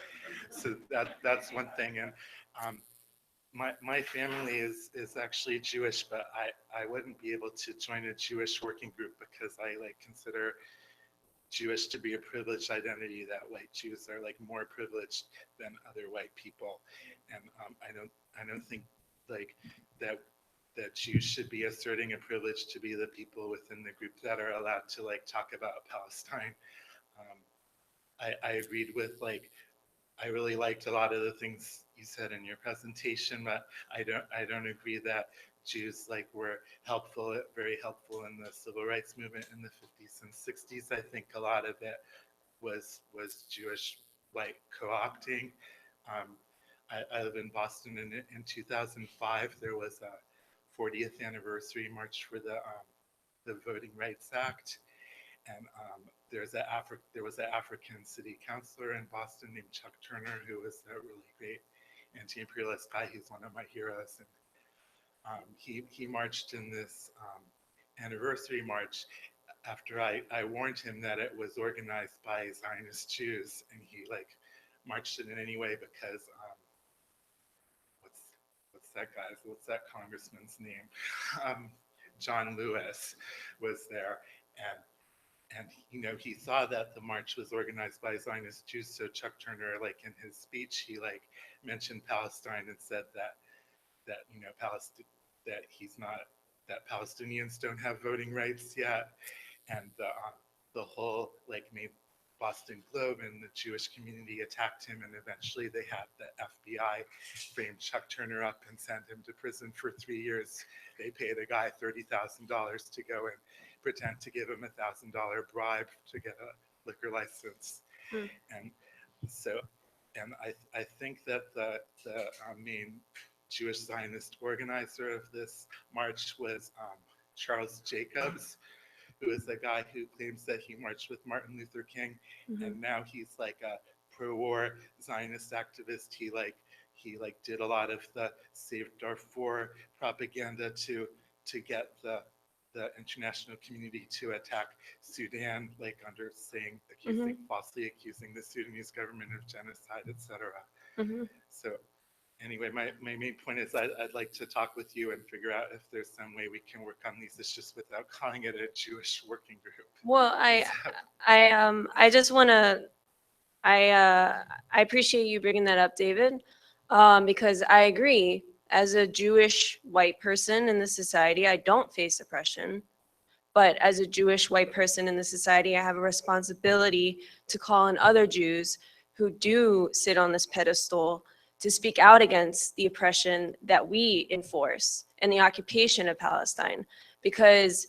So that's one thing. And my family is actually Jewish, but I wouldn't be able to join a Jewish working group because I like consider Jewish to be a privileged identity, that white Jews are like more privileged than other white people. And I don't think like that Jews should be asserting a privilege to be the people within the group that are allowed to like talk about Palestine. I agreed with like, I really liked a lot of the things you said in your presentation, but I don't agree that Jews like were very helpful in the civil rights movement in the 50s and 60s. I think a lot of it was Jewish white co-opting. I live in Boston, and in 2005 there was a 40th anniversary march for the Voting Rights Act. And there was an African city councilor in Boston named Chuck Turner, who was a really great anti-imperialist guy. He's one of my heroes. And he marched in this anniversary march after I warned him that it was organized by Zionist Jews, and he like marched it in any way because what's that congressman's name? John Lewis was there, and you know, he saw that the march was organized by Zionist Jews. So Chuck Turner, like in his speech, he like mentioned Palestine and said that you know that Palestinians don't have voting rights yet, and the whole like made Boston Globe, and the Jewish community attacked him, and eventually they had the FBI frame Chuck Turner up and send him to prison for 3 years. They paid a guy $30,000 to go and pretend to give him $1,000 bribe to get a liquor license. And so, and I think that the main Jewish Zionist organizer of this march was Charles Jacobs, who is the guy who claims that he marched with Martin Luther King, and now he's like a pro-war Zionist activist. He did a lot of the Save Darfur propaganda to get the international community to attack Sudan, like under saying, falsely accusing the Sudanese government of genocide, etc. So anyway, my main point is I'd like to talk with you and figure out if there's some way we can work on these issues without calling it a Jewish working group. Well, I just want to, I appreciate you bringing that up, David, because I agree. As a Jewish white person in the society, I don't face oppression. But as a Jewish white person in the society, I have a responsibility to call on other Jews who do sit on this pedestal to speak out against the oppression that we enforce and the occupation of Palestine. Because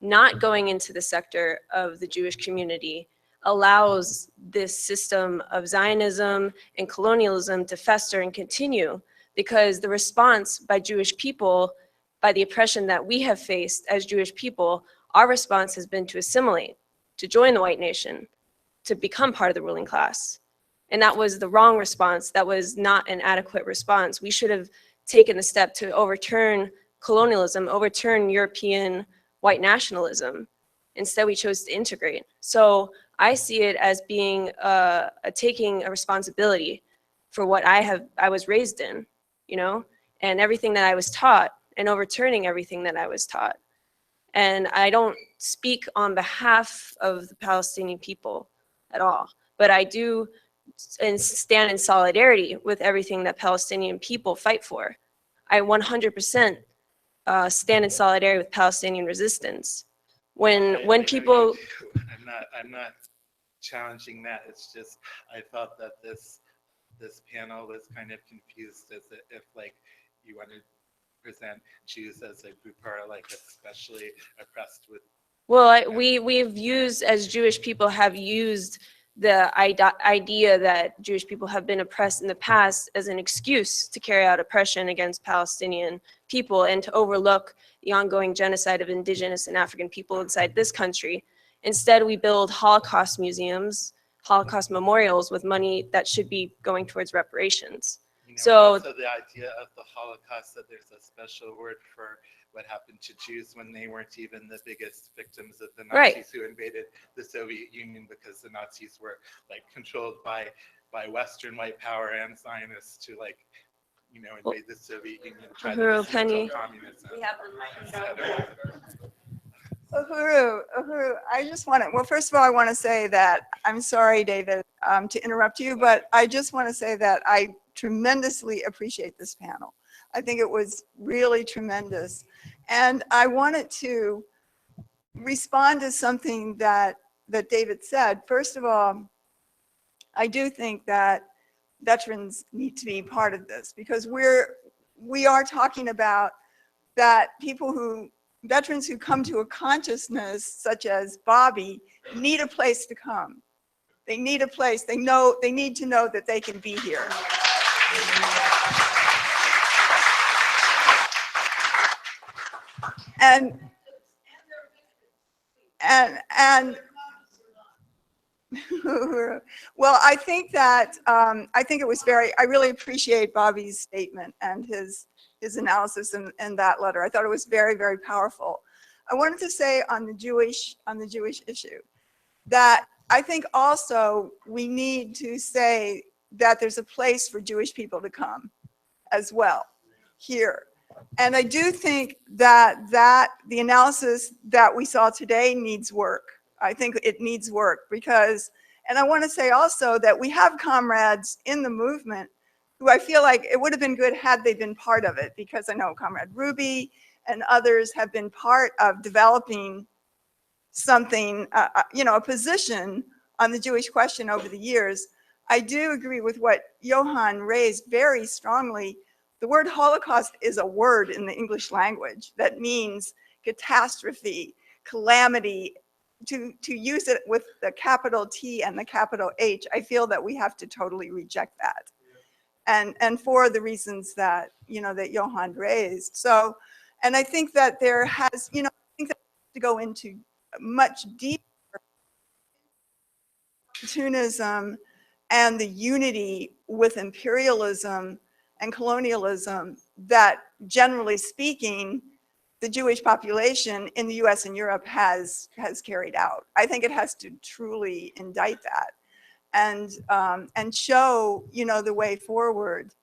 not going into the sector of the Jewish community allows this system of Zionism and colonialism to fester and continue, because the response by Jewish people, by the oppression that we have faced as Jewish people, our response has been to assimilate, to join the white nation, to become part of the ruling class. And that was the wrong response. That was not an adequate response. We should have taken the step to overturn colonialism, overturn European white nationalism. Instead, we chose to integrate. So I see it as being taking a responsibility for what I was raised in, you know, and everything that I was taught, and overturning everything that I was taught. And I don't speak on behalf of the Palestinian people at all, but I do stand in solidarity with everything that Palestinian people fight for. I 100% stand in solidarity with Palestinian resistance. When people, I'm not challenging that. It's just I felt that this panel was kind of confused, as if like you want to present Jews as a group who are like especially oppressed with. well, we've used, as Jewish people have used the idea that Jewish people have been oppressed in the past as an excuse to carry out oppression against Palestinian people and to overlook the ongoing genocide of indigenous and African people inside this country. Instead, we build Holocaust museums, Holocaust memorials with money that should be going towards reparations. You know, So also the idea of the Holocaust, that there's a special word for what happened to Jews when they weren't even the biggest victims of the Nazis, right, who invaded the Soviet Union, because the Nazis were like controlled by Western white power and Zionists to like, you know, invade the Soviet Union, try to dismantle communism. Uhuru, I just want to, well, first of all, I want to say that, I'm sorry, David, to interrupt you, but I just want to say that I tremendously appreciate this panel. I think it was really tremendous. And I wanted to respond to something that David said. First of all, I do think that veterans need to be part of this, because we are talking about that veterans who come to a consciousness such as Bobby need a place to come. They need a place. They need to know that they can be here. And well, I think that I think it was I really appreciate Bobby's statement and his analysis in that letter. I thought it was very, very powerful. I wanted to say on the Jewish issue that I think also we need to say that there's a place for Jewish people to come as well here. And I do think that the analysis that we saw today needs work. I think it needs work because, and I want to say also that we have comrades in the movement who I feel like it would have been good had they been part of it, because I know Comrade Ruby and others have been part of developing something, you know, a position on the Jewish question over the years. I do agree with what Johann raised very strongly. The word Holocaust is a word in the English language that means catastrophe, calamity. To use it with the capital T and the capital H, I feel that we have to totally reject that. And for the reasons that, that Johann raised. So, and I think that there has, I think that to go into much deeper opportunism and the unity with imperialism and colonialism that, generally speaking, the Jewish population in the US and Europe has carried out. I think it has to truly indict that and show, the way forward.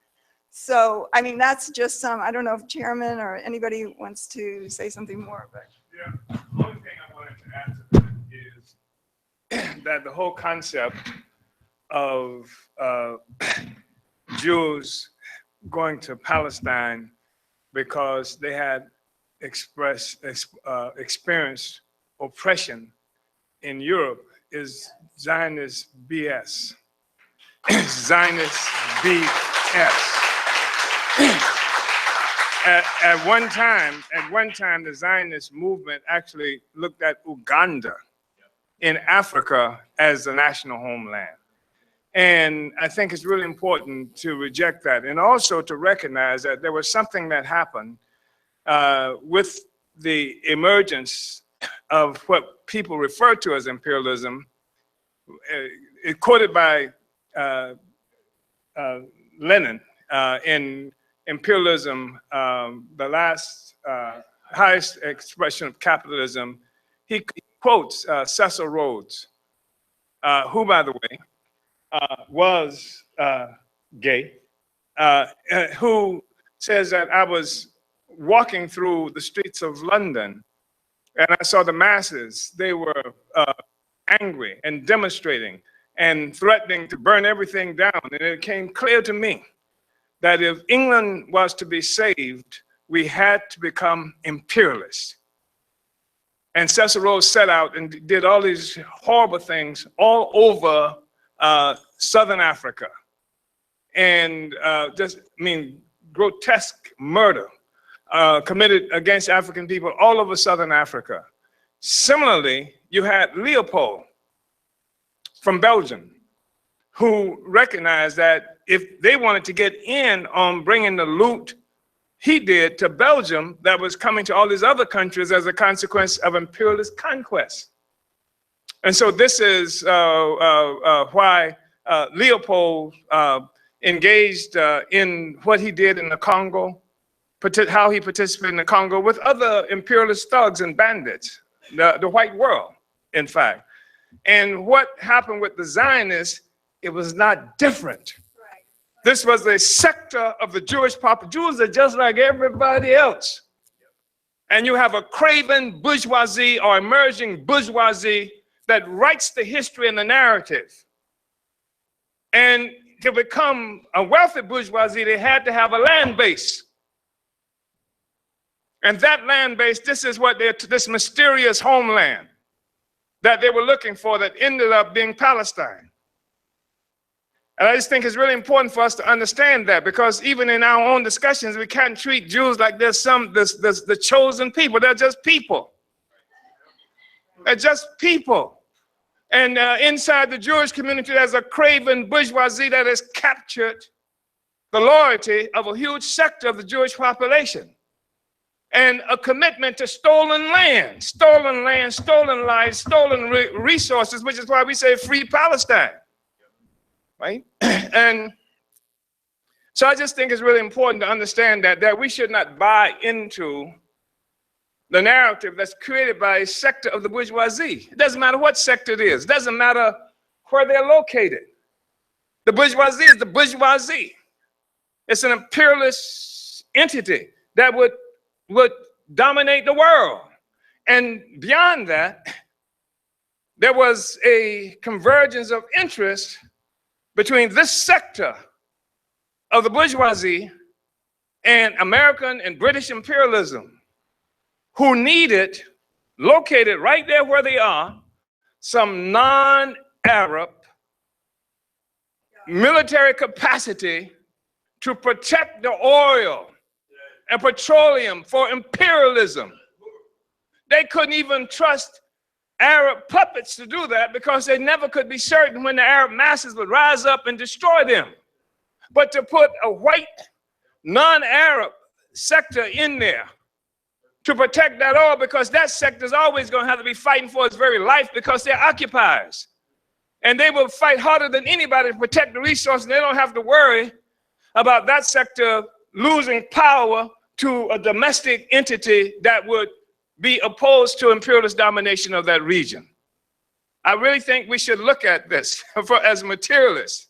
So, I mean, that's just some, I don't know if Chairman or anybody wants to say something more, but. Yeah, the only thing I wanted to add to that is that the whole concept of Jews going to Palestine because they had experienced oppression in Europe is Zionist BS. Zionist BS. At one time, the Zionist movement actually looked at Uganda in Africa as the national homeland. And I think it's really important to reject that and also to recognize that there was something that happened with the emergence of what people refer to as imperialism. It quoted by Lenin in Imperialism, the last highest expression of capitalism. He quotes Cecil Rhodes, who, by the way, was gay, who says that I was walking through the streets of London and I saw the masses. They were angry and demonstrating and threatening to burn everything down. And it became clear to me that if England was to be saved, we had to become imperialists. And Cecil Rhodes set out and did all these horrible things all over Southern Africa. And grotesque murder committed against African people all over Southern Africa. Similarly, you had Leopold from Belgium, who recognized that if they wanted to get in on bringing the loot he did to Belgium that was coming to all these other countries as a consequence of imperialist conquest. And so this is why Leopold engaged in what he did in the Congo, how he participated in the Congo with other imperialist thugs and bandits, the white world, in fact. And what happened with the Zionists, it was not different. Right. This was a sector of the Jewish population. Jews are just like everybody else. And you have a craven bourgeoisie or emerging bourgeoisie that writes the history and the narrative. And to become a wealthy bourgeoisie, they had to have a land base. And that land base, this is what this mysterious homeland that they were looking for that ended up being Palestine. And I just think it's really important for us to understand that, because even in our own discussions, we can't treat Jews like there's the chosen people. They're just people. They're just people. And inside the Jewish community, there's a craven bourgeoisie that has captured the loyalty of a huge sector of the Jewish population. And a commitment to stolen land, stolen lives, stolen resources, which is why we say free Palestine, right? And so I just think it's really important to understand that we should not buy into the narrative that's created by a sector of the bourgeoisie. It doesn't matter what sector it is. It doesn't matter where they're located. The bourgeoisie is the bourgeoisie. It's an imperialist entity that would dominate the world. And beyond that, there was a convergence of interest between this sector of the bourgeoisie and American and British imperialism, who needed, located right there where they are, some Arab military capacity to protect the oil and petroleum for imperialism. They couldn't even trust Arab puppets to do that because they never could be certain when the Arab masses would rise up and destroy them. But to put a white, non-Arab sector in there to protect that oil, because that sector is always going to have to be fighting for its very life because they're occupiers. And they will fight harder than anybody to protect the resources. They don't have to worry about that sector losing power to a domestic entity that would be opposed to imperialist domination of that region. I really think we should look at this as materialists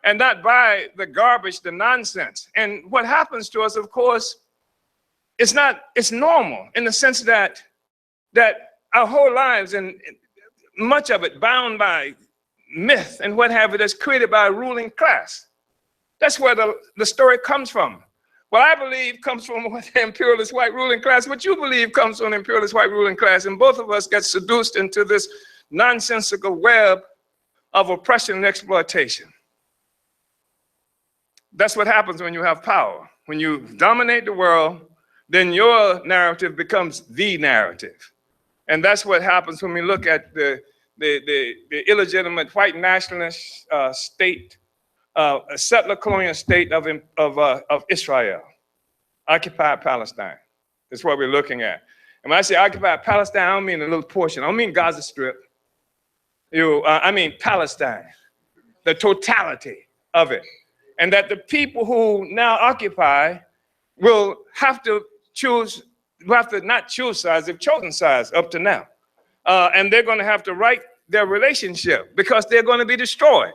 and not buy the garbage, the nonsense. And what happens to us, of course, it's normal in the sense that our whole lives, and much of it bound by myth and what have you, that's created by a ruling class. That's where the story comes from. What I believe comes from the imperialist white ruling class. What you believe comes from the imperialist white ruling class. And both of us get seduced into this nonsensical web of oppression and exploitation. That's what happens when you have power. When you dominate the world, then your narrative becomes the narrative. And that's what happens when we look at the illegitimate white nationalist state, a settler colonial state of Israel, occupied Palestine. That's what we're looking at. And when I say occupied Palestine, I don't mean a little portion. I don't mean Gaza Strip. I mean Palestine, the totality of it. And that the people who now occupy will have to choose, not choose sides, they've chosen sides up to now. And they're going to have to right their relationship because they're going to be destroyed.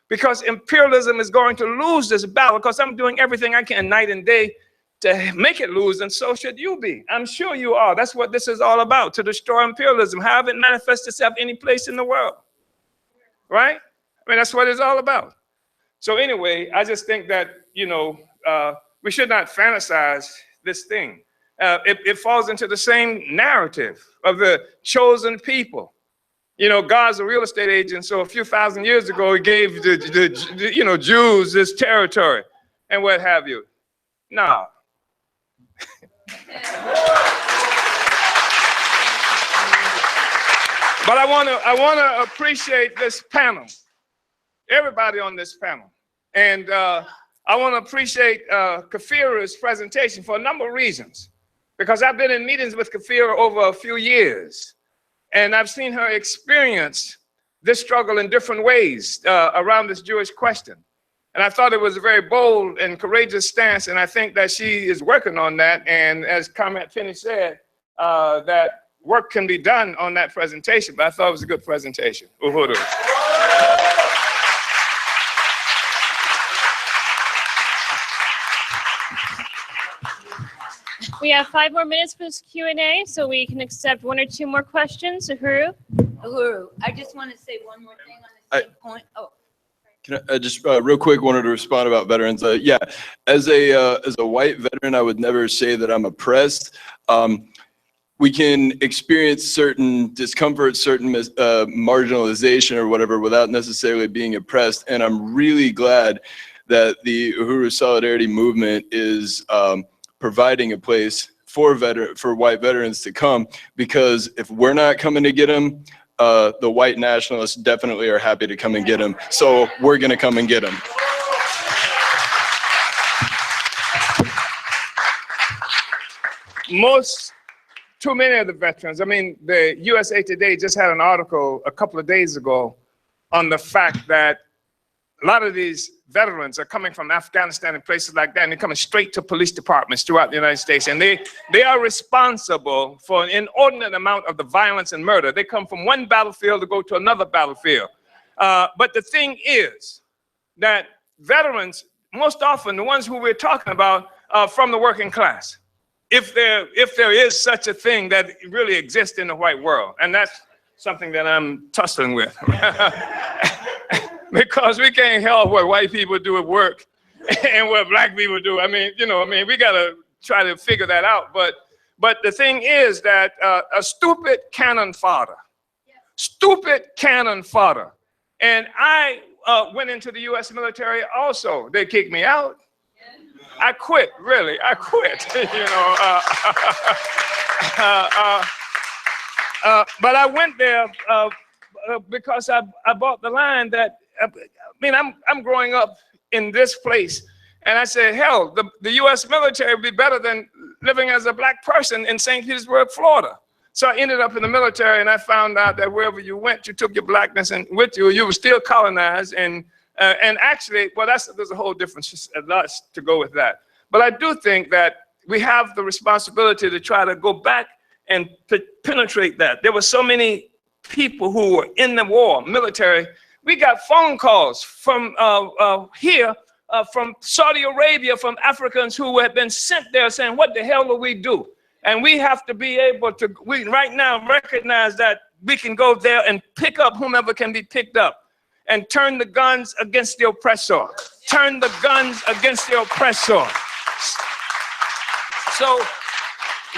Because imperialism is going to lose this battle, because I'm doing everything I can night and day to make it lose, and so should you be. I'm sure you are. That's what this is all about, to destroy imperialism, have it manifest itself any place in the world, right? I mean, that's what it's all about. So anyway, I just think that, we should not fantasize this thing. It falls into the same narrative of the chosen people. God's a real estate agent, so a few thousand years ago, he gave the Jews this territory and what have you. No. But I want to appreciate this panel, everybody on this panel. And I want to appreciate Kafira's presentation for a number of reasons, because I've been in meetings with Kafira over a few years. And I've seen her experience this struggle in different ways around this Jewish question. And I thought it was a very bold and courageous stance, and I think that she is working on that. And as Comrade Penny said, that work can be done on that presentation, but I thought it was a good presentation. Uhuru. We have 5 more minutes for this Q&A, so we can accept 1 or 2 more questions. Uhuru? Uhuru, I just want to say one more thing on the same point. Oh. Can I just real quick wanted to respond about veterans? Yeah, as a white veteran, I would never say that I'm oppressed. We can experience certain discomfort, certain marginalization or whatever without necessarily being oppressed. And I'm really glad that the Uhuru Solidarity movement is providing a place for white veterans to come, because if we're not coming to get them, the white nationalists definitely are happy to come and get them. So we're gonna come and get them. Too many of the veterans, I mean, the USA Today just had an article a couple of days ago on the fact that a lot of these veterans are coming from Afghanistan and places like that, and they're coming straight to police departments throughout the United States. And they are responsible for an inordinate amount of the violence and murder. They come from one battlefield to go to another battlefield. But the thing is that veterans, most often the ones who we're talking about, are from the working class. If there is such a thing that really exists in the white world. And that's something that I'm tussling with. Because we can't help what white people do at work and what black people do. I mean, we gotta try to figure that out. But the thing is that a stupid cannon fodder And I went into the U.S. military also. They kicked me out. I quit, really. I quit, but I went there because I bought the line that, I'm growing up in this place. And I said, hell, the U.S. military would be better than living as a black person in St. Petersburg, Florida. So I ended up in the military, and I found out that wherever you went, you took your blackness and with you. You were still colonized, and actually, well, there's a whole different lot to go with that. But I do think that we have the responsibility to try to go back and penetrate that. There were so many people who were in the war, military. We got phone calls from here, from Saudi Arabia, from Africans who had been sent there saying, what the hell will we do? And we have to be able to, we right now recognize that we can go there and pick up whomever can be picked up and turn the guns against the oppressor. Turn the guns against the oppressor. So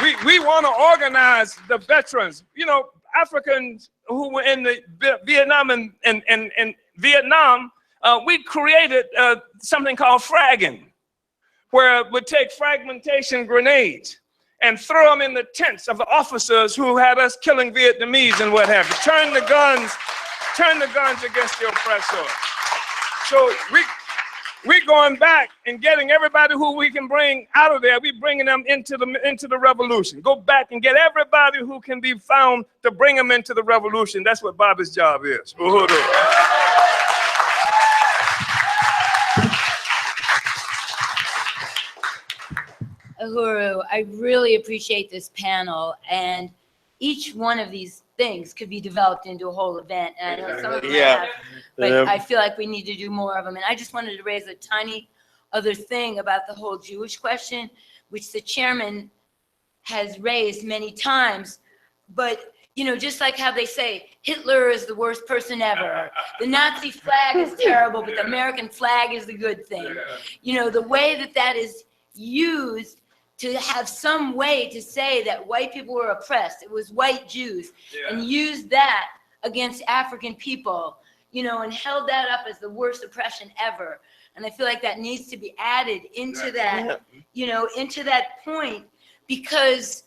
we want to organize the veterans. You know, Africans who were in the Vietnam and Vietnam, we created something called fragging, where we take fragmentation grenades and throw them in the tents of the officers who had us killing Vietnamese and what have you. Turn the guns against the oppressor. So we're going back and getting everybody who we can bring out of there. We're bringing them into the revolution. Go back and get everybody who can be found to bring them into the revolution. That's what Bobby's job is. Uhuru, I really appreciate this panel, and each one of these things could be developed into a whole event. And I know some of them have, but I feel like we need to do more of them. And I just wanted to raise a tiny other thing about the whole Jewish question, which the chairman has raised many times. But, you know, just like how they say Hitler is the worst person ever, the Nazi flag is terrible, but the American flag is the good thing. You know, the way that that is used to have some way to say that white people were oppressed, it was white Jews, and used that against African people, you know, and held that up as the worst oppression ever. And I feel like that needs to be added into that, you know, into that point, because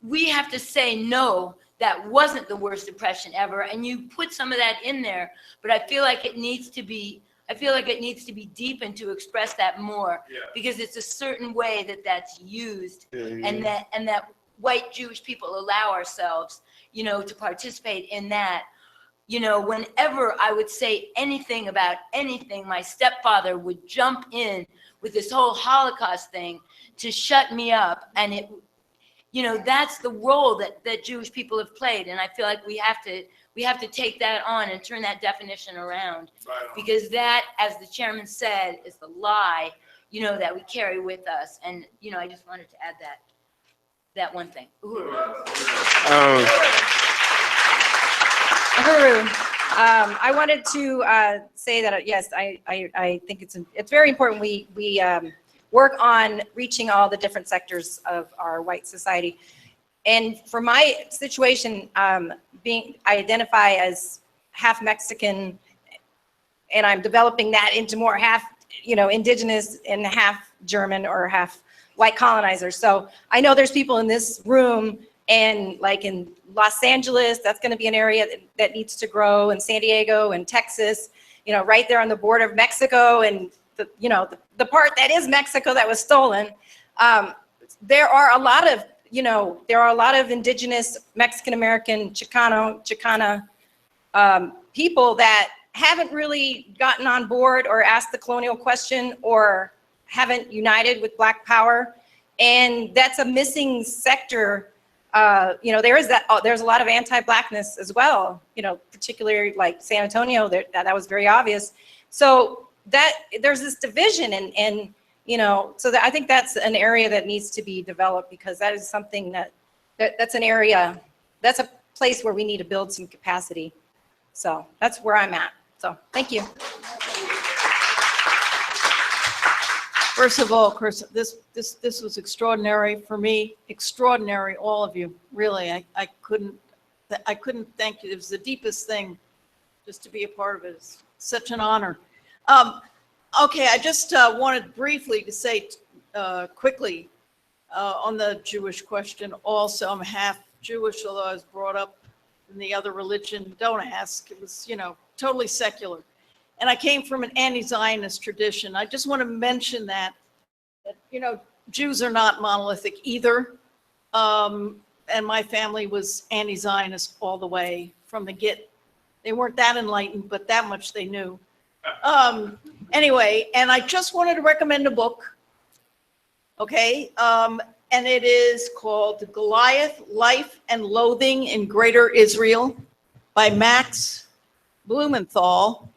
we have to say, no, that wasn't the worst oppression ever. And you put some of that in there, but I feel like it needs to be deepened to express that more, because it's a certain way that that's used, and that white Jewish people allow ourselves, you know, to participate in that. You know, whenever I would say anything about anything, my stepfather would jump in with this whole Holocaust thing to shut me up, and it, you know, that's the role that Jewish people have played, and I feel like we have to take that on and turn that definition around, because that, as the chairman said, is the lie, you know, that we carry with us. And, you know, I just wanted to add that one thing. Uhuru, I wanted to say that, yes, I think it's very important we work on reaching all the different sectors of our white society. And for my situation, I identify as half Mexican, and I'm developing that into more half, you know, indigenous and half German or half white colonizers. So I know there's people in this room, and like in Los Angeles, that's going to be an area that needs to grow, and San Diego and Texas, you know, right there on the border of Mexico, and the, you know, the part that is Mexico that was stolen. There are a lot of, you know, there are a lot of indigenous Mexican-American, Chicana people that haven't really gotten on board or asked the colonial question or haven't united with Black Power. And that's a missing sector. You know, there's a lot of anti-Blackness as well, you know, particularly like San Antonio, that was very obvious. So that there's this division, and you know, so I think that's an area that needs to be developed, because that is something that's an area, that's a place where we need to build some capacity. So that's where I'm at. So thank you. First of all, Chris, this was extraordinary for me. Extraordinary, all of you. Really, I couldn't thank you. It was the deepest thing just to be a part of it. It's such an honor. Okay, I just wanted briefly to say quickly on the Jewish question also. I'm half Jewish, although I was brought up in the other religion. Don't ask. It was, totally secular. And I came from an anti-Zionist tradition. I just want to mention that Jews are not monolithic either. And my family was anti-Zionist all the way from the get. They weren't that enlightened, but that much they knew. Anyway, and I just wanted to recommend a book. Okay, and it is called Goliath, Life and Loathing in Greater Israel by Max Blumenthal.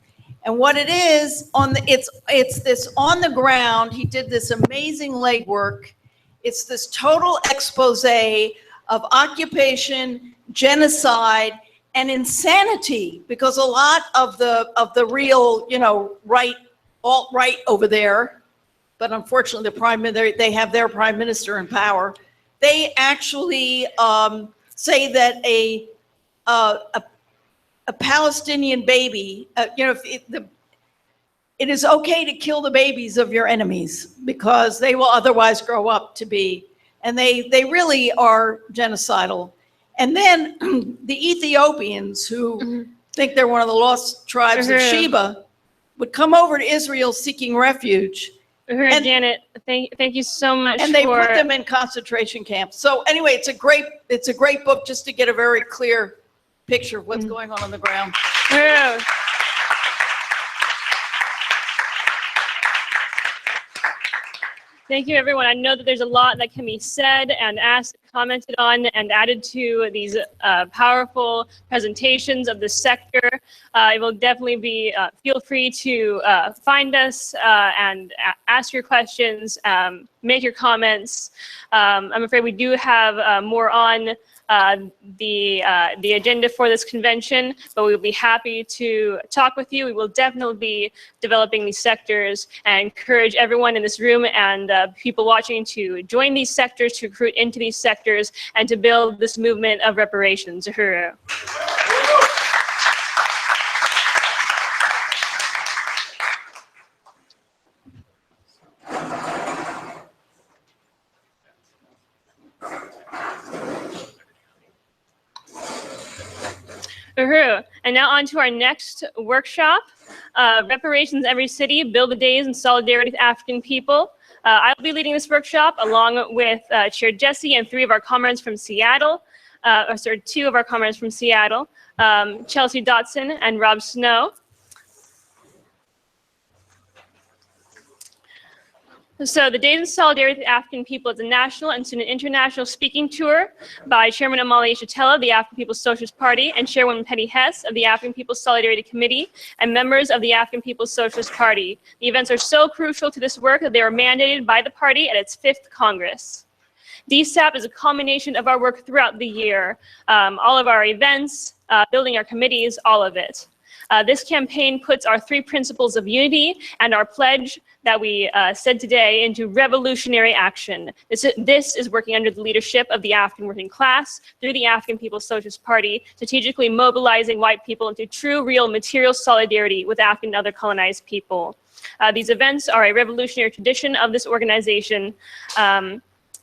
And what it is, it's this on the ground, he did this amazing legwork. It's this total expose of occupation, genocide, and insanity, because a lot of the real, right, alt-right over there, but unfortunately they have their prime minister in power. They actually say that a Palestinian baby, it is okay to kill the babies of your enemies because they will otherwise grow up to be, and they really are genocidal. And then the Ethiopians, who think they're one of the lost tribes of Sheba, would come over to Israel seeking refuge. And Janet, thank you so much. And they put them in concentration camps. So anyway, it's a great book just to get a very clear picture of what's going on the ground. Thank you, everyone. I know that there's a lot that can be said and asked, commented on, and added to these powerful presentations of the sector. It will definitely be, feel free to find us and ask your questions, make your comments. I'm afraid we do have more on the agenda for this convention, but we'll be happy to talk with you. We will definitely be developing these sectors and encourage everyone in this room and people watching to join these sectors, to recruit into these sectors, and to build this movement of reparations. Uhuru. And now on to our next workshop, Reparations Every City, Build the Days in Solidarity with African People. I'll be leading this workshop along with Chair Jesse and two of our comrades from Seattle, Chelsea Dotson and Rob Snow. So the Days in Solidarity with African People is a national and soon an international speaking tour by Chairman Amalia Shatella of the African People's Socialist Party and Chairwoman Penny Hess of the African People's Solidarity Committee and members of the African People's Socialist Party. The events are so crucial to this work that they were mandated by the party at its 5th Congress. DSAP is a culmination of our work throughout the year, all of our events, building our committees, all of it. This campaign puts our 3 principles of unity and our pledge that we said today into revolutionary action. This is working under the leadership of the African working class through the African People's Socialist Party, strategically mobilizing white people into true, real, material solidarity with African and other colonized people. These events are a revolutionary tradition of this organization.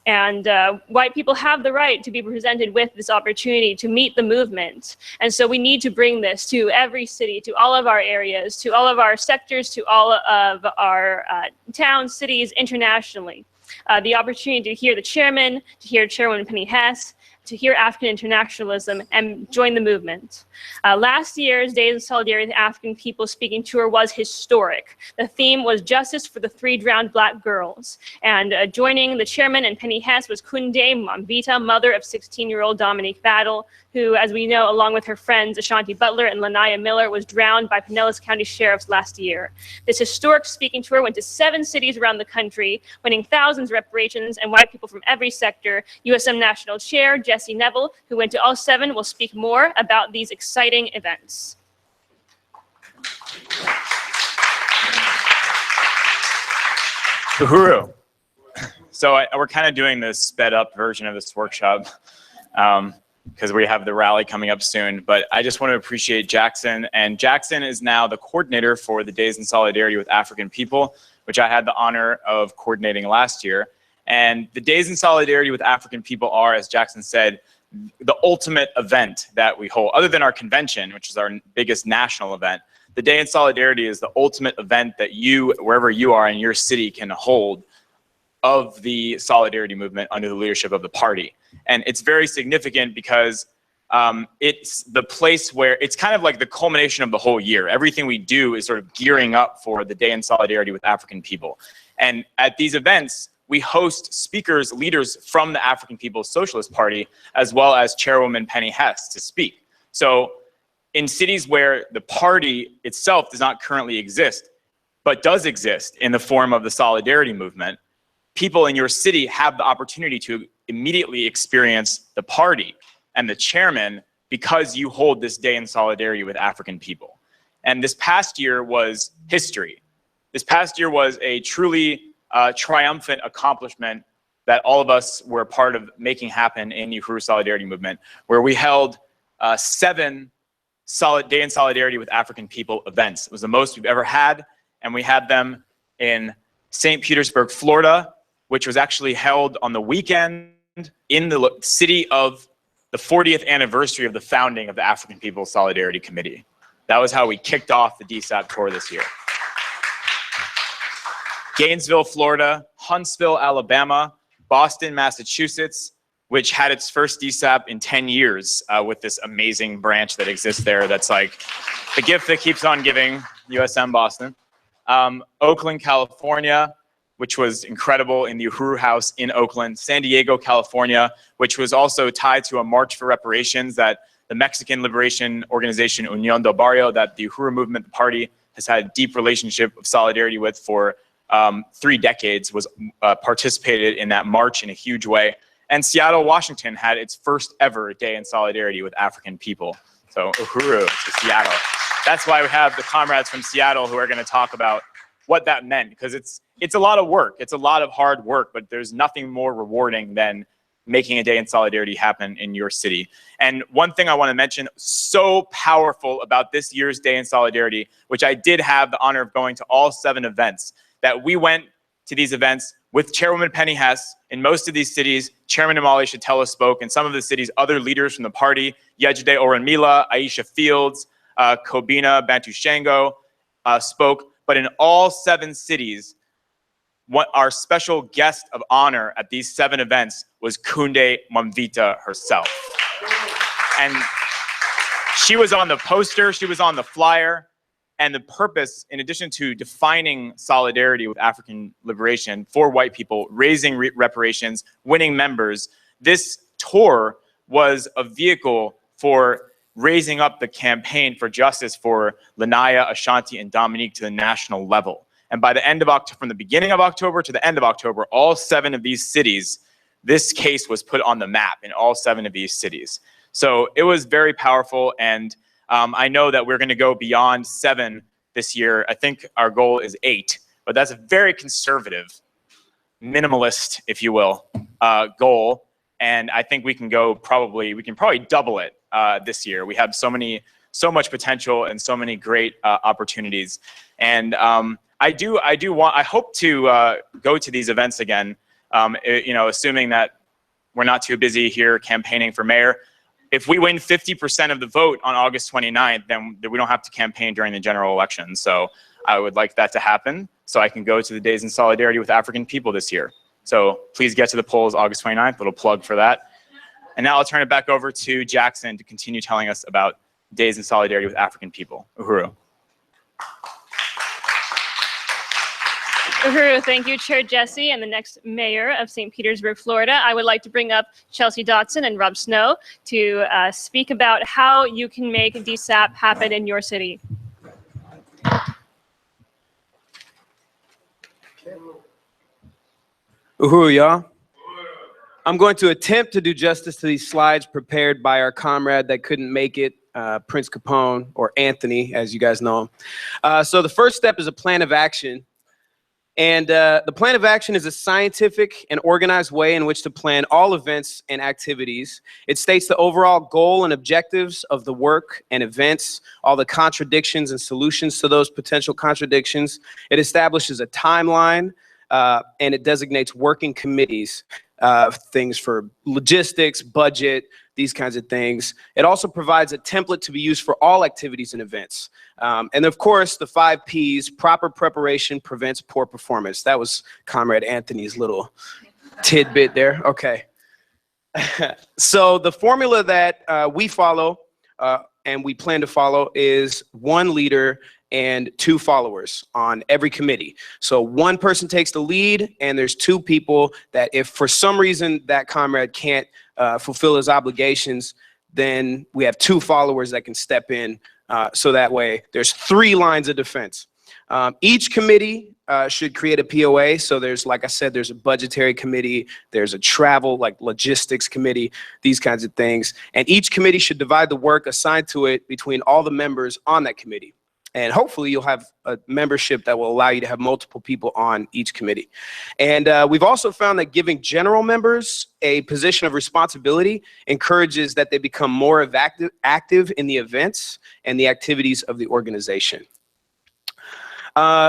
And white people have the right to be presented with this opportunity to meet the movement. And so we need to bring this to every city, to all of our areas, to all of our sectors, to all of our towns, cities, internationally. The opportunity to hear the chairman, to hear Chairwoman Penny Hess, to hear African internationalism and join the movement. Last year's Days of Solidarity with African People speaking tour was historic. The theme was justice for the 3 drowned Black girls. And joining the chairman and Penny Hess was Kunde Mwamvita, mother of 16-year-old Dominique Battle, who, as we know, along with her friends Ashaunti Butler and Lanaya Miller, was drowned by Pinellas County Sheriffs last year. This historic speaking tour went to 7 cities around the country, winning thousands of reparations and white people from every sector. USM National Chair Jesse Neville, who went to all 7, will speak more about these exciting events. Uhuru. So we're kind of doing this sped up version of this workshop. because we have the rally coming up soon. But I just want to appreciate Jackson. And Jackson is now the coordinator for the Days in Solidarity with African People, which I had the honor of coordinating last year. And the Days in Solidarity with African People are, as Jackson said, the ultimate event that we hold, other than our convention, which is our biggest national event. The Day in Solidarity is the ultimate event that you, wherever you are in your city, can hold of the solidarity movement under the leadership of the party. And it's very significant because it's the place where it's kind of like the culmination of the whole year. Everything we do is sort of gearing up for the Day in Solidarity with African People. And at these events, we host speakers, leaders from the African People's Socialist Party, as well as Chairwoman Penny Hess to speak. So in cities where the party itself does not currently exist, but does exist in the form of the solidarity movement, people in your city have the opportunity to immediately experience the party and the chairman because you hold this Day in Solidarity with African People. And this past year was history. This past year was a truly triumphant accomplishment that all of us were a part of making happen in the Uhuru Solidarity Movement, where we held 7 Day in Solidarity with African People events. It was the most we've ever had, and we had them in St. Petersburg, Florida, which was actually held on the weekend in the city of the 40th anniversary of the founding of the African People's Solidarity Committee. That was how we kicked off the DSAP tour this year. Gainesville, Florida, Huntsville, Alabama, Boston, Massachusetts, which had its first DSAP in 10 years with this amazing branch that exists there that's like the gift that keeps on giving, USM Boston. Oakland, California, which was incredible in the Uhuru House in Oakland. San Diego, California, which was also tied to a march for reparations that the Mexican liberation organization Unión del Barrio, that the Uhuru movement, the party, has had a deep relationship of solidarity with for 3 decades, was participated in that march in a huge way. And Seattle, Washington had its first ever Day in Solidarity with African People. So Uhuru to Seattle. That's why we have the comrades from Seattle who are going to talk about what that meant, because it's a lot of work. It's a lot of hard work, but there's nothing more rewarding than making a Day in Solidarity happen in your city. And one thing I want to mention, so powerful about this year's Day in Solidarity, which I did have the honor of going to all 7 events, that we went to these events with Chairwoman Penny Hess. In most of these cities, Chairman Imali Shatella spoke. In some of the cities, other leaders from the party, Yejide Oranmila, Aisha Fields, Kobina Bantu Shango spoke. But in all 7 cities, what our special guest of honor at these 7 events was Kunde Mwamvita herself. And she was on the poster, she was on the flyer. And the purpose, in addition to defining solidarity with African liberation for white people, raising reparations, winning members, this tour was a vehicle for raising up the campaign for justice for Lanaya, Ashaunti, and Dominique to the national level. And by the end of October, from the beginning of October to the end of October, all 7 of these cities, this case was put on the map in all 7 of these cities. So it was very powerful, and I know that we're going to go beyond 7 this year. I think our goal is 8, but that's a very conservative, minimalist, if you will, goal. And I think we can probably double it this year. We have so much potential and so many great opportunities. And I hope to go to these events again. Assuming that we're not too busy here campaigning for mayor. If we win 50% of the vote on August 29th, then we don't have to campaign during the general election. So I would like that to happen so I can go to the Days in Solidarity with African People this year. So please get to the polls August 29th, little plug for that. And now I'll turn it back over to Jackson to continue telling us about Days in Solidarity with African People. Uhuru. Uhuru, thank you, Chair Jesse, and the next mayor of St. Petersburg, Florida. I would like to bring up Chelsea Dotson and Rob Snow to speak about how you can make DSAP happen in your city. Uhuru, y'all. I'm going to attempt to do justice to these slides prepared by our comrade that couldn't make it, Prince Capone, or Anthony, as you guys know him. So the first step is a plan of action. And the plan of action is a scientific and organized way in which to plan all events and activities. It states the overall goal and objectives of the work and events, all the contradictions and solutions to those potential contradictions. It establishes a timeline, and it designates working committees, things for logistics, budget, these kinds of things. It also provides a template to be used for all activities and events. And of course, the 5 Ps, proper preparation prevents poor performance. That was Comrade Anthony's little tidbit there. Okay. So the formula that we follow and we plan to follow is 1 leader and 2 followers on every committee. So 1 person takes the lead, and there's 2 people that if for some reason that comrade can't fulfill his obligations, then we have 2 followers that can step in. So that way there's 3 lines of defense. Each committee should create a POA. So there's, like I said, there's a budgetary committee, there's a travel, like logistics committee, these kinds of things. And each committee should divide the work assigned to it between all the members on that committee. And hopefully you'll have a membership that will allow you to have multiple people on each committee. And we've also found that giving general members a position of responsibility encourages that they become more active in the events and the activities of the organization.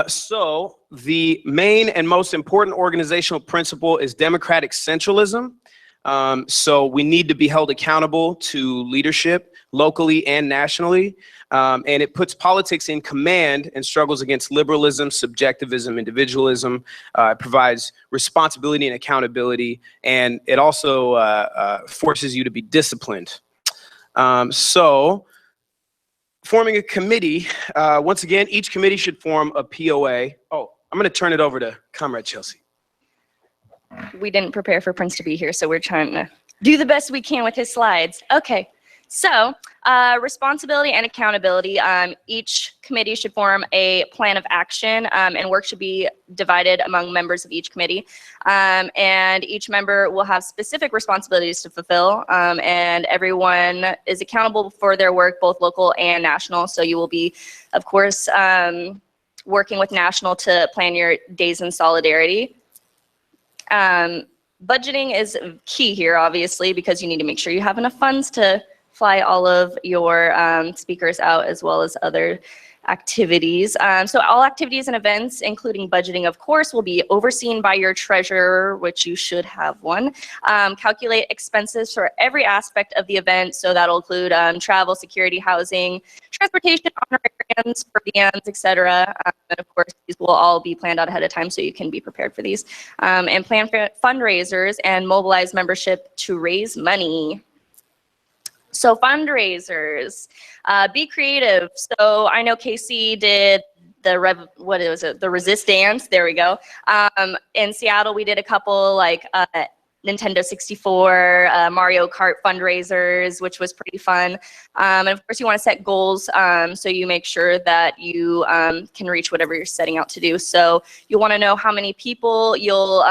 So the main and most important organizational principle is democratic centralism. So we need to be held accountable to leadership locally and nationally. And it puts politics in command and struggles against liberalism, subjectivism, individualism. It provides responsibility and accountability, and it also forces you to be disciplined. So forming a committee, once again, each committee should form a POA. Oh, I'm going to turn it over to Comrade Chelsea. We didn't prepare for Prince to be here, so we're trying to do the best we can with his slides. Okay, so responsibility and accountability. Each committee should form a plan of action, and work should be divided among members of each committee. And each member will have specific responsibilities to fulfill, and everyone is accountable for their work, both local and national. So you will be, of course, working with national to plan your days in solidarity. Budgeting is key here, obviously, because you need to make sure you have enough funds to fly all of your speakers out, as well as other activities. So all activities and events, including budgeting, of course, will be overseen by your treasurer, which you should have one. Calculate expenses for every aspect of the event. So that'll include travel, security, housing, transportation, honorariums, per diems, etc. And of course, these will all be planned out ahead of time so you can be prepared for these. And plan for fundraisers and mobilize membership to raise money. So fundraisers, be creative. So I know Casey did the the Resist Dance. There we go. In Seattle, we did a couple like Nintendo 64, Mario Kart fundraisers, which was pretty fun. And of course, you want to set goals so you make sure that you can reach whatever you're setting out to do. So you'll want to know how many people you'll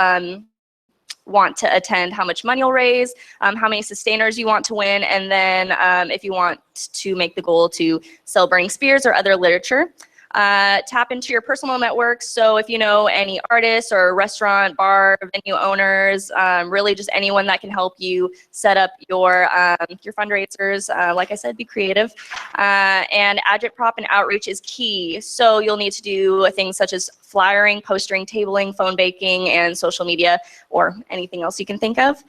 want to attend, how much money you'll raise, how many sustainers you want to win, and then if you want to make the goal to sell burning spears or other literature. Tap into your personal networks. So if you know any artists or restaurant, bar, venue owners, really just anyone that can help you set up your fundraisers. Like I said, be creative. And agitprop and outreach is key. So you'll need to do things such as flyering, postering, tabling, phone baking, and social media, or anything else you can think of.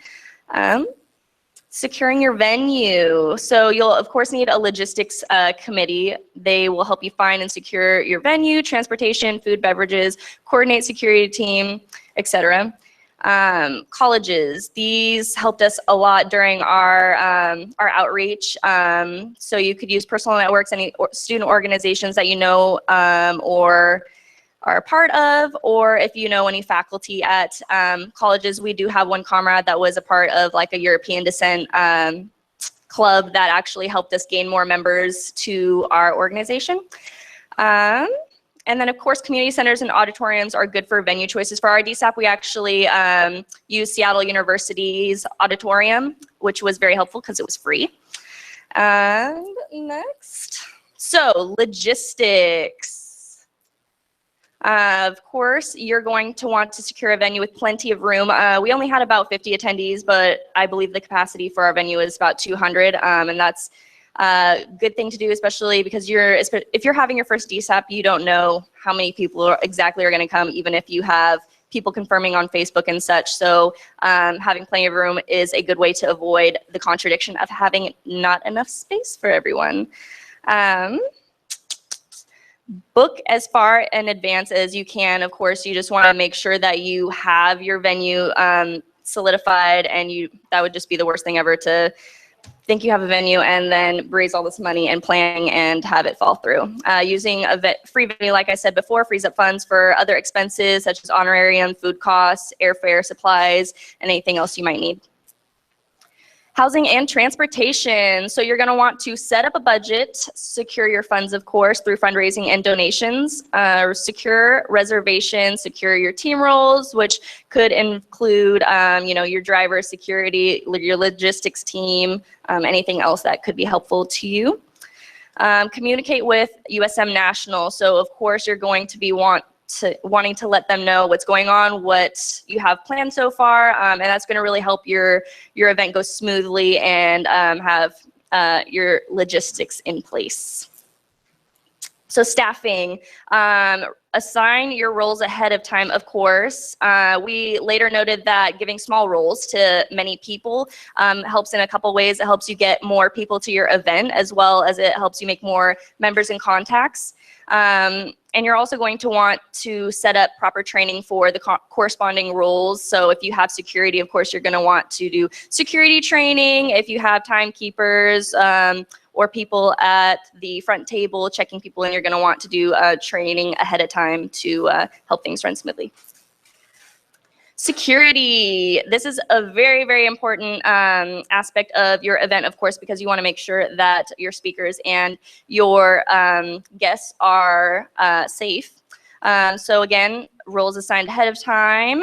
Securing your venue. So you'll of course need a logistics committee. They will help you find and secure your venue, transportation, food, beverages, coordinate security team, etc. Colleges. These helped us a lot during our outreach. So you could use personal networks, any student organizations that you know or are a part of, or if you know any faculty at colleges. We do have one comrade that was a part of like a European descent club that actually helped us gain more members to our organization. And then of course, community centers and auditoriums are good for venue choices. For our DSAP, we actually used Seattle University's auditorium, which was very helpful because it was free. And next, so logistics. Of course, you're going to want to secure a venue with plenty of room. We only had about 50 attendees, but I believe the capacity for our venue is about 200, and that's a good thing to do, especially because if you're having your first DSAP, you don't know how many people exactly are going to come, even if you have people confirming on Facebook and such. So having plenty of room is a good way to avoid the contradiction of having not enough space for everyone. Book as far in advance as you can. Of course, you just want to make sure that you have your venue solidified, and that would just be the worst thing ever, to think you have a venue and then raise all this money and planning and have it fall through. Using a free venue, like I said before, frees up funds for other expenses such as honorarium, food costs, airfare, supplies, and anything else you might need. Housing and transportation. So you're going to want to set up a budget, secure your funds, of course, through fundraising and donations, secure reservations, secure your team roles, which could include, your driver, security, your logistics team, anything else that could be helpful to you. Communicate with USM National. So of course, you're going to be wanting to let them know what's going on, what you have planned so far, and that's going to really help your event go smoothly and have your logistics in place. So staffing, assign your roles ahead of time, of course. We later noted that giving small roles to many people helps in a couple ways. It helps you get more people to your event, as well as it helps you make more members and contacts. And you're also going to want to set up proper training for the corresponding roles. So if you have security, of course, you're going to want to do security training. If you have timekeepers or people at the front table checking people in, you're going to want to do training ahead of time to help things run smoothly. Security. This is a very, very important aspect of your event, of course, because you want to make sure that your speakers and your guests are safe. So again, roles assigned ahead of time.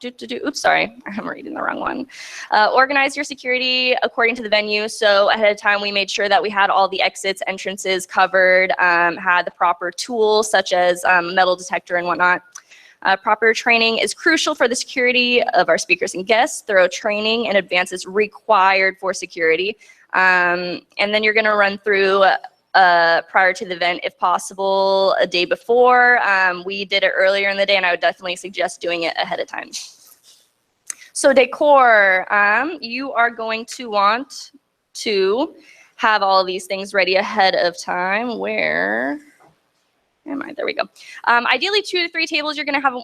Oops, sorry, I'm reading the wrong one. Organize your security according to the venue. So ahead of time, we made sure that we had all the exits, entrances covered, had the proper tools such as metal detector and whatnot. Proper training is crucial for the security of our speakers and guests. Thorough training in advance is required for security. And then you're going to run through prior to the event, if possible, a day before. We did it earlier in the day, and I would definitely suggest doing it ahead of time. So decor, you are going to want to have all of these things ready ahead of time. Where am I? There we go. Ideally, 2 to 3 tables. You're going to have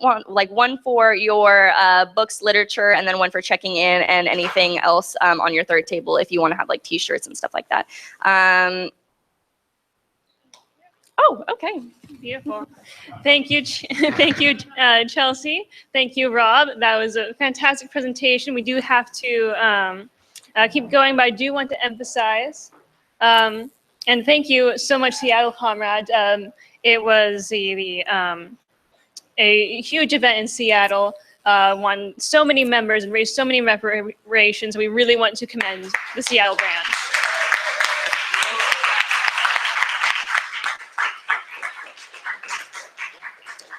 one for your books, literature, and then one for checking in and anything else on your third table if you want to have like T-shirts and stuff like that. Oh, okay. Beautiful. Thank you. Thank you, Chelsea. Thank you, Rob. That was a fantastic presentation. We do have to keep going, but I do want to emphasize, and thank you so much, Seattle Comrade. It was a huge event in Seattle, won so many members and raised so many reparations. We really want to commend the Seattle brand.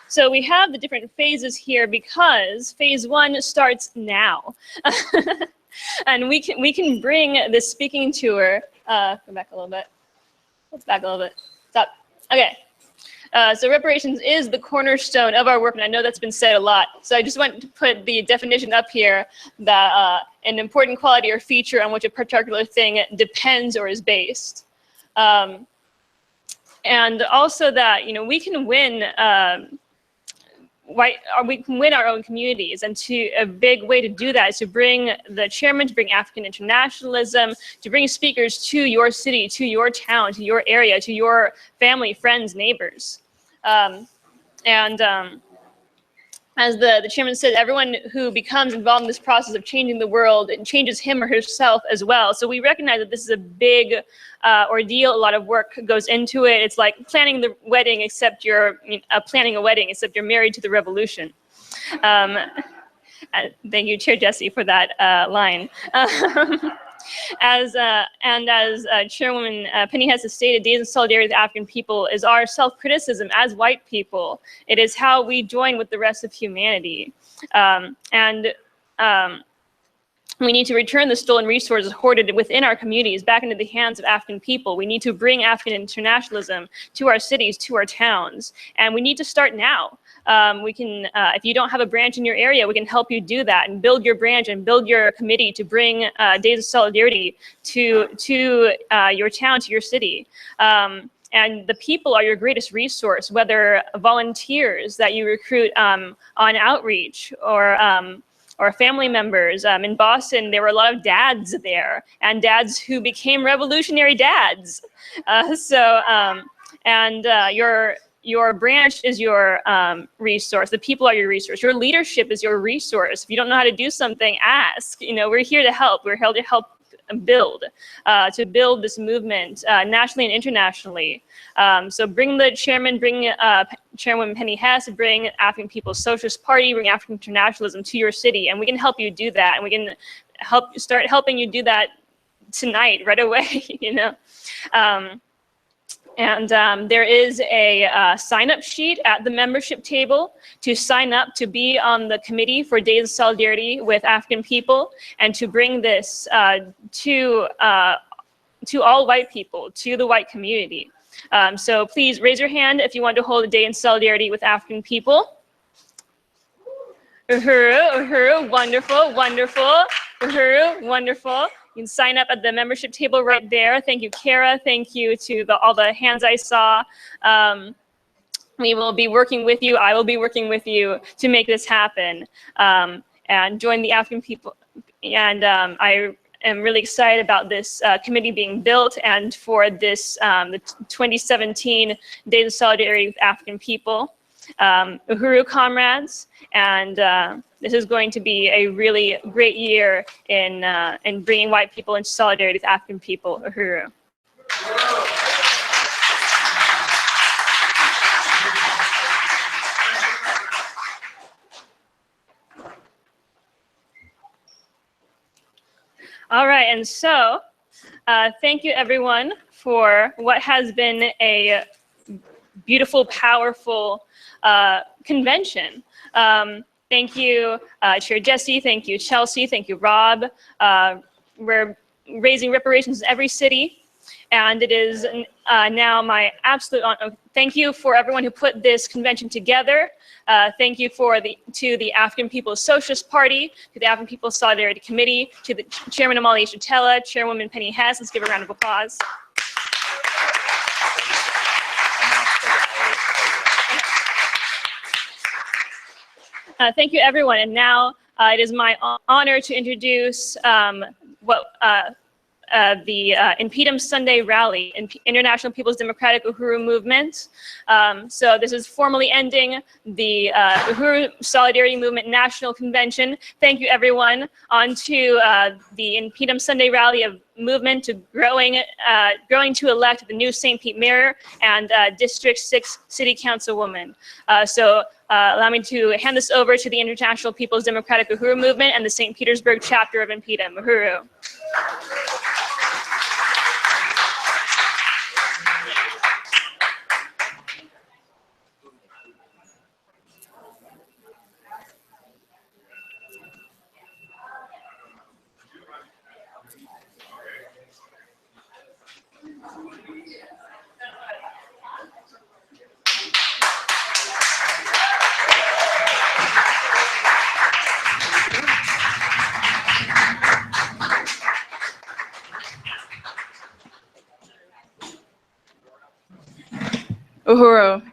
So we have the different phases here because phase 1 starts now. And we can bring the speaking tour, go back a little bit. Let's back a little bit. Stop. Okay. So reparations is the cornerstone of our work, and I know that's been said a lot. So I just want to put the definition up here that an important quality or feature on which a particular thing depends or is based. And also that, we can win we can win our own communities, and a big way to do that is to bring the chairman, to bring African internationalism, to bring speakers to your city, to your town, to your area, to your family, friends, neighbors. As the chairman said, everyone who becomes involved in this process of changing the world, it changes him or herself as well. So we recognize that this is a big ordeal. A lot of work goes into it. It's like planning the wedding, except you're planning a wedding, except you're married to the revolution. Thank you, Chair Jesse, for that line. As Chairwoman Penny Hess has stated, Days of Solidarity with African People is our self-criticism as white people. It is how we join with the rest of humanity. We need to return the stolen resources hoarded within our communities back into the hands of African people. We need to bring African internationalism to our cities, to our towns, and we need to start now. We can, if you don't have a branch in your area, we can help you do that and build your branch and build your committee to bring Days of Solidarity to your town, to your city. And the people are your greatest resource, whether volunteers that you recruit on outreach or family members. In Boston, there were a lot of dads there, and dads who became revolutionary dads. Your branch is your resource. The people are your resource. Your leadership is your resource. If you don't know how to do something, ask. You know, we're here to help. We're here to help build this movement nationally and internationally. So bring the chairman, bring Chairwoman Penny Hess, bring African People's Socialist Party, bring African internationalism to your city, and we can help you do that, and we can start helping you do that tonight, right away. You know. There is a sign-up sheet at the membership table to sign up to be on the committee for Days of Solidarity with African People, and to bring this to all white people, to the white community. So please raise your hand if you want to hold a day in solidarity with African people. Uhuru, uhuru, wonderful, wonderful. Uhuru, wonderful. You can sign up at the membership table right there. Thank you, Kara. Thank you to all the hands I saw. We will be working with you. I will be working with you to make this happen and join the African people. And I am really excited about this committee being built and for this the 2017 Days of Solidarity with African People. Uhuru, comrades, and this is going to be a really great year in bringing white people into solidarity with African people. Uhuru. All right, and so thank you everyone for what has been a beautiful, powerful convention. Thank you, Chair Jesse. Thank you, Chelsea. Thank you, Rob. We're raising reparations in every city, and it is now my absolute honor. Thank you for everyone who put this convention together. Thank you to the African People's Socialist Party, to the African People's Solidarity Committee, to the Chairman Amali Shatella, Chairwoman Penny Hess. Let's give a round of applause. Thank you, everyone. And now it is my honor to introduce the Impedum Sunday Rally, International People's Democratic Uhuru Movement. So this is formally ending the Uhuru Solidarity Movement National Convention. Thank you, everyone. On to the Impedum Sunday Rally of movement to growing to elect the new St. Pete Mayor and District 6 City Councilwoman. Allow me to hand this over to the International People's Democratic Uhuru Movement and the St. Petersburg chapter of Impedum. Uhuru. Uhuru.